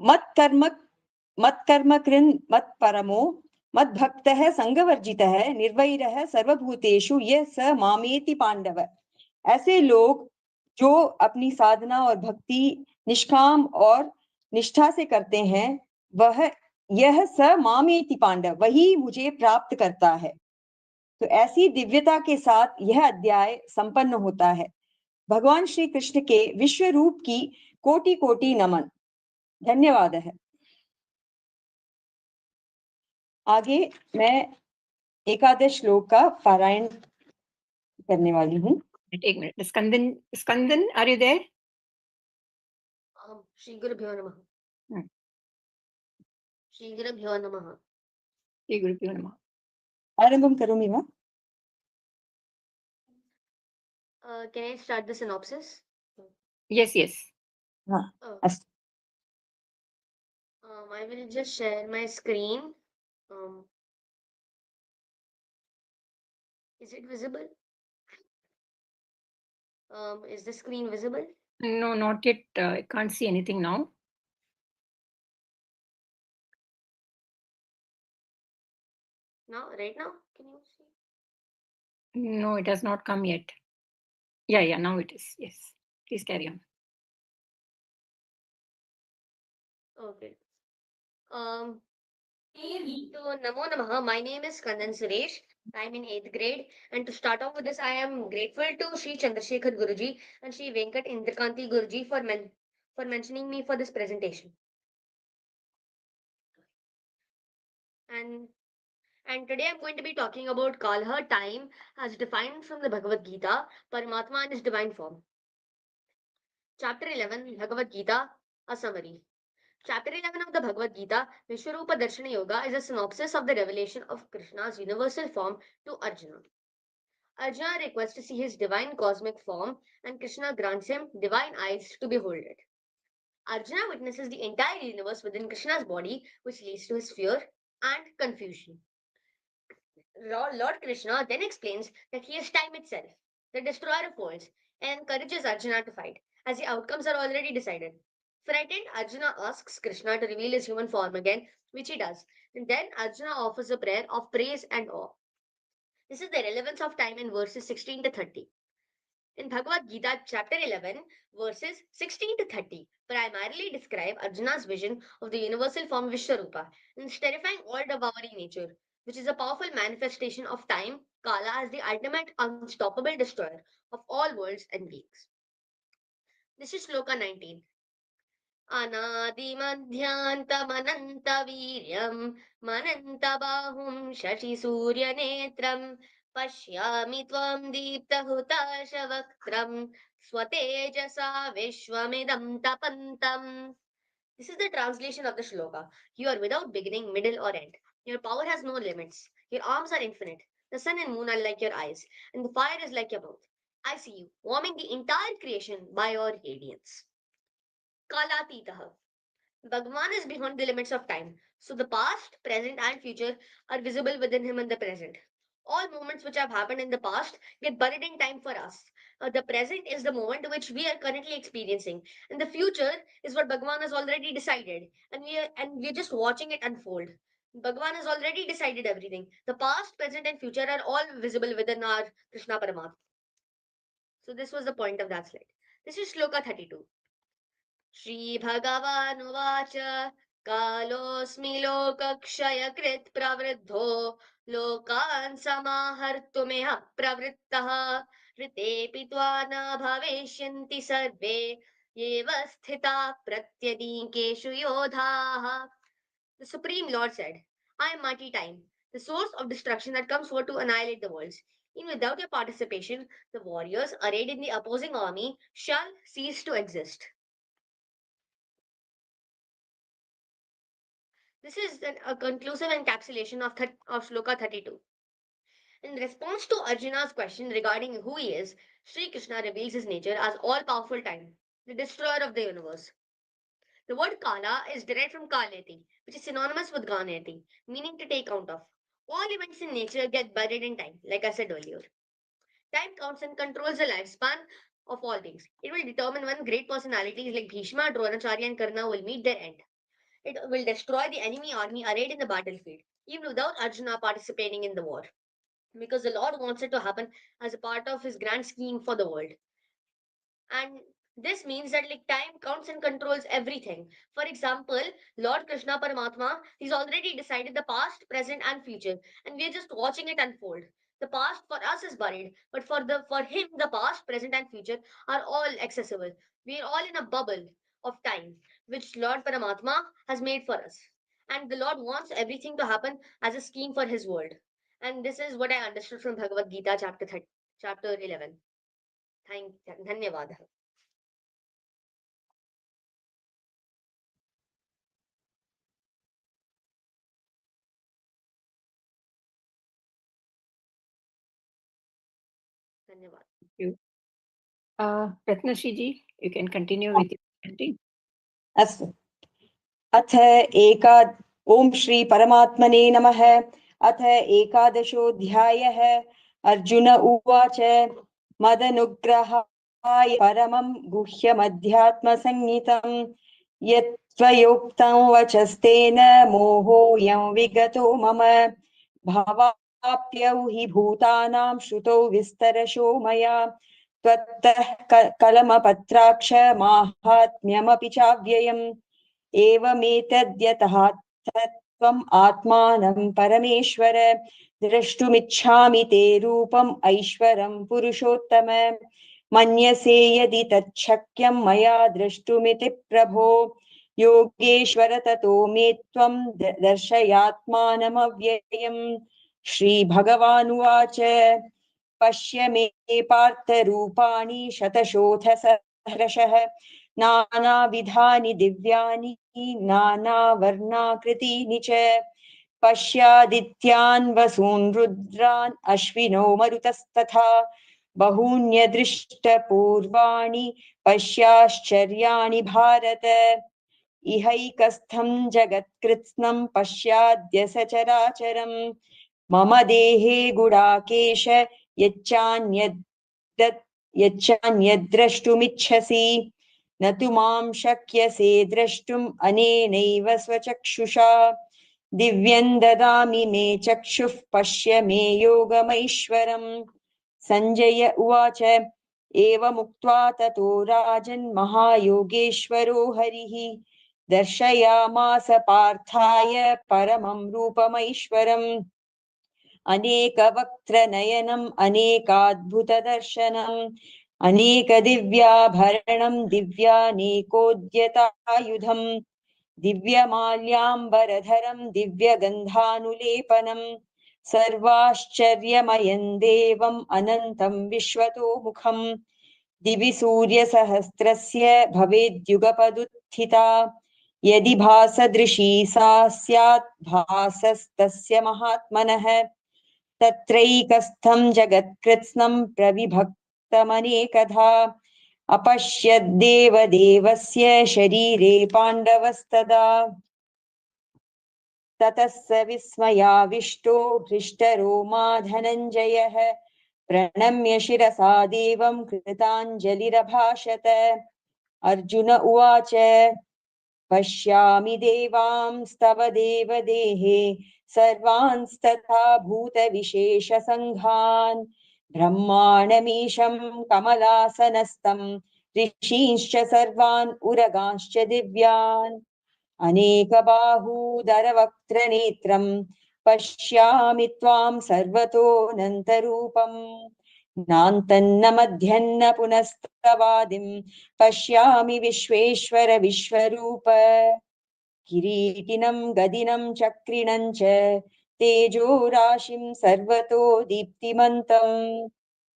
मत कर्म कृन् मत परमो मत भक्तः संगवर्जितः निर्वैरः सर्वभूतेषु यः स मामेति पांडव। ऐसे लोग जो अपनी साधना और भक्ति निष्काम और निष्ठा से करते हैं, वह यह स मामेति पांडव, वही मुझे प्राप्त करता है। तो ऐसी दिव्यता के साथ यह अध्याय संपन्न होता है। भगवान श्री कृष्ण के विश्व रूप की कोटि कोटि नमन। धन्यवाद है। आगे मैं एकादश श्लोक का पारायण करने वाली हूँ।
एक minute, Skandan, are you there?
Shri गुरुभ्यो नमः। श्री गुरुभ्यो नमः।
श्री गुरुभ्यो नमः।
आरंभं करोमि वा?
Can I start the synopsis?
Yes, yes.
अस्तु।
I will just share my screen. Is it visible? Is the screen visible?
No, not yet. I can't see anything now.
Now, right now, can you see?
No, it has not come yet. Yeah, now it is. Yes, please carry on.
Okay. So Namo Namaha. My name is Kandan Suresh. I'm in 8th grade, and to start off with this, I am grateful to Sri Chandrasekhar Guruji and Sri Venkat Indrakanti Guruji for mentioning me for this presentation. And today I'm going to be talking about Kalha, time, as defined from the Bhagavad Gita, Paramatma and his divine form. Chapter 11, Bhagavad Gita, a summary. Chapter 11 of the Bhagavad Gita, Vishwarupa Darshana Yoga, is a synopsis of the revelation of Krishna's universal form to Arjuna. Arjuna requests to see his divine cosmic form, and Krishna grants him divine eyes to behold it. Arjuna witnesses the entire universe within Krishna's body, which leads to his fear and confusion. Lord Krishna then explains that he is time itself, the destroyer of worlds, and encourages Arjuna to fight, as the outcomes are already decided. Frightened, Arjuna asks Krishna to reveal his human form again, which he does. And then Arjuna offers a prayer of praise and awe. This is the relevance of time in verses 16 to 30. In Bhagavad Gita, chapter 11, verses 16 to 30, primarily describe Arjuna's vision of the universal form Vishwarupa and its terrifying all-devouring nature, which is a powerful manifestation of time, Kala, as the ultimate unstoppable destroyer of all worlds and beings. This is Shloka 19. Anadimadhyantamanantaviryam manantabahum shashi-suryanetram pashyami tvam deeptahutashavakram swatejasa vishwamidam tapantam. This is the translation of the shloka. You are without beginning, middle, or end. Your power has no limits. Your arms are infinite. The sun and moon are like your eyes, and the fire is like your mouth. I see you, warming the entire creation by your radiance. Kalatitaha. Bhagavan is beyond the limits of time. So the past, present, and future are visible within him in the present. All moments which have happened in the past get buried in time for us. The present is the moment which we are currently experiencing, and the future is what Bhagavan has already decided, and we're just watching it unfold. Bhagavan has already decided everything. The past, present, and future are all visible within our Krishna Paramatma. So this was the point of that slide. This is Shloka 32. श्रीभगवानुवाच कालोऽस्मि लोकक्षयकृत् प्रवृद्धो लोकान् समाहर्तुमिह प्रवृत्तः ऋतेऽपि त्वा न भविष्यन्ति सर्वे एव स्थिताः प्रत्यनीकेषु योधाः. The Supreme Lord said, I am mighty time, the source of destruction that comes forth to annihilate the worlds. Even without your participation, the warriors arrayed in the opposing army shall cease to exist. This is a conclusive encapsulation of Shloka 32. In response to Arjuna's question regarding who he is, Sri Krishna reveals his nature as all-powerful time, the destroyer of the universe. The word Kala is derived from Kaleti, which is synonymous with Ganeti, meaning to take count of. All events in nature get buried in time, like I said earlier. Time counts and controls the lifespan of all things. It will determine when great personalities like Bhishma, Dronacharya, and Karna will meet their end. It will destroy the enemy army arrayed in the battlefield, even without Arjuna participating in the war, because the Lord wants it to happen as a part of his grand scheme for the world. And this means that like time counts and controls everything. For example, Lord Krishna Paramatma, he's already decided the past, present, and future, and we are just watching it unfold. The past for us is buried, but for him, the past, present, and future are all accessible. We are all in a bubble of time, which Lord Paramatma has made for us. And the Lord wants everything to happen as a scheme for his world. And this is what I understood from Bhagavad Gita chapter 11. Dhanyavad. Dhanyavad.
Thank you. Ratnashri ji, you can continue with your chanting.
अस्तु अथ ओम श्री परमात्मने नमः। अथ एकादशोऽध्यायः। अर्जुन उवाच मदनुग्रहाय परमं गुह्यमध्यात्मसंज्ञितं यत्त्वयोक्तं वचस्तेन मोहोऽयं विगतो मम भावाप्यौ हि भूतानां श्रुतौ विस्तरशो मया त्वत्तः कलमपत्राक्ष माहात्म्यमपि चाव्ययम् एवमेतद्यतः त्वम् आत्मानं परमेश्वर द्रष्टुमिच्छामि ते रूपम् ऐश्वरं पुरुषोत्तम मन्यसे यदि तच्छक्यं मया द्रष्टुमिति प्रभो योगेश्वर ततो मे त्वं दर्शयात्मानमव्ययम्। श्रीभगवानुवाच पश्य मे पार्थरूपाणि शतशोऽथ सहस्रशः नानाविधानि दिव्यानि नानावर्णाकृतीनि च पश्यादित्यान् वसून् रुद्रान् अश्विनो मरुतस्तथा बहून्यदृष्टपूर्वाणि पश्याश्चर्याणि भारत इहैकस्थं जगत्कृत्स्नं पश्याद्य सचराचरम् मम देहे गुडाकेश यच्चान्यद्द्रष्टुमिच्छसि न तु मां शक्यसे द्रष्टुम् अनेनैव स्वचक्षुषा दिव्यं ददामि मे चक्षुः पश्य मे योगमैश्वरम्। सञ्जय उवाच एवमुक्त्वा ततो राजन् महायोगेश्वरो हरिः दर्शयामास पार्थाय परमं रूपमैश्वरम् अनेकवक्त्रनयनम् अनेकाद्भुतदर्शनम् अनेकदिव्याभरणं दिव्यानेकोद्यतायुधम् दिव्यमाल्याम्बरधरं दिव्यगन्धानुलेपनं सर्वाश्चर्यमयं देवम् अनन्तं विश्वतोमुखम् दिवि सूर्यसहस्रस्य भवेद्युगपदुत्थिता यदि भासदृशी सा स्यात् भासस्तस्य महात्मनः तत्रैकस्थं जगत्कृत्स्नं प्रविभक्तमनेकधा अपश्यद्देवदेवस्य शरीरे पाण्डवस्तदा ततः स विस्मयाविष्टो हृष्टरोमा धनञ्जयः प्रणम्य शिरसा देवं कृताञ्जलिरभाषत। अर्जुन उवाच पश्यामि देवांस्तव देवदेहे सर्वांस्तथा भूतविशेषसङ्घान् ब्रह्माणमीशं कमलासनस्थं ऋषींश्च सर्वान् उरगांश्च दिव्यान् अनेकबाहूदरवक्त्रनेत्रं पश्यामि त्वां सर्वतोऽनन्तरूपम् नान्तन्न मध्यन्न पुनस्तवादिं पश्यामि विश्वेश्वर विश्वरूप किरीटिनं गदिनं चक्रिणं च तेजो राशिं सर्वतो दीप्तिमन्तम्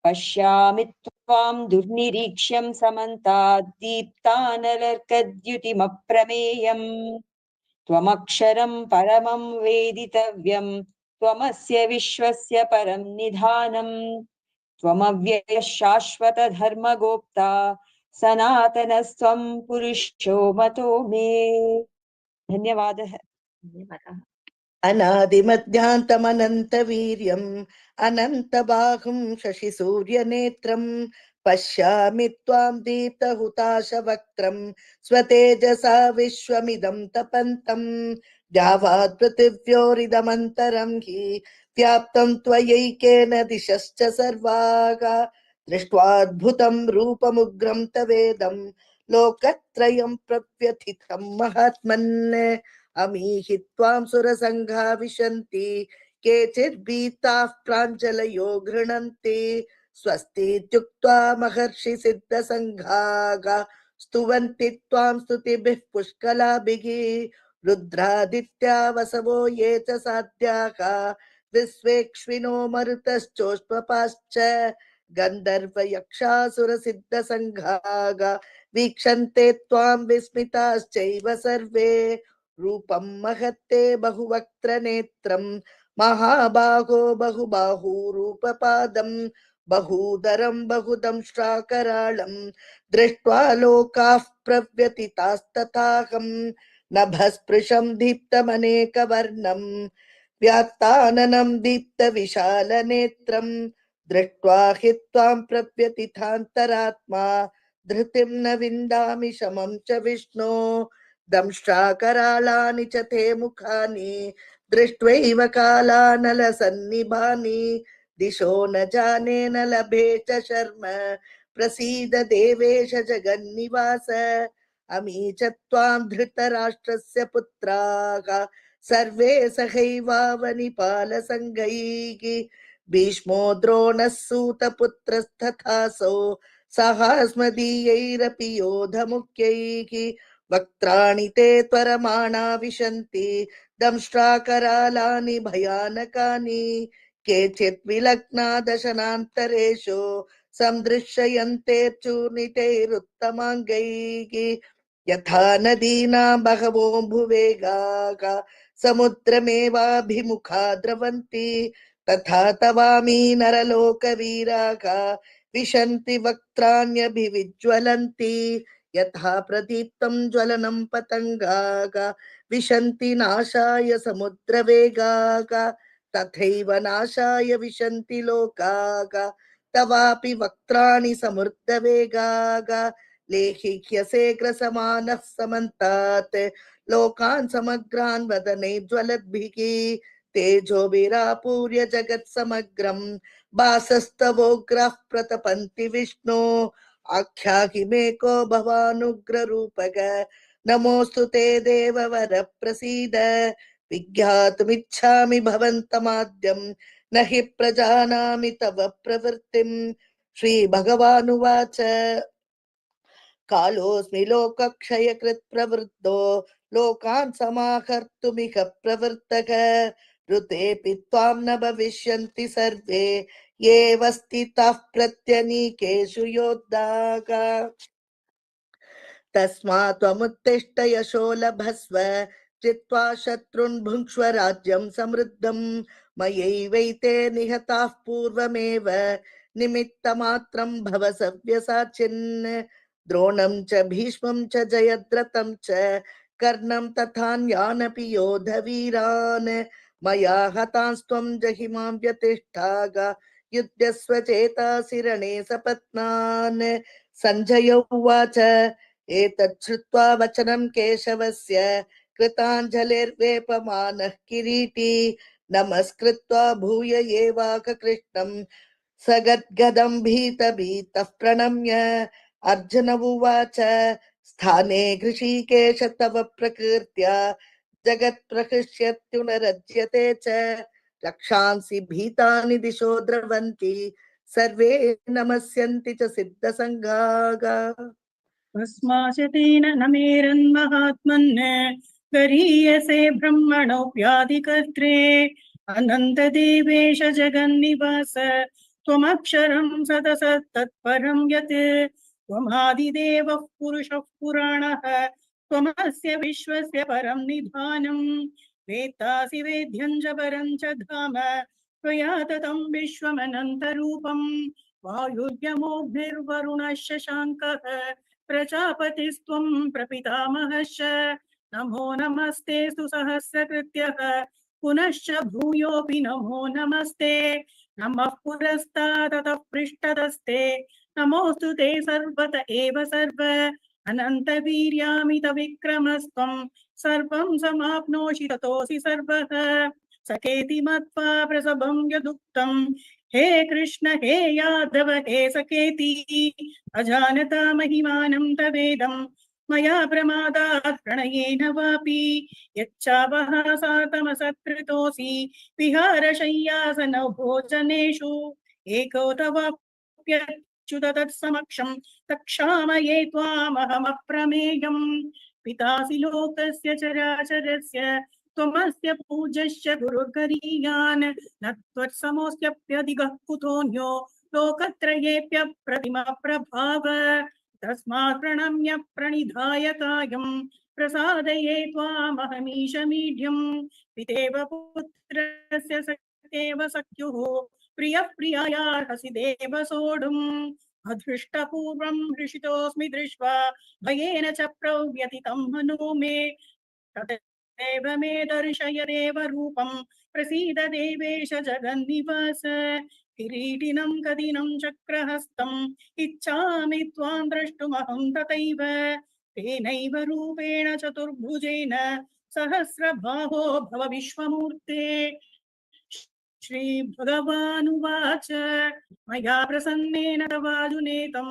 पश्यामि त्वां दुर्निरीक्ष्यं समन्ताद् दीप्तानलर्कद्युतिमप्रमेयम् त्वमक्षरं परमं वेदितव्यं त्वमस्य विश्वस्य परं निधानम् त्वमव्ययः शाश्वत धर्मगोप्ता सनातनस्त्वं पुरुषो मतो मे। धन्यवादः।
अनादिमध्यान्तमनन्तवीर्यम् अनन्तबाहुं शशिसूर्यनेत्रम् पश्यामि त्वां दीप्तहुताशवक्त्रम् स्वतेजसा विश्वमिदं तपन्तम् द्यावात् पृथिव्योरिदमन्तरं हि व्याप्तं त्वयैकेन दिशश्च सर्वाः दृष्ट्वाद्भुतं रूपमुग्रं तवेदं लोकत्रयं प्रव्यथितं महात्मन् अमीहि त्वां सुरसङ्घा विशन्ति केचिद्भीताः प्राञ्जलयो गृह्णन्ति स्वस्तीत्युक्त्वा महर्षि सिद्धसङ्घाः स्तुवन्ति त्वां स्तुतिभिः पुष्कलाभिः रुद्रादित्या वसवो ये च साध्याः विश्वेक्ष्विनो मरुतश्चोष्मपाश्च गन्धर्वयक्षासुरसिद्धसङ्घाः वीक्षन्ते त्वां विस्मिताश्चैव सर्वे रूपं महत्ते बहुवक्त्र नेत्रं महाबाहो बहुबाहूरूपपादं बहूदरं बहुदंष्ट्राकराळं दृष्ट्वा लोकाः प्रव्यथितास्तथाहं नभस्पृशं दीप्तमनेकवर्णं व्यात्ताननं दीप्तविशालनेत्रं दृष्ट्वा हि त्वां प्रव्यथितान्तरात्मा धृतिं न विन्दामि शमं च विष्णो दंष्ट्राकराळानि च ते मुखानि दृष्ट्वैव कालानलसन्निभानि दिशो न जाने न लभे च शर्म प्रसीद देवेश जगन्निवास अमी च त्वां धृतराष्ट्रस्य पुत्राः सर्वे सहैवावनिपालसङ्घैः भीष्मो द्रोणः सूतपुत्रस्तथासौ सहास्मदीयैरपि योधमुख्यैः वक्त्राणि ते त्वरमाणा विशन्ति दंष्ट्राकरालानि भयानकानि केचित् विलग्ना दशनान्तरेषु सन्दृश्यन्ते चूर्णितैरुत्तमाङ्गैः यथा नदीनां बहवोऽम्बुवेगाः समुद्रमेवाभिमुखा द्रवन्ति तथा तवामी नरलोकवीराः विशन्ति वक्त्राण्यभिविज्वलन्ति यथा प्रदीप्तं ज्वलनं पतङ्गाः विशन्ति नाशाय समुद्रवेगाः तथैव नाशाय विशन्ति लोकाः तवापि वक्त्राणि समृद्धवेगाः लेखिह्यसे ग्रसमानः समन्तात् लोकान् समग्रान् वदने ज्वलद्भिः तेजोभिरापूर्य जगत्समग्रं भासस्तवोग्रः प्रतपन्ति विष्णो आख्याहि मे को भवानुग्ररूपग नमोऽस्तु ते देववर प्रसीद विज्ञातुमिच्छामि भवन्तमाद्यं न हि प्रजानामि तव प्रवृत्तिं श्रीभगवानुवाच कालोऽस्मि लोकक्षयकृत् प्रवृद्धो लोकान् समाहर्तुमिह प्रवृत्तः ऋतेऽपि त्वां न भविष्यन्ति सर्वे येव स्थिताः प्रत्यनीकेषु योद्धाः तस्मात् त्वमुत्तिष्ठ यशो लभस्व चित्वा शत्रुन् भुङ्क्ष्व राज्यं समृद्धं मयैवैते निहताः पूर्वमेव निमित्तमात्रं भव सव्यसाचिन् द्रोणं च भीष्मं च जयद्रथं च कर्णं तथान्यानपि योधवीरान् मया हतांस्त्वं जहिमां व्यतिष्ठाग युध्यस्व चेतासि रणे सपत्नान् सञ्जय उवाच एतत् श्रुत्वा वचनं केशवस्य कृताञ्जलिर्वेपमानः किरीटी नमस्कृत्वा भूय एवाककृष्णं सगद्गदं भीतभीतः प्रणम्य अर्जुन उवाच स्थाने हृषीकेश तव प्रकृत्या जगत्प्रहृष्यत्युनरज्यते च रक्षांसि भीतानि दिशो द्रवन्ति सर्वे नमस्यन्ति च सिद्धसङ्घाः
तस्माचतेन न मेरन्महात्मन् गरीयसे ब्रह्मणोऽप्यादिकर्त्रे अनन्तदेवेश जगन्निवास त्वमक्षरं सदसत्तत्परं यत् त्वमादिदेवः पुरुषः पुराणः त्वमस्य विश्वस्य परं निधानम् वेत्तासि वेद्यं च परं च धाम त्वया ततं विश्वमनन्तरूपं वायुर्यमोऽग्निर्वरुणः शशाङ्कः प्रजापतिस्त्वं प्रपितामहश्च नमो नमस्ते सुसहस्रकृत्यः पुनश्च भूयोऽपि नमो नमस्ते नमः पुरस्तादतः पृष्ठतस्ते नमोऽस्तु ते सर्वत एव सर्व अनन्तवीर्यामितविक्रमस्त्वं सर्वं समाप्नोषि ततोऽसि सर्वः सखेति मत्वा प्रसभं यदुक्तं हे कृष्ण हे यादव हे सखेति अजानता महिमानं तवेदं मया प्रमादात् प्रणयेन वापि यच्चावः सातमसत्कृतोऽसि विहारशय्यासनौ भोजनेषु एको तवाप्यच्युत तत्समक्षं तक्षामये त्वामहमप्रमेयम् पितासि लोकस्य चराचरस्य त्वमस्य पूज्यश्च गुरुर्गरीयान् न त्वत्समोऽस्त्यप्यधिकः कुतोऽन्यो लोकत्रयेऽप्यप्रतिमप्रभाव तस्मात् प्रणम्य प्रणिधाय कायं प्रसादये त्वामहमीशमीढ्यं पितेव पुत्रस्य सखेव सख्युः प्रियः प्रियायार्हसि देव सोढुम् अदृष्टपूर्वं हृषितोऽस्मि दृष्ट्वा भयेन च प्रव्यथितं मनो मे तदेव मे दर्शय देव रूपं प्रसीद देवेश जगन्निवास किरीटिनं कदिनं चक्रहस्तम् इच्छामि त्वां द्रष्टुमहं तथैव तेनैव रूपेण चतुर्भुजेन सहस्रबाहो भव विश्वमूर्ते श्रीभगवानुवाच मया प्रसन्नेन तवाजुनेतं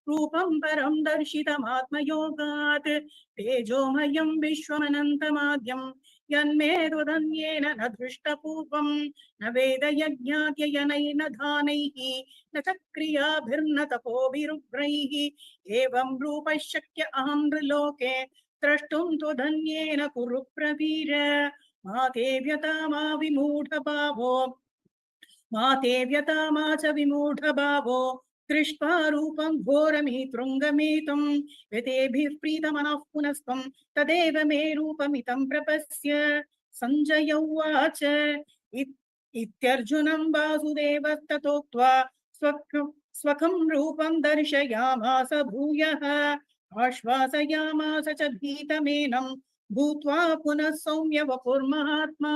रूपं परं दर्शितमात्मयोगात् तेजोमयं विश्वमनन्तमाद्यं यन्मे त्वदन्येन न दृष्टपूर्वं न वेदयज्ञात्ययनैर्न दानैः न च क्रियाभिर्न तपोभिरुग्रैः एवं रूपः शक्य अहं नृलोके द्रष्टुं त्वदन्येन कुरु प्रवीर मा ते व्यथा मा विमूढभावो मा ते व्यथा मा च विमूढभावो दृष्ट्वा रूपं घोरमितृङ्गमेतं यतेभिः प्रीतमनः पुनस्त्वं तदेव मे रूपमितं प्रपश्य सञ्जय उवाच इत्यर्जुनं वासुदेवस्ततोक्त्वा स्वकं रूपं दर्शयामास भूयः आश्वासयामास च भीतमेनं भूत्वा पुनः सौम्य वपुर्महात्मा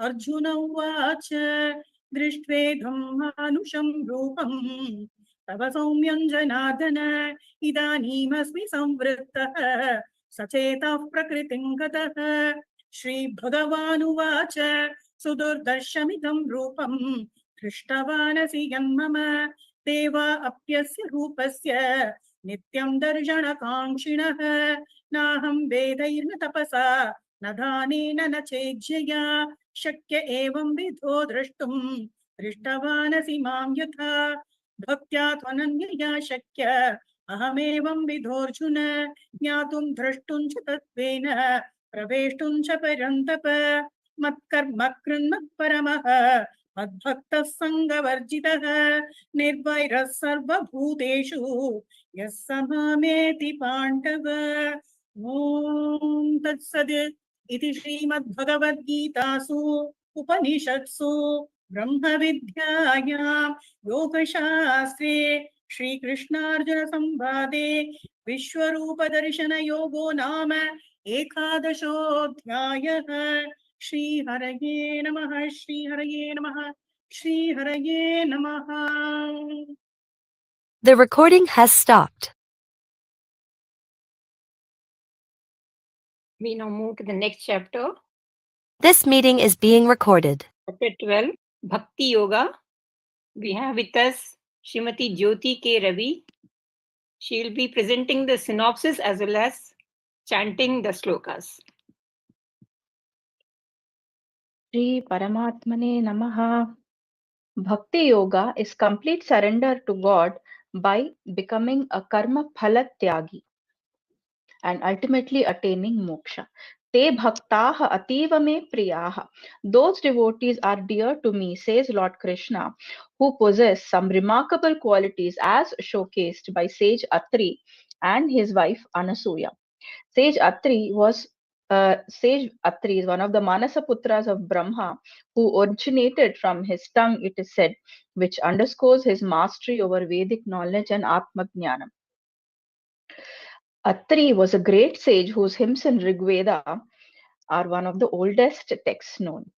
अर्जुन उवाच दृष्ट्वेदं मानुषं रूपं तव सौम्यं जनार्दन इदानीमस्मि संवृत्तः सचेतः प्रकृतिं गतः श्रीभगवानुवाच सुदुर्दर्शमिदं रूपं दृष्टवानसि यन्मम देवा अप्यस्य रूपस्य नित्यं दर्शनकाङ्क्षिणः नाहं वेदैर्न तपसा न दानेन न चेज्यया शक्य एवं विधो द्रष्टुं दृष्टवानसि मां यथा भक्त्या त्वनन्यया शक्य अहमेवं विधोऽर्जुन ज्ञातुं द्रष्टुं च तत्त्वेन प्रवेष्टुं च परन्तप मत्कर्म कृन्मत्परमः मद्भक्तः सङ्गवर्जितः निर्वैरः सर्वभूतेषु यः स मामेति पाण्डव ॐ तत्सद् इति श्रीमद्भगवद्गीतासु उपनिषत्सु ब्रह्मविद्यायां योगशास्त्रे श्रीकृष्णार्जुन संवादे विश्वरूपदर्शनयोगो नाम 11ोऽध्यायः श्रीहरये नमः श्रीहरये नमः श्रीहरये नमः.
The recording has stopped.
We now move to the next chapter.
This meeting is being recorded.
Chapter 12, Bhakti Yoga. We have with us Srimati Jyoti K. Ravi. She will be presenting the synopsis as well as chanting the slokas.
Shri Paramatmane Namaha. Bhakti Yoga is complete surrender to God by becoming a karma phala tyagi and ultimately attaining moksha. Te bhaktaha ativa me priyaha. Those devotees are dear to me, says Lord Krishna, who possess some remarkable qualities as showcased by sage Atri and his wife Anasuya. Sage Atri was Sage Atri is one of the Manasa Putras of Brahma, who originated from his tongue, it is said, which underscores his mastery over Vedic knowledge and Atma Jnanam. Atri was a great sage whose hymns in Rig Veda are one of the oldest texts known.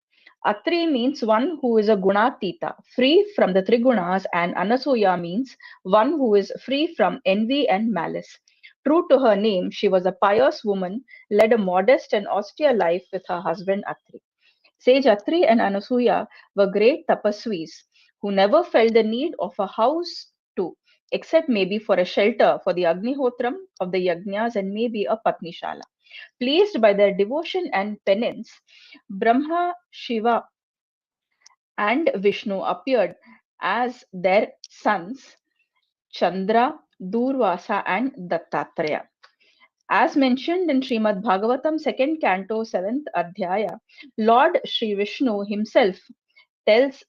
Atri means one who is a gunatita, free from the trigunas, and Anasuya means one who is free from envy and malice. True to her name, she was a pious woman, led a modest and austere life with her husband Atri. Sage Atri and Anasuya were great tapasvis who never felt the need of a house too, except maybe for a shelter for the Agnihotram of the Yajnas and maybe a Patnishala. Pleased by their devotion and penance, Brahma, Shiva, and Vishnu appeared as their sons, Chandra, Durvasa, and Dattatreya. As mentioned in Srimad Bhagavatam, 2nd Canto, 7th Adhyaya, Lord Sri Vishnu himself tells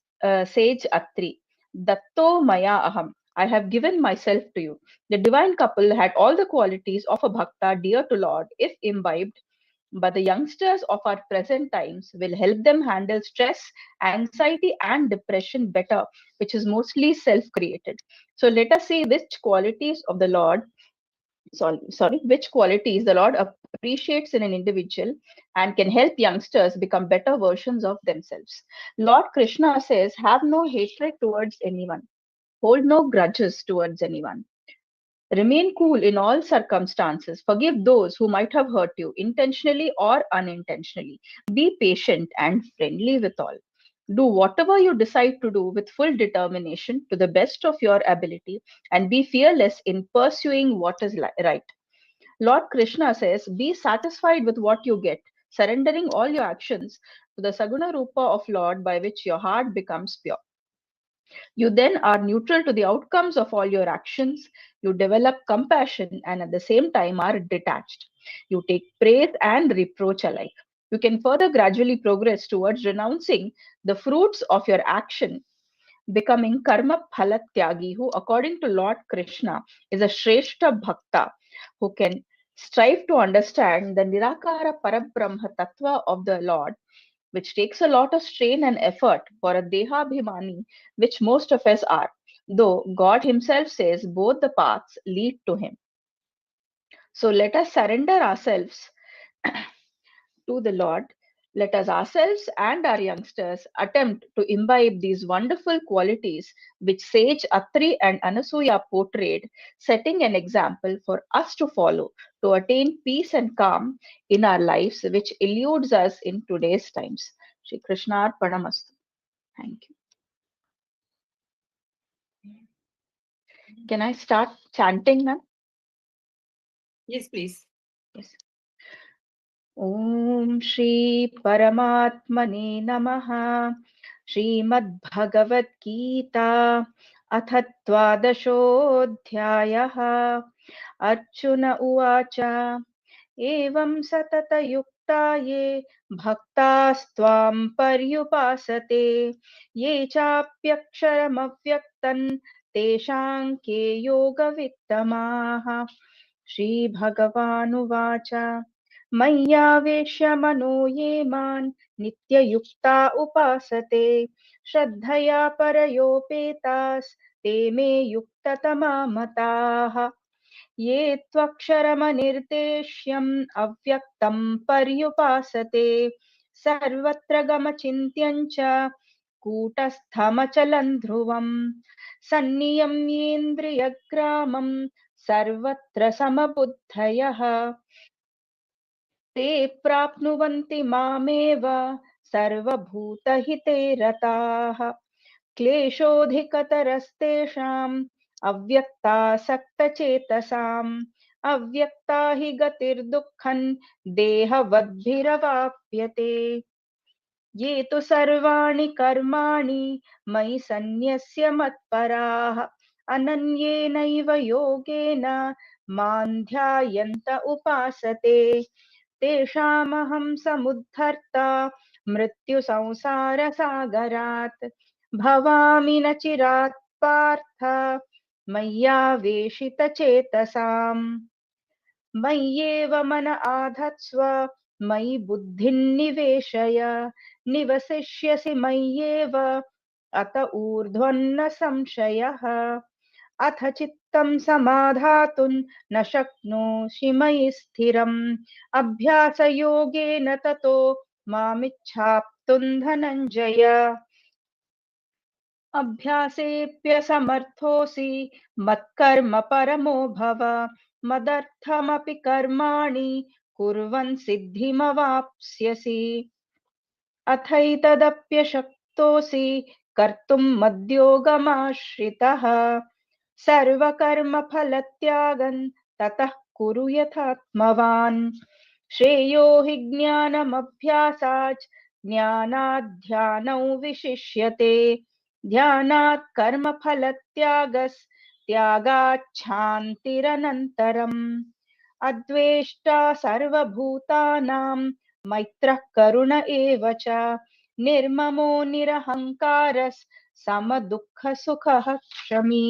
Sage Atri, Datto Maya Aham, I have given myself to you. The divine couple had all the qualities of a bhakta dear to Lord if imbibed, but the youngsters of our present times will help them handle stress, anxiety, and depression better, which is mostly self-created. So let us see which qualities of the Lord which qualities the Lord appreciates in an individual and can help youngsters become better versions of themselves. Lord Krishna says, have no hatred towards anyone, hold no grudges towards anyone. Remain cool in all circumstances. Forgive those who might have hurt you, intentionally or unintentionally. Be patient and friendly with all. Do whatever you decide to do with full determination to the best of your ability and be fearless in pursuing what is right. Lord Krishna says, be satisfied with what you get, surrendering all your actions to the Saguna Rupa of Lord, by which your heart becomes pure. You then are neutral to the outcomes of all your actions. You develop compassion and at the same time are detached. You take praise and reproach alike. You can further gradually progress towards renouncing the fruits of your action, becoming karma phala tyagi, who according to Lord Krishna is a Shrestha Bhakta, who can strive to understand the Nirakara Parabrahma Tattva of the Lord, which takes a lot of strain and effort for a Dehabhimani, which most of us are, though God himself says both the paths lead to him. So let us surrender ourselves to the Lord. Let us ourselves and our youngsters attempt to imbibe these wonderful qualities which Sage Atri and Anasuya portrayed, setting an example for us to follow to attain peace and calm in our lives, which eludes us in today's times. Shri Krishna Arpanamastu. Thank you. Can I start chanting, ma'am?
Yes, please.
Yes. Om Shri Paramatmane Namaha. Srimad Bhagavad Gita Atha Dvadashodhyayaha. Arjuna Uvacha Evam Satata Yukta Ye Bhaktastvām Paryupasate Ye Chapyaksharam Avyaktan Teshāṃ Ke Yoga Vittamaha. Shri Bhagavan Uvacha Mayyaveshya Mano Ye Man Nitya Yukta Upasate Shraddhaya Parayopetas Te Me Yuktatama Mataha Ye Tvaksharamanirteshyam Avyaktam Paryupasate Sarvatra Gamachintyancha Kutasthamachalan Dhruvam Sanniyam Yendriyagramam Sarvatra Samabuddhayaha Te Prapnuvanti Mameva Sarvabhutahite Rataha Kleshodhikatarastesham Avyaktasaktachetasam Avyakta hi gatir dukkhan dehavadbhiravapyate Ye tu sarvani karmani mai sanyasya matparaha Ananyenaiva yogena mandhyayanta upasate Teshamaham samudharta mrityu samsara sagarat Bhavami nachirat partha maya veshita chetasam Mayyeva mana adhatsva मयि बुद्धिं निवेशय निवसिष्यसि मय्येव अत ऊर्ध्वन्न संशयः अथ चित्तं समाधातुं न शक्नोषि मयि स्थिरम् अभ्यासयोगेन ततो मामिच्छाप्तुं धनञ्जय अभ्यासेऽप्यसमर्थोऽसि मत्कर्म परमो भव मदर्थमपि कर्माणि कुर्वन् सिद्धिमवाप्स्यसि अथैतदप्यशक्तोऽसि कर्तुं मद्योगमाश्रितः सर्वकर्मफलत्यागं ततः कुरु यथात्मवान् श्रेयो हि ज्ञानमभ्यासाच् ज्ञानात् ध्यानौ विशिष्यते ध्यानात् कर्मफलत्यागात् शान्तिरनन्तरम् अद्वेष्टा सर्वभूतानां मैत्रः करुण एव च निर्ममो निरहङ्कारः समदुःखसुखः क्षमी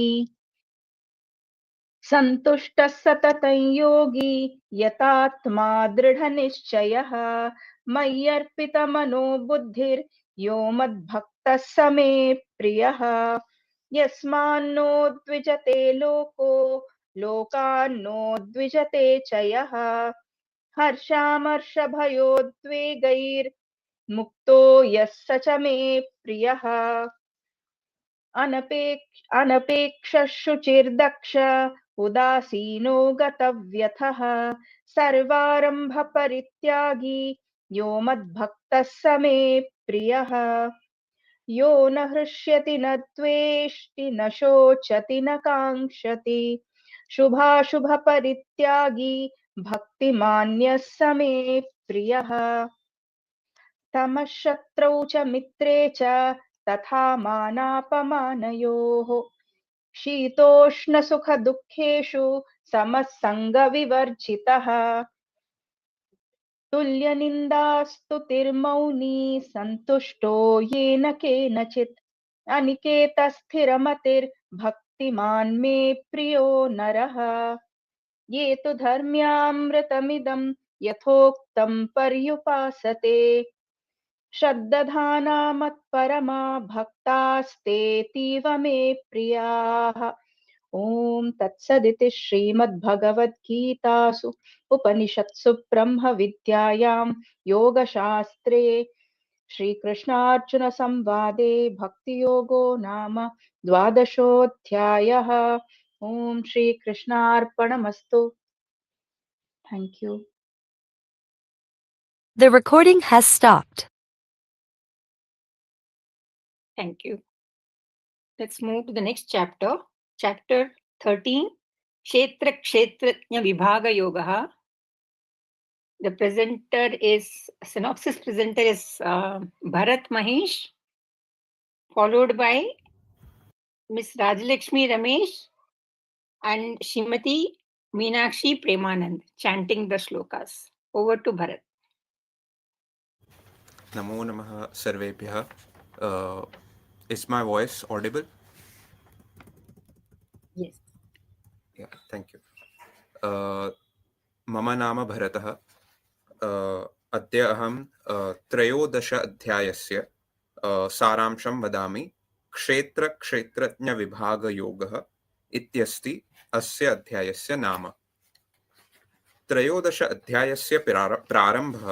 सन्तुष्टः सततं योगी यतात्मा दृढनिश्चयः मय्यर्पितमनो बुद्धिर्यो मद्भक्तः स मे प्रियः यस्मान्नो द्विजते लोको लोकान्नो द्विजते च यः हर्षामर्षभयोद्वेगैर्मुक्तो यः स च मे प्रियः अनपेक्षः शुचिर्दक्ष उदासीनो गतव्यथः सर्वारम्भपरित्यागी यो मद्भक्तः स मे प्रियः यो न हृष्यति न द्वेष्टि न शोचति न काङ्क्षति शुभाशुभपरित्यागी भक्तिमान्यः स मे प्रियः तमः शत्रौ च मित्रे च तथा मानापमानयोः शीतोष्णसुखदुःखेषु समः सङ्गविवर्जितः तुल्यनिन्दास्तुतिर्मौनी सन्तुष्टो येन केनचित् अनिकेतस्थिरमतिर्भक्तिमान् मे प्रियो नरः ये तु धर्म्यामृतमिदं यथोक्तं पर्युपासते श्रद्दधाना मत्परमा भक्तास्तेतीव मे प्रियाः ॐ तत्सदिति श्रीमद्भगवद्गीतासु उपनिषत्सु ब्रह्मविद्यायां योगशास्त्रे श्रीकृष्णार्जुनसंवादे भक्तियोगो नाम द्वादशोऽध्यायः ॐ श्रीकृष्णार्पणमस्तु Thank you.
The recording has stopped.
Thank you. Let's move to the next chapter. Chapter 13, Kshetra Kshetrajna Vibhaga Yoga. The presenter is, synopsis presenter is Bharat Mahesh, followed by Miss Rajalakshmi Ramesh and Shrimati Meenakshi Premanand, chanting the shlokas. Over to Bharat.
Namo Namaha Sarvebhyah. Is my voice audible?
Yes.
Yeah, thank you. Mama Nama Bharatah. अद्य अहं त्रयोदश अध्यायस्य सारांशं वदामि क्षेत्र क्षेत्रज्ञ विभाग योगः इत्यस्ति अस्य अध्यायस्य नाम त्रयोदश अध्यायस्य प्रारम्भः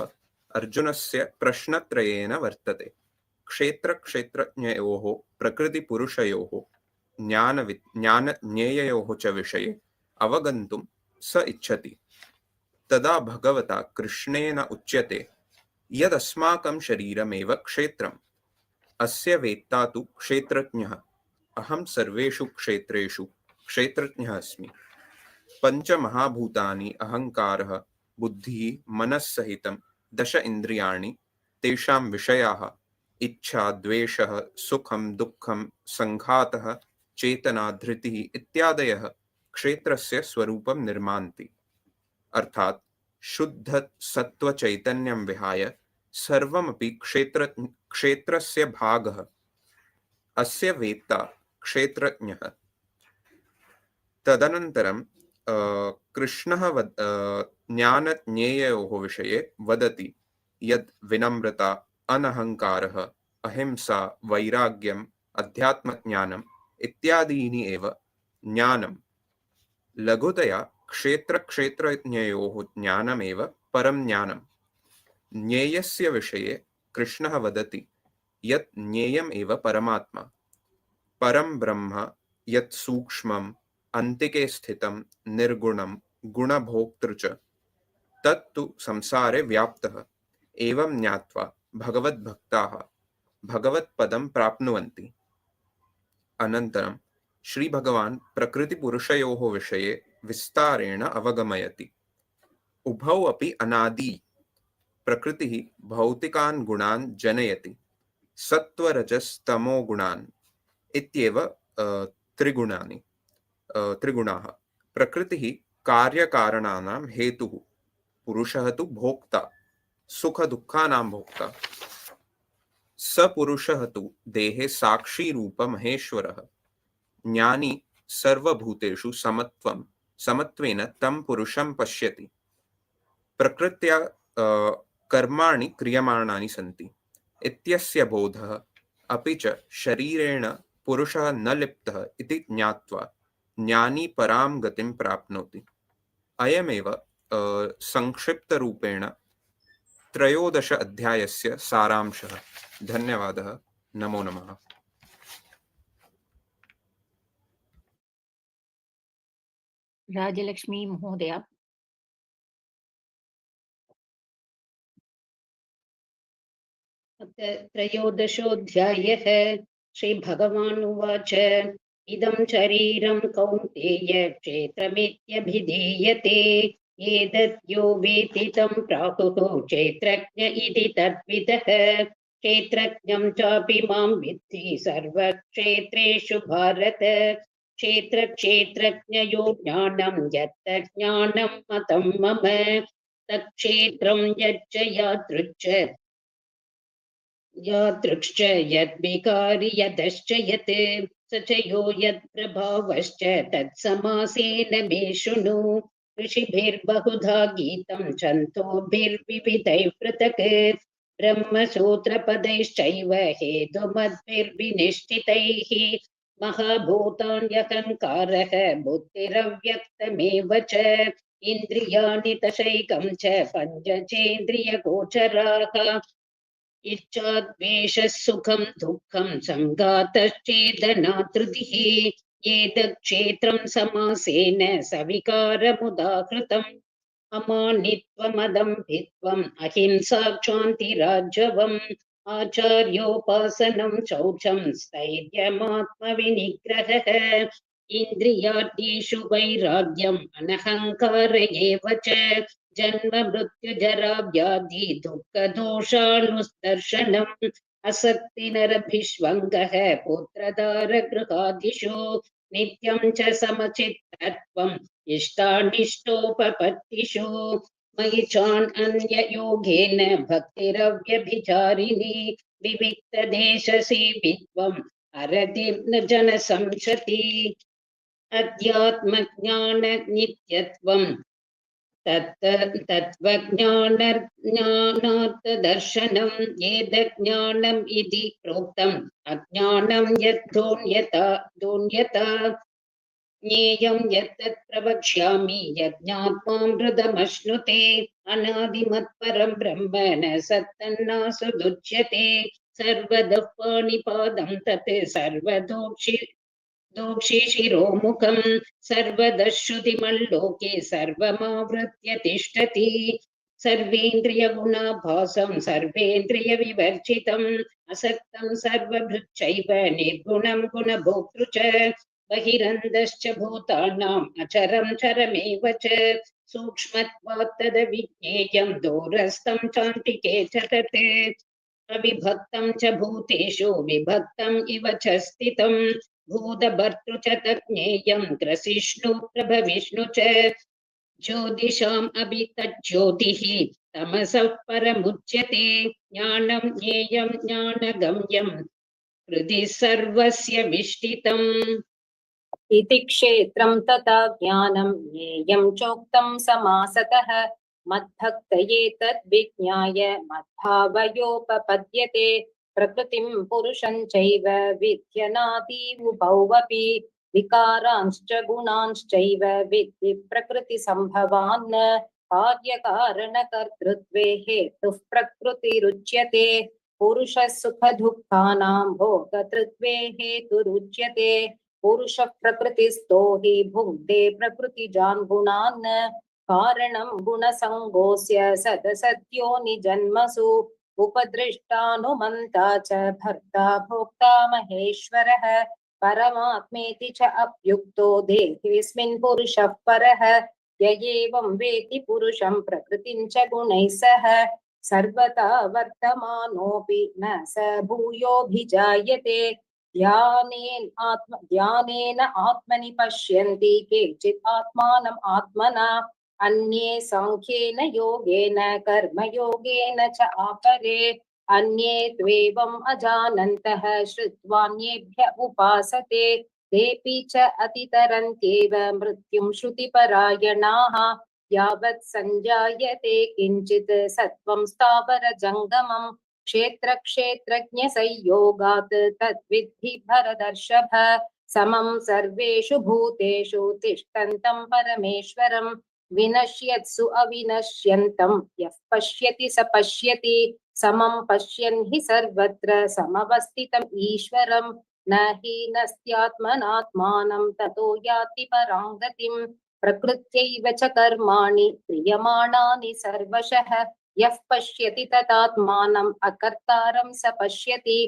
अर्जुनस्य प्रश्नत्रयेन वर्तते क्षेत्र क्षेत्रज्ञयोः प्रकृतिपुरुषयोः ज्ञानज्ञेययोः च विषये अवगन्तुं स इच्छति तदा भगवता कृष्णेन उच्यते यदस्माकं शरीरमेव क्षेत्रम् अस्य वेत्ता तु क्षेत्रज्ञः अहं सर्वेषु क्षेत्रेषु क्षेत्रज्ञः अस्मि पञ्चमहाभूतानि अहङ्कारः बुद्धिः मनस्सहितं दश इन्द्रियाणि तेषां विषयाः इच्छा द्वेषः सुखं दुःखं सङ्घातः चेतना धृतिः इत्यादयः क्षेत्रस्य स्वरूपं निर्मान्ति अर्थात् शुद्ध सत्व चैतन्यं विहाय सर्वमपि क्षेत्रस्य भागः अस्य वेत्ता क्षेत्रज्ञः तदनन्तरं कृष्णः ज्ञानज्ञेययोः विषये वदति यद् विनम्रता, अनहङ्कारः, अहिंसा, वैराग्यम्, अध्यात्मज्ञानम् इत्यादीनि एव ज्ञानं। लघुतया क्षेत्रक्षेत्रज्ञयोः ज्ञानमेव परं ज्ञानम्। ज्ञेयस्य विषये कृष्णः वदति यत् ज्ञेयम् एव परमात्मा, परं ब्रह्म, यत् सूक्ष्मम्, अन्तिके स्थितं, निर्गुणं, गुणभोक्तृ च, तत्तु संसारे व्याप्तः। एवं ज्ञात्वा भगवद्भक्ताः भगवत्पदं प्राप्नुवन्ति। अनन्तरं श्रीभगवान् प्रकृतिपुरुषयोः विषये विस्तारेण अवगमयति। उभौ अपि अनादि। प्रकृतिः भौतिकान् गुणान् जनयति, सत्त्वरजस्तमो गुणान् इत्येव त्रिगुणाः। प्रकृतिः कार्यकारणानां हेतुः, पुरुषः तु भोक्ता, सुखदुःखानां भोक्ता। स पुरुषः तु देहे साक्षी रूप महेश्वरः। ज्ञानी सर्वभूतेषु समत्वेन तं पुरुषं पश्यति। प्रकृत्या कर्माणि क्रियमाणानि सन्ति इत्यस्य बोधः, अपि च शरीरेण पुरुषः न लिप्तः इति ज्ञात्वा ज्ञानी परां गतिं प्राप्नोति। अयमेव संक्षिप्तरूपेण 13 अध्यायस्य सारांशः। धन्यवादः। नमो नमः।
राजलक्ष्मी महोदया।
त्रयोदशोऽध्यायः। श्रीभगवानुवाच इदं शरीरं कौन्तेय क्षेत्रमित्यभिधीयते। एतद् यो वेत्ति तं प्राहुः क्षेत्रज्ञ इति तद्विदः। क्षेत्रज्ञं चापि मां विद्धि सर्वक्षेत्रेषु भारत। क्षेत्रक्षेत्रज्ञयो ज्ञानं यत् ज्ञानं मतं मम। तत्क्षेत्रं यच्च यादृक्श्च यद्विकारि यदश्च यत् स च यो यत्प्रभावश्च तत्समासेन मे शृणु। ऋषिभिर्बहुधा गीतं छन्दोभिर्विविधैः पृथक्। ब्रह्मसूत्रपदैश्चैव हेतुमद्भिर्विनिश्चितैः। महाभूतान्यहङ्कारः बुद्धिरव्यक्तमेव च। इन्द्रियाणि दशैकं च पञ्चचेन्द्रियगोचराः। इच्छाद्वेषः सुखं दुःखं सङ्घातश्चेदना धृतिः। एतत्क्षेत्रं समासेन सविकारमुदाहृतम्। अमानित्वमदम्भित्वम् अहिंसा क्षान्तिरार्जवम्। आचार्योपासनं शौचं स्थैर्यमात्मविनिग्रहः। इन्द्रियार्थेषु वैराग्यम् अनहङ्कार एव च। जन्म मृत्यु जरा व्याधि दुःखदोषानुदर्शनम्। असक्तिनरभिष्वङ्गः पुत्रदार गृहादिषु। नित्यं च समचित्तत्वम् इष्टानिष्टोपपत्तिषु। मयि चानन्ययोगेन भक्तिरव्यभिचारिणी। विविक्तदेशसेवित्वम् अरतिं न जनसंसति। अध्यात्मज्ञाननित्यत्वम् तत्त्वज्ञानार्थदर्शनम्। एतज्ज्ञानम् इति प्रोक्तम् अज्ञानं यद्धोन्यता ज्ञेयं यत्तत् प्रवक्ष्यामि यज्ञात्मामृतमश्नुते। अनादिमत्परं ब्रह्म न सत्तन्नासुदुच्यते। सर्वतः पाणिपादं तत् सर्वदोक्षि शिरोमुखं। सर्वतः श्रुतिमल्लोके सर्वमावृत्य तिष्ठति। सर्वेन्द्रियगुणाभासं सर्वेन्द्रियविवर्जितम्। असक्तं सर्वभृच्चैव निर्गुणं गुणभोक्तृ च। बहिरन्तश्च भूतानाम् अचरं चरमेव च। सूक्ष्मत्वात् तद्विज्ञेयं दूरस्थं चान्तिके च तत्। अविभक्तं च भूतेषु विभक्तम् इव च स्थितम्। भूतभर्तृ च तज्ज्ञेयं ग्रसिष्णु प्रभविष्णु च। ज्योतिषाम् अपि तज्ज्योतिः तमसः परमुच्यते। ज्ञानं ज्ञेयं ज्ञानगम्यं हृदि सर्वस्य विष्ठितम्।
इति क्षेत्रं तथा ज्ञानं ज्ञेयं चोक्तं समासतः मद्भक्तये तद्विज्ञाय मद्भावयोपपद्यते प्रकृतिं पुरुषं चैव विद्यनादि उभौवपि विकारांश्च गुणांश्चैव विद्धि प्रकृतिसम्भवान् कार्यकारणकर्तृत्वे हेतुः प्रकृतिरुच्यते पुरुषः सुखदुःखानां भोक्तृत्वे हेतुरुच्यते पुरुष प्रकृतिस्थो हि भुङ्क्ते प्रकृतिजान् गुणान् कारणं गुणसङ्गोऽस्य सदसत्यो निजन्मसु उपदृष्टानुमन्ता च भर्ता भोक्ता महेश्वरः परमात्मेति च अप्युक्तो देहेऽस्मिन् पुरुषः परः य एवं वेति पुरुषं प्रकृतिं च गुणैः सह सर्वथा वर्तमानोऽपि न स भूयोऽभिजायते ध्यानेन आत्मनि पश्यन्ति केचित् आत्मानम् आत्मना अन्ये साङ्ख्येन योगेन कर्मयोगेन च अपरे अन्ये त्वेवम् अजानन्तः श्रुत्वान्येभ्य उपासते तेऽपि च अतितरन्त्येव मृत्युं श्रुतिपरायणाः यावत् सञ्जायते किञ्चित् सत्त्वं स्थावरजङ्गमम् क्षेत्रक्षेत्रज्ञसंयोगात् तद्विद्धि भरतर्षभ समं सर्वेषु भूतेषु तिष्ठन्तं परमेश्वरं विनश्यत्सु अविनश्यन्तं यः पश्यति स पश्यति समं पश्यन् हि सर्वत्र समवस्थितम् ईश्वरं न हीनस्त्यात्मनात्मानं ततो याति परां गतिं प्रकृत्यैव च कर्माणि क्रियमाणानि सर्वशः यः पश्यति तदात्मानम् अकर्तारं स पश्यति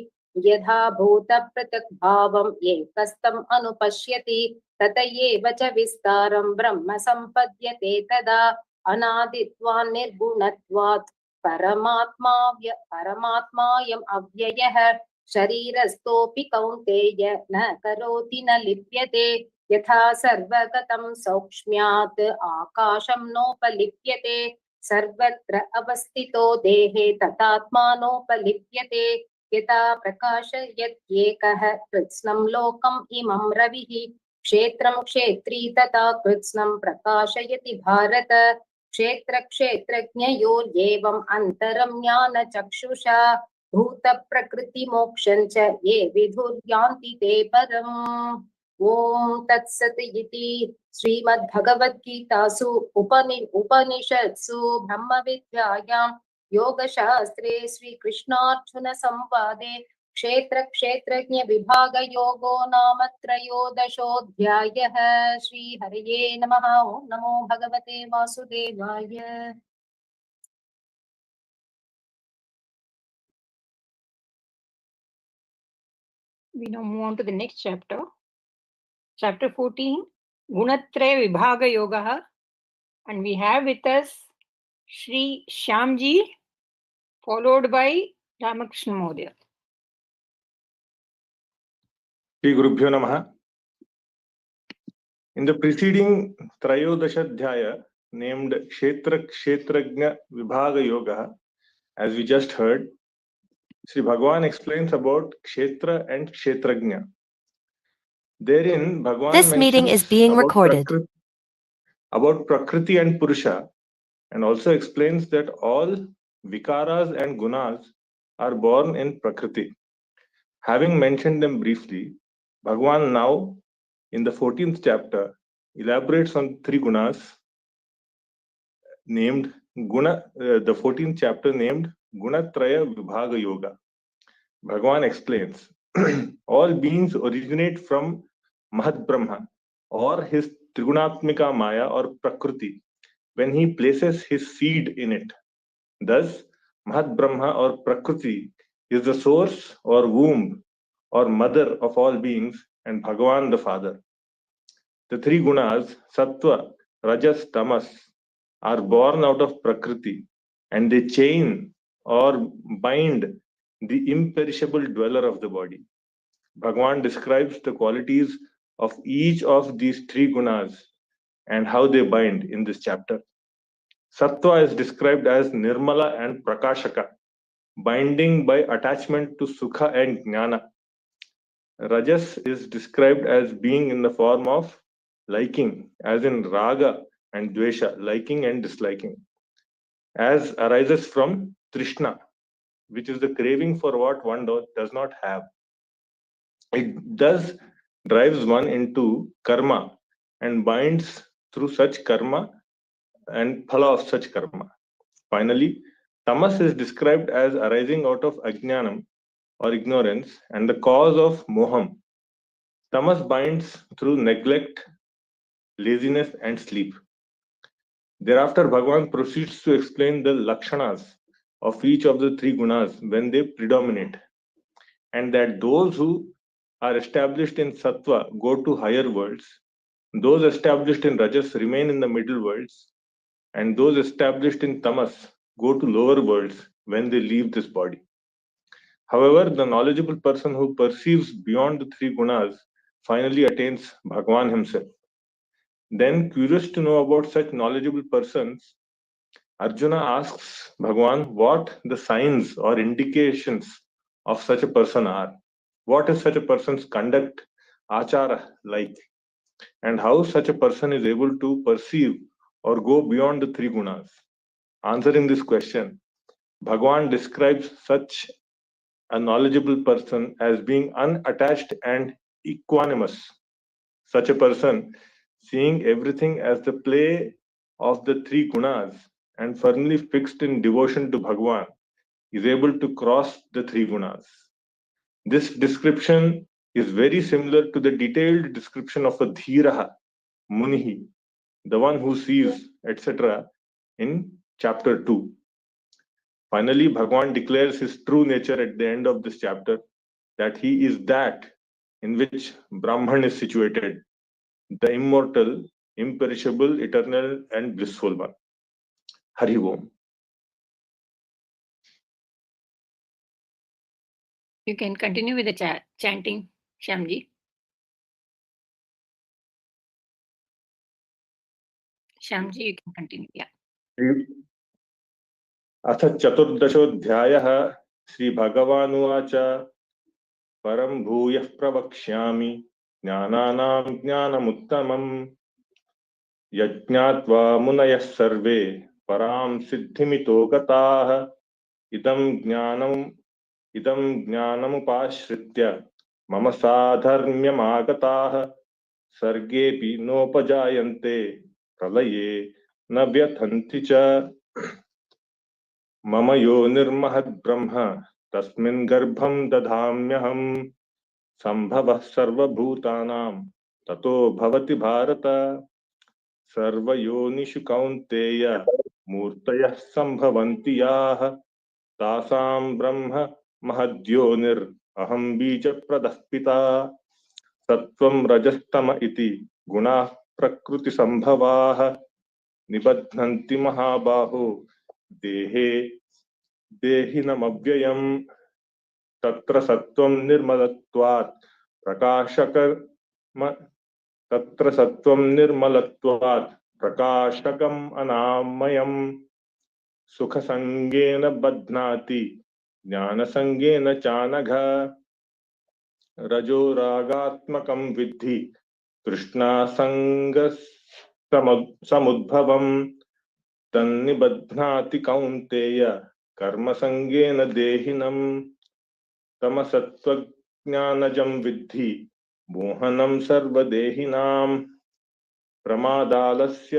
यथा भूतपृथग्भावम् एकस्तम् अनुपश्यति तत एव च विस्तारं ब्रह्म सम्पद्यते तदा अनादित्वान् निर्गुणत्वात् परमात्मायम् अव्ययः शरीरस्थोऽपि कौन्तेय न करोति न लिप्यते यथा सर्वगतं सौक्ष्म्यात् आकाशं नोपलिप्यते सर्वत्र अवस्थितो देहे तथात्मानोपलिप्यते यथा प्रकाशयत्येकः कृत्स्नं लोकम् इमं रविः क्षेत्रं क्षेत्री तथा कृत्स्नं प्रकाशयति भारत क्षेत्रक्षेत्रज्ञयोर्येवम् अन्तरं ज्ञानचक्षुषा भूतप्रकृतिमोक्षं च ये विदुर्यान्ति ते परम्। ओम तत्सत् इति श्रीमद्भगवद्गीतासु उपनिषत्सु ब्रह्मविद्यायां योगशास्त्रे श्रीकृष्णार्जुन संवादे क्षेत्रक्षेत्रज्ञ विभागयोगो नाम त्रयोदशोऽध्यायः। श्रीहरये नमः। ओं नमो भगवते वासुदेवाय।
We now move on to the next chapter. Chapter 14, Gunatraya Vibhaga Yoga, and we have with us Shri Shyamji, followed by Ramakrishna Mahodaya.
Shri Gurubhyo Namaha. In the preceding Trayodashadhyaya named Kshetra Kshetrajna Vibhaga Yoga, as we just heard, Sri Bhagavan explains about Kshetra and Kshetrajna. Therein, Bhagavan
This meeting is being recorded.
About Prakriti and Purusha, and also explains that all Vikaras and Gunas are born in Prakriti. Having mentioned them briefly, Bhagavan now, in the 14th chapter, elaborates on three Gunas named the 14th chapter named Gunatraya Vibhaga Yoga. Bhagavan explains, all beings originate from Mahad Brahma or his Trigunatmika Maya or Prakriti when he places his seed in it. Thus, Mahad Brahma or Prakriti is the source or womb or mother of all beings and Bhagavan the Father. The three Gunas, Sattva, Rajas, Tamas, are born out of Prakriti and they chain or bind the imperishable dweller of the body. Bhagavan describes the qualities of each of these three Gunas and how they bind in this chapter. Sattva is described as Nirmala and Prakashaka, binding by attachment to Sukha and Jnana. Rajas is described as being in the form of liking, as in raga and dvesha, liking and disliking, as arises from trishna, which is the craving for what one does not have. It thus drives one into karma and binds through such karma and phala of such karma. Finally, tamas is described as arising out of ajnanam or ignorance and the cause of moham. Tamas binds through neglect, laziness, and sleep. Thereafter, Bhagavan proceeds to explain the lakshanas of each of the three gunas when they predominate, and that those who are established in sattva go to higher worlds, those established in rajas remain in the middle worlds, and those established in tamas go to lower worlds when they leave this body. However, the knowledgeable person who perceives beyond the three gunas finally attains Bhagavan himself. Then, curious to know about such knowledgeable persons, Arjuna asks Bhagavan what the signs or indications of such a person are. What is such a person's conduct, achara, like, and how such a person is able to perceive or go beyond the three gunas. Answering this question, Bhagavan describes such a knowledgeable person as being unattached and equanimous. Such a person, seeing everything as the play of the three gunas and firmly fixed in devotion to Bhagavan, is able to cross the three gunas. This description is very similar to the detailed description of a dhiraha, munihi, the one who sees, etc., in chapter 2. Finally, Bhagavan declares his true nature at the end of this chapter, that he is that in which Brahman is situated, the immortal, imperishable, eternal, and blissful one. Hari Om.
You can continue with the chanting, Shyamji. Shyamji, you can continue. Yeah.
अथ चतुर्दशोऽध्यायः श्रीभगवानुवाच परं भूयः प्रवक्ष्यामि ज्ञानानां ज्ञानमुत्तमम् यज्ञात्वा मुनयः सर्वे परां सिद्धिमितो गताः इदं ज्ञानमुपाश्रित्य मम साधर्म्यमागताः सर्गेऽपि नोपजायन्ते प्रलये न व्यथन्ति च मम यो निर्महद्ब्रह्म तस्मिन् गर्भं दधाम्यहम् सम्भवः सर्वभूतानां ततो भवति भारत सर्वयोनिषु कौन्तेय मूर्तयः सम्भवन्ति याः तासां ब्रह्म महद्योनिरहं बीजप्रदः पिता सत्त्वं रजस्तम इति गुणाः प्रकृतिसम्भवाः निबध्नन्ति महाबाहो देहे देहिनमव्ययम् तत्र सत्त्वं निर्मलत्वात् प्रकाशकम् अनामयम् सुखसंगेन बध्नाति ज्ञानसंगेन चानघ रजो रागात्मकं विद्धि तृष्णासंगसमुद्भवम् तन्निबध्नाति कौन्तेय कर्मसंगेन देहिनम् तमसत्त्वज्ञानजं विद्धि मोहनं सर्वदेहिनां प्रमादालस्य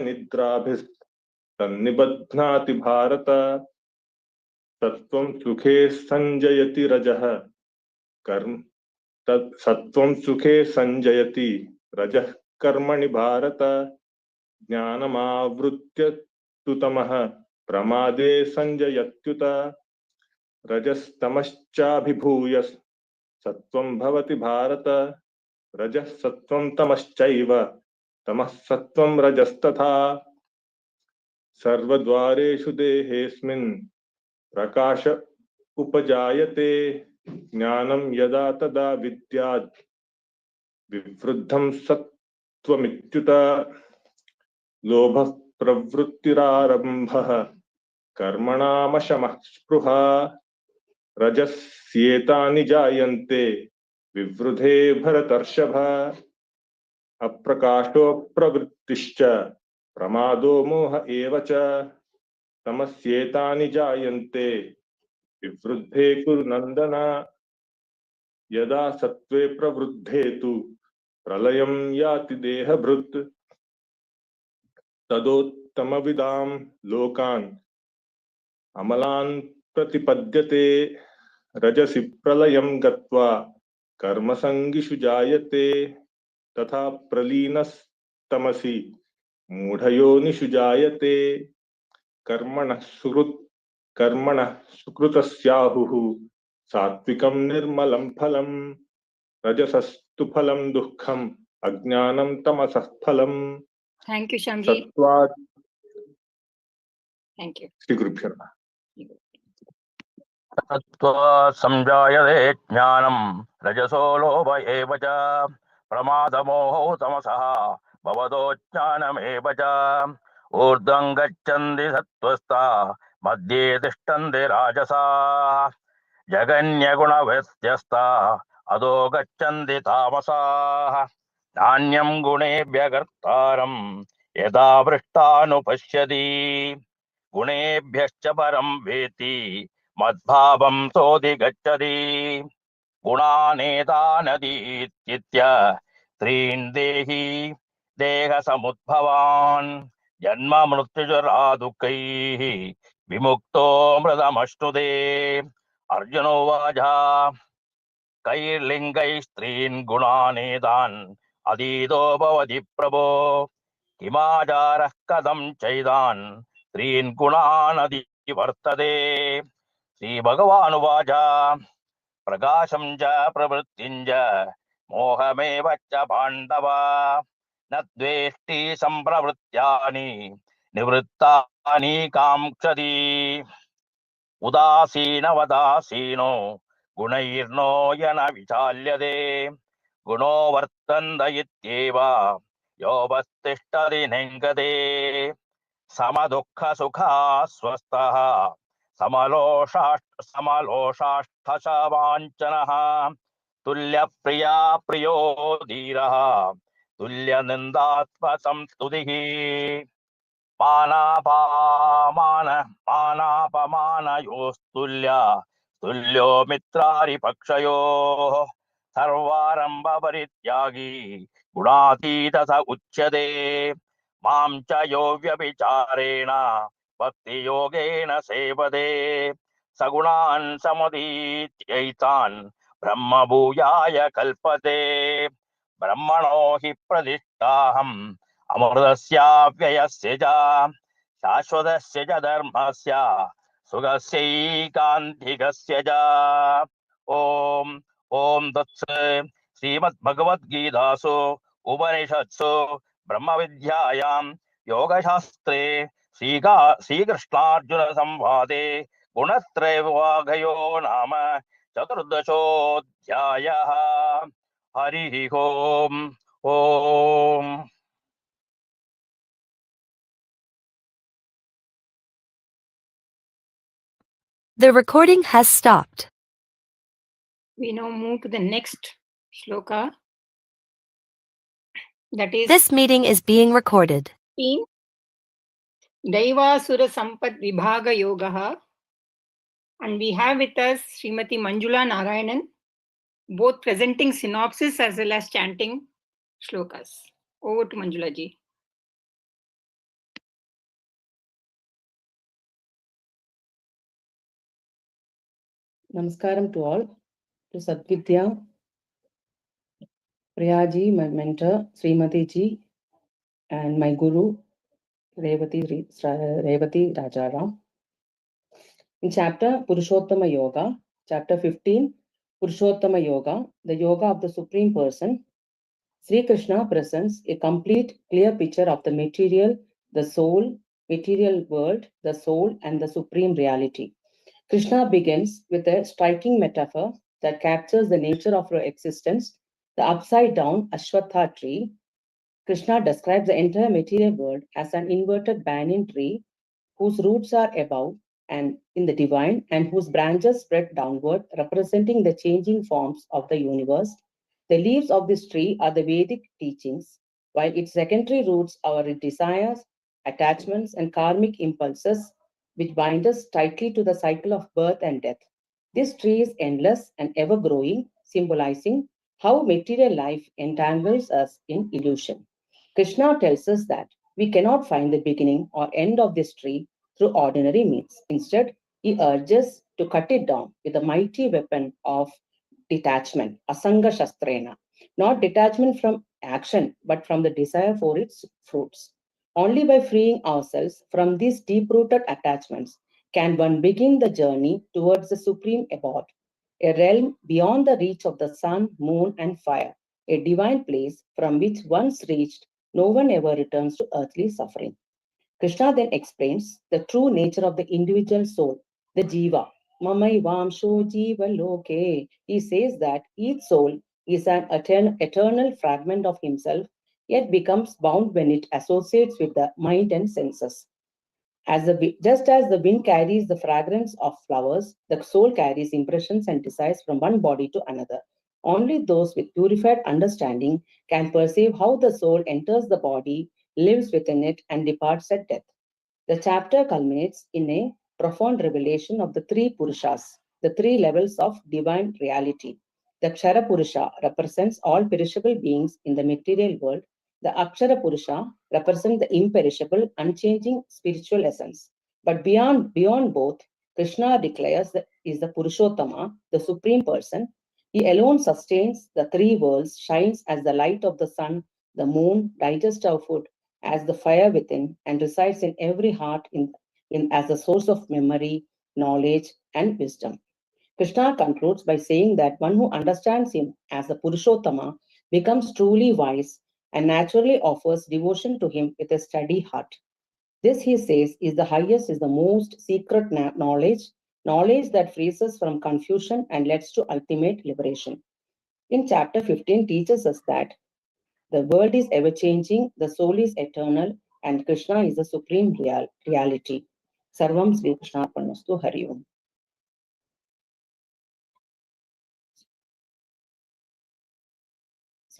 निद्राभिस्तन्निबध्नाति भारत सत्त्वं सुखे संजयति रजः सत्त्वं सुखे संजयति रजः कर्मणि भारत ज्ञानमावृत्य तु तमः प्रमादे संजयत्युत रजस्तमश्चाभिभूय सत्त्वं भवति भारत रजः सत्त्वं तमश्चैव तमः सत्त्वं रजस्तथा सर्वद्वारेषु देहेऽस्मिन् प्रकाश उपजायते ज्ञानं यदा तदा विद्यात् विवृद्धं सत्त्वमित्युत लोभः प्रवृत्तिरारम्भः कर्मणामशमः स्पृहा रजः तमस्येतानि जायन्ते विवृधे भरतर्षभ अप्रकाशो प्रवृत्तिश्च प्रमादो मोह एव च तमस्येतानि जायन्ते विवृद्धे कुरु नन्दन यदा सत्त्वे प्रवृद्धे तु प्रलयं याति देहभृत् तदोत्तमविदां लोकान् अमलान् प्रतिपद्यते रजसि प्रलयं गत्वा कर्मसङ्गिषु जायते तथा प्रलीनस्तमसि मूढयोनिषु जायते कर्मणः सुकृतस्याहुः सात्विकं निर्मलं फलं रजसस्तु फलं दुःखम् अज्ञानं तमसः फलम्.
Thank you, Shamji.
सत्त्वात्
Thank you.
Shri गुरुभ्यो नमः.
सत्त्वा संजायते ज्ञानं रजसो लोभ एव च प्रमादमोहो तमसः भवतो ज्ञानमेव च ऊर्ध्वं गच्छन्ति सत्त्वस्ता मध्ये तिष्ठन्ति राजसाः जगन्यगुणव्यत्यस्ता अधो गच्छन्ति तामसाः नान्यं गुणेभ्यः कर्तारं यदा वृष्टानुपश्यति गुणेभ्यश्च परं वेति मद्भावं सोऽधिगच्छति गुणानेतानतीत्य त्रीन् देहि देहसमुद्भवान् जन्म मृत्युजरा दुःखैः विमुक्तो मृतमश्नुते. अर्जुनोवाच कैर्लिङ्गैस्त्रीन् गुणानेतान् अतीतो भवति प्रभो किमाचारः कथं चैतान् त्रीन् गुणान् अतिवर्तते. श्रीभगवानुवाच प्रकाशं च प्रवृत्तिं च मोहमेव च पाण्डव न द्वेष्टि सम्प्रवृत्तानि निवृत्तानि काङ्क्षति उदासीनवदासीनो गुणैर्नो यन विचाल्यते गुणो वर्तन्त इत्येव योऽवस्थिष्ठति नेङ्गते समदुःखसुखा स्वस्थः समलोषाष्टशवाञ्चनः तुल्यप्रिया प्रियो धीरः तुल्यनिन्दात्मसंस्तुतिः मानापमानयोस्तुल्य तुल्यो मित्रारिपक्षयोः सर्वारम्भपरित्यागी गुणातीतः स उच्यते मां च यो व्यभिचारेण भक्तियोगेन सेवते सगुणान् समुदीत्यैतान् ब्रह्मभूयाय कल्पते ब्रह्मणो हि प्रतिष्ठाहम् अमृतस्याव्ययस्य च शाश्वतस्य च धर्मस्य सुखस्यैकान्तिकस्य च. ॐ तत्सत्. श्रीमद्भगवद्गीतासु उपनिषत्सु ब्रह्मविद्यायां योगशास्त्रे श्रीकृष्णार्जुन संवादे गुणत्रयविभागयो नाम चतुर्दशोऽध्यायः. हरिः ओम्. ओम्.
The recording has stopped.
We now move to the next shloka. That is,
This meeting is being recorded.
Daivasura Sampat Vibhaga Yogaha. And we have with us Srimati Manjula Narayanan, both presenting synopsis as well as chanting shlokas. Over to Manjula ji.
Namaskaram to all. To Sadvidya, Priyaji, my mentor, Srimati ji, and my guru, Revati Rajaram. In chapter Purushottama Yoga, chapter 15, Purushottama Yoga, the yoga of the Supreme Person, Sri Krishna presents a complete, clear picture of the material, the soul, material world, the soul, and the supreme reality. Krishna begins with a striking metaphor that captures the nature of our existence, the upside-down Ashwatha tree. Krishna describes the entire material world as an inverted banyan tree whose roots are above and in the divine, and whose branches spread downward, representing the changing forms of the universe. The leaves of this tree are the Vedic teachings, while its secondary roots are desires, attachments, and karmic impulses, which bind us tightly to the cycle of birth and death. This tree is endless and ever-growing, symbolizing how material life entangles us in illusion. Krishna tells us that we cannot find the beginning or end of this tree through ordinary means. Instead, he urges to cut it down with a mighty weapon of detachment, asanga shastrena, not detachment from action, but from the desire for its fruits. Only by freeing ourselves from these deep-rooted attachments can one begin the journey towards the supreme abode, a realm beyond the reach of the sun, moon, and fire, a divine place from which once reached, no one ever returns to earthly suffering. Krishna then explains the true nature of the individual soul, the jiva. Mamai vamsho jiva loke. He says that each soul is an eternal fragment of himself, yet becomes bound when it associates with the mind and senses. Just as the wind carries the fragrance of flowers, the soul carries impressions and desires from one body to another. Only those with purified understanding can perceive how the soul enters the body, lives within it, and departs at death. The chapter culminates in a profound revelation of the three Purushas, the three levels of divine reality. The Kshara Purusha represents all perishable beings in the material world. The Akshara Purusha represents the imperishable, unchanging spiritual essence. But beyond both, Krishna declares that is the Purushottama, the supreme person. He alone sustains the three worlds, shines as the light of the sun, the moon, digests our food as the fire within, and resides in every heart as the source of memory, knowledge, and wisdom. Krishna concludes by saying that one who understands him as the Purushottama becomes truly wise and naturally offers devotion to him with a steady heart. This, he says, is the highest, is the most secret knowledge that frees us from confusion and leads to ultimate liberation. In chapter 15 teaches us that the world is ever-changing, the soul is eternal, and Krishna is the supreme reality. Sarvam Sri Krishna Arpanastu. Hari Om.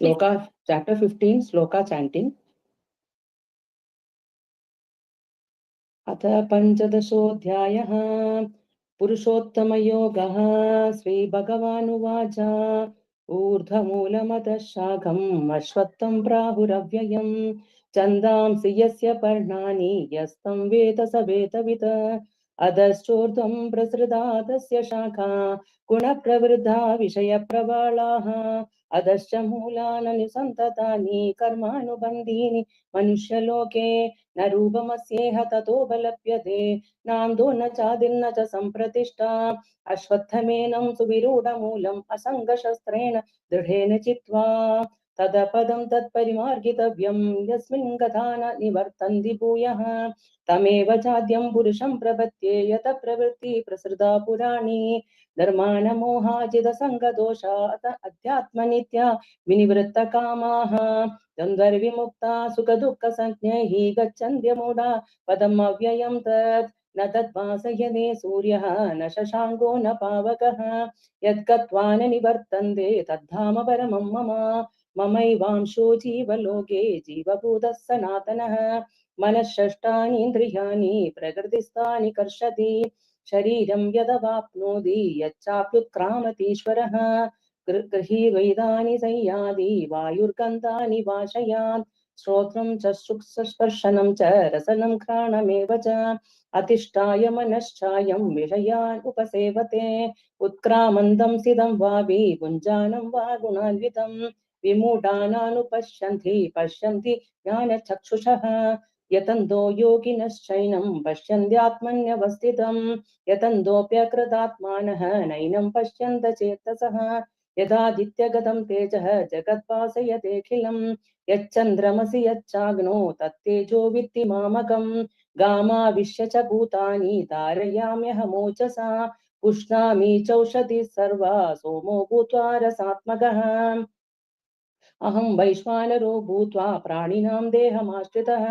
Sloka, chapter 15, Sloka chanting. Atha Panchadashodhyayah Purushottamayogaha Sri Bhagavanuvacha Urdhamulamadashakam Ashvattam Prahuravyayam Chandamsi yasya parnani yastam veta saveta vita Adashchordham prasridadasya shakha Guna pravriddha vishaya pravalaha Adascha mulana nisantatani karmanubandhini Manushaloke Narupamasyeha tato balapyate Nando na chadinna cha sampratishta Ashvatthamenam suviruda moolam Asanga shastrena dridhena chitva Tadapadam tat parimargitavyam Yasmin gathana nivartandi bhuyah Tameva chadyam purusham prabatye Yata pravritti prasrida purani Dharmana moha jida sanga dosha Adhyatma nitya vinivritta kamaha Dandvar vimukta sukha dukkha sanjnehi Gachandya moda padam avyayam tat Natat vasayane suryaha na shashango na pavakaha Yadgatva na nivartande tadhama paramam mama Mamaivamsho jiva loke jiva bhuda sanatanaha Manashashtani indriyani prakrtistani karshati Shariram yadavapnodi yachapyutkramati Grahi Vedani Sayadi Vayurgandani Vashayan Shrotram Chashuksasparshanam Cha Rasanam Kranamevacha Atishtaya Manashchayam Vishayan Upasevate Utkramandam Sidam Vavi Punjanam Vagunanvitam Vimudananupashyanti Pashyanti Jnana Chakshushaha Yatando Yoginaschainam Pashyandyatmanyavastitam Yatandopyakratatmanaha Nainam Pashyanta Chetasaha Yadadityagatam Tejaha Jagatpasayate Yachandramasi Yachagno Tattejo Vitti Mamakam Gama Vishyacha Bhutani Tarayamyahamochasa Pushnami Chaushati Sarva Somo Bhutva Rasatmagaha अहं वैश्वानरो भूत्वा प्राणिनां देहमाश्रितः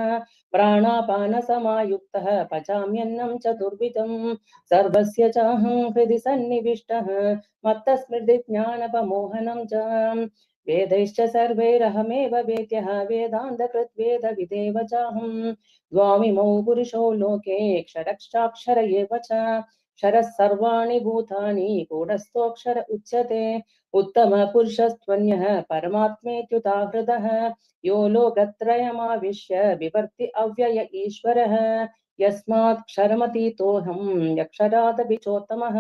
प्राणापानसमायुक्तः पचाम्यन्नं चतुर्विधं सर्वस्य चाहं हृदि सन्निविष्टः मत्तस्मृतिज्ञानपमोहनं च वेदैश्च सर्वैरहमेव वेद्यः वेदान्तकृद्वेदविदेव चाहं द्वामिमौ पुरुषौ लोके क्षरश्चाक्षर एव च क्षरः सर्वाणि भूतानि कूटस्थोऽक्षर उच्यते उत्तमपुरुषस्त्वन्यः परमात्मेत्युदाहृतः यो लोकत्रयमाविश्य बिभर्ति अव्यय ईश्वरः यस्मात् क्षरमतीतोऽहं यक्षरादपि चोत्तमः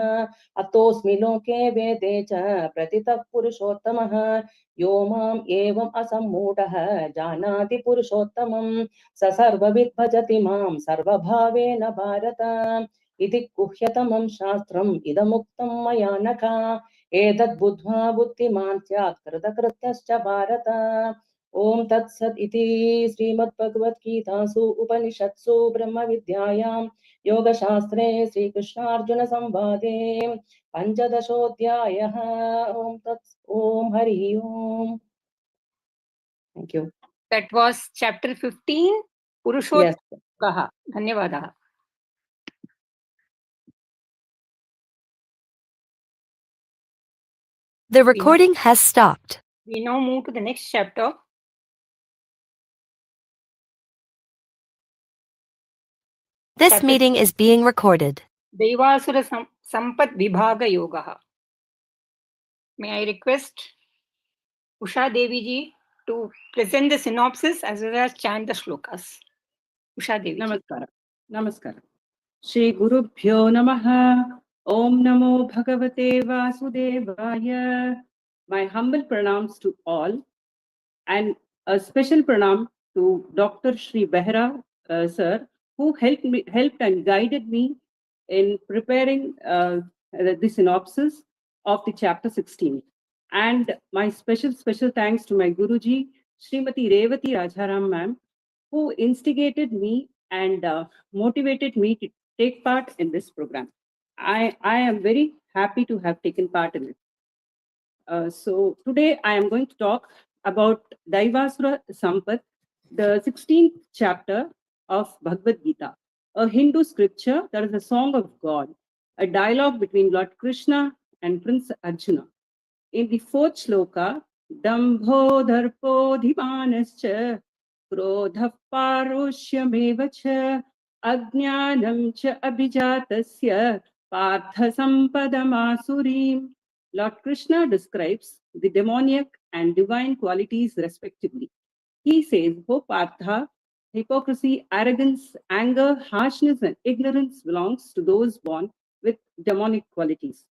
अतोऽस्मि लोके वेदे च प्रतितः पुरुषोत्तमः यो माम् एवम् असम्मूढः जानाति पुरुषोत्तमं स सर्वविद् भजति मां सर्वभावेन भारत इति गुह्यतमं शास्त्रम् इदमुक्तं मया नघ एतद्बुद्ध्वा बुद्धिमान् स्यात् कृतकृत्यश्च भारत ओम तत्सत् इति श्रीमद्भगवद्गीतासु उपनिषत्सु ब्रह्मविद्यायां योगशास्त्रे श्रीकृष्णार्जुन संवादे पंचदशोऽध्यायः ओम हरि ओम. Thank you.
That was chapter 15, Purushottamah. Dhanyavadah.
The recording has stopped.
We now move to the next chapter.
This meeting is being recorded.
Devasura Sampat Vibhaga Yoga. May I request Usha Devi ji to present the synopsis as well as chant the shlokas. Usha Devi.
Namaskara. Namaskara. Shri Gurubhyo Namaha. Om Namo Bhagavate Vasudevaya. My humble pranams to all, and a special pranam to Dr. Shri Behra sir, who helped and guided me in preparing the synopsis of the chapter 16. And my special thanks to my Guruji, Srimati Revati Rajaram ma'am, who instigated me and motivated me to take part in this program. I am very happy to have taken part in it. So today I am going to talk about Daivasura Sampat, the 16th chapter of Bhagavad Gita, a Hindu scripture that is a song of God, a dialogue between Lord Krishna and Prince Arjuna. In the 4th shloka, Dambho Dharpo Dhimanascha Krodha Paroshyameva cha Ajnanam cha Abhijatasya Partha Sampadamasurim. Lord Krishna describes the demoniac and divine qualities respectively. He says, "O Partha, hypocrisy, arrogance, anger, harshness, and ignorance belongs to those born with demonic qualities."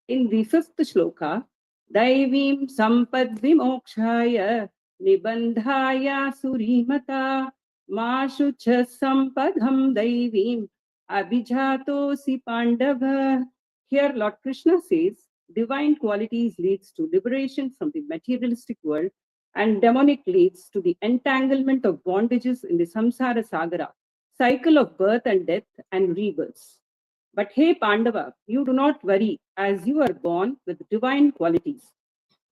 In the 5th shloka, Daivim Sampad Vimokshaya Nibandhaya Surimata Mashucha Sampadham Daivim Abhijatosi Pandava. Here Lord Krishna says, divine qualities leads to liberation from the materialistic world, and demonic leads to the entanglement of bondages in the samsara sagara, cycle of birth and death and rebirths. But hey Pandava, you do not worry, as you are born with divine qualities.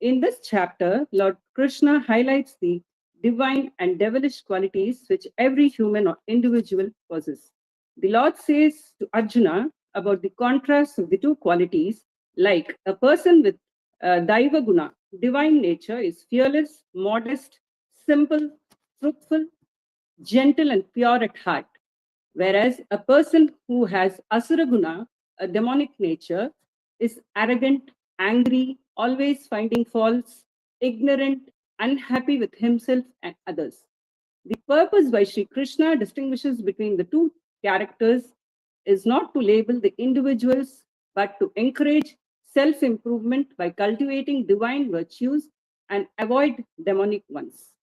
In this chapter, Lord Krishna highlights the divine and devilish qualities which every human or individual possesses. The Lord says to Arjuna about the contrast of the two qualities, like a person with Daiva Guna, divine nature, is fearless, modest, simple, truthful, gentle, and pure at heart. Whereas a person who has Asura Guna, a demonic nature, is arrogant, angry, always finding faults, ignorant, unhappy with himself and others. The purpose why Sri Krishna distinguishes between the two characters is not to label the individuals, but to encourage self-improvement by cultivating divine virtues and avoid demonic ones.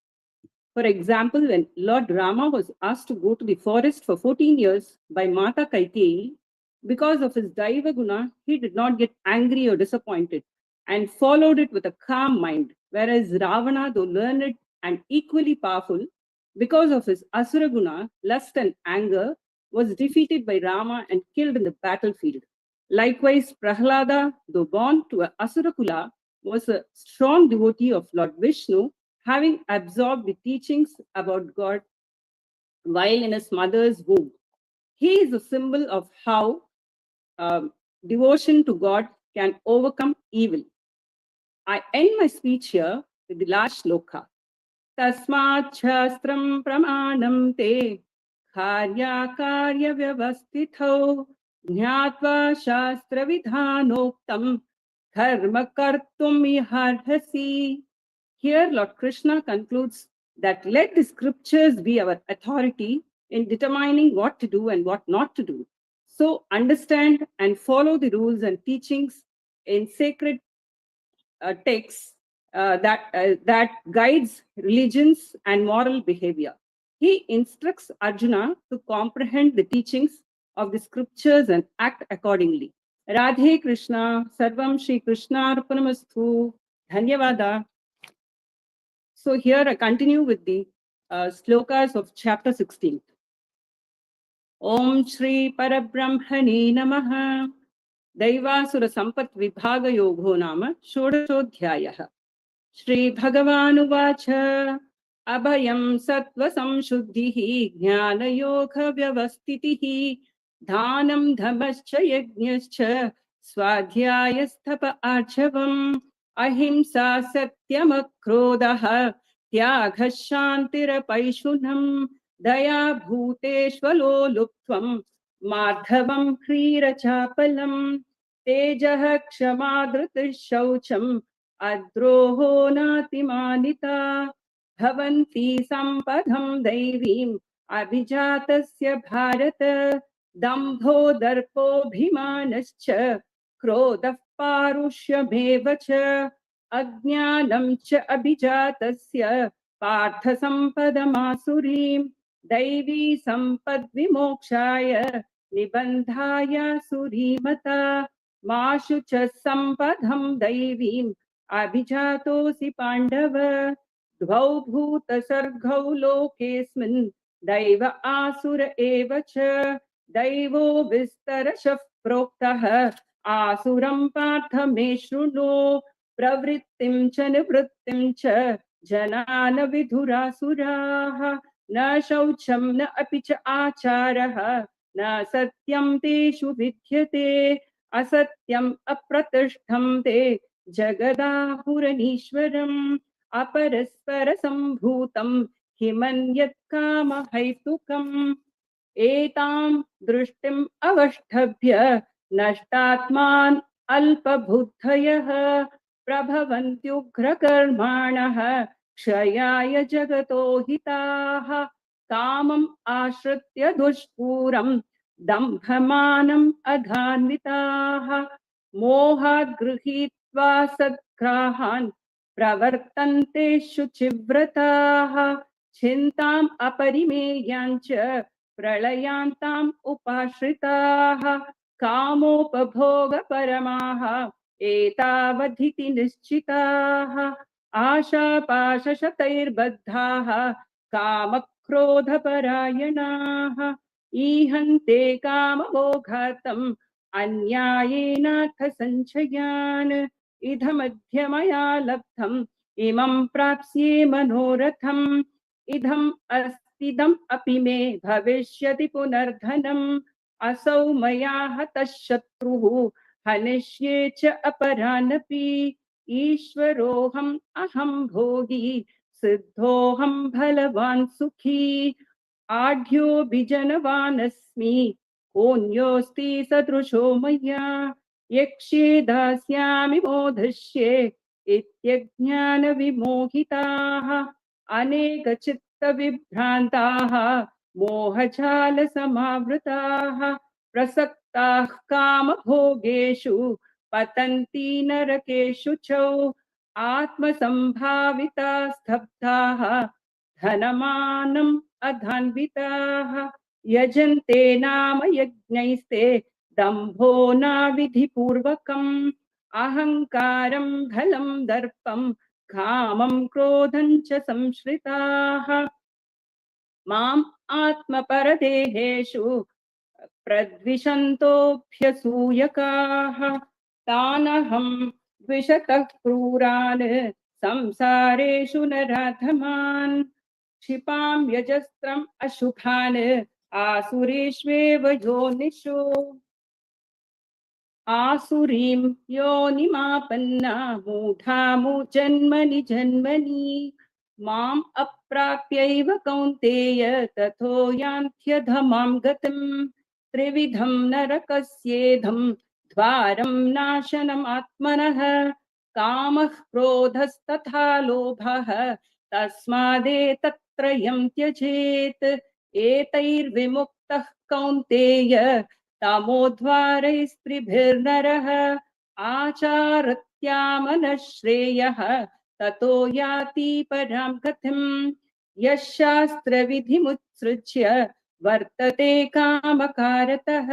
For example, when Lord Rama was asked to go to the forest for 14 years by Mata Kaikeyi, because of his Daiva Guna, he did not get angry or disappointed and followed it with a calm mind. Whereas Ravana, though learned and equally powerful, because of his Asura Guna, lust and anger, was defeated by Rama and killed in the battlefield. Likewise, Prahlada, though born to an Asura Kula, was a strong devotee of Lord Vishnu, having absorbed the teachings about God while in his mother's womb. He is a symbol of how devotion to God can overcome evil. I end my speech here with the last shloka. Tasmat shastram pramanam te karya karya vyavastithau jnatva shastra vidhanoktam dharma kartum iharhasi. Here Lord Krishna concludes that let the scriptures be our authority in determining what to do and what not to do. So understand and follow the rules and teachings in sacred texts that guides religions and moral behavior. He instructs Arjuna to comprehend the teachings of the scriptures and act accordingly. Radhe Krishna, Sarvam Shri Krishna Arpanamastu. Dhanyavada. So here I continue with the slokas of chapter 16. Om Shri Parabrahmane Namaha. Daivasura Sampat Vibhaga Yogo Nama Shodashodhyayah. Shri Bhagavanuvacha Abhayam Sattva Samshuddhihi Jnana Yoga Vyavastitihi Dhanam Dhamascha Yajñascha Swadhyayasthapa Archavam Ahimsa Satyam Akrodaha Tyagha Shantirapaishunam Daya Bhuteshvalo Luptvam Madhavam Krira Chapalam Tejaha Kshamadrita Shaucham Adroho Natimanita Bhavanti Sampadham Daivim Abhijatasya Bharata Dambho Darpo Bhimanascha Krodaf Parushya Mevacha Ajnanam Cha Abhijatasya Partha Sampadamasurim Daivi Sampad Vimokshaya Nibandhaya Surimata Mashu Cha Sampadham Daivim Abhijatosi Pandava Dvau Bhuta Sargau Lokesmin Daiva Asura Evacha Daivo Vistarashaf Proktaha Asuram Partha Meshruno Pravrittim Cha Nivrittim Cha Janana Vidhurasuraha Na Shaucham Na Apicha Acharaha Na Satyam Teshu Vidyate Asatyam Apratishtham Te Jagadahuranishwaram Aparaspara Sambhutam Himanyat Kama Haitukam Etam Drushtim Avashthabhya Nashtatman Alpabhuddhayah Prabhavantyugra Karmanaha Kshayaya Jagato Hitaha Kamam Ashritya Dushpuram Dambhamanam Adhanvitaha Mohat Grihitva Sadgrahan Pravartante Shuchivrataha Chintam Aparimeyancha Pralayantam Upashritaha Kamopabhoga Paramaha Etavadhiti Nischitaha Asha Pasha Shatair Baddhaha Kamakrodha Parayanaha Ihante Kamaboghatam Anyayena Sanchayan Idhamadhyamaya Labdham Imam Prapsye Manoratham Idham Astidam Apime Bhavishyati Punardhanam Asau Maya Hatashatruhu Hanishye Cha Aparanapi Ishwaroham Aham Bhogi Siddhoham Bhalavan Sukhi Adhyo Bijanavanasmi Konyosti Sadrusho Maya Yakshe Dasyami Bodhashye Ityajnana Vimohitaha Aneka Chitta Vibhrantaha Mohajala Samavrataha Prasaktaha Kama Bhogeshu Patanti Narakeshu Chau Atma Sambhavita Sthabdaha Dhanamanam Adhanvitaha Yajante Nama Yajnaiste Dambho Na Vidhi Purvakam Ahankaram Bhalam Darpam Kamam Krodhan Cha Samshritaha Mam Atma Paradeheshu Pradvishantobhyasuyakaha Tanaham Vishatah Kruran संसारेषु नराधमान् क्षिपां यजस्त्रम् अशुभान् आसुरेष्वेव योनिषु आसुरीं योनिमापन्ना मूढा जन्मनि जन्मनि माम् अप्राप्यैव कौन्तेय ततो यान्त्यधमां गतिम् त्रिविधं नरकस्येधं द्वारं नाशनम् आत्मनः कामः क्रोधस्तथा लोभः तस्मादेतत्त्रयं त्यजेत् एतैर्विमुक्तः कौन्तेय तमोद्वारैस्त्रिभिर्नरः आचारत्यामनः श्रेयः ततो याति परां गतिम् यः शास्त्रविधिमुत्सृज्य वर्तते कामकारतः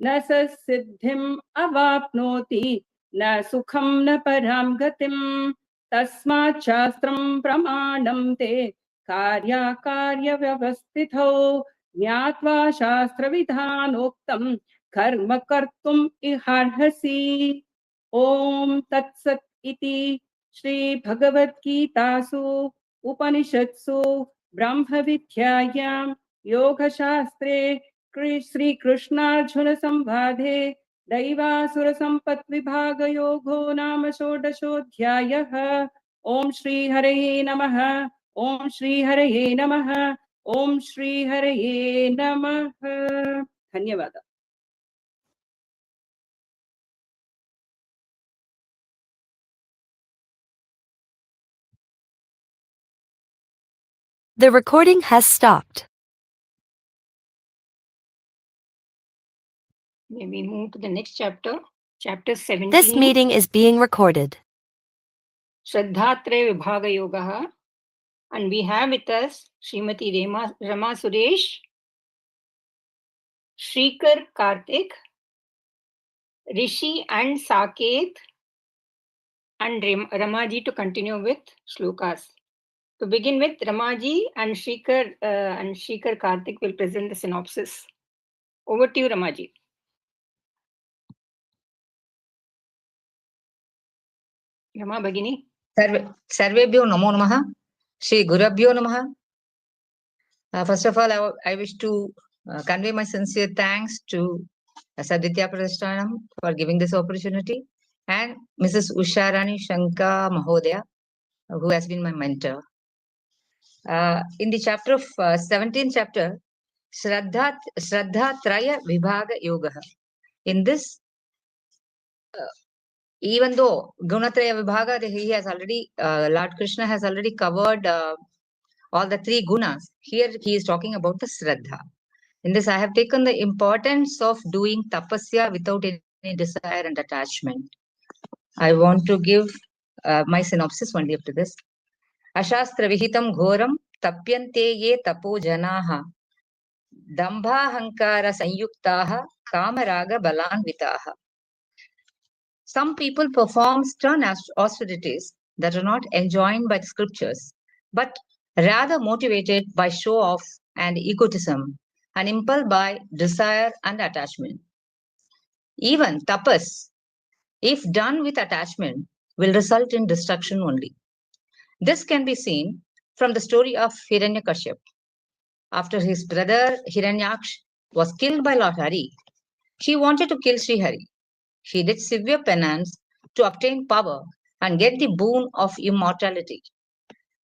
न स सिद्धिम् अवाप्नोति न सुखं न परां गतिम् तस्मात् शास्त्रं प्रमाणं ते कार्याकार्यव्यवस्थितौ ज्ञात्वा शास्त्रविधानोक्तं कर्म कर्तुम् इहार्हसि। ओम तत्सत् इति श्री भगवद्गीतासु उपनिषत्सु ब्रह्मविद्यायां योगशास्त्रे श्री कृष्णार्जुन संवादे दैवासुर संपत् विभाग योगो नाम षोडशोऽध्यायः। ओम श्री हरये नमः। ओम श्री हरये नमः। ओम श्री हरये नमः। धन्यवाद।
The recording has stopped.
May we move to the next chapter, chapter 17.
This meeting is being recorded.
Shraddhatraya Vibhaga Yogaha, and we have with us Srimati Rama Suresh, Shrikar Karthik, Rishi and Saket, and Ramaji to continue with shlokas. To begin with, Ramaji and Shrikar Karthik will present the synopsis. Over to you, Ramaji. Rama Bhagini.
Sarvebhyo namo namaha. Shri Gurabhyo namaha. First of all, I wish to convey my sincere thanks to SRIMAD PHAGAVAD for giving this opportunity, and Mrs. Usharani Shanka Mahodaya, who has been my mentor. In the chapter of 17th chapter, Shraddha Traya Vibhaga Yoga. In this, even though Gunatraya Vibhaga, he has already, Lord Krishna has already covered all the three gunas. Here he is talking about the Shraddha. In this, I have taken the importance of doing tapasya without any desire and attachment. I want to give my synopsis only up to this. Ashastra vihitam ghoram tapyante ye tapo janaha dambha hankara sanyuktaha kamaraga balanvitaha. Some people perform stern austerities that are not enjoined by the scriptures, but rather motivated by show-off and egotism and impelled by desire and attachment. Even tapas, if done with attachment, will result in destruction only. This can be seen from the story of Hiranyakashyap. After his brother Hiranyaksh was killed by Lord Hari, he wanted to kill Sri Hari. He did severe penance to obtain power and get the boon of immortality.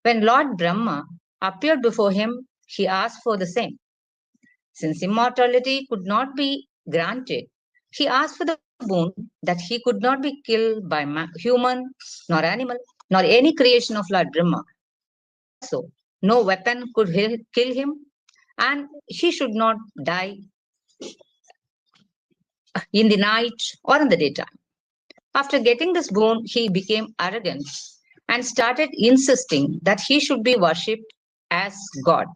When Lord Brahma appeared before him, he asked for the same. Since immortality could not be granted, he asked for the boon that he could not be killed by human, nor animal, nor any creation of Lord Brahma. So, no weapon could kill him, and he should not die in the night or in the daytime. After getting this boon, he became arrogant and started insisting that he should be worshipped as God.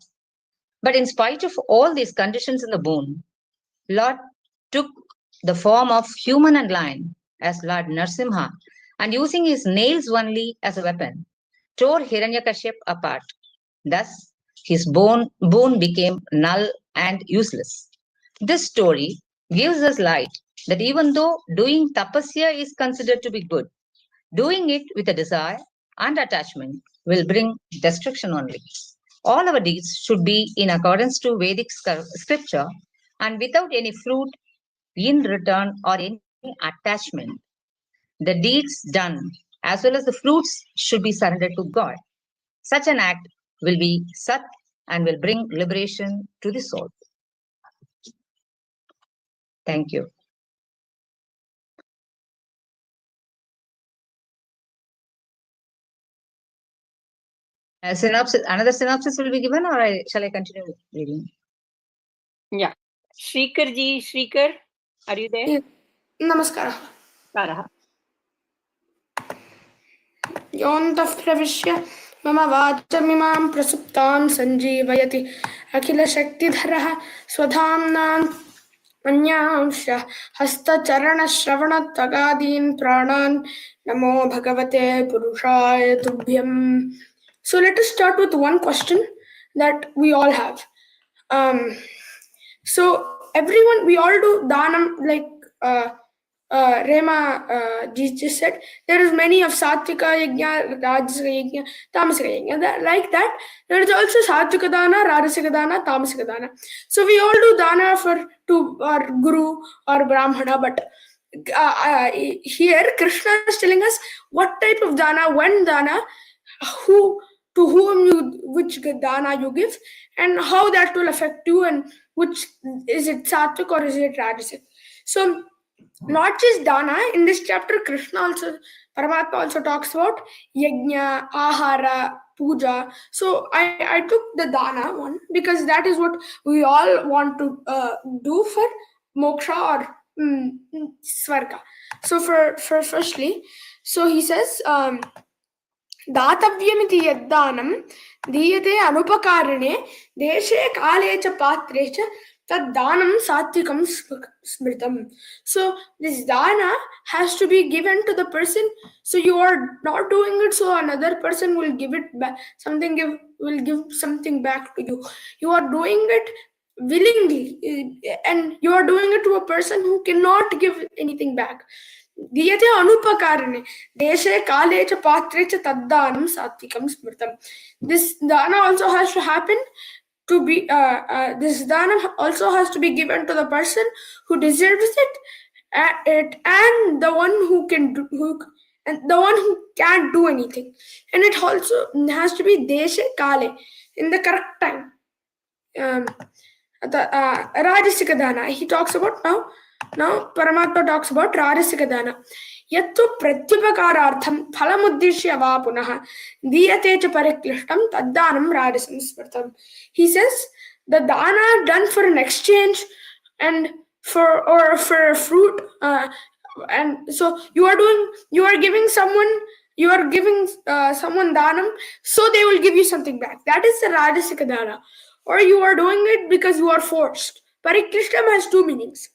But in spite of all these conditions in the boon, Lord took the form of human and lion as Lord Narsimha, and using his nails only as a weapon, tore Hiranyakashyap apart. Thus, his boon became null and useless. This story gives us light that even though doing tapasya is considered to be good, doing it with a desire and attachment will bring destruction only. All our deeds should be in accordance to Vedic scripture and without any fruit in return or any attachment. The deeds done as well as the fruits should be surrendered to God. Such an act will be Sat and will bring liberation to the soul. Thank you. Another synopsis will be given, or shall I continue reading?
Yeah. Shrikar ji, Shrikar, are you there?
Namaskara.
Namaskara.
योऽन्तः प्रविश्य मम वाचमिमां प्रसुप्तां सञ्जीवयति अखिलशक्तिधरः स्वधाम्नाम् अन्यांश हस्तचरणश्रवणत्वगादीन् प्राणान् नमो भगवते पुरुषाय तुभ्यम्. So let us start with one question that we all have. So everyone, we all do dhanam, like Rema just said, there is many of Sattvika Yajna, Rajasika Yajna, Tamasika Yajna. Like that, there is also Sattvika Dana, Rajasika Dana, Tamasika Dana. So we all do Dana to our Guru or Brahmana, but here Krishna is telling us what type of Dana, when Dana, to whom which Dana you give, and how that will affect you, and which, is it Sattvik or is it Rajasic. So not just Dana, in this chapter, Paramatma also talks about Yajna, Ahara, Puja. So I took the Dana one because that is what we all want to do for Moksha or Svarga. So for firstly, so he says, दातव्यमिति यद्दानं दीयते अनुपकारणे देशे काले च पात्रे च तद्दानं सात्विकं स्मृतम्. So this dana has to be given to the person. So you are not doing it so another person will give it back, will give something back to you. You are doing it willingly, and you are doing it to a person who cannot give anything back. Diyate anupakarane deshe kale cha patre cha taddanam satvikam smritam. This dana also has to happen to be this dana also has to be given to the person who deserves it, and the one who can do, and the one who can't do anything, and it also has to be deshe kale, in the correct time. Rajasika dana he talks about now Paramatma talks about Rajasika dana. Yattu pratyupakarartham phalamuddishya va punaha diyate cha pariklishtam taddanam rajasam smritam. He says the dana done for an exchange and for a fruit, and so you are giving someone danam, so they will give you something back. That is the Rajasika dana. Or you are doing it because you are forced. Pariklishtam has two meanings.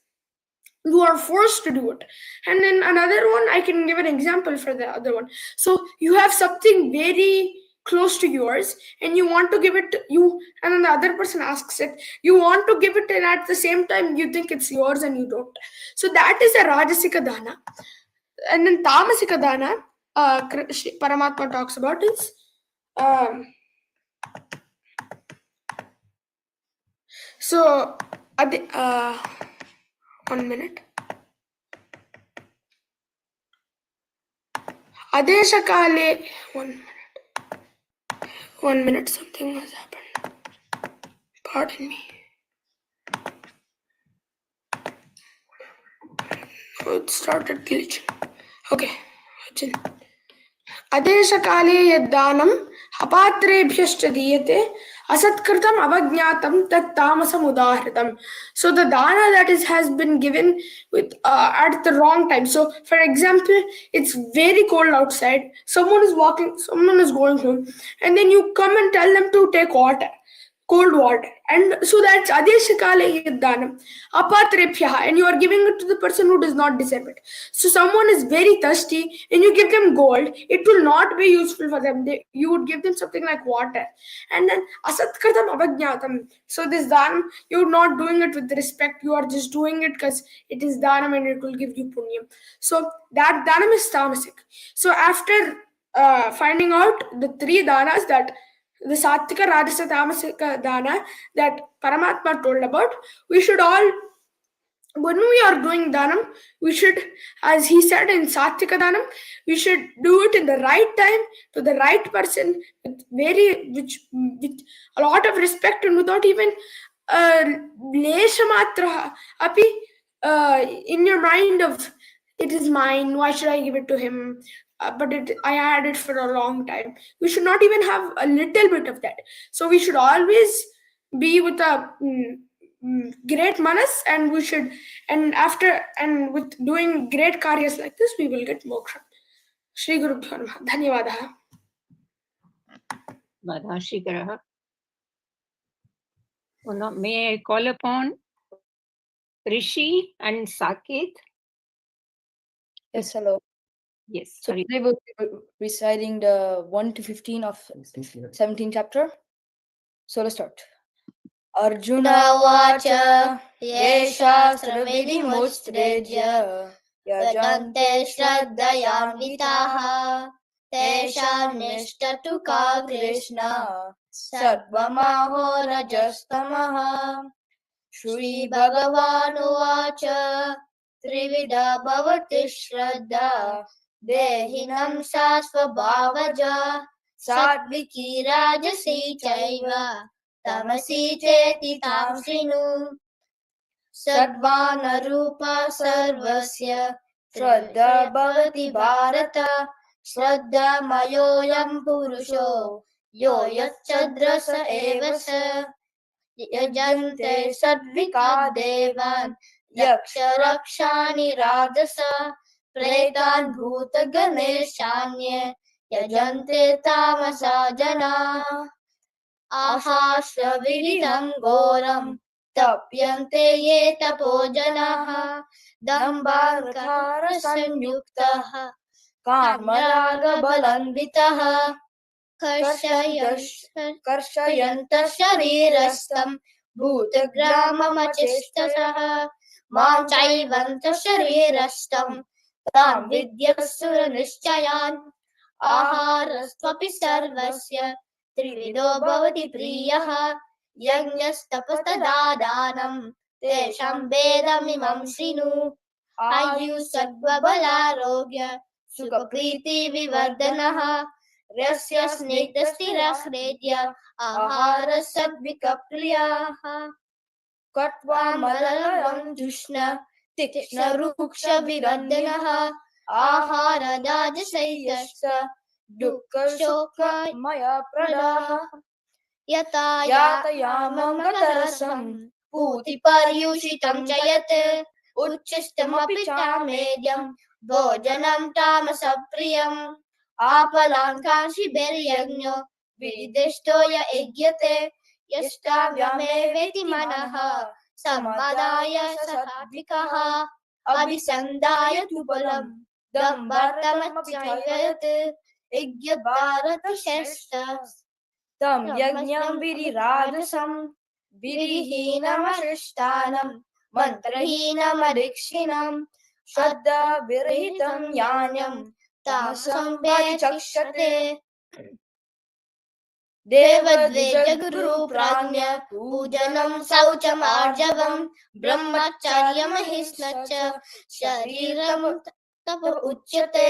You are forced to do it. And then another one, I can give an example for the other one. So you have something very close to yours and you want to give it to you, and then the other person asks it. You want to give it, and at the same time you think it's yours and you don't. So that is a Rajasika dana. And then Tamasika dana, Paramatma talks about is so 1 minute. Adesha Kale, 1 minute, something has happened. Pardon me. Oh, it started glitching. Okay. Adesha Kale yaddanam apatrebhyascha diyate asatkritam avajnatam tat tamasam udahritam. So the dana that has been given with at the wrong time. So for example, it's very cold outside. Someone is going home, and then you come and tell them to take cold water, and so that's Adesha Kale yaddanam apatrebhyaha, and you are giving it to the person who does not deserve it. So someone is very thirsty and you give them gold, it will not be useful for them. You would give them something like water. And then asatkritam avajnatam. So this dhanam, you're not doing it with respect, you are just doing it because it is dhanam and it will give you punyam. So that dhanam is tamasic. So after finding out the three danas, that the Sattvika, Rajasa, Tamasika dana that Paramatma told about. We should all, when we are doing danam, we should, as he said in Sattvika danam, we should do it in the right time to the right person with a lot of respect and without even leshamatra api in your mind of it is mine, why should I give it to him? But I had it for a long time. We should not even have a little bit of that. So we should always be with a great manas, and we should, and with doing great karyas like this, we will get moksha. Shri Guru Bhyo Namaha. Dhanyavadaha.
Shikaraha. May I call upon Rishi and Saket?
Yes, hello.
Yes.
So today we'll be reciting the 1 to 15 of 17th chapter. So let's start. Arjuna vacha yesha sarvedimustrejya yajante shraddhayanvitaha tesha nishtatu ka Krishna sarvamaho rajastamaha. Shri Bhagavanu vacha Trivida bhavati shraddha dehinam sasvabhavaja satviki rajasi chaiva tamasi cheti tamsinu sadvana rupa sarvasya shraddha bhavati bharata shraddha mayoyam purusho yo yachadrasa evasa yajante sadvika devan yaksha rakshani radasa pretan bhuta ganeshanye yajante tamasa jana ahasra viridam goram tapyante ye tapojanaha dambhankara sanyuktaha karmaraga balanditaha karshayanta sharirastam bhutagramamachestasaha mam chaivanta sharirastam tam vidyasura nishchayan aharastvapi sarvasya trivido bhavati priyaha yajnastapastadadanam tesham vedamimam shrinu ayu sadvabalarogya sukhapriti vivardanaha rasya snigdastirahredya ahara sadvikapriyaha katva malalam dushna tikshna ruksha virandanaha ahara dajasayasya dukkha shokha maya pradaha yata yatayamam gatarasam puti paryushitam jayate uchchistamapi chamedyam bhojanam tamasapriyam apalankanshi beryagno vidishtoya egyate yastavyameveti manaha samadaya satvikaha abhisandaya tupalam dambhartamachayayate egyabharata shestas tam yajñam virirajasam virihinamashishtanam mantrahinamarikshinam shraddha virhitam yanyam tamasam vyachakshate devadveja guru pranya pujanam saucham arjavam brahmacharyam ahisnacha shariram tapa uchyate.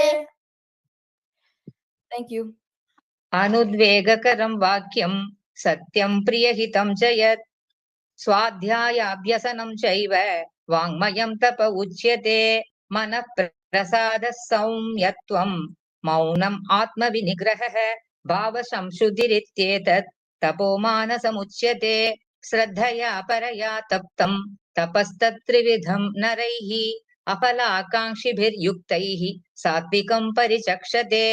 Thank you.
Anudvegakaram vakyam satyam priyahitam च यत् स्वाध्यायाभ्यसनं चैव वाङ्मयं तप उच्यते मनः प्रसादः सौम्यत्वं मौनम् आत्मविनिग्रहः भावसंशुद्धिरित्येतत् तपोमानसमुच्यते श्रद्धया परया तप्तं तपस्तत्त्रिविधं नरैः अफलाकाङ्क्षिभिर्युक्तैः सात्विकं परिचक्षते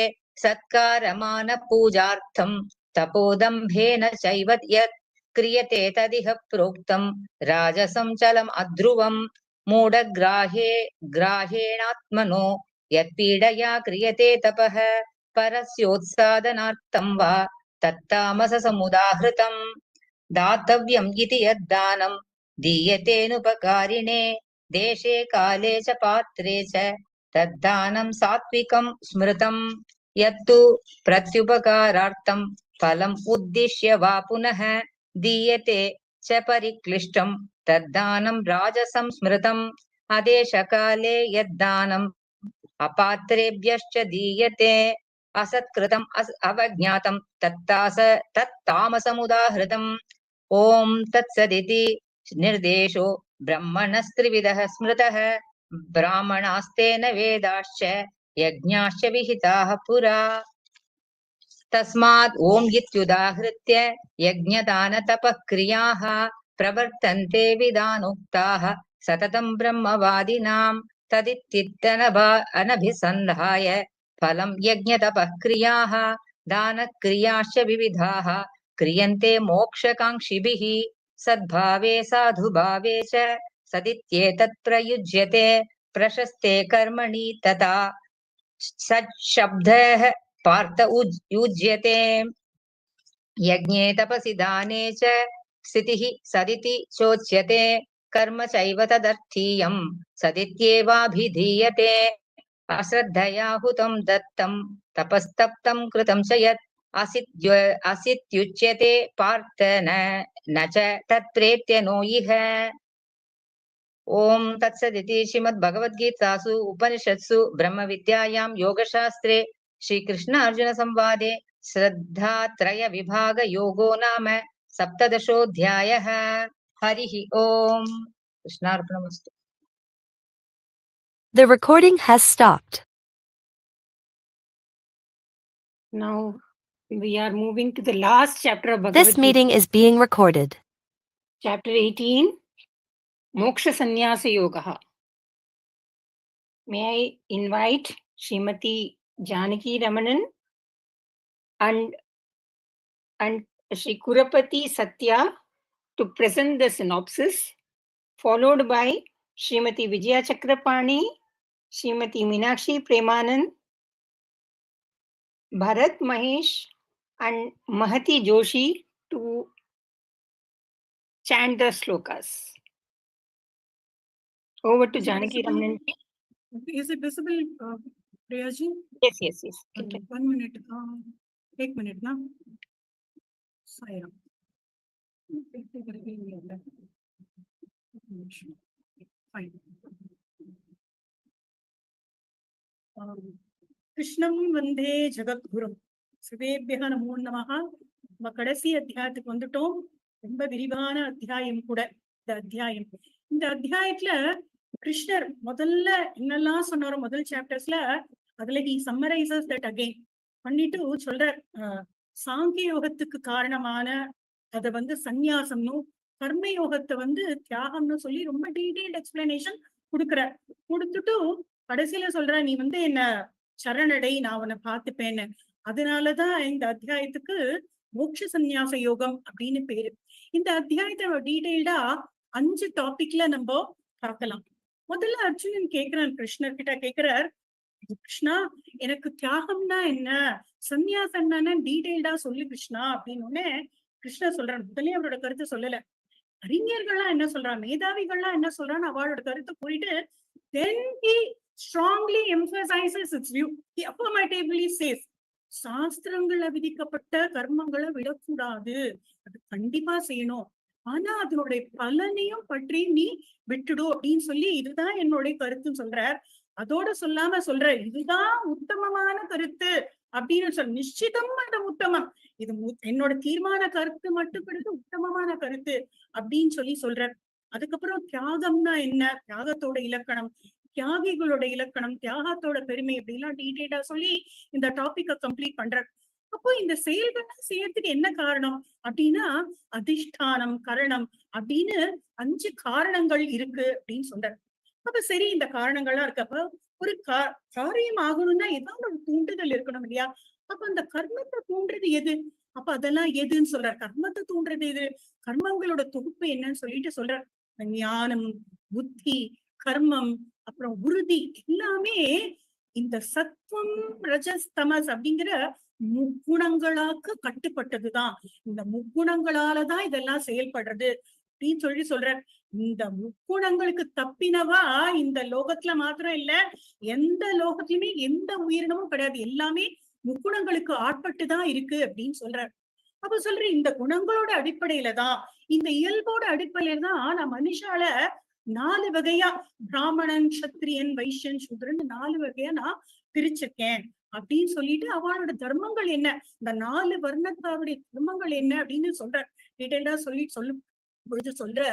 सत्कारमानपूजार्थं तपोदम्भेन चैव यत् क्रियते तदिह प्रोक्तं राजसं चलम् अध्रुवं मूढग्राहेणात्मनो यत्पीडया क्रियते तपः परस्योत्सादनार्थं वा तत्तामससमुदाहृतं दातव्यम् इति यद्दानं दीयतेनुपकारिणे देशे काले च पात्रे च तद्दानं सात्विकं स्मृतम् यत्तु प्रत्युपकारार्थं फलम् उद्दिश्य वा पुनः दीयते च परिक्लिष्टं तद्दानं राजसंस्मृतम् आदेशकाले यद्दानम् अपात्रेभ्यश्च दीयते असत्कृतम् अवज्ञातं तत्तामसमुदाहृतम् ॐ तत्सदिति निर्देशो ब्रह्मणस्त्रिविधः स्मृतः ब्राह्मणास्तेन वेदाश्च यज्ञाश्च विहिताः पुरा तस्मात् ॐ इत्युदाहृत्य यज्ञदानतपःक्रियाः प्रवर्तन्ते विधानोक्ताः सततं ब्रह्मवादिनां अनभिसन्धाय फलं यज्ञतपःक्रियाः दानक्रियाश्च विविधाः क्रियन्ते मोक्षकाङ्क्षिभिः सद्भावे साधुभावे च सदित्येतत् प्रयुज्यते प्रशस्ते कर्मणि तथा सच्छब्दः पार्थ युज्यते यज्ञे तपसि दाने च स्थितिः सदिति चोच्यते कर्म चैव तदर्थीयं सदित्येवाभिधीयते अश्रद्धया हुतं दत्तं तपस्तप्तं कृतं च यत् असित्युच्यते पार्थ न च तत्प्रेत्य नो इह ओम तत्सदिति श्रीमद्भगवद्गीतासु उपनिषत्सु ब्रह्मविद्यायां योगशास्त्रे श्रीकृष्ण अर्जुन संवादे श्रद्धात्रय विभाग योगो नाम सप्तदशोऽध्यायः हरिः ओम कृष्णार्पणमस्तु।
The recording has stopped.
Now we are moving to the last chapter of Bhagavad
This meeting is being recorded.
Chapter 18, Moksha Sannyasa Yoga. May I invite Srimati Janaki Ramanan and Sri Kurapati Satya to present the synopsis, followed by Srimati Vijaya Chakrapani, Srimati Meenakshi Premanand, Bharat Mahesh and Mahati Joshi to chant the slokas. Over to Janaki Ramanan.
Is it visible, Priyaji?
Yes, yes, yes.
Okay. 1 minute. 1 minute now. Sairam. Fine. Krishnam Vande Jagadgurum. Sivebhyaha Namo Namaha. நம்ம கடைசி அத்தியாயத்துக்கு வந்துட்டோம். ரொம்ப விரிவான அத்தியாயம் கூட இந்த அத்தியாயம். இந்த அத்தியாயத்துல கிருஷ்ணர் முதல்ல என்னெல்லாம் சொன்னாரோ முதல் சாப்டர்ஸ்ல அதுல he summarizes that again பண்ணிட்டு சொல்றார் சாங்கிய யோகத்துக்கு காரணமான அத சந்நியாசம்னும் கர்ம யோகத்தை தியாகம்னு சொல்லி ரொம்ப டீடைல்ட் எக்ஸ்பிளனேஷன் கொடுக்குறார். கொடுத்துட்டு கடைசியில சொல்ற நீ என்ன சரணடை நான் உன்னை பார்த்துப்பேன்னு. அதனாலதான் இந்த அத்தியாயத்துக்கு மோட்ச சந்நியாச யோகம் அப்படின்னு பேரு. இந்த அத்தியாயத்தை டீடைல்டா 5 டாபிக்ல நம்ம பார்க்கலாம். முதல்ல அர்ஜுனன் கேக்குறான், கிருஷ்ணர் கிட்ட கேக்குறார், கிருஷ்ணா எனக்கு தியாகம்னா என்ன, சந்நியாசம் என்ன டீடைல்டா சொல்லு கிருஷ்ணா அப்படின்னு. கிருஷ்ணர் சொல்றான், முதலே அவரோட கருத்தை சொல்லல. அறிஞர்கள்லாம் என்ன சொல்றான், மேதாவிகள்லாம் என்ன சொல்றான்னு அவளோட கருத்தை போயிட்டு then he strongly emphasizes its view. He affirmatively says, சாஸ்திரங்களை விதிக்கப்பட்ட கர்மங்களை விடக்கூடாது, அது கண்டிப்பா செய்யணும், ஆனா அதனுடைய பலனையும் பற்றி நீ விட்டுடும் அப்படின்னு சொல்லி இதுதான் என்னுடைய கருத்துன்னு சொல்றார். அதோட சொல்லாம சொல்ற இதுதான் உத்தமமான கருத்து அப்படின்னு சொல்ல, நிச்சிதம் அந்த உத்தமம், இது என்னோட தீர்மான கருத்து மட்டும் கிடையாது உத்தமமான கருத்து அப்படின்னு சொல்லி சொல்றார். அதுக்கப்புறம் தியாகம்னா என்ன, தியாகத்தோட இலக்கணம், தியாகிகளோட இலக்கணம், தியாகத்தோட பெருமை அப்படிலாம் டீடைலா சொல்லி இந்த டாபிக்க கம்ப்ளீட் பண்றார். அப்போ இந்த செயல்கள் செய்யறதுக்கு என்ன காரணம் அப்படின்னா அதிஷ்டானம் கரணம் அப்படின்னு 5 காரணங்கள் இருக்கு அப்படின்னு சொல்றார். அப்ப சரி இந்த காரணங்கள்லாம் இருக்கப்ப ஒரு காரியம் ஆகணும்னா ஏதாவது ஒரு தூண்டுதல் இருக்கணும் இல்லையா? அப்ப அந்த கர்மத்தை தூண்டுறது எது, அப்ப அதெல்லாம் எதுன்னு சொல்றார். கர்மத்தை தூண்டுறது எது, கர்மங்களோட தொகுப்பு என்னன்னு சொல்லிட்டு சொல்றார். ஞானம், புத்தி, கர்மம், அப்புறம் உறுதி எல்லாமே இந்த சத்வம் ரஜஸ் தமஸ் அப்படிங்கிற முக்குணங்களாக்கு கட்டுப்பட்டதுதான். இந்த முக்குணங்களாலதான் இதெல்லாம் செயல்படுறது அப்படின்னு சொல்லி சொல்ற. இந்த முக்குணங்களுக்கு தப்பினவா இந்த லோகத்துல மாத்திரம் இல்ல, எந்த லோகத்திலுமே எந்த உயிரினமும் கிடையாது. எல்லாமே முக்குணங்களுக்கு ஆட்பட்டுதான் இருக்கு அப்படின்னு சொல்றாரு. அப்ப சொல்ற இந்த குணங்களோட அடிப்படையில தான், இந்த இயல்போட அடிப்படையில தான் நான் மனுஷால 4 வகையா பிராமணன், சத்திரியன், வைஷ்யன், சூத்ரன் 4 வகையா நான் பிரிச்சிருக்கேன் அப்படின்னு சொல்லிட்டு அவளோட தர்மங்கள் என்ன, இந்த 4 வர்ணத்தாருடைய தர்மங்கள் என்ன அப்படின்னு சொல்ற டீடைல்டா சொல்லும் பொழுது சொல்ற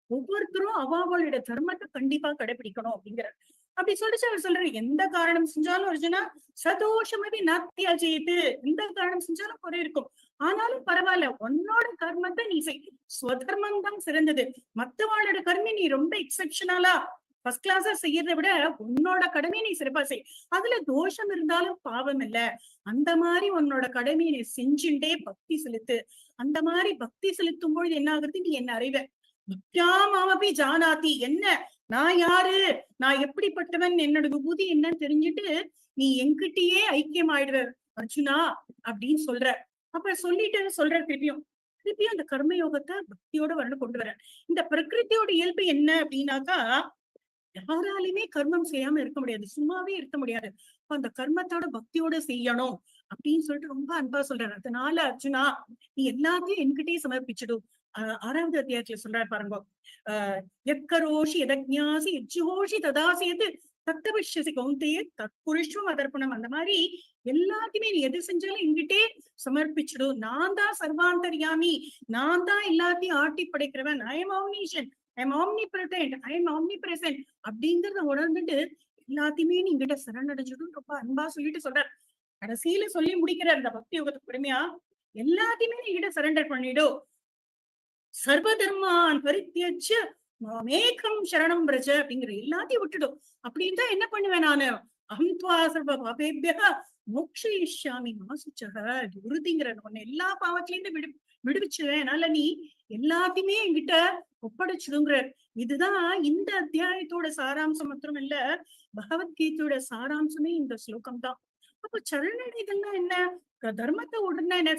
ஒவ்வொருத்தரும் அவளுடைய தர்மத்தை கண்டிப்பா கடைபிடிக்கணும் அப்படிங்கிற. அப்படி சொல்லிச்சு அவர் சொல்றாரு, எந்த காரணம் செஞ்சாலும் அர்ஜுனா சதோஷமே நாத்தியா செய்து, எந்த காரணம் செஞ்சாலும் குறை இருக்கும், ஆனாலும் பரவாயில்ல, உன்னோட கர்மத்தை நீ செய், ஸ்வதர்மம் தான் சிறந்தது, மத்தவாளோட கர்மி நீ ரொம்ப எக்ஸெப்ஷனலா ஃபர்ஸ்ட் கிளாஸா செய்யறதை விட உன்னோட கடமையை நீ சிறப்பா செய், அதுல தோஷம் இருந்தாலும் பாவம் இல்ல, அந்த மாதிரி உன்னோட கடமையை நீ செஞ்சுட்டே பக்தி செலுத்து, அந்த மாதிரி பக்தி செலுத்தும் பொழுது என்ன ஆகுறது, நீ என்ன அறிவ, முக்கியமாவபி ஜானாதி, என்ன நான் யாரு, நான் எப்படிப்பட்டவன், என்னோட விபூதி என்னன்னு தெரிஞ்சுட்டு நீ என்கிட்டயே ஐக்கியம் ஆயிடுவ அர்ஜுனா அப்படின்னு சொல்ற. அப்ப சொல்லிட்டு சொல்ற திருப்பியும் அந்த கர்மயோகத்தை பக்தியோட வரணும் கொண்டு வர. இந்த பிரகிருதியோட இயல்பு என்ன அப்படின்னாக்கா, யாராலுமே கர்மம் செய்யாம இருக்க முடியாது, சும்மாவே இருக்க முடியாது. அந்த கர்மத்தோட பக்தியோட செய்யணும் அப்படின்னு சொல்லிட்டு ரொம்ப அன்பா சொல்றாரு. அதனால அர்ஜுனா நீ எல்லாத்தையும் என்கிட்டயே சமர்ப்பிச்சிடும். 6வது அத்தியாயத்துல சொல்றாரு பாருங்க, எக்கரோஷி எதஜ்ஞாசி எஜ்ஜோஷி ததாசியது தத்தபிஷ்யசி கௌந்தையே தற்குருஷ்வம் அதர்ப்பணம். அந்த மாதிரி எல்லாத்தையுமே நீ எது செஞ்சாலும் என்கிட்டே சமர்ப்பிச்சிடும், நான் தான் சர்வாந்தர்யாமி, நான் தான் எல்லாத்தையும் ஆட்டி படைக்கிறவன், I am omniscient, I am omnipresent, I am omnipresent அப்படிங்கறத உணர்ந்துட்டு எல்லாத்தையுமே நீ கிட்ட சரணடைஞ்சிடும் ரொம்ப அன்பா சொல்லிட்டு சொல்றார். கடைசியில சொல்லி முடிக்கிற அந்த பக்தி யோகத்துக்கு பெருமையா, எல்லாத்தையுமே நீ கிட்ட சரண்டர் பண்ணிடும், சர்வ தர்மான் பரித்யஜ்ய மாமேகம் சரணம் பிரஜ அப்படிங்கிற, எல்லாத்தையும் விட்டுடும். அப்படின்னு தான் என்ன பண்ணுவேன் நானு, அஹம் த்வா சர்வ பாபேப்யஹ மோக்ஷயிஷ்யாமி மா சுச்சஹ, உறுதிங்கிற உன்னை எல்லா பாவத்திலேருந்து விடுவிச்சுவேன், அதனால நீ எல்லாத்தையுமே என்கிட்ட ஒப்படைச்சிடுங்கிற. இதுதான் இந்த அத்தியாயத்தோட சாராம்சம் மாத்திரம் இல்ல, பகவத்கீதையோட சாராம்சமே இந்த ஸ்லோகம் தான். அப்ப சரணடைதல்னா என்ன, தர்மத்தை உடனே என்ன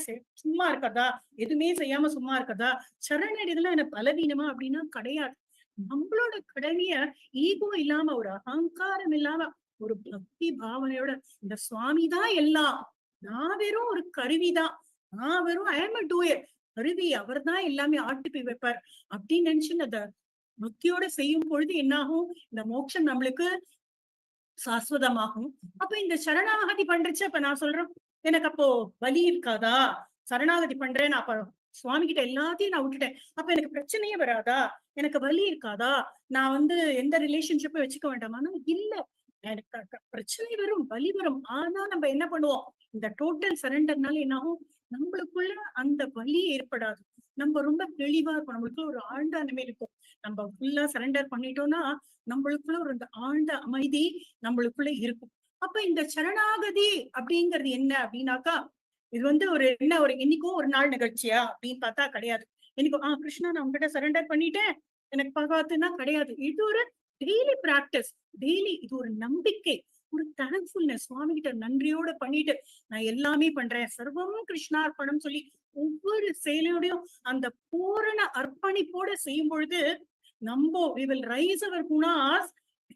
சும்மா இருக்கதா, எதுவுமே செய்யாம சும்மா இருக்கதா, சரணடைதெல்லாம் என்ன பலவீனமா அப்படின்னா கிடையாது. நம்மளோட கடமைய ஈகோ இல்லாம, ஒரு அகங்காரம் இல்லாம, ஒரு பக்தி பாவனையோட, இந்த சுவாமி தான் எல்லாம், நான் வெறும் ஒரு கருவிதான், நான் வெறும் ஐ எம் எ டூயர், கருவி அவர் தான் எல்லாமே ஆட்டி வைப்பார் அப்படின்னு நினைச்சு அந்த பக்தியோட செய்யும் பொழுது என்னாகும், இந்த மோட்சம் நம்மளுக்கு சாஸ்வதமாகும். அப்ப இந்த சரணாகதி பண்றச்சு, அப்ப நான் சொல்றேன் எனக்கு அப்போ வலி இருக்காதா, சரணாகதி பண்றேன், அப்ப சுவாமி கிட்ட எல்லாத்தையும் நான் விட்டுட்டேன், அப்ப எனக்கு பிரச்சனையே வராதா, எனக்கு வலி இருக்காதா, நான் எந்த ரிலேஷன்ஷிப்பை வச்சுக்க வேண்டாமான்னு இல்ல, எனக்கு பிரச்சனை வரும், வலி வரும், ஆனா நம்ம என்ன பண்ணுவோம், இந்த டோட்டல் சரண்டர்னால என்ன ஆகும், நம்மளுக்குள்ள அந்த வலி ஏற்படாது, நம்ம ரொம்ப தெளிவா இருக்கும், நம்மளுக்குள்ள ஒரு ஆழ்ந்த அனுமதி இருக்கும், நம்ம ஃபுல்லா சரண்டர் பண்ணிட்டோம்னா நம்மளுக்குள்ள ஒரு ஆழ்ந்த அமைதி நம்மளுக்குள்ள இருக்கும். அப்ப இந்த சரணாகதி அப்படிங்கிறது என்ன அப்படின்னாக்கா, இது ஒரு என்ன ஒரு என்னைக்கோ ஒரு நாள் நிகழ்ச்சியா அப்படின்னு பார்த்தா கிடையாது. என்னைக்கோ கிருஷ்ணா நான் உங்ககிட்ட சரண்டர் பண்ணிட்டேன் எனக்கு பகவத்துனா கிடையாது. இது ஒரு டெய்லி பிராக்டிஸ், டெய்லி இது ஒரு நம்பிக்கை, ஒரு தேங்க்ஃபுல்னஸ், சுவாமி கிட்ட நன்றியோட பண்ணிட்டு நான் எல்லாமே பண்றேன், சர்வம் கிருஷ்ணார்ப்பணம் சொல்லி ஒவ்வொரு செயலையோடையும் அந்த பூரண அர்ப்பணிப்போட செய்யும் பொழுது நம்ம we will rise our gunas,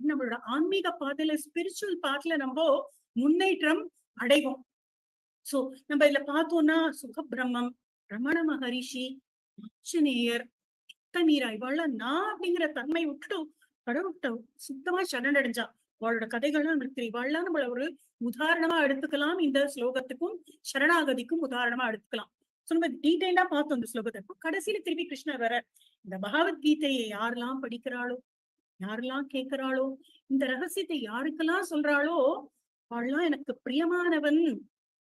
நம்மளோட ஆன்மீக பாதையில ஸ்பிரிச்சுவல் பாத்துல நம்ம முன்னேற்றம் அடைவோம். சோ நம்ம இதுல பார்த்தோம்னா சுகபிரம்மம், ரமண மகரிஷி, ஆஞ்சநேயர், மீரா இவாள்லாம் நான் அப்படிங்கிற தன்மை விட்டுட்டு கடவுள்கிட்ட சுத்தமா சரணடைஞ்சா அவளோட கதைகள்லாம் இருக்கு. இவாள்லாம் நம்மள ஒரு உதாரணமா எடுத்துக்கலாம், இந்த ஸ்லோகத்துக்கும் சரணாகதிக்கும் உதாரணமா எடுத்துக்கலாம். சோ நம்ம டீடைலா பார்த்தோம் இந்த ஸ்லோகத்தை. கடைசியில திருப்பி கிருஷ்ணர் வர, இந்த பகவத்கீதையை யாரெல்லாம் படிக்கிறாளோ, யாரெல்லாம் கேட்கிறாளோ, இந்த ரகசியத்தை யாருக்கெல்லாம் சொல்றாளோ அவள்லாம் எனக்கு பிரியமானவன்,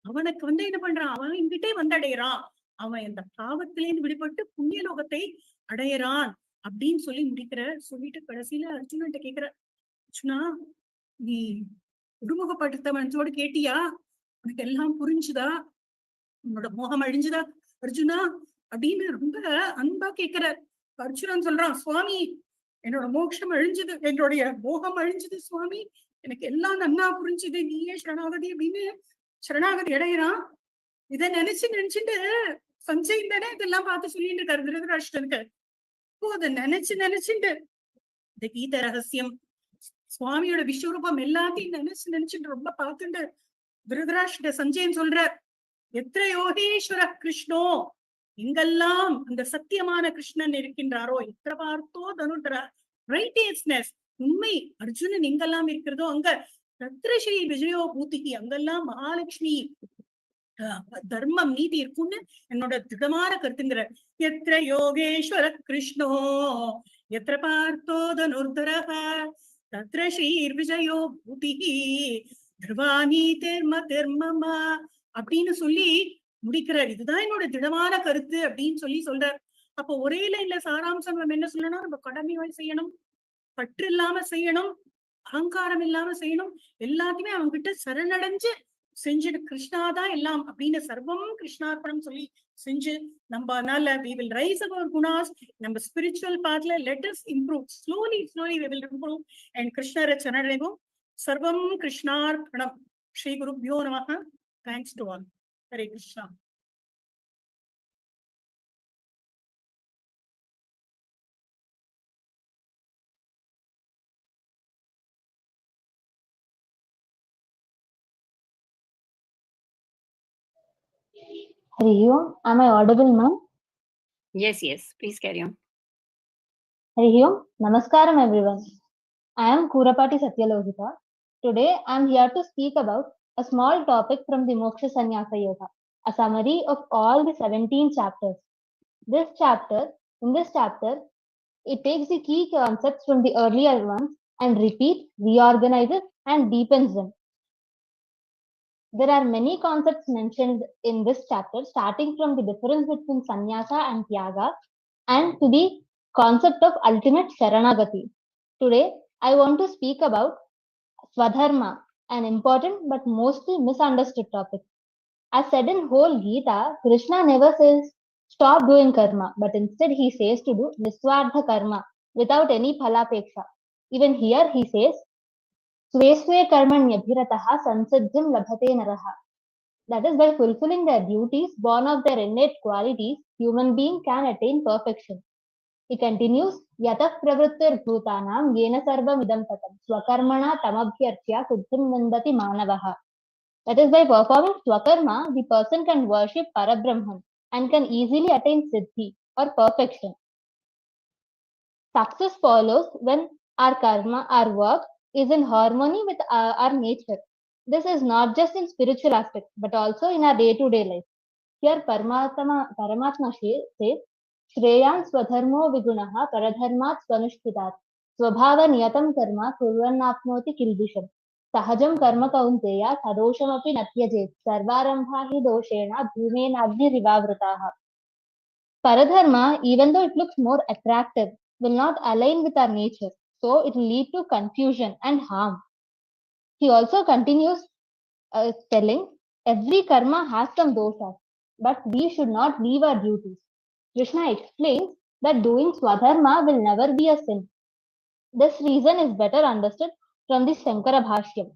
அவனுக்கு என்ன பண்றான், அவன் என்கிட்டே அடையிறான், அவன் இந்த பாவத்திலேருந்து விடுபட்டு புண்ணிய லோகத்தை அடையிறான் அப்படின்னு சொல்லி சொல்லிட்டு கடைசியில அர்ஜுனன்ட்ட கேக்குற, அர்ஜுனா நீ உருமுகப்படுத்தவனோடு கேட்டியா, உனக்கு எல்லாம் புரிஞ்சுதா, உன்னோட மோகம் அழிஞ்சுதா அர்ஜுனா அப்படின்னு ரொம்ப அன்பா கேக்குற. அர்ஜுனன் சொல்றான், சுவாமி என்னோட மோட்சம் அழிஞ்சது, என்னுடைய மோகம் அழிஞ்சது சுவாமி, எனக்கு எல்லாம் நன்னா புரிஞ்சுது, நீயே சரணாகதி அப்படின்னு சரணாகதி அடையிறான். இதை நினைச்சுட்டு சஞ்சய் தானே இதெல்லாம் பார்த்து சொல்லிட்டு இருக்காரு திருதராஷ்டிரனுக்கு. இப்போ அதை நினைச்சுட்டு இந்த கீத ரகசியம், சுவாமியோட விஸ்வரூபம் எல்லாத்தையும் நினைச்சுட்டு ரொம்ப பார்த்துட்டு
திருதராஷ்டிர சஞ்சயன் சொல்றார், எத்திர யோகேஸ்வர கிருஷ்ணோ, எங்கெல்லாம் அந்த சத்தியமான கிருஷ்ணன் இருக்கின்றாரோ, எத்திர பார்த்தோ தனுட்ர ரைட்டியஸ்னஸ், உண்மை அர்ஜுனன் எங்கெல்லாம் இருக்கிறதோ அங்க தத்ர ஸ்ரீ விஜயோ பூதிகி, அங்கெல்லாம் மகாலட்சுமி தர்மம் நீதி இருக்கும்னு என்னோட திடமான கருத்துங்கிற. எத்திர யோகேஸ்வர கிருஷ்ணோ எத்திர பார்த்தோ தனுர்தரஹ தத்ர ஸ்ரீ விஜயோ பூதிகி தர்வாணி தெர்ம தெர்மமா அப்படின்னு சொல்லி முடிக்கிறார். இதுதான் என்னோட திடமான கருத்து அப்படின்னு சொல்லி சொல்றார். அப்போ ஒரே லைன்ல சாராம்சம் நம்ம என்ன சொல்லணும், நம்ம கடமை செய்யணும், பற்று இல்லாம செய்யணும், அகங்காரம் இல்லாம செய்யணும், எல்லாத்தையுமே அவங்க கிட்ட சரணடைஞ்சு செஞ்சுட்டு கிருஷ்ணாதான் எல்லாம் அப்படின்னு சர்வம் கிருஷ்ணார்ப்பணம் சொல்லி செஞ்சு நம்ம அதனால we will rise our gunas, நம்ம spiritual pathல let us improve slowly we will improve and கிருஷ்ணரை சரணடைவோம். சர்வம் கிருஷ்ணார்ப்பணம். ஸ்ரீ குருப்யோ நமஹ. Thanks to all. Hare Krishna.
Hari Om. Am I audible, ma'am?
Yes, please carry on.
Hari Om. Namaskaram, everyone. I am Kurapati Satyalohita. Today, I am here to speak about a small topic from the Moksha Sannyasa Yoga, a summary of all the 17 chapters. In this chapter, it takes the key concepts from the earlier ones and repeats, reorganizes, and deepens them. There are many concepts mentioned in this chapter, starting from the difference between sannyasa and tyaga and to the concept of ultimate sharanagati. Today, I want to speak about Swadharma, an important but mostly misunderstood topic. As said in whole Gita, Krishna never says stop doing karma, but instead he says to do niswardha karma without any phalapeksha. Even here he says, Sweswe karmanyabhirataha sansiddhim labhate naraha. That is, by fulfilling their duties, born of their innate qualities, human being can attain perfection. He continues, Yatah pravrittir bhutanam yena sarvam idam tatam swakarmana tamabhyarchya siddhim nandati manavaha. That is, by performing swakarma, the person can worship Parabrahman and can easily attain siddhi or perfection. Success follows when our karma, our work, is in harmony with our nature. This is not just in spiritual aspect, but also in our day-to-day life. Here Paramatma says, Shreyan swadharmo vigunaha paradharmat swanushchitat swabhava niyatam karma kurvannapnoti kilbisham sahajam karma kaunteya sadoshamapi natyajet sarvarambha hi doshena bhumenagni rivavrataha. Paradharma, even though it looks more attractive, will not align with our nature, so it will lead to confusion and harm. He also continues telling, every karma has some doshas, but we should not leave our duties. Krishna explains that doing swadharma will never be a sin. This reason is better understood from the Shankara Bhashyam.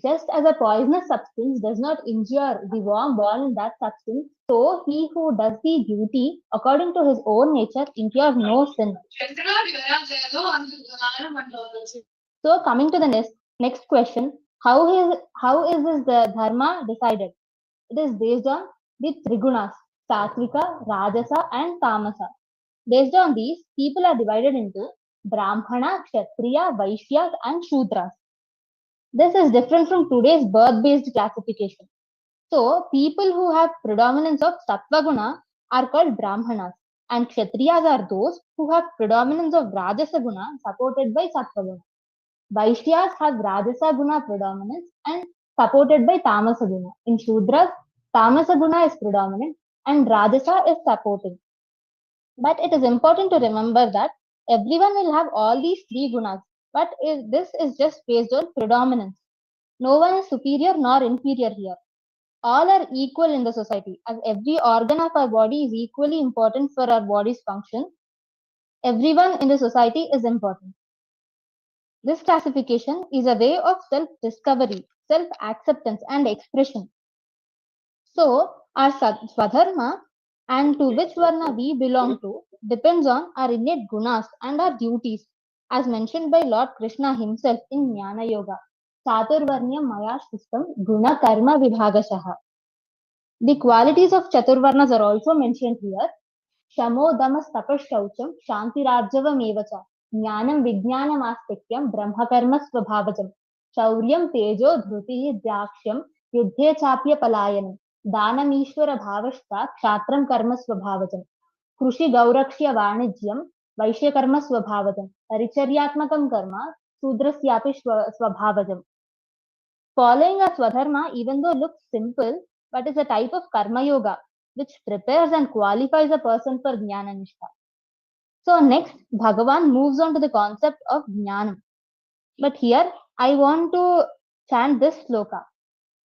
Just as a poisonous substance does not injure the worm born in that substance, so he who does the duty according to his own nature incurs no sin. So coming to the next question, how is this dharma decided? It is based on the trigunas, satvika, rajasa and tamasa. Based on these, people are divided into brahmana, kshatriya, vaishyas and shudras. This is different from today's birth-based classification. So, people who have predominance of sattva-guna are called brahmanas, and kshatriyas are those who have predominance of rajasa-guna supported by sattva-guna. Vaishyas have rajasa-guna predominance and supported by tamasa-guna. In shudras, tamasa-guna is predominant and rajasa is supporting. But it is important to remember that everyone will have all these three gunas, but this is just based on predominance. No one is superior nor inferior here. All are equal in the society, as every organ of our body is equally important for our body's function. Everyone in the society is important. This classification is a way of self-discovery, self-acceptance and expression. So, our swadharma and to which varna we belong to depends on our innate gunas and our duties, as mentioned by Lord Krishna himself in Jnana Yoga. चातुर्वर्ण्यं मया सृष्टं गुणकर्म विभागशः. The qualities of Chaturvarnas are also mentioned here. Shamo damas tapashaucham shantirajyavam evacha jnanam vijnanam astikyam brahmakarma svabhavajam shauryam tejo dhruti dhyaksham yuddhe chapya palayanam danam ishvara bhavashta kshatram karma svabhavajam कृषि गौरक्ष्य वाणिज्यम वैश्य कर्म स्वभावजम परिचर्यात्मकम कर्म शूद्रस्यापि स्वभावजम. Following a swadharma, even though looks simple, but is a type of karma yoga which prepares and qualifies a person for jnana nishtha. So next, Bhagavan moves on to the concept of jnanam. But here I want to chant this sloka.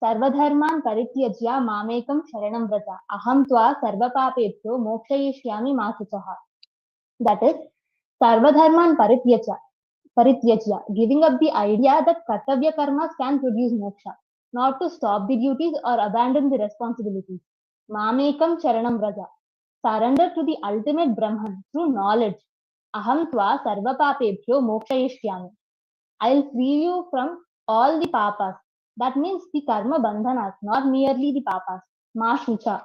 Sarvadharman parityajya mamekam sharanam vraja aham tva sarvapapebhyo mokshayishyami ma suchaha. That is, Sarvadharman parityajya, giving up the idea that kartavya karmas can produce moksha, not to stop the duties or abandon the responsibilities. Mamekam charanam vraja, surrender to the ultimate Brahman through knowledge. Aham tva sarvapapebhyo mokshayishyami. I'll free you from all the papas. That means the karma bandhanas, not merely the papas. Ma shucha.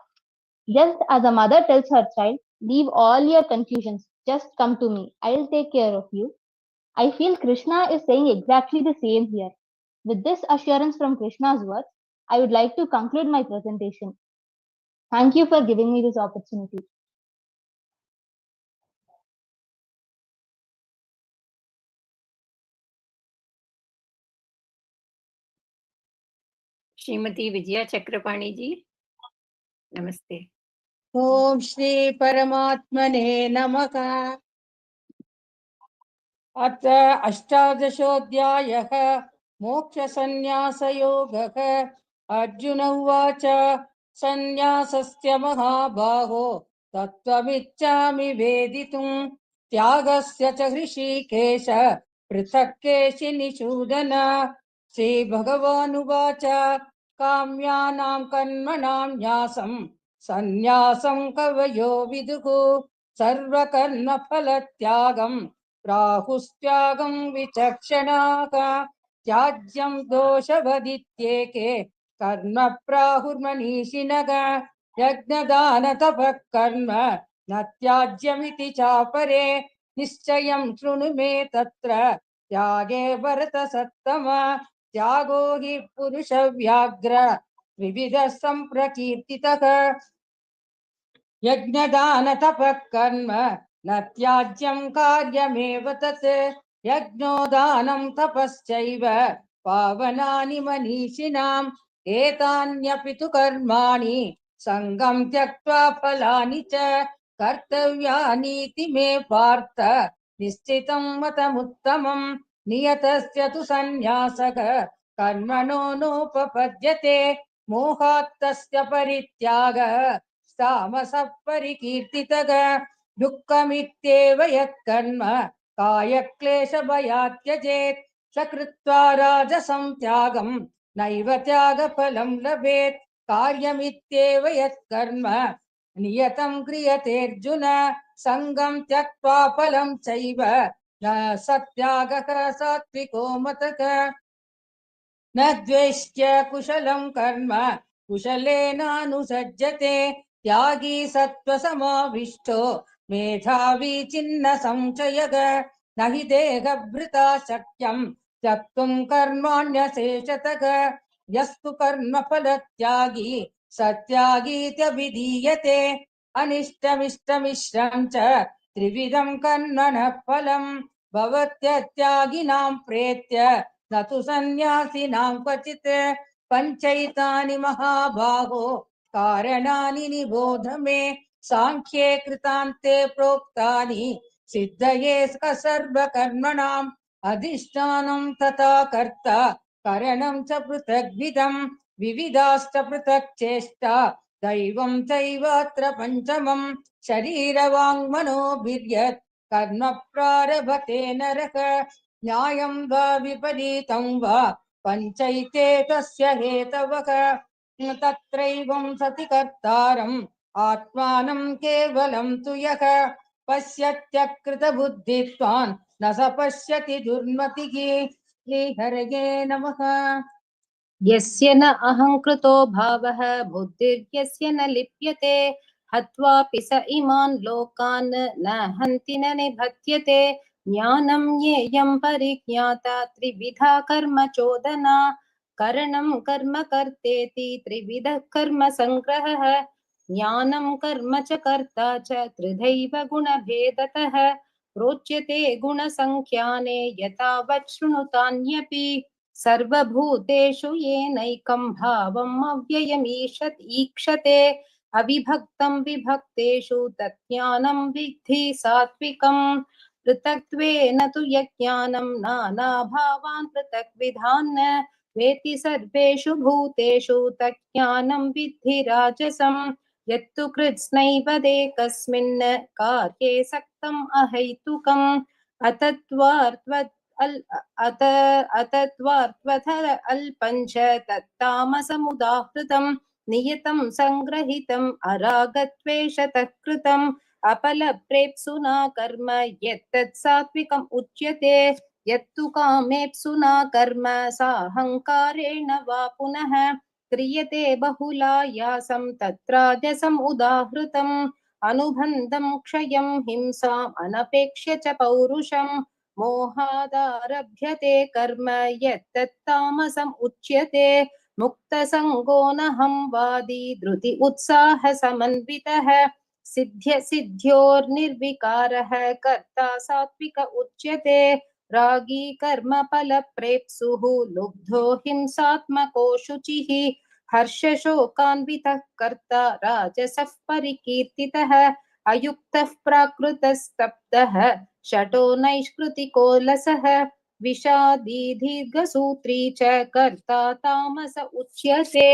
Just as a mother tells her child, leave all your confusions, just come to me, I'll take care of you. I feel Krishna is saying exactly the same here. With this assurance from Krishna's words, I would like to conclude my presentation. Thank you for giving me this opportunity.
Shrimati Vijaya Chakrapani जी, नमस्ते.
ओम श्री परमात्मने नमः. अथ अष्टादशोऽध्यायः मोक्षसंन्यासयोगः. अर्जुन उवाच संन्यासस्य महाबाहो तत्त्वमिच्छामि वेदितुं त्यागस्य च हृषीकेश पृथक् केशिनिषूदन. श्रीभगवानुवाच काम्यानां कर्मणां न्यासं संन्यासं कवयो विदुः सर्वकर्मफलत्यागं प्राहुस्त्यागं विचक्षणाः. त्याज्यं दोषवदित्येके कर्म प्राहुर्मनीषिणः. यज्ञदानतपः कर्म न त्याज्यमिति चापरे निश्चयं शृणु मे तत्र त्यागे भरतसत्तम. त्यागो हि पुरुषव्याघ्र विविधः सम्प्रकीर्तितः. यज्ञदानतपः कर्म न त्याज्यं कार्यमेव तत्. यज्ञोदानं तपश्चैव पावनानि मनीषिणाम्. एतान्यपि तु कर्माणि सङ्गं त्यक्त्वा फलानि च कर्तव्यानीति मे पार्थ निश्चितं मतमुत्तमम्. नियतस्य तु सन्न्यासः कर्मणो नोपपद्यते मोहात् तस्य परित्यागः तामसः परिकीर्तितः. दुःखमित्येव यत्कर्म कायक्लेशभयात् त्यजेत् स कृत्वा राजसं त्यागं नैव त्यागफलं लभेत्. कार्यमित्येव यत्कर्म नियतं क्रियतेऽर्जुन सङ्गं त्यक्त्वा फलं चैव न सत्यागः सात्विको मतः. न द्वेष्ट्य कुशलं कर्म कुशलेनानुसज्जते त्यागी सत्त्वसमाविष्टो मेधावी चिन्न संशयः. न हि देहभृता शक्यं त्यक्तुं कर्माण्यशेषतः. यस्तु कर्मफलत्यागी सत्यागीत्यभिधीयते. अनिष्टमिष्टमिश्रं च त्रिविधं कर्मणः फलं भवत्यत्यागिनां प्रेत्य न तु सन्न्यासिनां क्वचित्. पञ्चैतानि महाबाहो कारणानि निबोध मे सांख्ये कृतान्ते प्रोक्तानि सिद्धये सर्वकर्मणाम्. अधिष्ठानं तथा कर्ता करणं च पृथग्विधं विविधाश्च पृथक् चेष्टा दैवं चैवात्र पञ्चमं. शरीरवाङ्मनोभिर्यत् कर्म प्रारभते नरः न्यायं वा विपरीतं वा पञ्चैते तस्य हेतवः. तत्रैवं सति कर्तारम् आत्मानं केवलं तु यः पश्यत्यकृतबुद्धित्वान् न स पश्यति दुर्मतिः. श्रीहरये नमः।
यस्य न अहङ्कृतो भावः बुद्धिर्यस्य न लिप्यते हत्वापि स इमान् लोकान् न हन्ति न निबध्यते ज्ञानं ज्ञेयं परिज्ञाता त्रिविधा कर्म चोदना करणं कर्म कर्तेति त्रिविधः कर्म संग्रहः ज्ञानं कर्म च कर्ता च त्रिधैव गुणभेदतः प्रोच्यते गुणसङ्ख्याने यथावत् शृणुतान्यपि सर्वभूतेषु येनैकं भावम् अव्ययमीशत् ईक्षते अविभक्तं विभक्तेषु तज्ज्ञानं विद्धि सात्विकम् पृथक्त्वेन तु यज्ञानं नानाभावान् पृथक्विधान् वेति सर्वेषु भूतेषु तज्ज्ञानं विद्धि राजसम् यत्तु कृत्स्नैव देकस्मिन् कार्ये सक्तम् अहैतुकम् अतत्त्वार्थवथ अल्पञ्च तत्तामसमुदाहृतं नियतं संग्रहितम् अरागत्वेषतः कृतम् अपलप्रेप्सुना कर्म यत्तत् सात्विकम् उच्यते यत्तु कामेप्सुना कर्म साहङ्कारेण वा पुनः क्रियते बहुलायासं तत्राजसम् उदाहृतम् अनुबन्धं क्षयं हिंसाम् अनपेक्ष्य च पौरुषम् मोहादारभ्यते कर्म यत्तत्तामसम् उच्यते मुक्तसङ्गो नहं वादी धृति उत्साह समन्वितः सिद्ध्योर्निर्विकारः कर्ता सात्विक उच्यते रागी कर्म फलप्रेप्सुः लुब्धो हिंसात्मको शुचिः हर्षशोकान्वितः कर्ता राजसः परिकीर्तितः अयुक्तः प्राकृतस्तब्धः शठो नैष्कृतिको लसः विषादी दीर्घसूत्री च कर्ता तामस उच्यते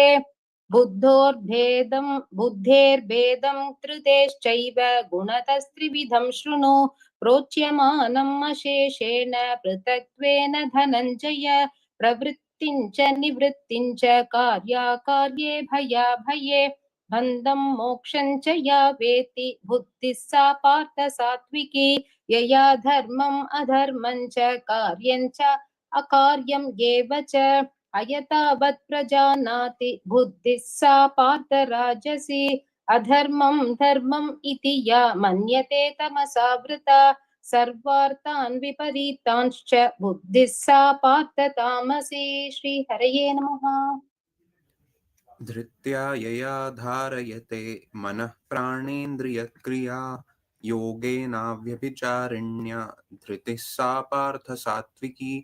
बुद्धेर्भेदं त्रिदेश्चैव गुणतस्त्रिविधं शृणु प्रोच्यमानम् अशेषेण पृथक्त्वेन धनञ्जय प्रवृत्तिं च निवृत्तिं च कार्याकार्ये भयाभये बन्धं मोक्षं च या वेत्ति बुद्धिः सा पार्थ सात्विकी यया धर्मम् अधर्मं च कार्यं च अकार्यं एव च अयतावत् प्रजानाति बुद्धिः सा पार्थ राजसी अधर्मं धर्मम् इति या मन्यते तमसा वृता सर्वार्थान् विपरीतांश्च बुद्धिः सा पार्थ तामसी। श्री हरये नमः।
धृत्या यया धारयते मनः प्राणेन्द्रियक्रिया योगेनाव्यभिचारिण्या धृतिः सा पार्थ सात्विकी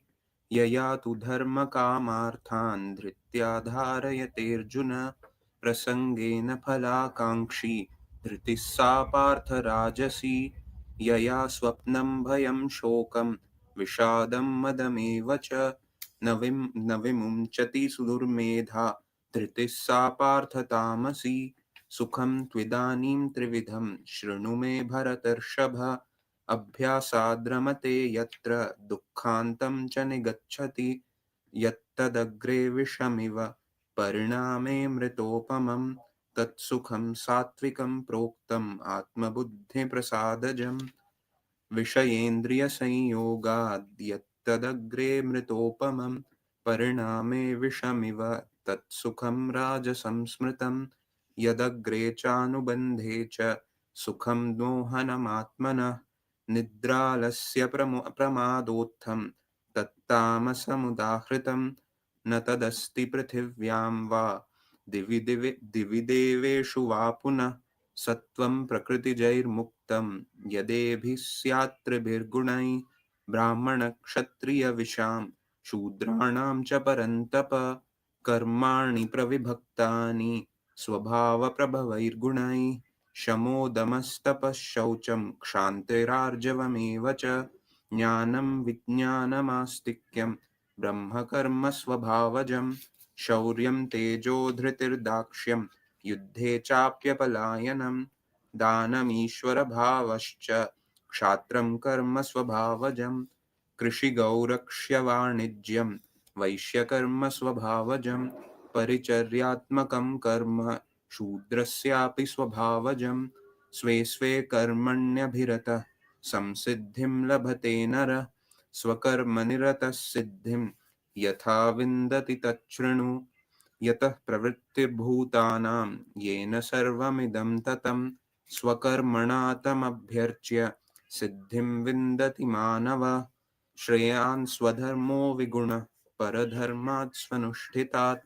यया तु धर्मकामार्थान् धृत्या धारयतेऽर्जुन प्रसंगेन फलाकांक्षी धृतिः सा पार्थ राजसी यया स्वप्नं भयं शोकं विषादं मदमेव च न विमुञ्चति सुदुर्मेधा धृतिः सा पार्थ तामसी सुखं त्विदानीं त्रिविधं शृणु मे भरतर्षभ अभ्यासाद्रमते यत्र दुःखान्तं च निगच्छति यत्तदग्रे विषमिव परिणामे मृतोपमं तत्सुखं सात्विकं प्रोक्तम् आत्मबुद्धिप्रसादजम् विषयेन्द्रियसंयोगाद् यत्तदग्रे मृतोपमं परिणामे विषमिव तत्सुखं राजसं स्मृतं यदग्रे चानुबन्धे च सुखं मोहनमात्मनः निद्रालस्य प्रमादोत्थं तत्तामसमुदाहृतं न तदस्ति पृथिव्यां वा दिवि देवेषु वा पुनः सत्वं प्रकृतिजैर्मुक्तं यदेभिः स्यात्त्रिभिर्गुणैः ब्राह्मणक्षत्रियविशां शूद्राणां च परन्तप कर्माणि प्रविभक्तानि स्वभावप्रभवैर्गुणैः शमोदमस्तपः शौचं क्षान्तिरार्जवमेव च ज्ञानं विज्ञानमास्तिक्यं ब्रह्मकर्म स्वभावजं शौर्यं तेजो धृतिर्दाक्ष्यं युद्धे चाप्यपलायनं दानमीश्वरभावश्च क्षात्रं कर्म स्वभावजं कृषिगौरक्ष्यवाणिज्यं वैश्यकर्म स्वभावजं परिचर्यात्मकं कर्म शूद्रस्यापि स्वभावजं स्वे स्वे कर्मण्यभिरतः संसिद्धिं लभते नरः स्वकर्मनिरतः सिद्धिं यथा विन्दति तच्छृणु यतः प्रवृत्तिर्भूतानां येन सर्वमिदं ततं स्वकर्मणा तमभ्यर्च्य सिद्धिं विन्दति मानवः श्रेयान् स्वधर्मो विगुणः परधर्मात् स्वनुष्ठितात्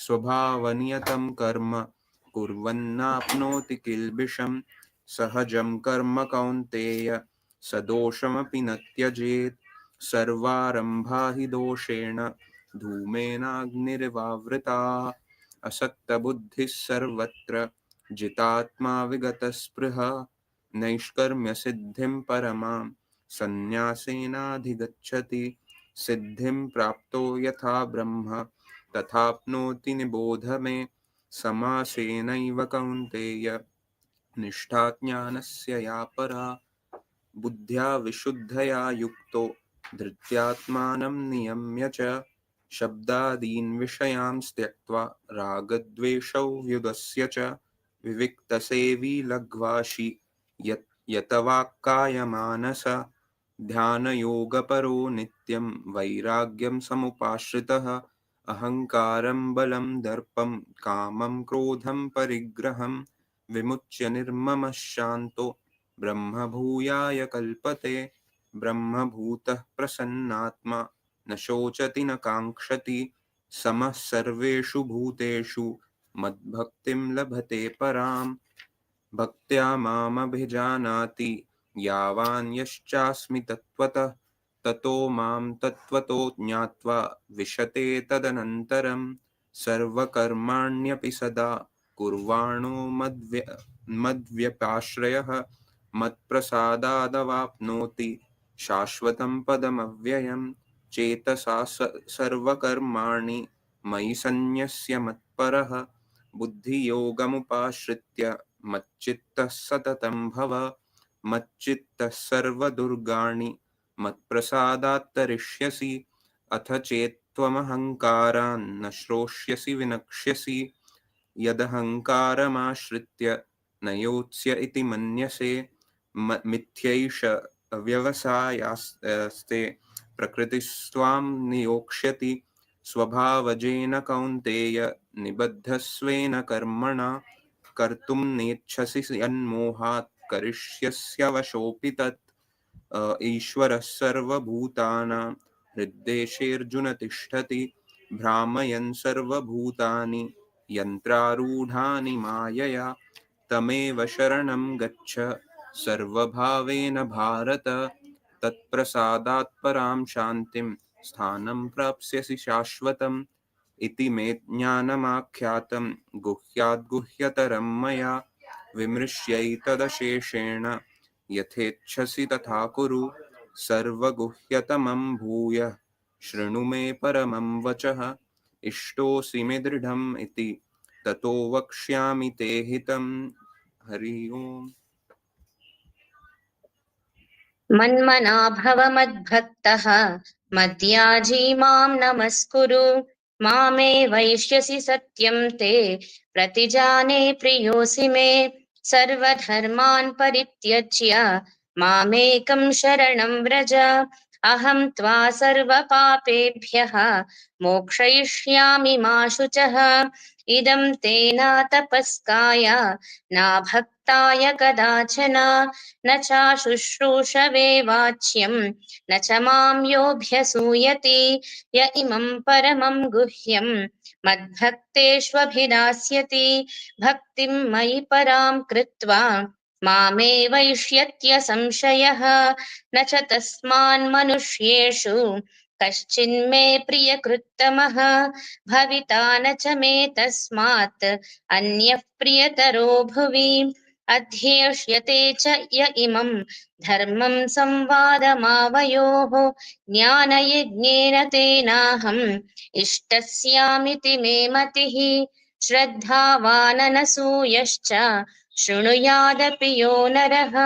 स्वभावनियतं कर्म कुर्वन्नाप्नोति किल्बिषम् सहजं कर्म कौन्तेय सदोषमपि न त्यजेत् सर्वारम्भा हि दोषेण धूमेनाग्निरिवावृताः असक्तबुद्धिः सर्वत्र जितात्मा विगतस्पृहा नैष्कर्म्यसिद्धिं परमां सन्न्यासेनाधिगच्छति सिद्धिं प्राप्तो यथा ब्रह्म तथाप्नोति निबोध मे समासेनैव कौन्तेय निष्ठा ज्ञानस्य या परा बुद्ध्या विशुद्धया युक्तो धृत्यात्मानं नियम्य च शब्दादीन् विषयान् त्यक्त्वा रागद्वेषौ व्युदस्य च विविक्तसेवी लघ्वाशी यतवाक्कायमानस ध्यानयोगपरो नित्यं वैराग्यं समुपाश्रितः अहङ्कारं बलं दर्पं कामं क्रोधं परिग्रहं विमुच्य निर्ममः शान्तो ब्रह्मभूयाय कल्पते ब्रह्मभूतः प्रसन्नात्मा न शोचति न काङ्क्षति समः सर्वेषु भूतेषु मद्भक्तिं लभते पराम् भक्त्या मामभिजानाति यावान् यश्चास्मि तत्त्वतः ततो मां तत्त्वतो ज्ञात्वा विशते तदनन्तरं सर्वकर्माण्यपि सदा कुर्वाणो मद्व्यपाश्रयः मत्प्रसादादवाप्नोति शाश्वतं पदमव्ययं चेतसा सर्वकर्माणि मयि सन्न्यस्य मत्परः बुद्धियोगमुपाश्रित्य मच्चित्तः सततं भव मच्चित्तः सर्वदुर्गाणि मत्प्रसादात् तरिष्यसि अथ चेत्त्वमहङ्कारान् न श्रोष्यसि विनक्ष्यसि यदहङ्कारमाश्रित्य न योत्स्य इति मन्यसे मिथ्यैष व्यवसायास्ते प्रकृतिस्त्वां नियोक्ष्यति स्वभावजेन कौन्तेय निबद्धस्वेन कर्मणा कर्तुं नेच्छसि यन्मोहात् करिष्यस्यवशोऽपि तत् ईश्वरः सर्वभूतानां हृद्देशेऽर्जुन तिष्ठति भ्रामयन् सर्वभूतानि यन्त्रारूढानि मायया तमेव शरणं गच्छ सर्वभावेन भारत तत्प्रसादात् परां शान्तिं स्थानं प्राप्स्यसि शाश्वतम् इति मे ज्ञानमाख्यातं गुह्याद्गुह्यतरं मया विमृश्यैतदशेषेण यथेच्छसि तथा कुरु सर्वगुह्यतमं भूयः शृणु मे परमं वचः इष्टोऽसि मे दृढम् इति ततो वक्ष्यामि ते हितं हरि ओम्
मन्मना भव मद्भक्तः मद्याजी मां नमस्कुरु मामे वैष्यसि सत्यं ते प्रतिजाने प्रियोऽसि मे सर्वधर्मान् परित्यज्य मामेकं शरणं व्रज अहं त्वा सर्वपापेभ्यः मोक्षयिष्यामि मा शुचः इदं ते न तपस्काय न भक्ताय कदाचन न चाशुश्रूषवे वाच्यं न च मां योऽभ्यसूयति य इमं परमं गुह्यं मद्भक्तेष्वभिधास्यति भक्तिं मयि परां कृत्वा मामे वैष्यत्य संशयः न च तस्मान्मनुष्येषु कश्चिन्मे प्रियकृत्तमः भविता न च मे तस्मात् अन्यः प्रियतरो भुवि अध्येष्यते च य इमं धर्मं संवादमावयोः ज्ञानयज्ञेन तेनाहम् इष्टस्यामिति मे मतिः श्रद्धावाननसूयश्च शृणुयादपि यो नरः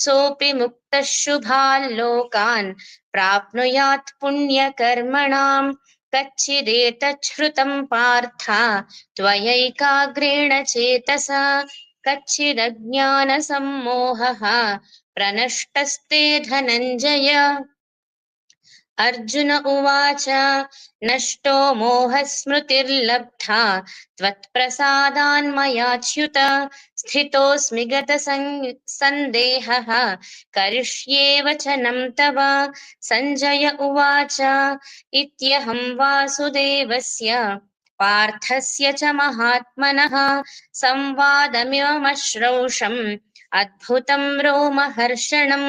सोऽपि मुक्तः शुभाल्लोकान् प्राप्नुयात् पुण्यकर्मणां कच्चिदेतच्छ्रुतं पार्थ त्वयैकाग्रेण चेतसा कच्चिदज्ञानसम्मोहः प्रनष्टस्ते धनञ्जय अर्जुन उवाच नष्टो मोहस्मृतिर्लब्धा त्वत्प्रसादान्मयाच्युत स्थितोऽस्मि गतसन्देहः करिष्ये वचनं तव सञ्जय उवाच इत्यहं वासुदेवस्य पार्थस्य च महात्मनः संवादमिममश्रौषम् अद्भुतं रोमहर्षणं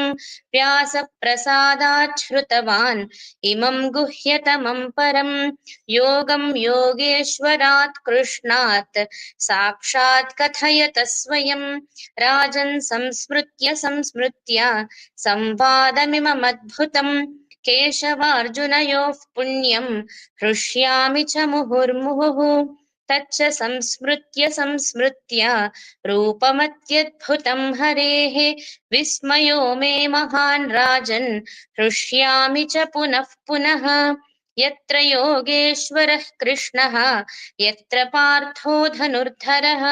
व्यासप्रसादात् श्रुतवान् इमं गुह्यतमं परं योगं योगेश्वरात् कृष्णात् साक्षात् कथयत स्वयं राजन् संस्मृत्य संवादमिममद्भुतं केशवार्जुनयोः पुण्यं हृष्यामि च मुहुर्मुहुः तच्च संस्मृत्य रूपमत्यद्भुतं हरेः विस्मयो मे महान् राजन् हृष्यामि च पुनः पुनः यत्र योगेश्वरः कृष्णः यत्र पार्थो धनुर्धरः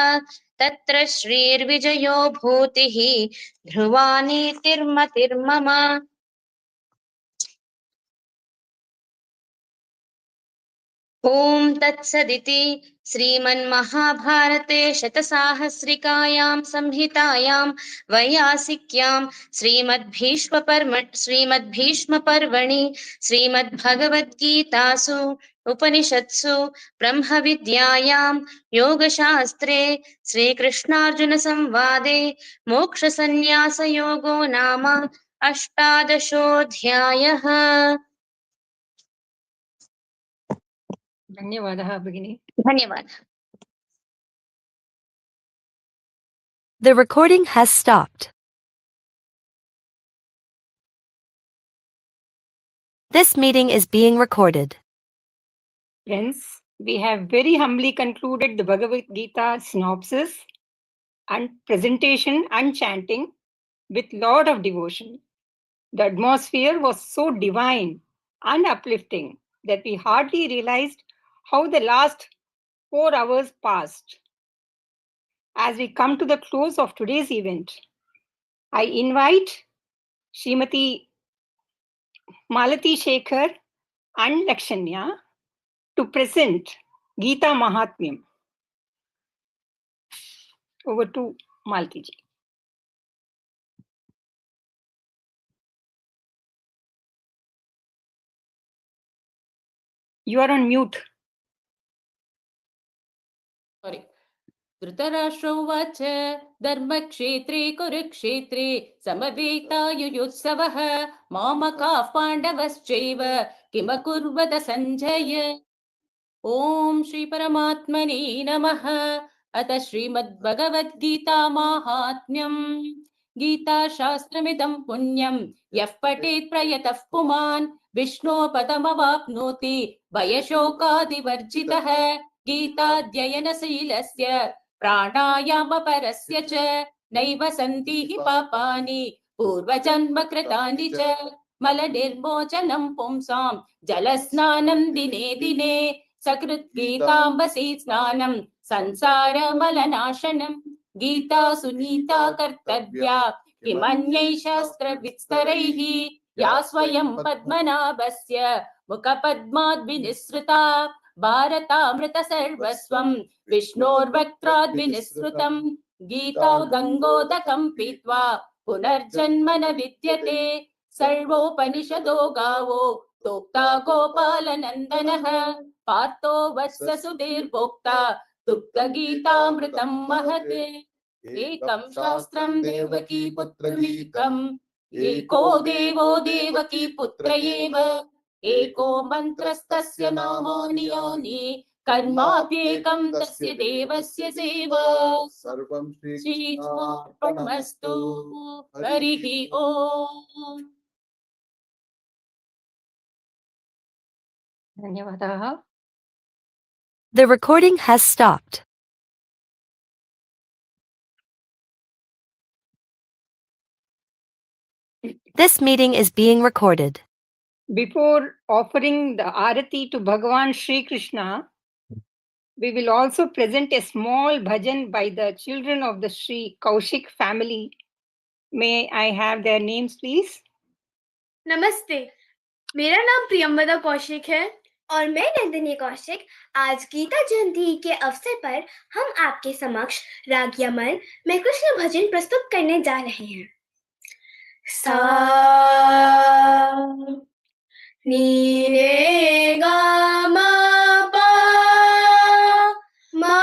तत्र श्रीर्विजयो भूतिः ध्रुवा नीतिर्मतिर्मम। ॐ तत्सदिति श्रीमन्महाभारते शतसाहस्रिकायां संहितायां वैयासिक्यां श्रीमद्भीष्मपर्वणि श्रीमद्भगवद्गीतासु उपनिषत्सु ब्रह्मविद्यायां योगशास्त्रे श्रीकृष्णार्जुनसंवादे मोक्षसंन्यासयोगो नाम अष्टादशोऽध्यायः।
धन्यवादः भगिनी।
धन्यवादः।
The recording has stopped. This meeting is being recorded.
Friends, we have very humbly concluded the Bhagavad Gita synopsis and presentation and chanting with lot of devotion. The atmosphere was so divine and uplifting that we hardly realized how the last 4 hours passed. As we come to the close of today's event, I invite Srimati Malati Shekhar and Lakshanya to present Gita Mahatmyam. Over to Malati ji. You are on mute.
Sorry. Dhritarashtra उवाच धर्मक्षेत्रे कुरुक्षेत्रे समवेतायुयुत्सवः मामकाः पाण्डवश्चैव किमकुर्वत सञ्जय। ॐ श्रीपरमात्मने नमः। अथ श्रीमद्भगवद्गीता माहात्म्यम्। गीताशास्त्रमिदं पुण्यं यः पठेत् प्रयतः पुमान् विष्णोपदमवाप्नोति भयशोकादिवर्जितः। गीताध्ययनशीलस्य प्राणायामपरस्य च नैव सन्ति हि पापानि पूर्वजन्मकृतानि च। मलनिर्मोचनं पुंसां जलस्नानं दिने दिने सकृद्गीताम्बसी स्नानं संसारमलनाशनं। गीता सुनीता कर्तव्या किमन्यै शास्त्रविस्तरैः या स्वयं पद्मनाभस्य मुखपद्माद्विनिसृता। भारतामृत सर्वस्वं विष्णोर्वक्त्राद्विनिसृतं। गीता गङ्गोदकं पीत्वा पुनर्जन्म न विद्यते। सर्वोपनिषदो गावो प्रोक्ता गोपालनन्दनः। पार्थो वत्ससुधीर्भोक्ता दुग्धगीतामृतं महत्। एकं शास्त्रं देवकी पुत्रमीकम् एको देवो देवकी पुत्र एव। एको मन्त्रस्तस्य नामानि यानि कर्माप्येकं तस्य देवस्य सेवा। सर्वं श्रीकृष्णार्पणमस्तु। हरिः ओम्।
धन्यवादः।
The recording has stopped. This meeting is being recorded.
Before offering the Arati to Bhagavan Shri Krishna, we will also present a small bhajan by the children of the Shri Kaushik family. May I have their names, please?
Namaste. मेरा नाम प्रियंवदा कौशिक है और मैं नंदिनी कौशिक। आज गीता जयंती के अवसर पर हम आपके समक्ष राग यमन में कृष्ण भजन प्रस्तुत करने जा रहे हैं। सा नी रे गा मा पा मा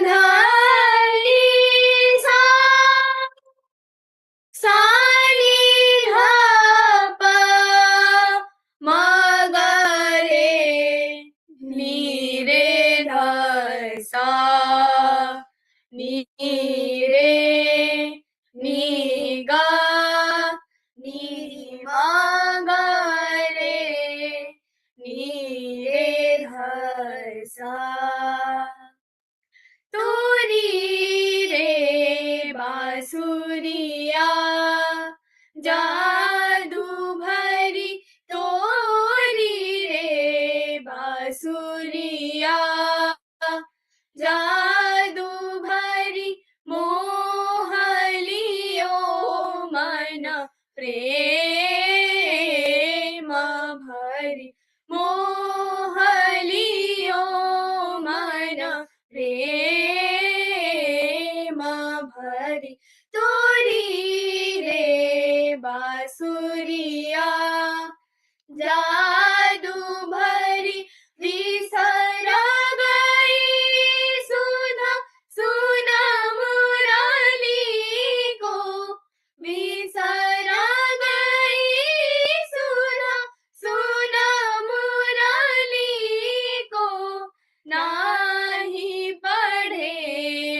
धा नी सा सा नी धा पा मा गा रे नी रे धा सा नी रे नी गा नी मा गा रे नी रे धा सा तोरी रे बांसुरिया जादू भरी तोरी रे बांसुरिया जादू भरी मोहलियो मन प्रेम भरी मोहलियो मन प्रेम भरी तोरी रे बांसुरिया जादू भरी विसरा गई सुधा सुना मुरली को विसरा गई सुधा सुना मुरली को नाही पढ़े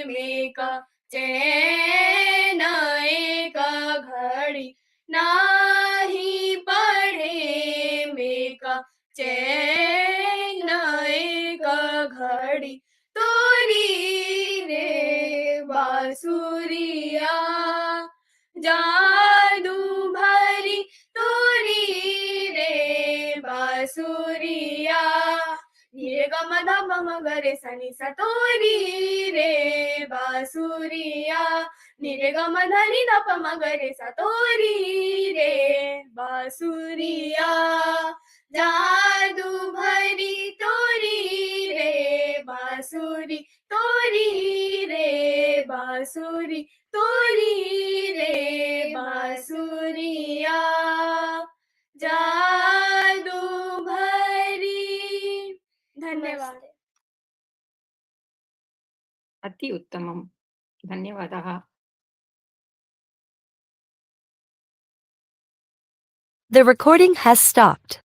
में का चैन एक घड़ी नाही पढ़े में का चैन एक घड़ी तोरी रे बांसुरिया जादू भरी तोरी रे बांसुरिया रे ग म ध प म ग रे सा नि सा तोरी रे बांसुरिया नि रे ग म ध नि ध प म ग रे सा तोरी रे बांसुरिया जादू भरी तोरी रे बांसुरी तोरी रे बांसुरी तोरी रे बांसुरिया जादू भरी। धन्यवाद।
अति उत्तमं, धन्यवादः।
The recording has stopped.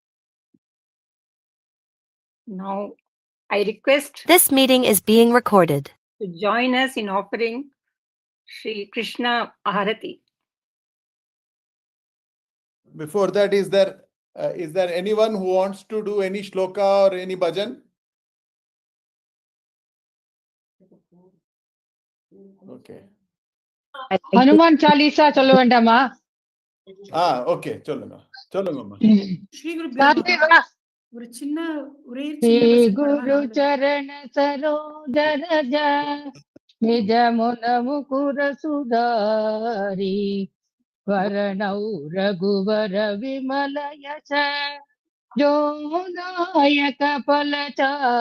Now I request
This meeting is being recorded.
to join us in offering Shri Krishna Aharati.
Before that, is there anyone who wants to do any shloka or any bhajan? Okay.
Hanuman Chalisa चलो वेंडामा
Okay, சொல்லுங்க
ஸ்ரீ குரு ஒரு சின்ன ஒரே சின்ன
गुरु चरण सरोज निज मुन मुकुर सुधारी वरणौ रघुवर विमल यश जो नायक फलचारी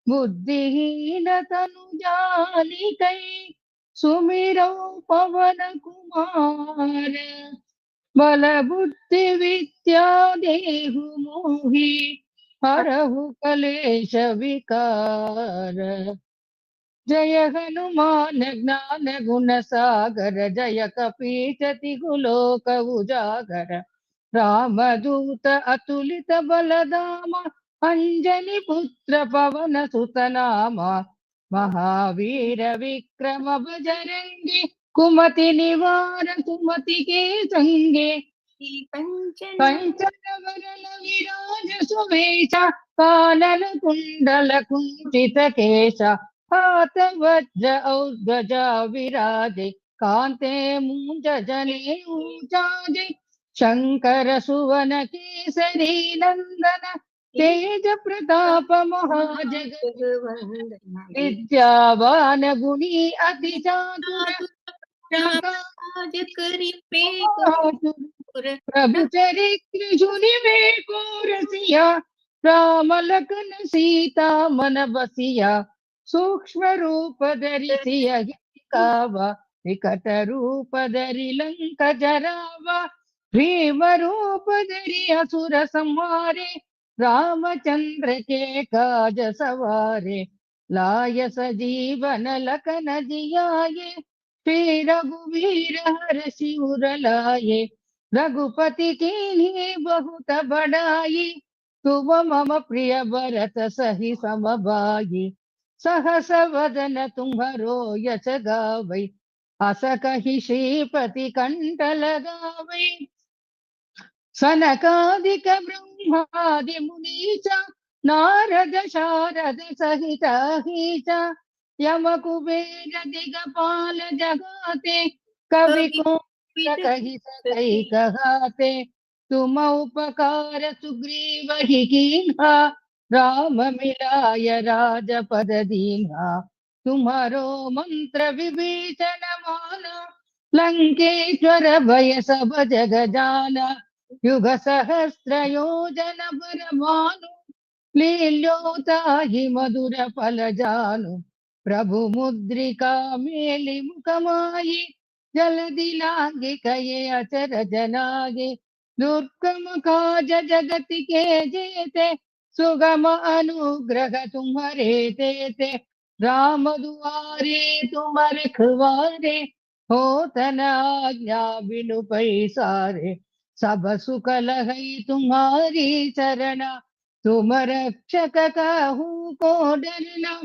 बुद्धिहीन तनु जानिकै सुमिरौ पवन कुमार बल बुद्धि विद्या देहु मोहि हरहु कलेश विकार जय हनुमान ज्ञान गुण सागर जय कपीशति गुलोक उजागर रामदूत अतुलित बलधाम अंजनी पुत्र पवन सुत नामा महावीर विक्रम बजरंगी कुमति निवार सुमति के संगे कंचन वरन विराज सुवेश कानन कुंडल कुंचित केश हाथ वज्र औध्वजा विराजे कांते मूंज जनेऊ जाजे शंकर सुवन केसरी नंदन तेज प्रताप महाजगवंदन विद्यावान गुणी अति चातुर प्रभु चरित्र जुनि में को रसिया, राम लखन सीता मन बसिया, सूक्ष्म रूप धरिसिया कावा, विकट रूप धरि लंक जरावा, भीम रूप धरि असुर संहारे, रामचंद्र के काज सवारे, लाय सजीवन लखन जियाये, श्री रघुवीर हर्षि उर लाये, रघुपति कीन्ही बहुत बड़ाई, तुम मम प्रिय भरत सहि समभाई, सहस वदन तुम्हरो यश गावै, अस कहि श्रीपति कंठ लगावै, सनकादिक ब्रह्मादि मुनीच, नारद शारद सहित अहीच, यम कुबेर दिगपाल जगाते, कवि को कहि सकै कहाते, तुम उपकार सुग्रीव ही कीन्हा, राम मिलाय राजपद दीन्हा, तुम्हारो मंत्र विभीषण माना, लंकेश्वर भय सब जग जाना, युग सहस्र योजन पर भानु, लील्योताहि मधुर फल जानु, प्रभु मुद्रिका मेलि मुख माहि, जल्दि लागे कये अचरज नागे, दुर्गम काज जगत के जेते, सुगम अनुग्रह तुम्हारे तेते, राम दुआरे तुम रखवारे, होत न आज्ञा बिनु पैसारे, सब सुख लहै तुम्हारी चरणा, तुम रक्षक काहू को डरना,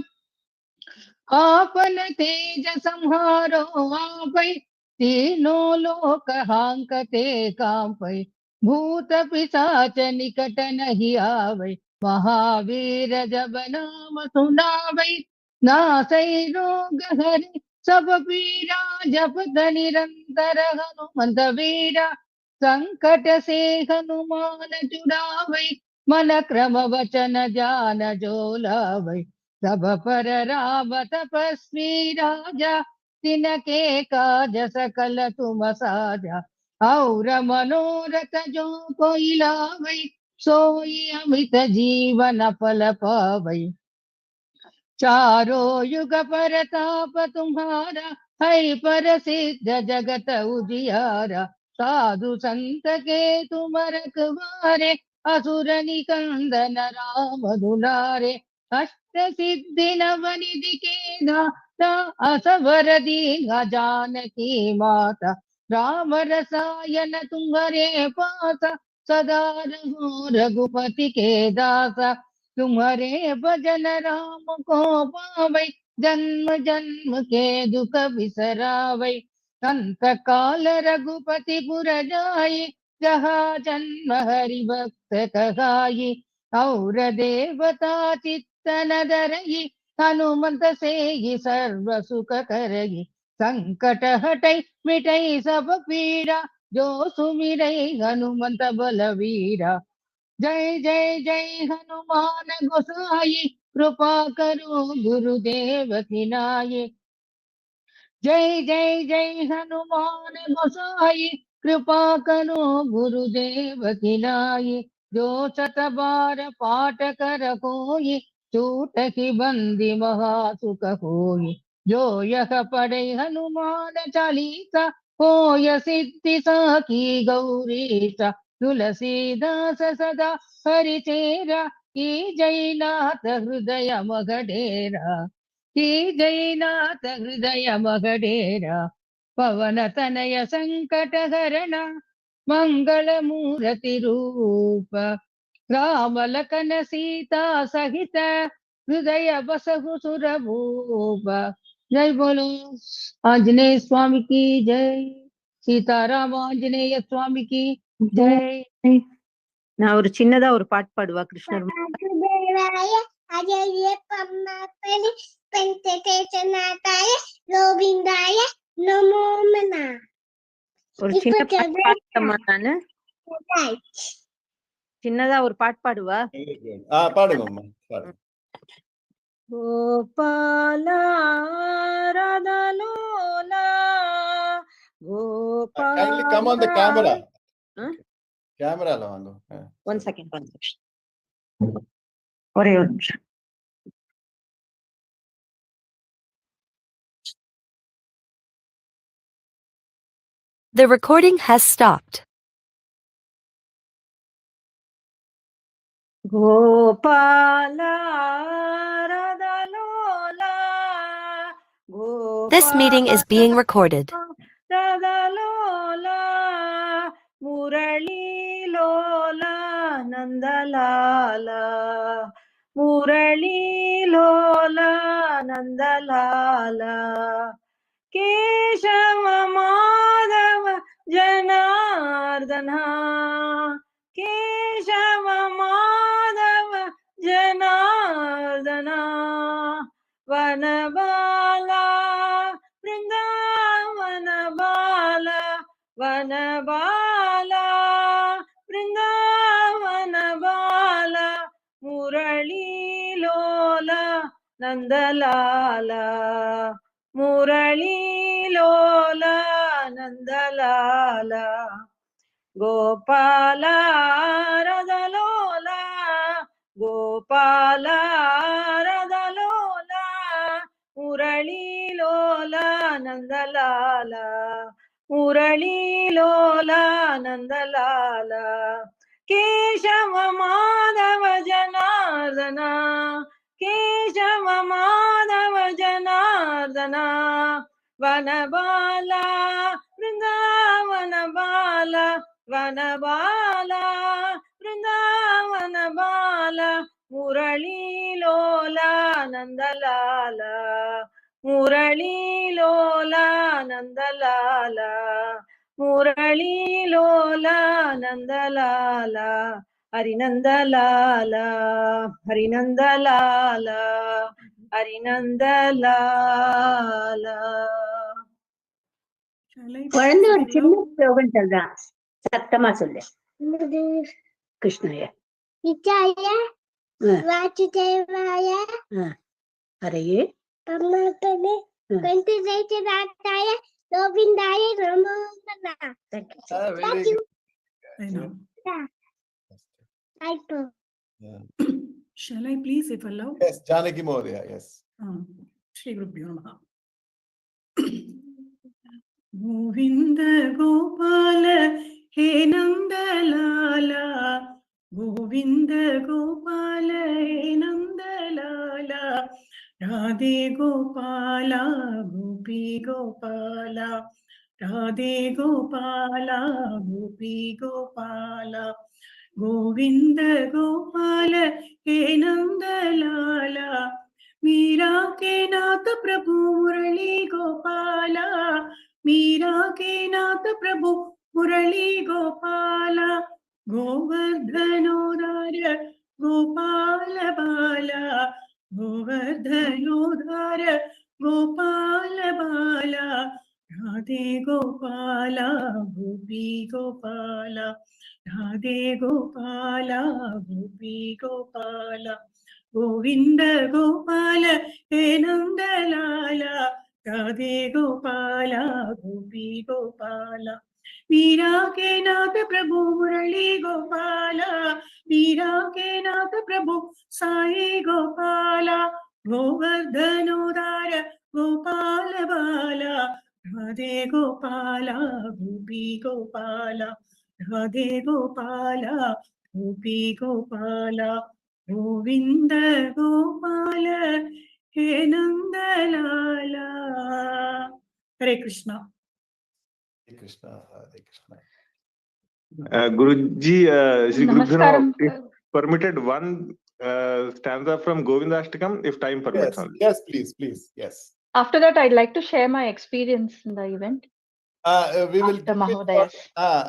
आपन तेज संहारो आपै, तीनों लोक हांकते कांपै, भूत पिशाच निकट नहीं आवै, महावीर जब नाम सुनावै, नासै रोग हरि सब पीरा, जपत निरंतर हनुमंत वीरा, संकट से हनुमान छुड़ावै, मन क्रम वचन ध्यान जो लावै, सब पर राम तपस्वी राजा, तिनके काज सकल तुम साजा, और मनोरथ जो कोई लावै, सोई अमित जीवन फल पावै, चारों युग परताप तुम्हारा, है प्रसिद्ध जगत उजियारा, साधु संत के तुम रखवारे, असुर निकंदन राम दुलारे, अष्ट सिद्धि नवनिधि के दाता, असवर दीन्हा जानकी माता, राम रसायन तुम्हारे पासा, सदा रहो रघुपति के दासा, तुम्हारे भजन राम को पावै, जन्म जन्म के दुख बिसरावै, अंत काल रघुपति पुर जाई, जहाँ जन्म हरि भक्त कहाई, और देवता चित्तन धरई, हनुमंत से ही सर्व सुख करई, संकट हटई मिटई सब पीरा, जो सुमिरै हनुमंत बलवीरा, जय जय जय हनुमान गोसाई, कृपा करो गुरुदेव की नाई, जय जय जय हनुमान गोसाई, कृपा करो गुरुदेव की नाई, जो सत बार पाठ कर कोई, छूट की बंदी महा सुख होई, जो यह पढ़े हनुमान चालीसा, होय सिद्धि साखी गौरीसा, तुलसीदास सदा हरिचेरा, की जयनाथ हृदय मगडेरा, की जयनाथ हृदय मगडेरा, पवन तनय संकट हरणा, मंगल मूर्ति रूप, राम लखन सीता सहित, हृदय बसहु सुर भूप, जय बोलो आंजनेय स्वामी की जय, सीताराम आंजनेय स्वामी की जय.
நான் ஒரு சின்னதா ஒரு பாட்டு பாடுவா கிருஷ்ணர். ஒரு சின்ன பாட்டு பாடுமா நானு, சின்னதா ஒரு பாட்டு பாடுவா.
பாடுங்கம்மா பாடுங்க.
Gopala ராதலோலா,
Kindly come on the camera. Camera la vango.
One second.
ஒரே ஒரு நிமிஷம்.
The recording has stopped.
Gopala Radalola Gopala
This meeting is being recorded.
Radalola Murali Lola Nandalala Murali Lola Nandalala Keshava Madhava Janardana Keshava Madhava Janardana Vanabala Vrindavana Bala Vanabala Vrindavana Bala Murali Lola Nandalala Murali Lola Nandalala Gopala Radalola Gopala Radalola Murali Lola Nandalala Murali Lola Nandalala Keshava Madhava Janardana Keshava Madhava Janardana Vanabala Vrindavana Bala Vanabala Vrindavana Bala Murali Lola Nandalala Murali Lola Nandalala Murali Lola Nandalala Harinandalala Harinandalala Harinandalala.
குழந்தை ஒரு சின்ன ஸ்லோகம் சொல்றான், சத்தமா சொல்லு. கிருஷ்ணாய
கிட்டாய வாசுதேவாய
ஹரயே
பரமாத்மனே கந்தசேஷராட்டாய கோவிந்தாய நமோ நமः. Thank you.
Shall I please, if allowed?
Yes, Janaki Mahodaya, yes.
Shri Gurubhyo Namaha. Govinda Gopala He Nandalala Govinda Gopala He Nandalala Radhe Gopala Gopi Gopala Radhe Gopala Gopi Gopala Govinda Gopala He Nandalala Meera के नाथ प्रभु मुरली गोपाला मीरा के नाथ प्रभु मुरली गोपाला गोवर्धनोदार गोपाल बाला गोवर्धनोदार गोपाल बाला राधे गोपाला गोपी गोपाला राधे गोपाला गोपी गोपाला गोविंद गोपाल हे नंदलाला राधे गोपाला गोपी गोपाला मीरा के नाथ प्रभु मुरली गोपाला मीरा के नाथ प्रभु साई गोपाला गोवर्धनोदार गोपाल बाला राधे गोपाला गोपी गोपाला राधे गोपाला गोपी गोपाला गोविंद गोपाल हे Nandlala. Hare Krishna.
Hare Krishna, Hare Krishna.
Guruji, Shri
Namaskaram.
Gurubhyo, permitted one stanza from Govindashtakam if time permits.
Yes, yes, please, yes.
After that, I'd like to share my experience in the event.
We will
After Mahodaya's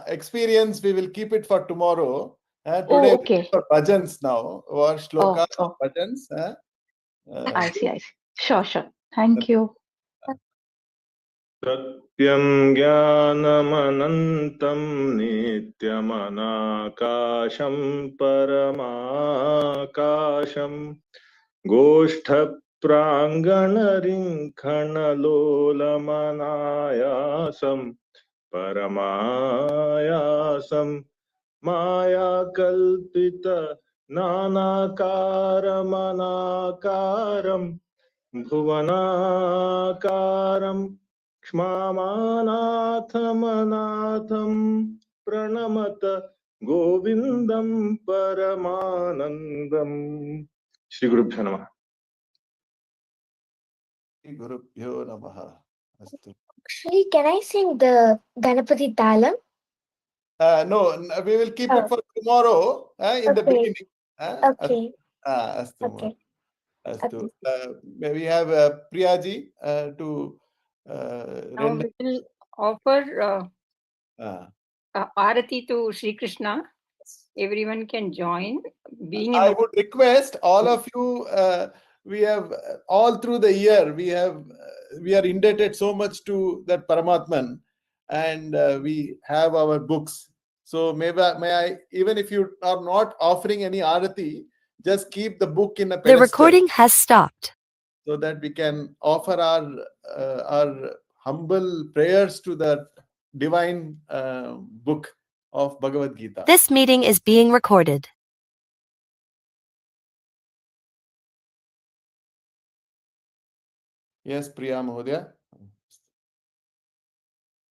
experience. We will keep it for tomorrow. Today
okay.
For bhajans now, or shlokas, bhajans.
I see. Sure. Thank you.
Satyam Jnanamanantam Nityamanakasham Paramakasham Goshtha Pranganarinkhanalola Paramayasam माया कल्पित नानाकारमनाकारं भुवनाकारं क्ष्मामानाथमनाथं प्रणमत गोविंदं परमानंदम। श्री गुरुभ्यो नमः।
श्री गुरुभ्यो नमः। अस्तु।
Shri, can I sing the Ganapati Talam?
No, we will keep it for tomorrow in the beginning.
Okay.
Astu.
Okay.
Astu. May we have Priyaji to
Now we will offer Arati to Sri Krishna. Everyone can join. Being in
I would request all of you, we have all through the year, we are indebted so much to that Paramatman, and we have our books. So may I, even if you are not offering any Arati, just keep the book in a pedestal.
The recording has stopped.
So that we can offer our humble prayers to the divine book of Bhagavad Gita.
This meeting is being recorded.
Yes, Priya Mahodaya.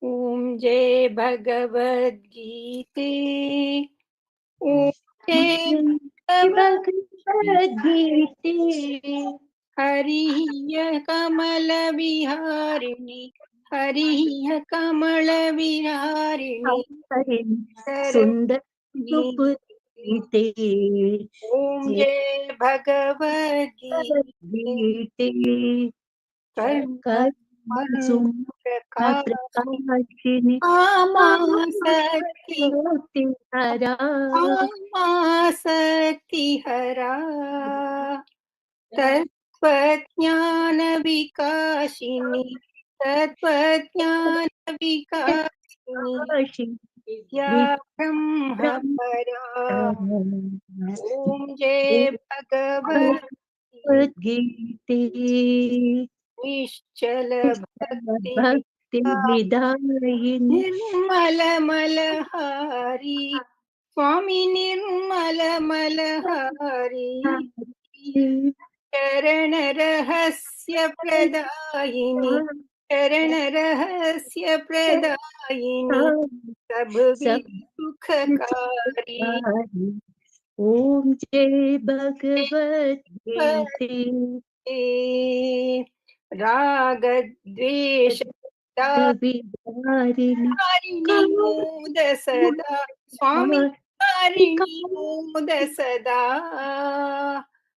Om Jai Bhagavad Gita. Om Jai Bhagavad Gita. Hariya Kamala Viharini. Hariya Kamala Viharini.
Sundar Gite.
Om Jai Bhagavad Gita.
Prakashini
Sakti Hara Tattvajnana Vikashini Tattvajnana Vikashini Vidya Brahma Para. Om Jai Bhagavad
Gita.
Nishchala
Bhakti Vidayini
Nirmala Malahari Swami Nirmala Malahari Charana Rahasya Pradayini Charana Rahasya Pradayini Sabhi Sukhakari.
Om Jai Bhagavad Gita.
Ragadvesha Harini Muda Sada Swami Harini Muda Sada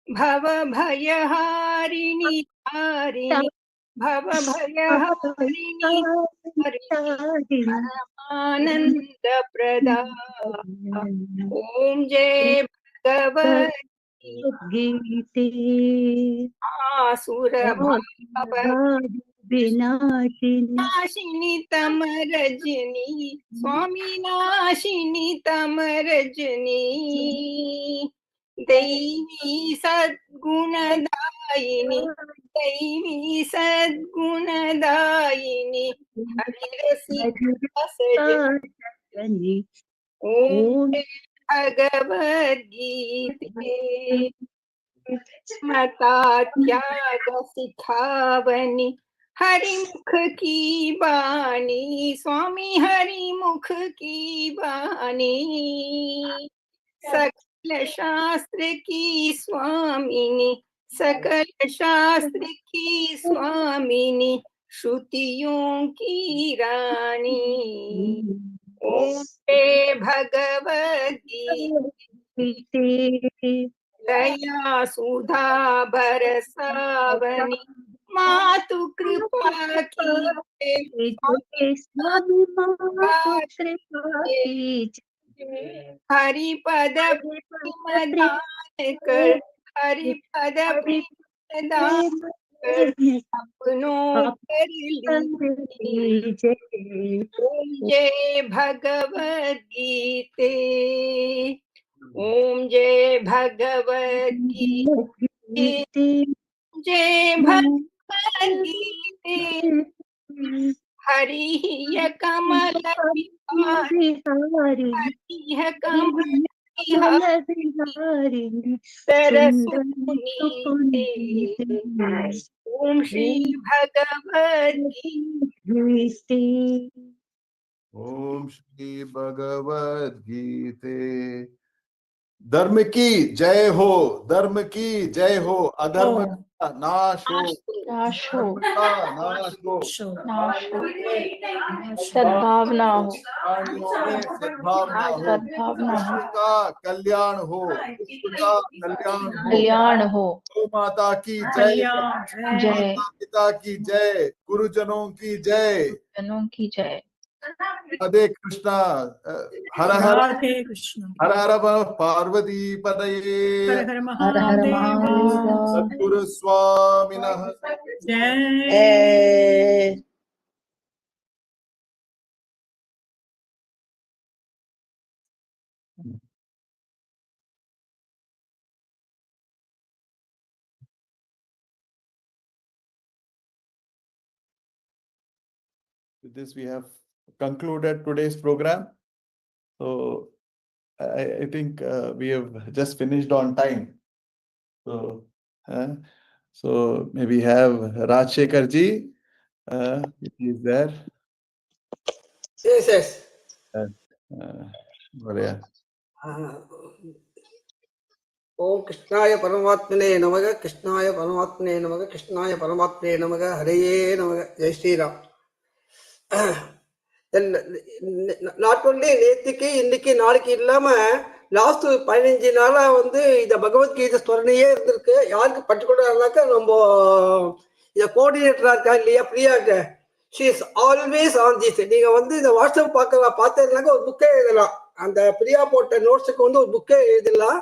Bhava Bhaya Harini Harini Bhava Bhaya Harini Harini Ananda Prada. Om Jai Bhagavad
Gita.
Asura Nashini Tamarajini Swami Nashini Tamarajini Devi Sadgunadayini Devi Sadgunadayini Harirasika Sajani. Om Bhagavad Gita. मता त्याग सिखावनी हरिमुख की बानी स्वामी हरिमुख की बानी सकल शास्त्र की स्वामिनी सकल शास्त्र की स्वामिनी श्रुतियों की रानी। ओम भगवद गीता दया सुधा बरसावनी मातु कृपा की हरिपद दान कर हरिपद दान कर अपनों कर लीजिए। ओम जय भगवद गीता। ओम जय भगवद गीता। जय भगवद गीता। हरिः कमल
बिहारी
हरिः कमल
बिहारी
सरसुनीते ओम श्री भगवद
गीते
ओम श्री भगवद गीते। धर्म की जय हो, धर्म की जय हो, अधर्म का नाश हो,
नाश हो,
नाश हो,
नाश हो, सद्भावना हो,
प्राणियों में सद्भावना हो,
सद्भावना हो,
विश्व का कल्याण हो, विश्व का
कल्याण हो।
गौ माता की जय,
जय
माता पिता की जय, गुरुजनों की जय,
जनों की जय।
हरे कृष्णा। हर हर
राधे कृष्ण।
हर हर पार्वती पतये,
हर हर
हर हर
महादेव।
महादेव।
सद्गुरु स्वामिनः
जय।
With this, we have concluded today's program. So I think we have just finished on time. So maybe have Rajshekhar ji, if he is there.
Yes, yes. ओम कृष्णाय परमात्मने नमः, कृष्णाय परमात्मने नमः, कृष्णाय परमात्मने नमः, हरे नमः, जय श्री राम. நாட் ஒன்லி நேற்றுக்கு இன்னைக்கு நாளைக்கு இல்லாம லாஸ்ட் 15 நாளா வந்து இந்த பகவத்கீதை ஸ்மரணையே இருந்திருக்கு. யாருக்கு பர்டிகுலர்னாக்கா நம்ம இத கோஆர்டினேட்டரா இருக்கா இல்லையா பிரியாக்கு, she is always on this. நீங்க வந்து இந்த வாட்ஸ்அப் பார்த்தீங்கன்னாக்கா ஒரு புக்கே எழுதலாம். அந்த பிரியா போட்ட நோட்ஸுக்கு வந்து ஒரு புக்கே எழுதலாம்.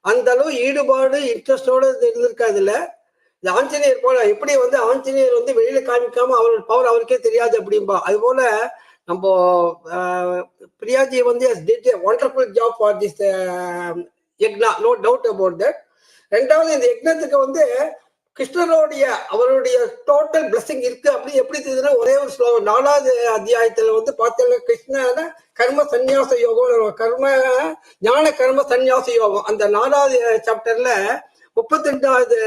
அந்த அளவு ஈடுபாடு இன்ட்ரெஸ்டோட இருந்திருக்கா. இதுல இந்த ஆஞ்சநேயர் போல எப்படி வந்து ஆஞ்சநேயர் வந்து வெளியில காமிக்காம அவரோட பவர் அவருக்கே தெரியாது அப்படின்பா, அது போல நம்ம பிரியாஜி வந்து did a wonderful job for this yagna, no doubt about that. ரெண்டாவது இந்த யக்னத்துக்கு வந்து கிருஷ்ணருடைய அவருடைய டோட்டல் பிளஸிங் இருக்கு. அப்படி எப்படி தெரியுதுன்னா ஒரே ஒரு ஸ்லோகம் 4வது அத்தியாயத்துல வந்து பார்த்தீங்கன்னா கிருஷ்ணன கர்ம சந்நியாச யோகம், கர்ம ஞான கர்ம சந்நியாச யோகம், அந்த 4வது சாப்டர்ல 32வது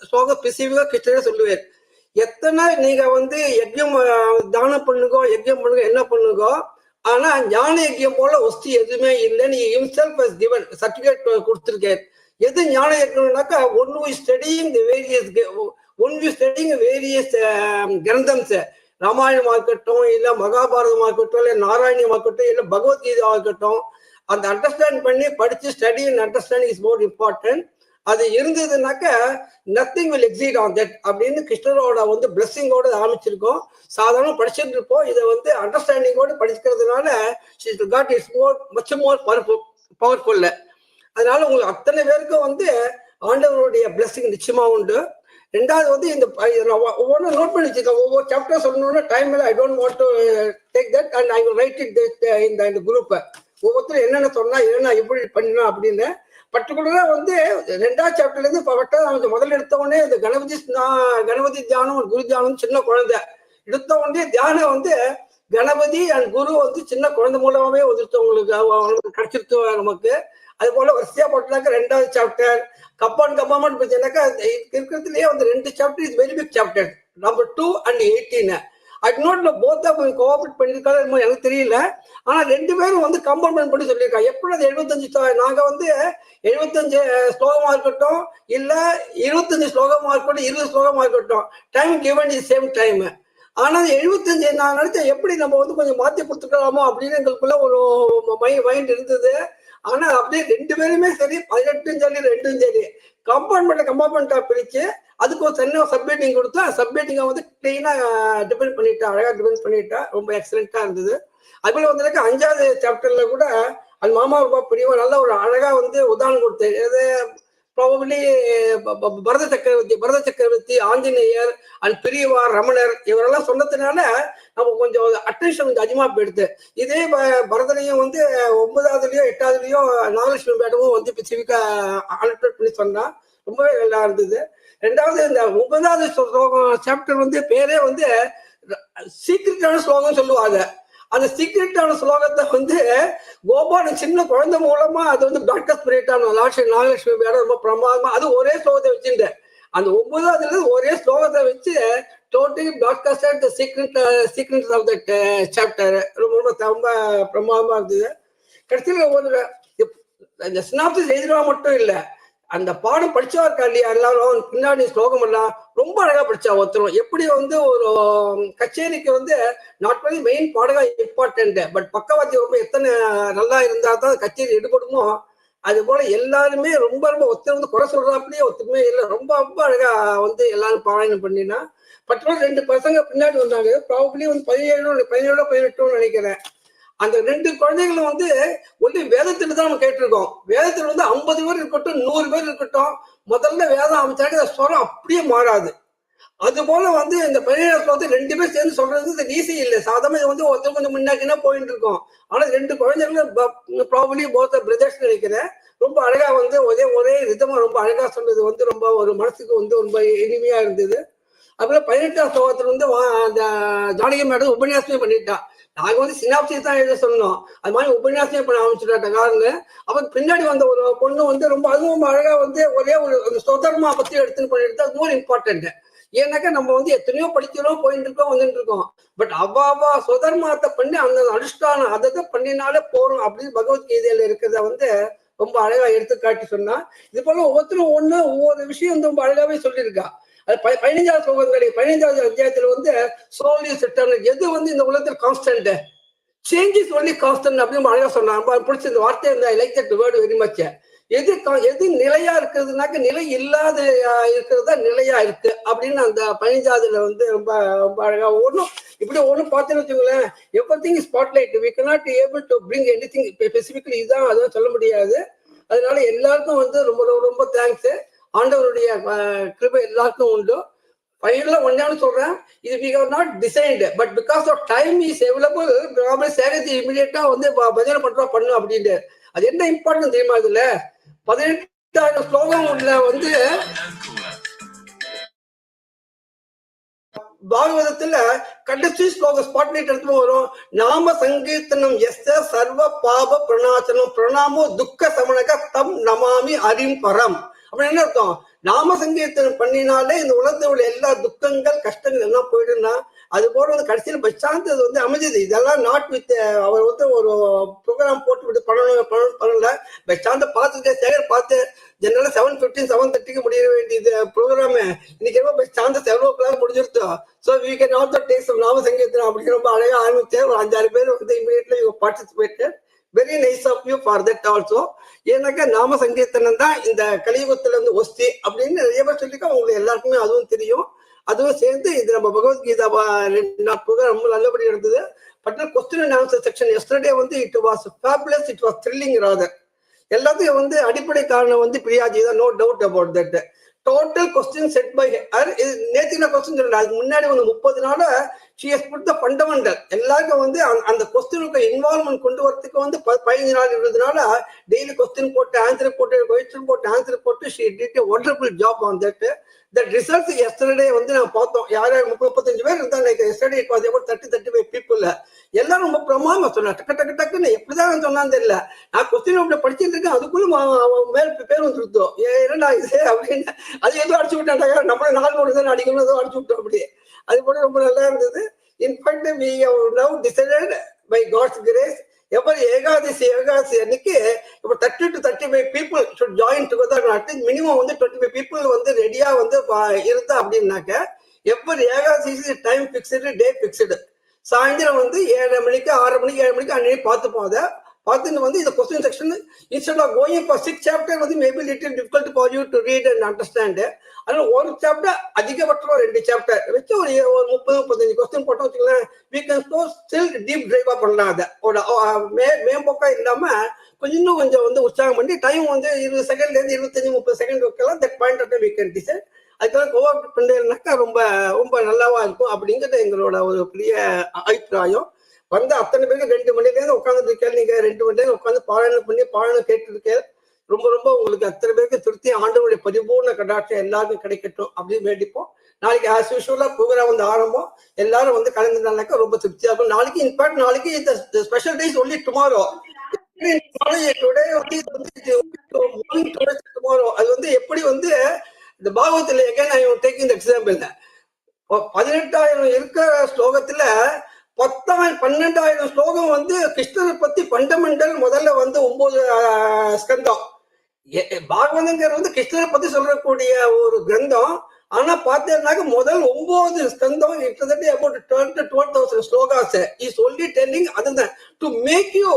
ஸ்லோகம் ஸ்பெசிஃபிக்கா கிருஷ்ணரே சொல்லுவார். எத்தனை நீங்க வந்து யஜ்யம் தானம் பண்ணுங்கோ, யஜ்யம் பண்ணுங்க, என்ன பண்ணுங்கோ, ஆனா ஞான யஜ்யம் போல வஸ்து எதுவுமே இல்லை. நீ himself has given சர்டிபிகேட் கொடுத்திருக்கேன். எது ஞான யஜ்யம்னாக்கா one who is studying the various granthams, ராமாயணமா இருக்கட்டும், இல்ல மகாபாரதமா இருக்கட்டும், இல்ல நாராயணியமா இருக்கட்டும், இல்ல பகவத்கீதா இருக்கட்டும், அந்த அண்டர்ஸ்டாண்ட் பண்ணி படிச்சு study and understanding is more important. அது இருந்ததுனாக்க nothing will exceed on that அப்படின்னு கிருஷ்ணரோட வந்து பிளஸ்ஸிங்கோட ஆரம்பிச்சிருக்கோம். சாதாரண படிச்சுட்டு இருப்போம். இதை வந்து அண்டர்ஸ்டாண்டிங்கோட படிக்கிறதுனால இட்ஸ் மச் மோர் பவர்ஃபுல். அதனால உங்களுக்கு அத்தனை பேருக்கும் வந்து ஆண்டவருடைய பிளஸ்ஸிங் நிச்சயமா உண்டு. ரெண்டாவது வந்து இந்த ஒவ்வொன்றும் நோட் பண்ணி வச்சிருக்கேன். ஒவ்வொரு சாப்டர் சொல்லணும்னா time I don't want to take that and I will write it இந்த குரூப். ஒவ்வொருத்தரும் என்னென்ன சொன்னா என்ன எப்படி பண்ணணும் அப்படின்னு பர்டிகுலரா வந்து 2வது சாப்டர்ல இருந்து முதல்ல எடுத்த உடனே இந்த கணபதி தியானம், குரு தியானம், சின்ன குழந்தை எடுத்த உடனே தியானம் வந்து கணபதி அண்ட் குரு வந்து சின்ன குழந்தை மூலமாவே ஒதுத்தவங்களுக்கு கிடைச்சிருத்து நமக்கு. அது போல வரிசையா போட்டாக்க 2வது சாப்டர் கப்பான் கப்பாமன் பார்த்தீங்கன்னாக்கா இருக்கிறதுலயே வந்து 2 chapter is very big chapter, number 2 and 18. அது நோட் போத் கோஆபரேட் பண்ணிருக்காரு எனக்கு தெரியல. ஆனா 2 பேரும் வந்து கம்பேர்மெண்ட் பண்ணி சொல்லியிருக்காங்க. எப்படி அது 75 நாங்க வந்து 75 ஸ்லோகமா இருக்கட்டும், இல்ல 25 ஸ்லோகமா இருக்கட்டும், 20 ஸ்லோகமா இருக்கட்டும், time given is same time. ஆனா 75 நான் நினைச்சேன் எப்படி நம்ம வந்து கொஞ்சம் மாத்தி கொடுத்துக்கலாமோ அப்படின்னு எங்களுக்குள்ள ஒரு மைண்ட் இருந்தது. ஆனா அப்படியே 2 பேருமே சரி 18 சரி 2 சரி கம்பார்ட்மெண்டா பிரிச்சு அதுக்கு ஒரு தனியாக சப்மிட்டிங் கொடுத்தா சப்மிட்டிங்கை வந்து கிளீனா டிபெண்ட் பண்ணிட்டா, அழகா டிபெண்ட் பண்ணிட்டா, ரொம்ப எக்ஸலண்டா இருந்தது. அதுபோல வந்து 5வது சாப்டர்ல கூட அது மாமா ரொம்ப பெரியவா நல்ல ஒரு அழகா வந்து உதாரணம் கொடுத்தேன். இது ப்ராபபிலி பரத சக்கரவர்த்தி, ஆஞ்சநேயர் அண்ட் பெரியவா, ரமணர் இவரெல்லாம் சொன்னதுனால நம்ம கொஞ்சம் அட்டென்ஷன் கொஞ்சம் அதிகமா போயிடுது. இதே பரதனையும் வந்து 9வதுலயோ 8வதுலயோ நாகலட்சுமி மேடமும் வந்து ஸ்பெசிஃபிக்கா அனெக்டேட் பண்ணி சொன்னா ரொம்பவே நல்லா இருந்தது. 2வது இந்த 9வது சாப்டர் வந்து பேரே வந்து சீக்கிரட்டான ஸ்லோகம் சொல்லுவாங்க. அந்த சீக்கிரட்டான ஸ்லோகத்தை வந்து கோபாலன் சின்ன குழந்தை மூலமா அது வந்து டாக்டர் ஸ்பிரிட் ஆன நாகலட்சுமி மேடம் ரொம்ப பிரமாதமா அது ஒரே ஸ்லோகத்தை வச்சுட்டேன். அந்த 9வதுல ஒரே ஸ்லோகத்தை வச்சு totally broadcast secrets of that chapter ரொம்ப ரொம்ப பிரமாதமா இருந்தது. கடைசியில் ஒரு இந்த சினாப்சிஸ் எழுதுறவா மட்டும் இல்லை, அந்த பாடம் படிச்சா இருக்கா இல்லையா எல்லாரும் பின்னாடி ஸ்லோகம் எல்லாம் ரொம்ப அழகா படிச்சா ஒருத்தரும். எப்படி வந்து ஒரு கச்சேரிக்கு வந்து நாட் ஒன்லி மெயின் பாடகா இம்பார்ட்டன்ட், பட் பக்கவாத்தியம் ரொம்ப எத்தனை நல்லா இருந்தா தான் கச்சேரி எடுபடுமோ அது போல எல்லாருமே ரொம்ப ரொம்ப ஒருத்தர் வந்து குறை சொல்றாப்படியே ஒருத்தருமே இல்லை, ரொம்ப ரொம்ப அழகா வந்து எல்லாரும் பாராயணம் பண்ணினா. பட் 2 பசங்க பின்னாடி வந்தாங்க, ப்ராபப்ளி வந்து 17 நினைக்கிறேன். அந்த 2 குழந்தைகளும் வந்து ஒன்லி வேதத்துல தான் நம்ம கேட்டிருக்கோம். வேதத்துல வந்து 50 பேர் இருக்கட்டும் 100 பேர் இருக்கட்டும், முதல்ல வேதம் அமைச்சாக்க ஸ்வரம் அப்படியே மாறாது. அது போல வந்து இந்த 17 ஸ்லோகத்தை 2 பேர் சேர்ந்து சொல்றது ஈஸி இல்லை. சாதாரண வந்து ஒருத்தர் கொஞ்சம் முன்னாடினா போயிட்டு இருக்கோம். ஆனா 2 குழந்தைகளும் ப்ராபப்ளி போத் பிரதர்ஸ் நினைக்கிறேன் ரொம்ப அழகா வந்து ஒரே ரிதமா ரொம்ப அழகா சொன்னது வந்து ரொம்ப ஒரு மனசுக்கு வந்து ரொம்ப இனிமையா இருந்தது. அப்புறம் 18ஆம் ஸ்லோகத்துல வந்து அந்த ஜானகி மேடம் உபன்யாசமே பண்ணிட்டா. நாங்க வந்து சினாப்சிஸ் தான் எழுத சொன்னோம், அது மாதிரி உபன்யாசமே பண்ண ஆரம்பிச்சுட்டாங்க காரணம். அப்ப பின்னாடி வந்த ஒரு பொண்ணு வந்து ரொம்ப அதுவும் அழகா வந்து ஒரே ஒரு சொதர்மா பத்தி எடுத்துன்னு பண்ணிட்டு அது மோர் இம்பார்ட்டன்ட். ஏன்னாக்கா நம்ம வந்து எத்தனையோ படிக்கிறோம் போயிட்டு இருக்கோம் வந்துட்டு இருக்கோம், பட் அவ்வாவா சொதர்மாத்தை பண்ணி அந்த அனுஷ்டானம் அதை பண்ணினாலே போறோம் அப்படின்னு பகவத்கீதையில இருக்கிறத வந்து ரொம்ப அழகா எடுத்துக்காட்டி சொன்னா. இது போல ஒவ்வொருத்தரும் ஒவ்வொரு விஷயம் வந்து ரொம்ப அழகாவே சொல்லியிருக்கா. அது 15ஆவது ஸ்லோகம் கிடையாது. 15ஆவது அத்தியாயத்துல வந்து சோலி சிஸ்டம் எது வந்து இந்த உலகத்தில் கான்ஸ்டன்ட், சேஞ்சஸ் ஒன்லி கான்ஸ்டன்ட் அப்படின்னு அழகா சொன்னாங்க. பிடிச்ச இந்த வார்த்தை I like that word very much. எது நிலையா இருக்கிறதுனாக்க நிலை இல்லாத இருக்கிறதா நிலையா இருக்கு அப்படின்னு அந்த 15ஆவதுல வந்து ரொம்ப ரொம்ப அழகா இப்படி பார்த்தேன்னு வச்சுங்களேன். Everything is spotlight, we cannot able to bring anything specifically இதான் அதுவும் சொல்ல முடியாது. அதனால எல்லாருக்கும் வந்து ரொம்ப ரொம்ப தேங்க்ஸ். ஆண்டவருடைய கிருபை எல்லாருக்கும் உண்டு. ஃபைனலா ஒன்னான்னு சொல்றேன், இது we have not designed, but because of time is available, probably சேகரித்து இமிடியேட்டா வந்து பஜனை பண்ணு அப்படின்ட்டு. அது என்ன இம்பார்ட்டன்ட் தெரியுமா? இதுல 18ஆவது ஸ்லோகம் உள்ள வந்து பாகவதத்துல கடைசி ஸ்லோக ஸ்பாட்லைட் எடுத்து வரும். நாம சங்கீர்த்தனம் சர்வ பாப பிரணாசனம் பிரணாமோ துக்க சமணக தம் நமாமி அரிம் பரம் அப்படின்னு என்ன அர்த்தம்? நாம சங்கீர்த்தனம் பண்ணினாலே இந்த உலகத்தில் உள்ள எல்லா துக்கங்கள் கஷ்டங்கள் எல்லாம் போயிடும்னா அது போல வந்து கடைசியில் பச்சாந்து அது வந்து அமைஞ்சது. இதெல்லாம் நாட் வித் அவர் வந்து ஒரு ப்ரோக்ராம் போட்டு விட்டு பண்ணல. பச்சாந்த பார்த்துட்டு சேகர் பார்த்து ஜெனரலா 7:15 7:30 முடிய வேண்டியது ப்ரோக்ராம் இன்னைக்கு ரொம்ப பச்சாந்த 7 o'clock முடிஞ்சிருத்தோம். So we can also take some nama sankirtanam அப்படின்னு ரொம்ப அழகா ஆரம்பிச்சு ஒரு 5-6 பேர் வந்து immediately you participated. Very nice of you for that also. ஏன்னாக்கா நாம சங்கீர்த்தனம் தான் இந்த கலியுகத்துல இருந்து ஒஸ்தி அப்படின்னு நிறைய பேர் சொல்லியிருக்கோம். உங்களுக்கு எல்லாருக்குமே அதுவும் தெரியும். அதுவும் சேர்ந்து இது நம்ம பகவத்கீதா 2 ப்ரோக்ராம் ரொம்ப நல்லபடி இருந்தது. But question and answer section yesterday வந்து it was fabulous, it was thrilling rather. எல்லாத்துக்கும் வந்து அடிப்படை காரணம் வந்து பிரியாஜி தான், no doubt about that. Total question set by நேத்தின கொஸ்டின் சொல்லல, அதுக்கு முன்னாடி வந்து 30 நாள she has put the fundamental எல்லாருக்கும் வந்து அந்த கொஸ்டினுக்கு இன்வால்வ்மெண்ட் கொண்டு வரதுக்கு வந்து 15 நாள் இருந்ததுனால டெய்லி கொஸ்டின் போட்டு ஆன்சர் போட்டு ஆன்சர் போட்டு she did a wonderful job on that. The results yesterday வந்து நான் பார்த்தோம். யார் 35 பேர் இருந்தாங்க. yesterday it was about 30-35 people. எல்லாரும் ரொம்ப பிரமாதமா சொன்னா, டக்குன்னு எப்படிதான் சொன்னான்னு தெரியல. நான் கொஸ்டின் அப்படி படிச்சுட்டு இருக்கேன், அதுக்குள்ள மேல் பேர் வந்துருத்தோம். என்னடா இது அப்படின்னு அது ஏதோ அடிச்சு விட்டாங்க. நம்மள 4 தான் அடிக்கணும், ஏதோ அடிச்சு விட்டோம் அப்படி. அது போல ரொம்ப நல்லா இருந்தது. In fact we have now decided by God's grace every Ekadashi அன்னைக்கு இப்போ 30-35 people should join together. At least minimum வந்து 25 people வந்து ரெடியா வந்து இருந்தா அப்படின்னாக்க every Ekadashi time fixed, day fixed. சாயந்தரம் வந்து 7 மணிக்கு 6 மணிக்கு 7 மணிக்கு அன்னைக்கு பார்த்துப்போம். அதை பார்த்துன்னு வந்து இந்த question section instead of going for 6 chapter வந்து maybe little difficult for you to read and understand. அதனால ஒரு சாப்டர் அதிகபட்சம் 2 chapter வச்சு ஒரு 30-35 கொஸ்டின் போட்டோம் வச்சுக்கலாம். we can still deep dive பண்ணலாம். அதை மேம்போக்கா இல்லாம கொஞ்சம் வந்து உற்சாகம் பண்ணி டைம் வந்து 20 செகண்ட்லேருந்து 25-30 செகண்ட் வைக்கலாம். That point of we can decide. அதுக்காக கோஆப்ரேட் பண்ணேன்னாக்கா ரொம்ப ரொம்ப நல்லாவா இருக்கும் அப்படிங்கிறது எங்களோட ஒரு பெரிய அபிப்பிராயம். வந்து அத்தனை பேருக்கு 2 மணிலேருந்து உட்காந்துட்டு இருக்கேன். நீங்க 2 மணி நேரம் உட்காந்து பாராயணம் பண்ணி பாராயணம் கேட்டு இருக்கேன். ரொம்ப ரொம்ப உங்களுக்கு அத்தனை பேருக்கு திருப்தி, ஆண்டவருடைய பரிபூர்ண கடாட்சம் எல்லாருக்கும் கிடைக்கட்டும் அப்படின்னு வேண்டிப்போம். நாளைக்கு ஆஸ் யூஷுவலா ப்ரோக்ராம் வந்து ஆரம்பம், எல்லாரும் வந்து கலந்துனாக்க ரொம்ப திருப்தியா இருக்கும். நாளைக்கு இன்ஃபேக்ட் நாளைக்கு இந்த special days only tomorrow. Tomorrow அது வந்து எப்படி வந்து இந்த பாகவத்தில் again I am taking the example. 18,000 இருக்கிற ஸ்லோகத்துல 12,000 ஸ்லோகம் வந்து கிருஷ்ணரை பத்தி ஃபண்டமெண்டல். முதல்ல வந்து 9 ஸ்கந்தம். பாகவதங்கிறது வந்து கிருஷ்ணரை பத்தி சொல்லக்கூடிய ஒரு கிரந்தம். ஆனா பார்த்தீங்கன்னாக்க முதல் 9 ஸ்கந்தம் கிட்டத்தட்ட about 12,000 slokas is only telling அதுதான் டு மேக் யூ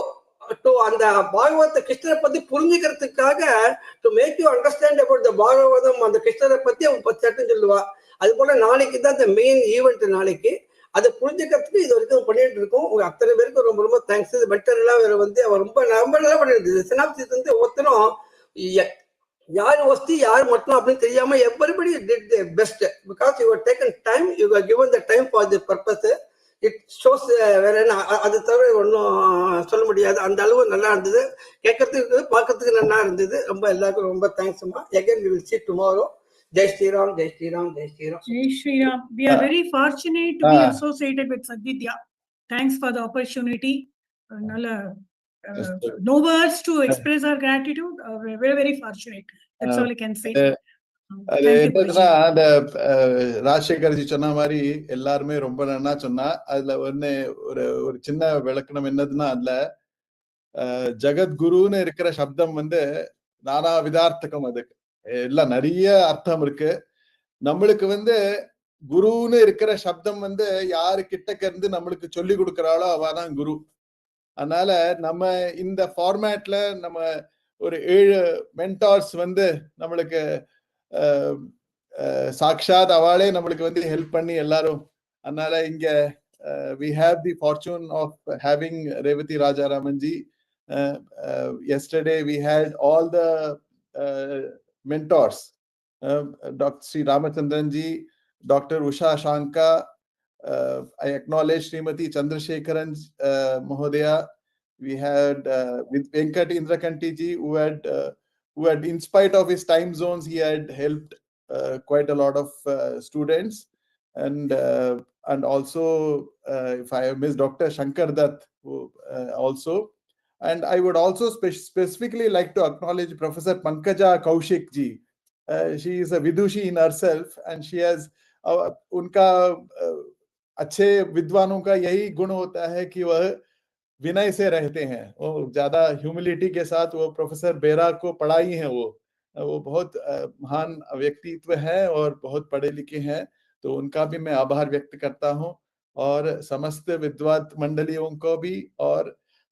டு அந்த பாகவத கிருஷ்ணரை பத்தி புரிஞ்சுக்கிறதுக்காக, to make you understand about the Bhagavatam. அந்த கிருஷ்ணரை பத்தி அவன் 10 சொல்லுவா. அது போல நாளைக்கு தான் இந்த மெயின் ஈவெண்ட். நாளைக்கு அதை புரிஞ்சுக்கிறதுக்கு இது வரைக்கும் பண்ணிட்டு இருக்கோம். உங்க அத்தனை பேருக்கு ரொம்ப ரொம்ப தேங்க்ஸ். இது பெட்டர் எல்லாம் வேற வந்து அவர் ரொம்ப நல்லா பண்ணிருந்தது. சினாப்சிஸ் வந்து ஒருத்தரும் யார் வஸ்தி யார் மட்டும் அப்படின்னு தெரியாம everybody did their best because you were taken time, you were given the time for the purpose. It shows வேற என்ன அது தவிர ஒன்றும் சொல்ல முடியாது. அந்த அளவு நல்லா இருந்தது, கேட்கறதுக்கு பார்க்கறதுக்கு நல்லா இருந்தது. ரொம்ப எல்லாருக்கும் ரொம்ப தேங்க்ஸ் அம்மா. Again we will see tomorrow. Jai Shri Ram, Jai Shri Ram, Jai Shri Ram.
Jai Shri Ram. We are very fortunate to be associated with Sadvidya. Thanks for the opportunity. No words to express our gratitude. We're very, very fortunate. That's all I can say.
அது என்னன்னா அந்த ராஜசேகர்ஜி சொன்ன மாதிரி எல்லாருமே ரொம்ப நன்னா சொன்னா. அதுல ஒரு சின்ன விளக்கணம் என்னதுன்னா, அதுல ஜகத்குருன்னு இருக்கிற சப்தம் வந்து நானா விதார்த்தகம். அதுக்கு எல்லாம் நிறைய அர்த்தம் இருக்கு. நம்மளுக்கு வந்து குருன்னு இருக்கிற சப்தம் வந்து யாரு கிட்டக்க இருந்து நம்மளுக்கு சொல்லி கொடுக்கறாளோ அவதான் குரு. அதனால நம்ம இந்த ஃபார்மேட்ல நம்ம ஒரு 7 மென்டார்ஸ் வந்து நம்மளுக்கு சாக்ஷாத் அவளே நம்மளுக்கு வந்து ஹெல்ப் பண்ணி எல்லாரும். அதனால இங்க we have the fortune of having Revati Rajaramanji. Yesterday we had all the mentors, Dr. Sri Ramachandranji, Dr. Usha Shanka. I acknowledge Srimati Chandrasekharan Mahodaya. We had with Venkat Indrakanti ji, who had, in spite of his time zones, he had helped quite a lot of students. And also, if I have missed Dr. Shankar Dutt also. And I would also specifically like to acknowledge Professor Pankaja Kaushik ji. She is a Vidushi in herself, and she has उनका अच्छे विद्वानों का यही गुण होता है कि वह विनय से रहते हैं. वो ज्यादा ह्यूमिलिटी के साथ वो प्रोफेसर बेरा को पढ़ाई हैं. वो बहुत महान व्यक्तित्व है और बहुत पढ़े लिखे हैं. तो उनका भी मैं आभार व्यक्त करता हूँ, और समस्त विद्वान मंडलियों को भी, और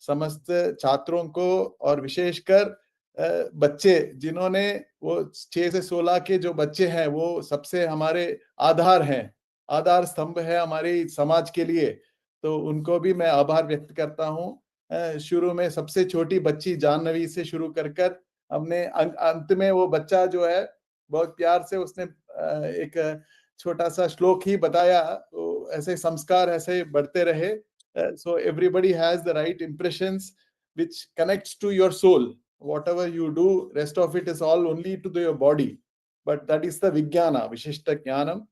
समस्त छात्रों को, और विशेषकर बच्चे जिन्होंने वो 6 से 16 के जो बच्चे हैं वो सबसे हमारे आधार हैं, आधार स्तंभ है हमारे समाज के लिए. तो उनको भी मैं आभार व्यक्त करता हूँ. शुरू में सबसे छोटी बच्ची जानवी से शुरू कर हमने अंत में वो बच्चा जो है बहुत प्यार से उसने एक छोटा सा श्लोक ही बताया. तो ऐसे संस्कार ऐसे बढ़ते रहे. So everybody has the right impressions which connects to your soul. Whatever you do, rest of it is all only to your body. But that is the Vijnana, Vishishta Jnanam.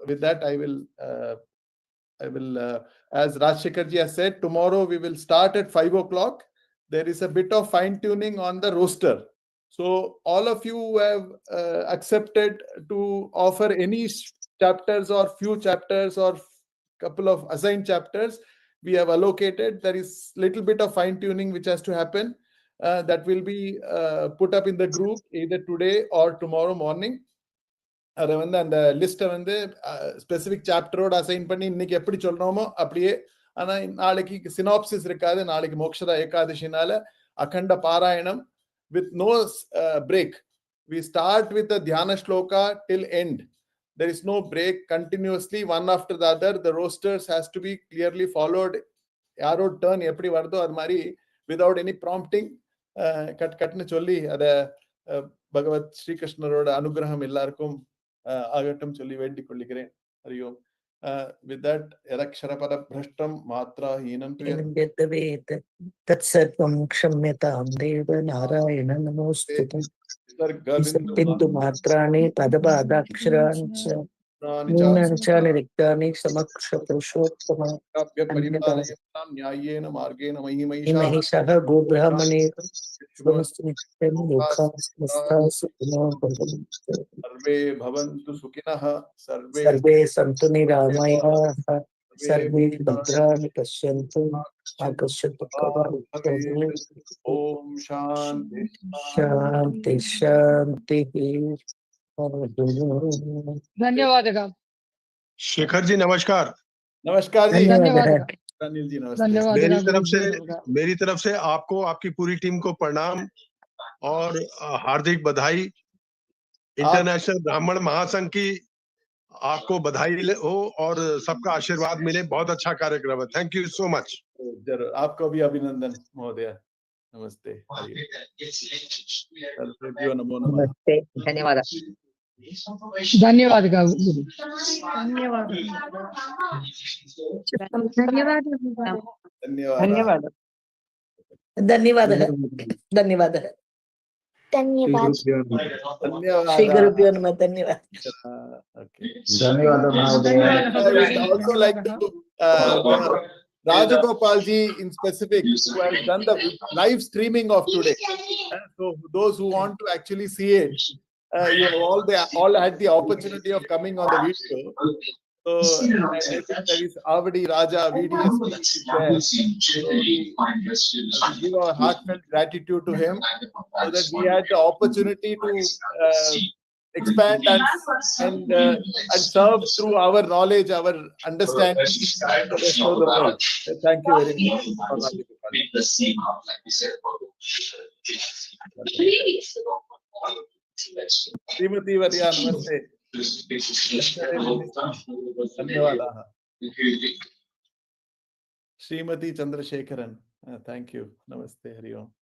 With that, I will, as Rajshekhar ji has said, tomorrow we will start at 5 o'clock. There is a bit of fine tuning on the roster. So all of you who have accepted to offer any chapters or few chapters or couple of assigned chapters, we have allocated. There is little bit of fine tuning which has to happen. That will be put up in the group either today or tomorrow morning. அதை வந்து அந்த லிஸ்ட்டை வந்து specific சாப்டரோட assign பண்ணி இன்னைக்கு எப்படி சொல்றோமோ அப்படியே. ஆனா நாளைக்கு சினாப்சிஸ் இருக்காது. நாளைக்கு மோக்ஷதா ஏகாதசினால அகண்ட பாராயணம் with no break. We start with the dhyana shloka till end. There is no break, continuously one after the other. The rosters has to be clearly followed. Yaro turn eppadi varudho adu mari without any prompting katnu solli ada Bhagavad Sri Krishnaroda anugraham ellarkum agatum solli vendi kollikiren. Hariyo. With that, Yaraksharapada Bhrashtam Matra Heenam
Tat Sarvam Kshamyatam Deva Narayana Namostute. बिंदु मात्राणि पदपादाक्षराणि च न्यूनानि च निरिक्तानि समक्ष पुरुषोत्तम
न्यायेन मार्गेण
महिषः गोब्राह्मणे नित्यं लोकाः समस्ताः सुखिनो भवन्तु।
सर्वे भवन्तु सुखिनः
सर्वे सन्तु निरामयाः सर्वे भद्राणि पश्यन्तु मा कश्चित् दुःखभाग्।
ओम शांति
शांति शांतिः।
धन्यवादः।
शेखर जी नमस्कार।
नमस्कार जी।
धन्यवाद
अनिल जी नमस्ते।
मेरी तरफ से आपको, आपकी पूरी टीम को प्रणाम और हार्दिक बधाई। इंटरनेशनल ब्राह्मण महासंघ की आपको बधाई हो और सबका आशीर्वाद मिले। बहुत अच्छा कार्यक्रम है। Thank you so much.
जरूर, आपको भी अभिनंदन महोदय। नमस्ते। नमो नमः।
नमस्ते, धन्यवाद।
धन्यवाद
धन्यवाद
धन्यवाद
धन्यवाद धन्यवाद
धन्यवाद
श्री गुरुभ्यो नमः। धन्यवाद
धन्यवाद महोदय। I would also like to Rajagopal ji in specific, who has done the live streaming of today. So those who want to actually see it, you have all had the opportunity of coming on the video. So I think there is already Raja VDS there. So we give our heartfelt gratitude to him so that we had the opportunity to expand and serve through our knowledge, our understanding the rest of the world. Thank you very much. श्रीमती वर्या नमस्ते। धन्यवादाः। श्रीमती Chandrasekaran, thank you. नमस्ते। हरि ओम।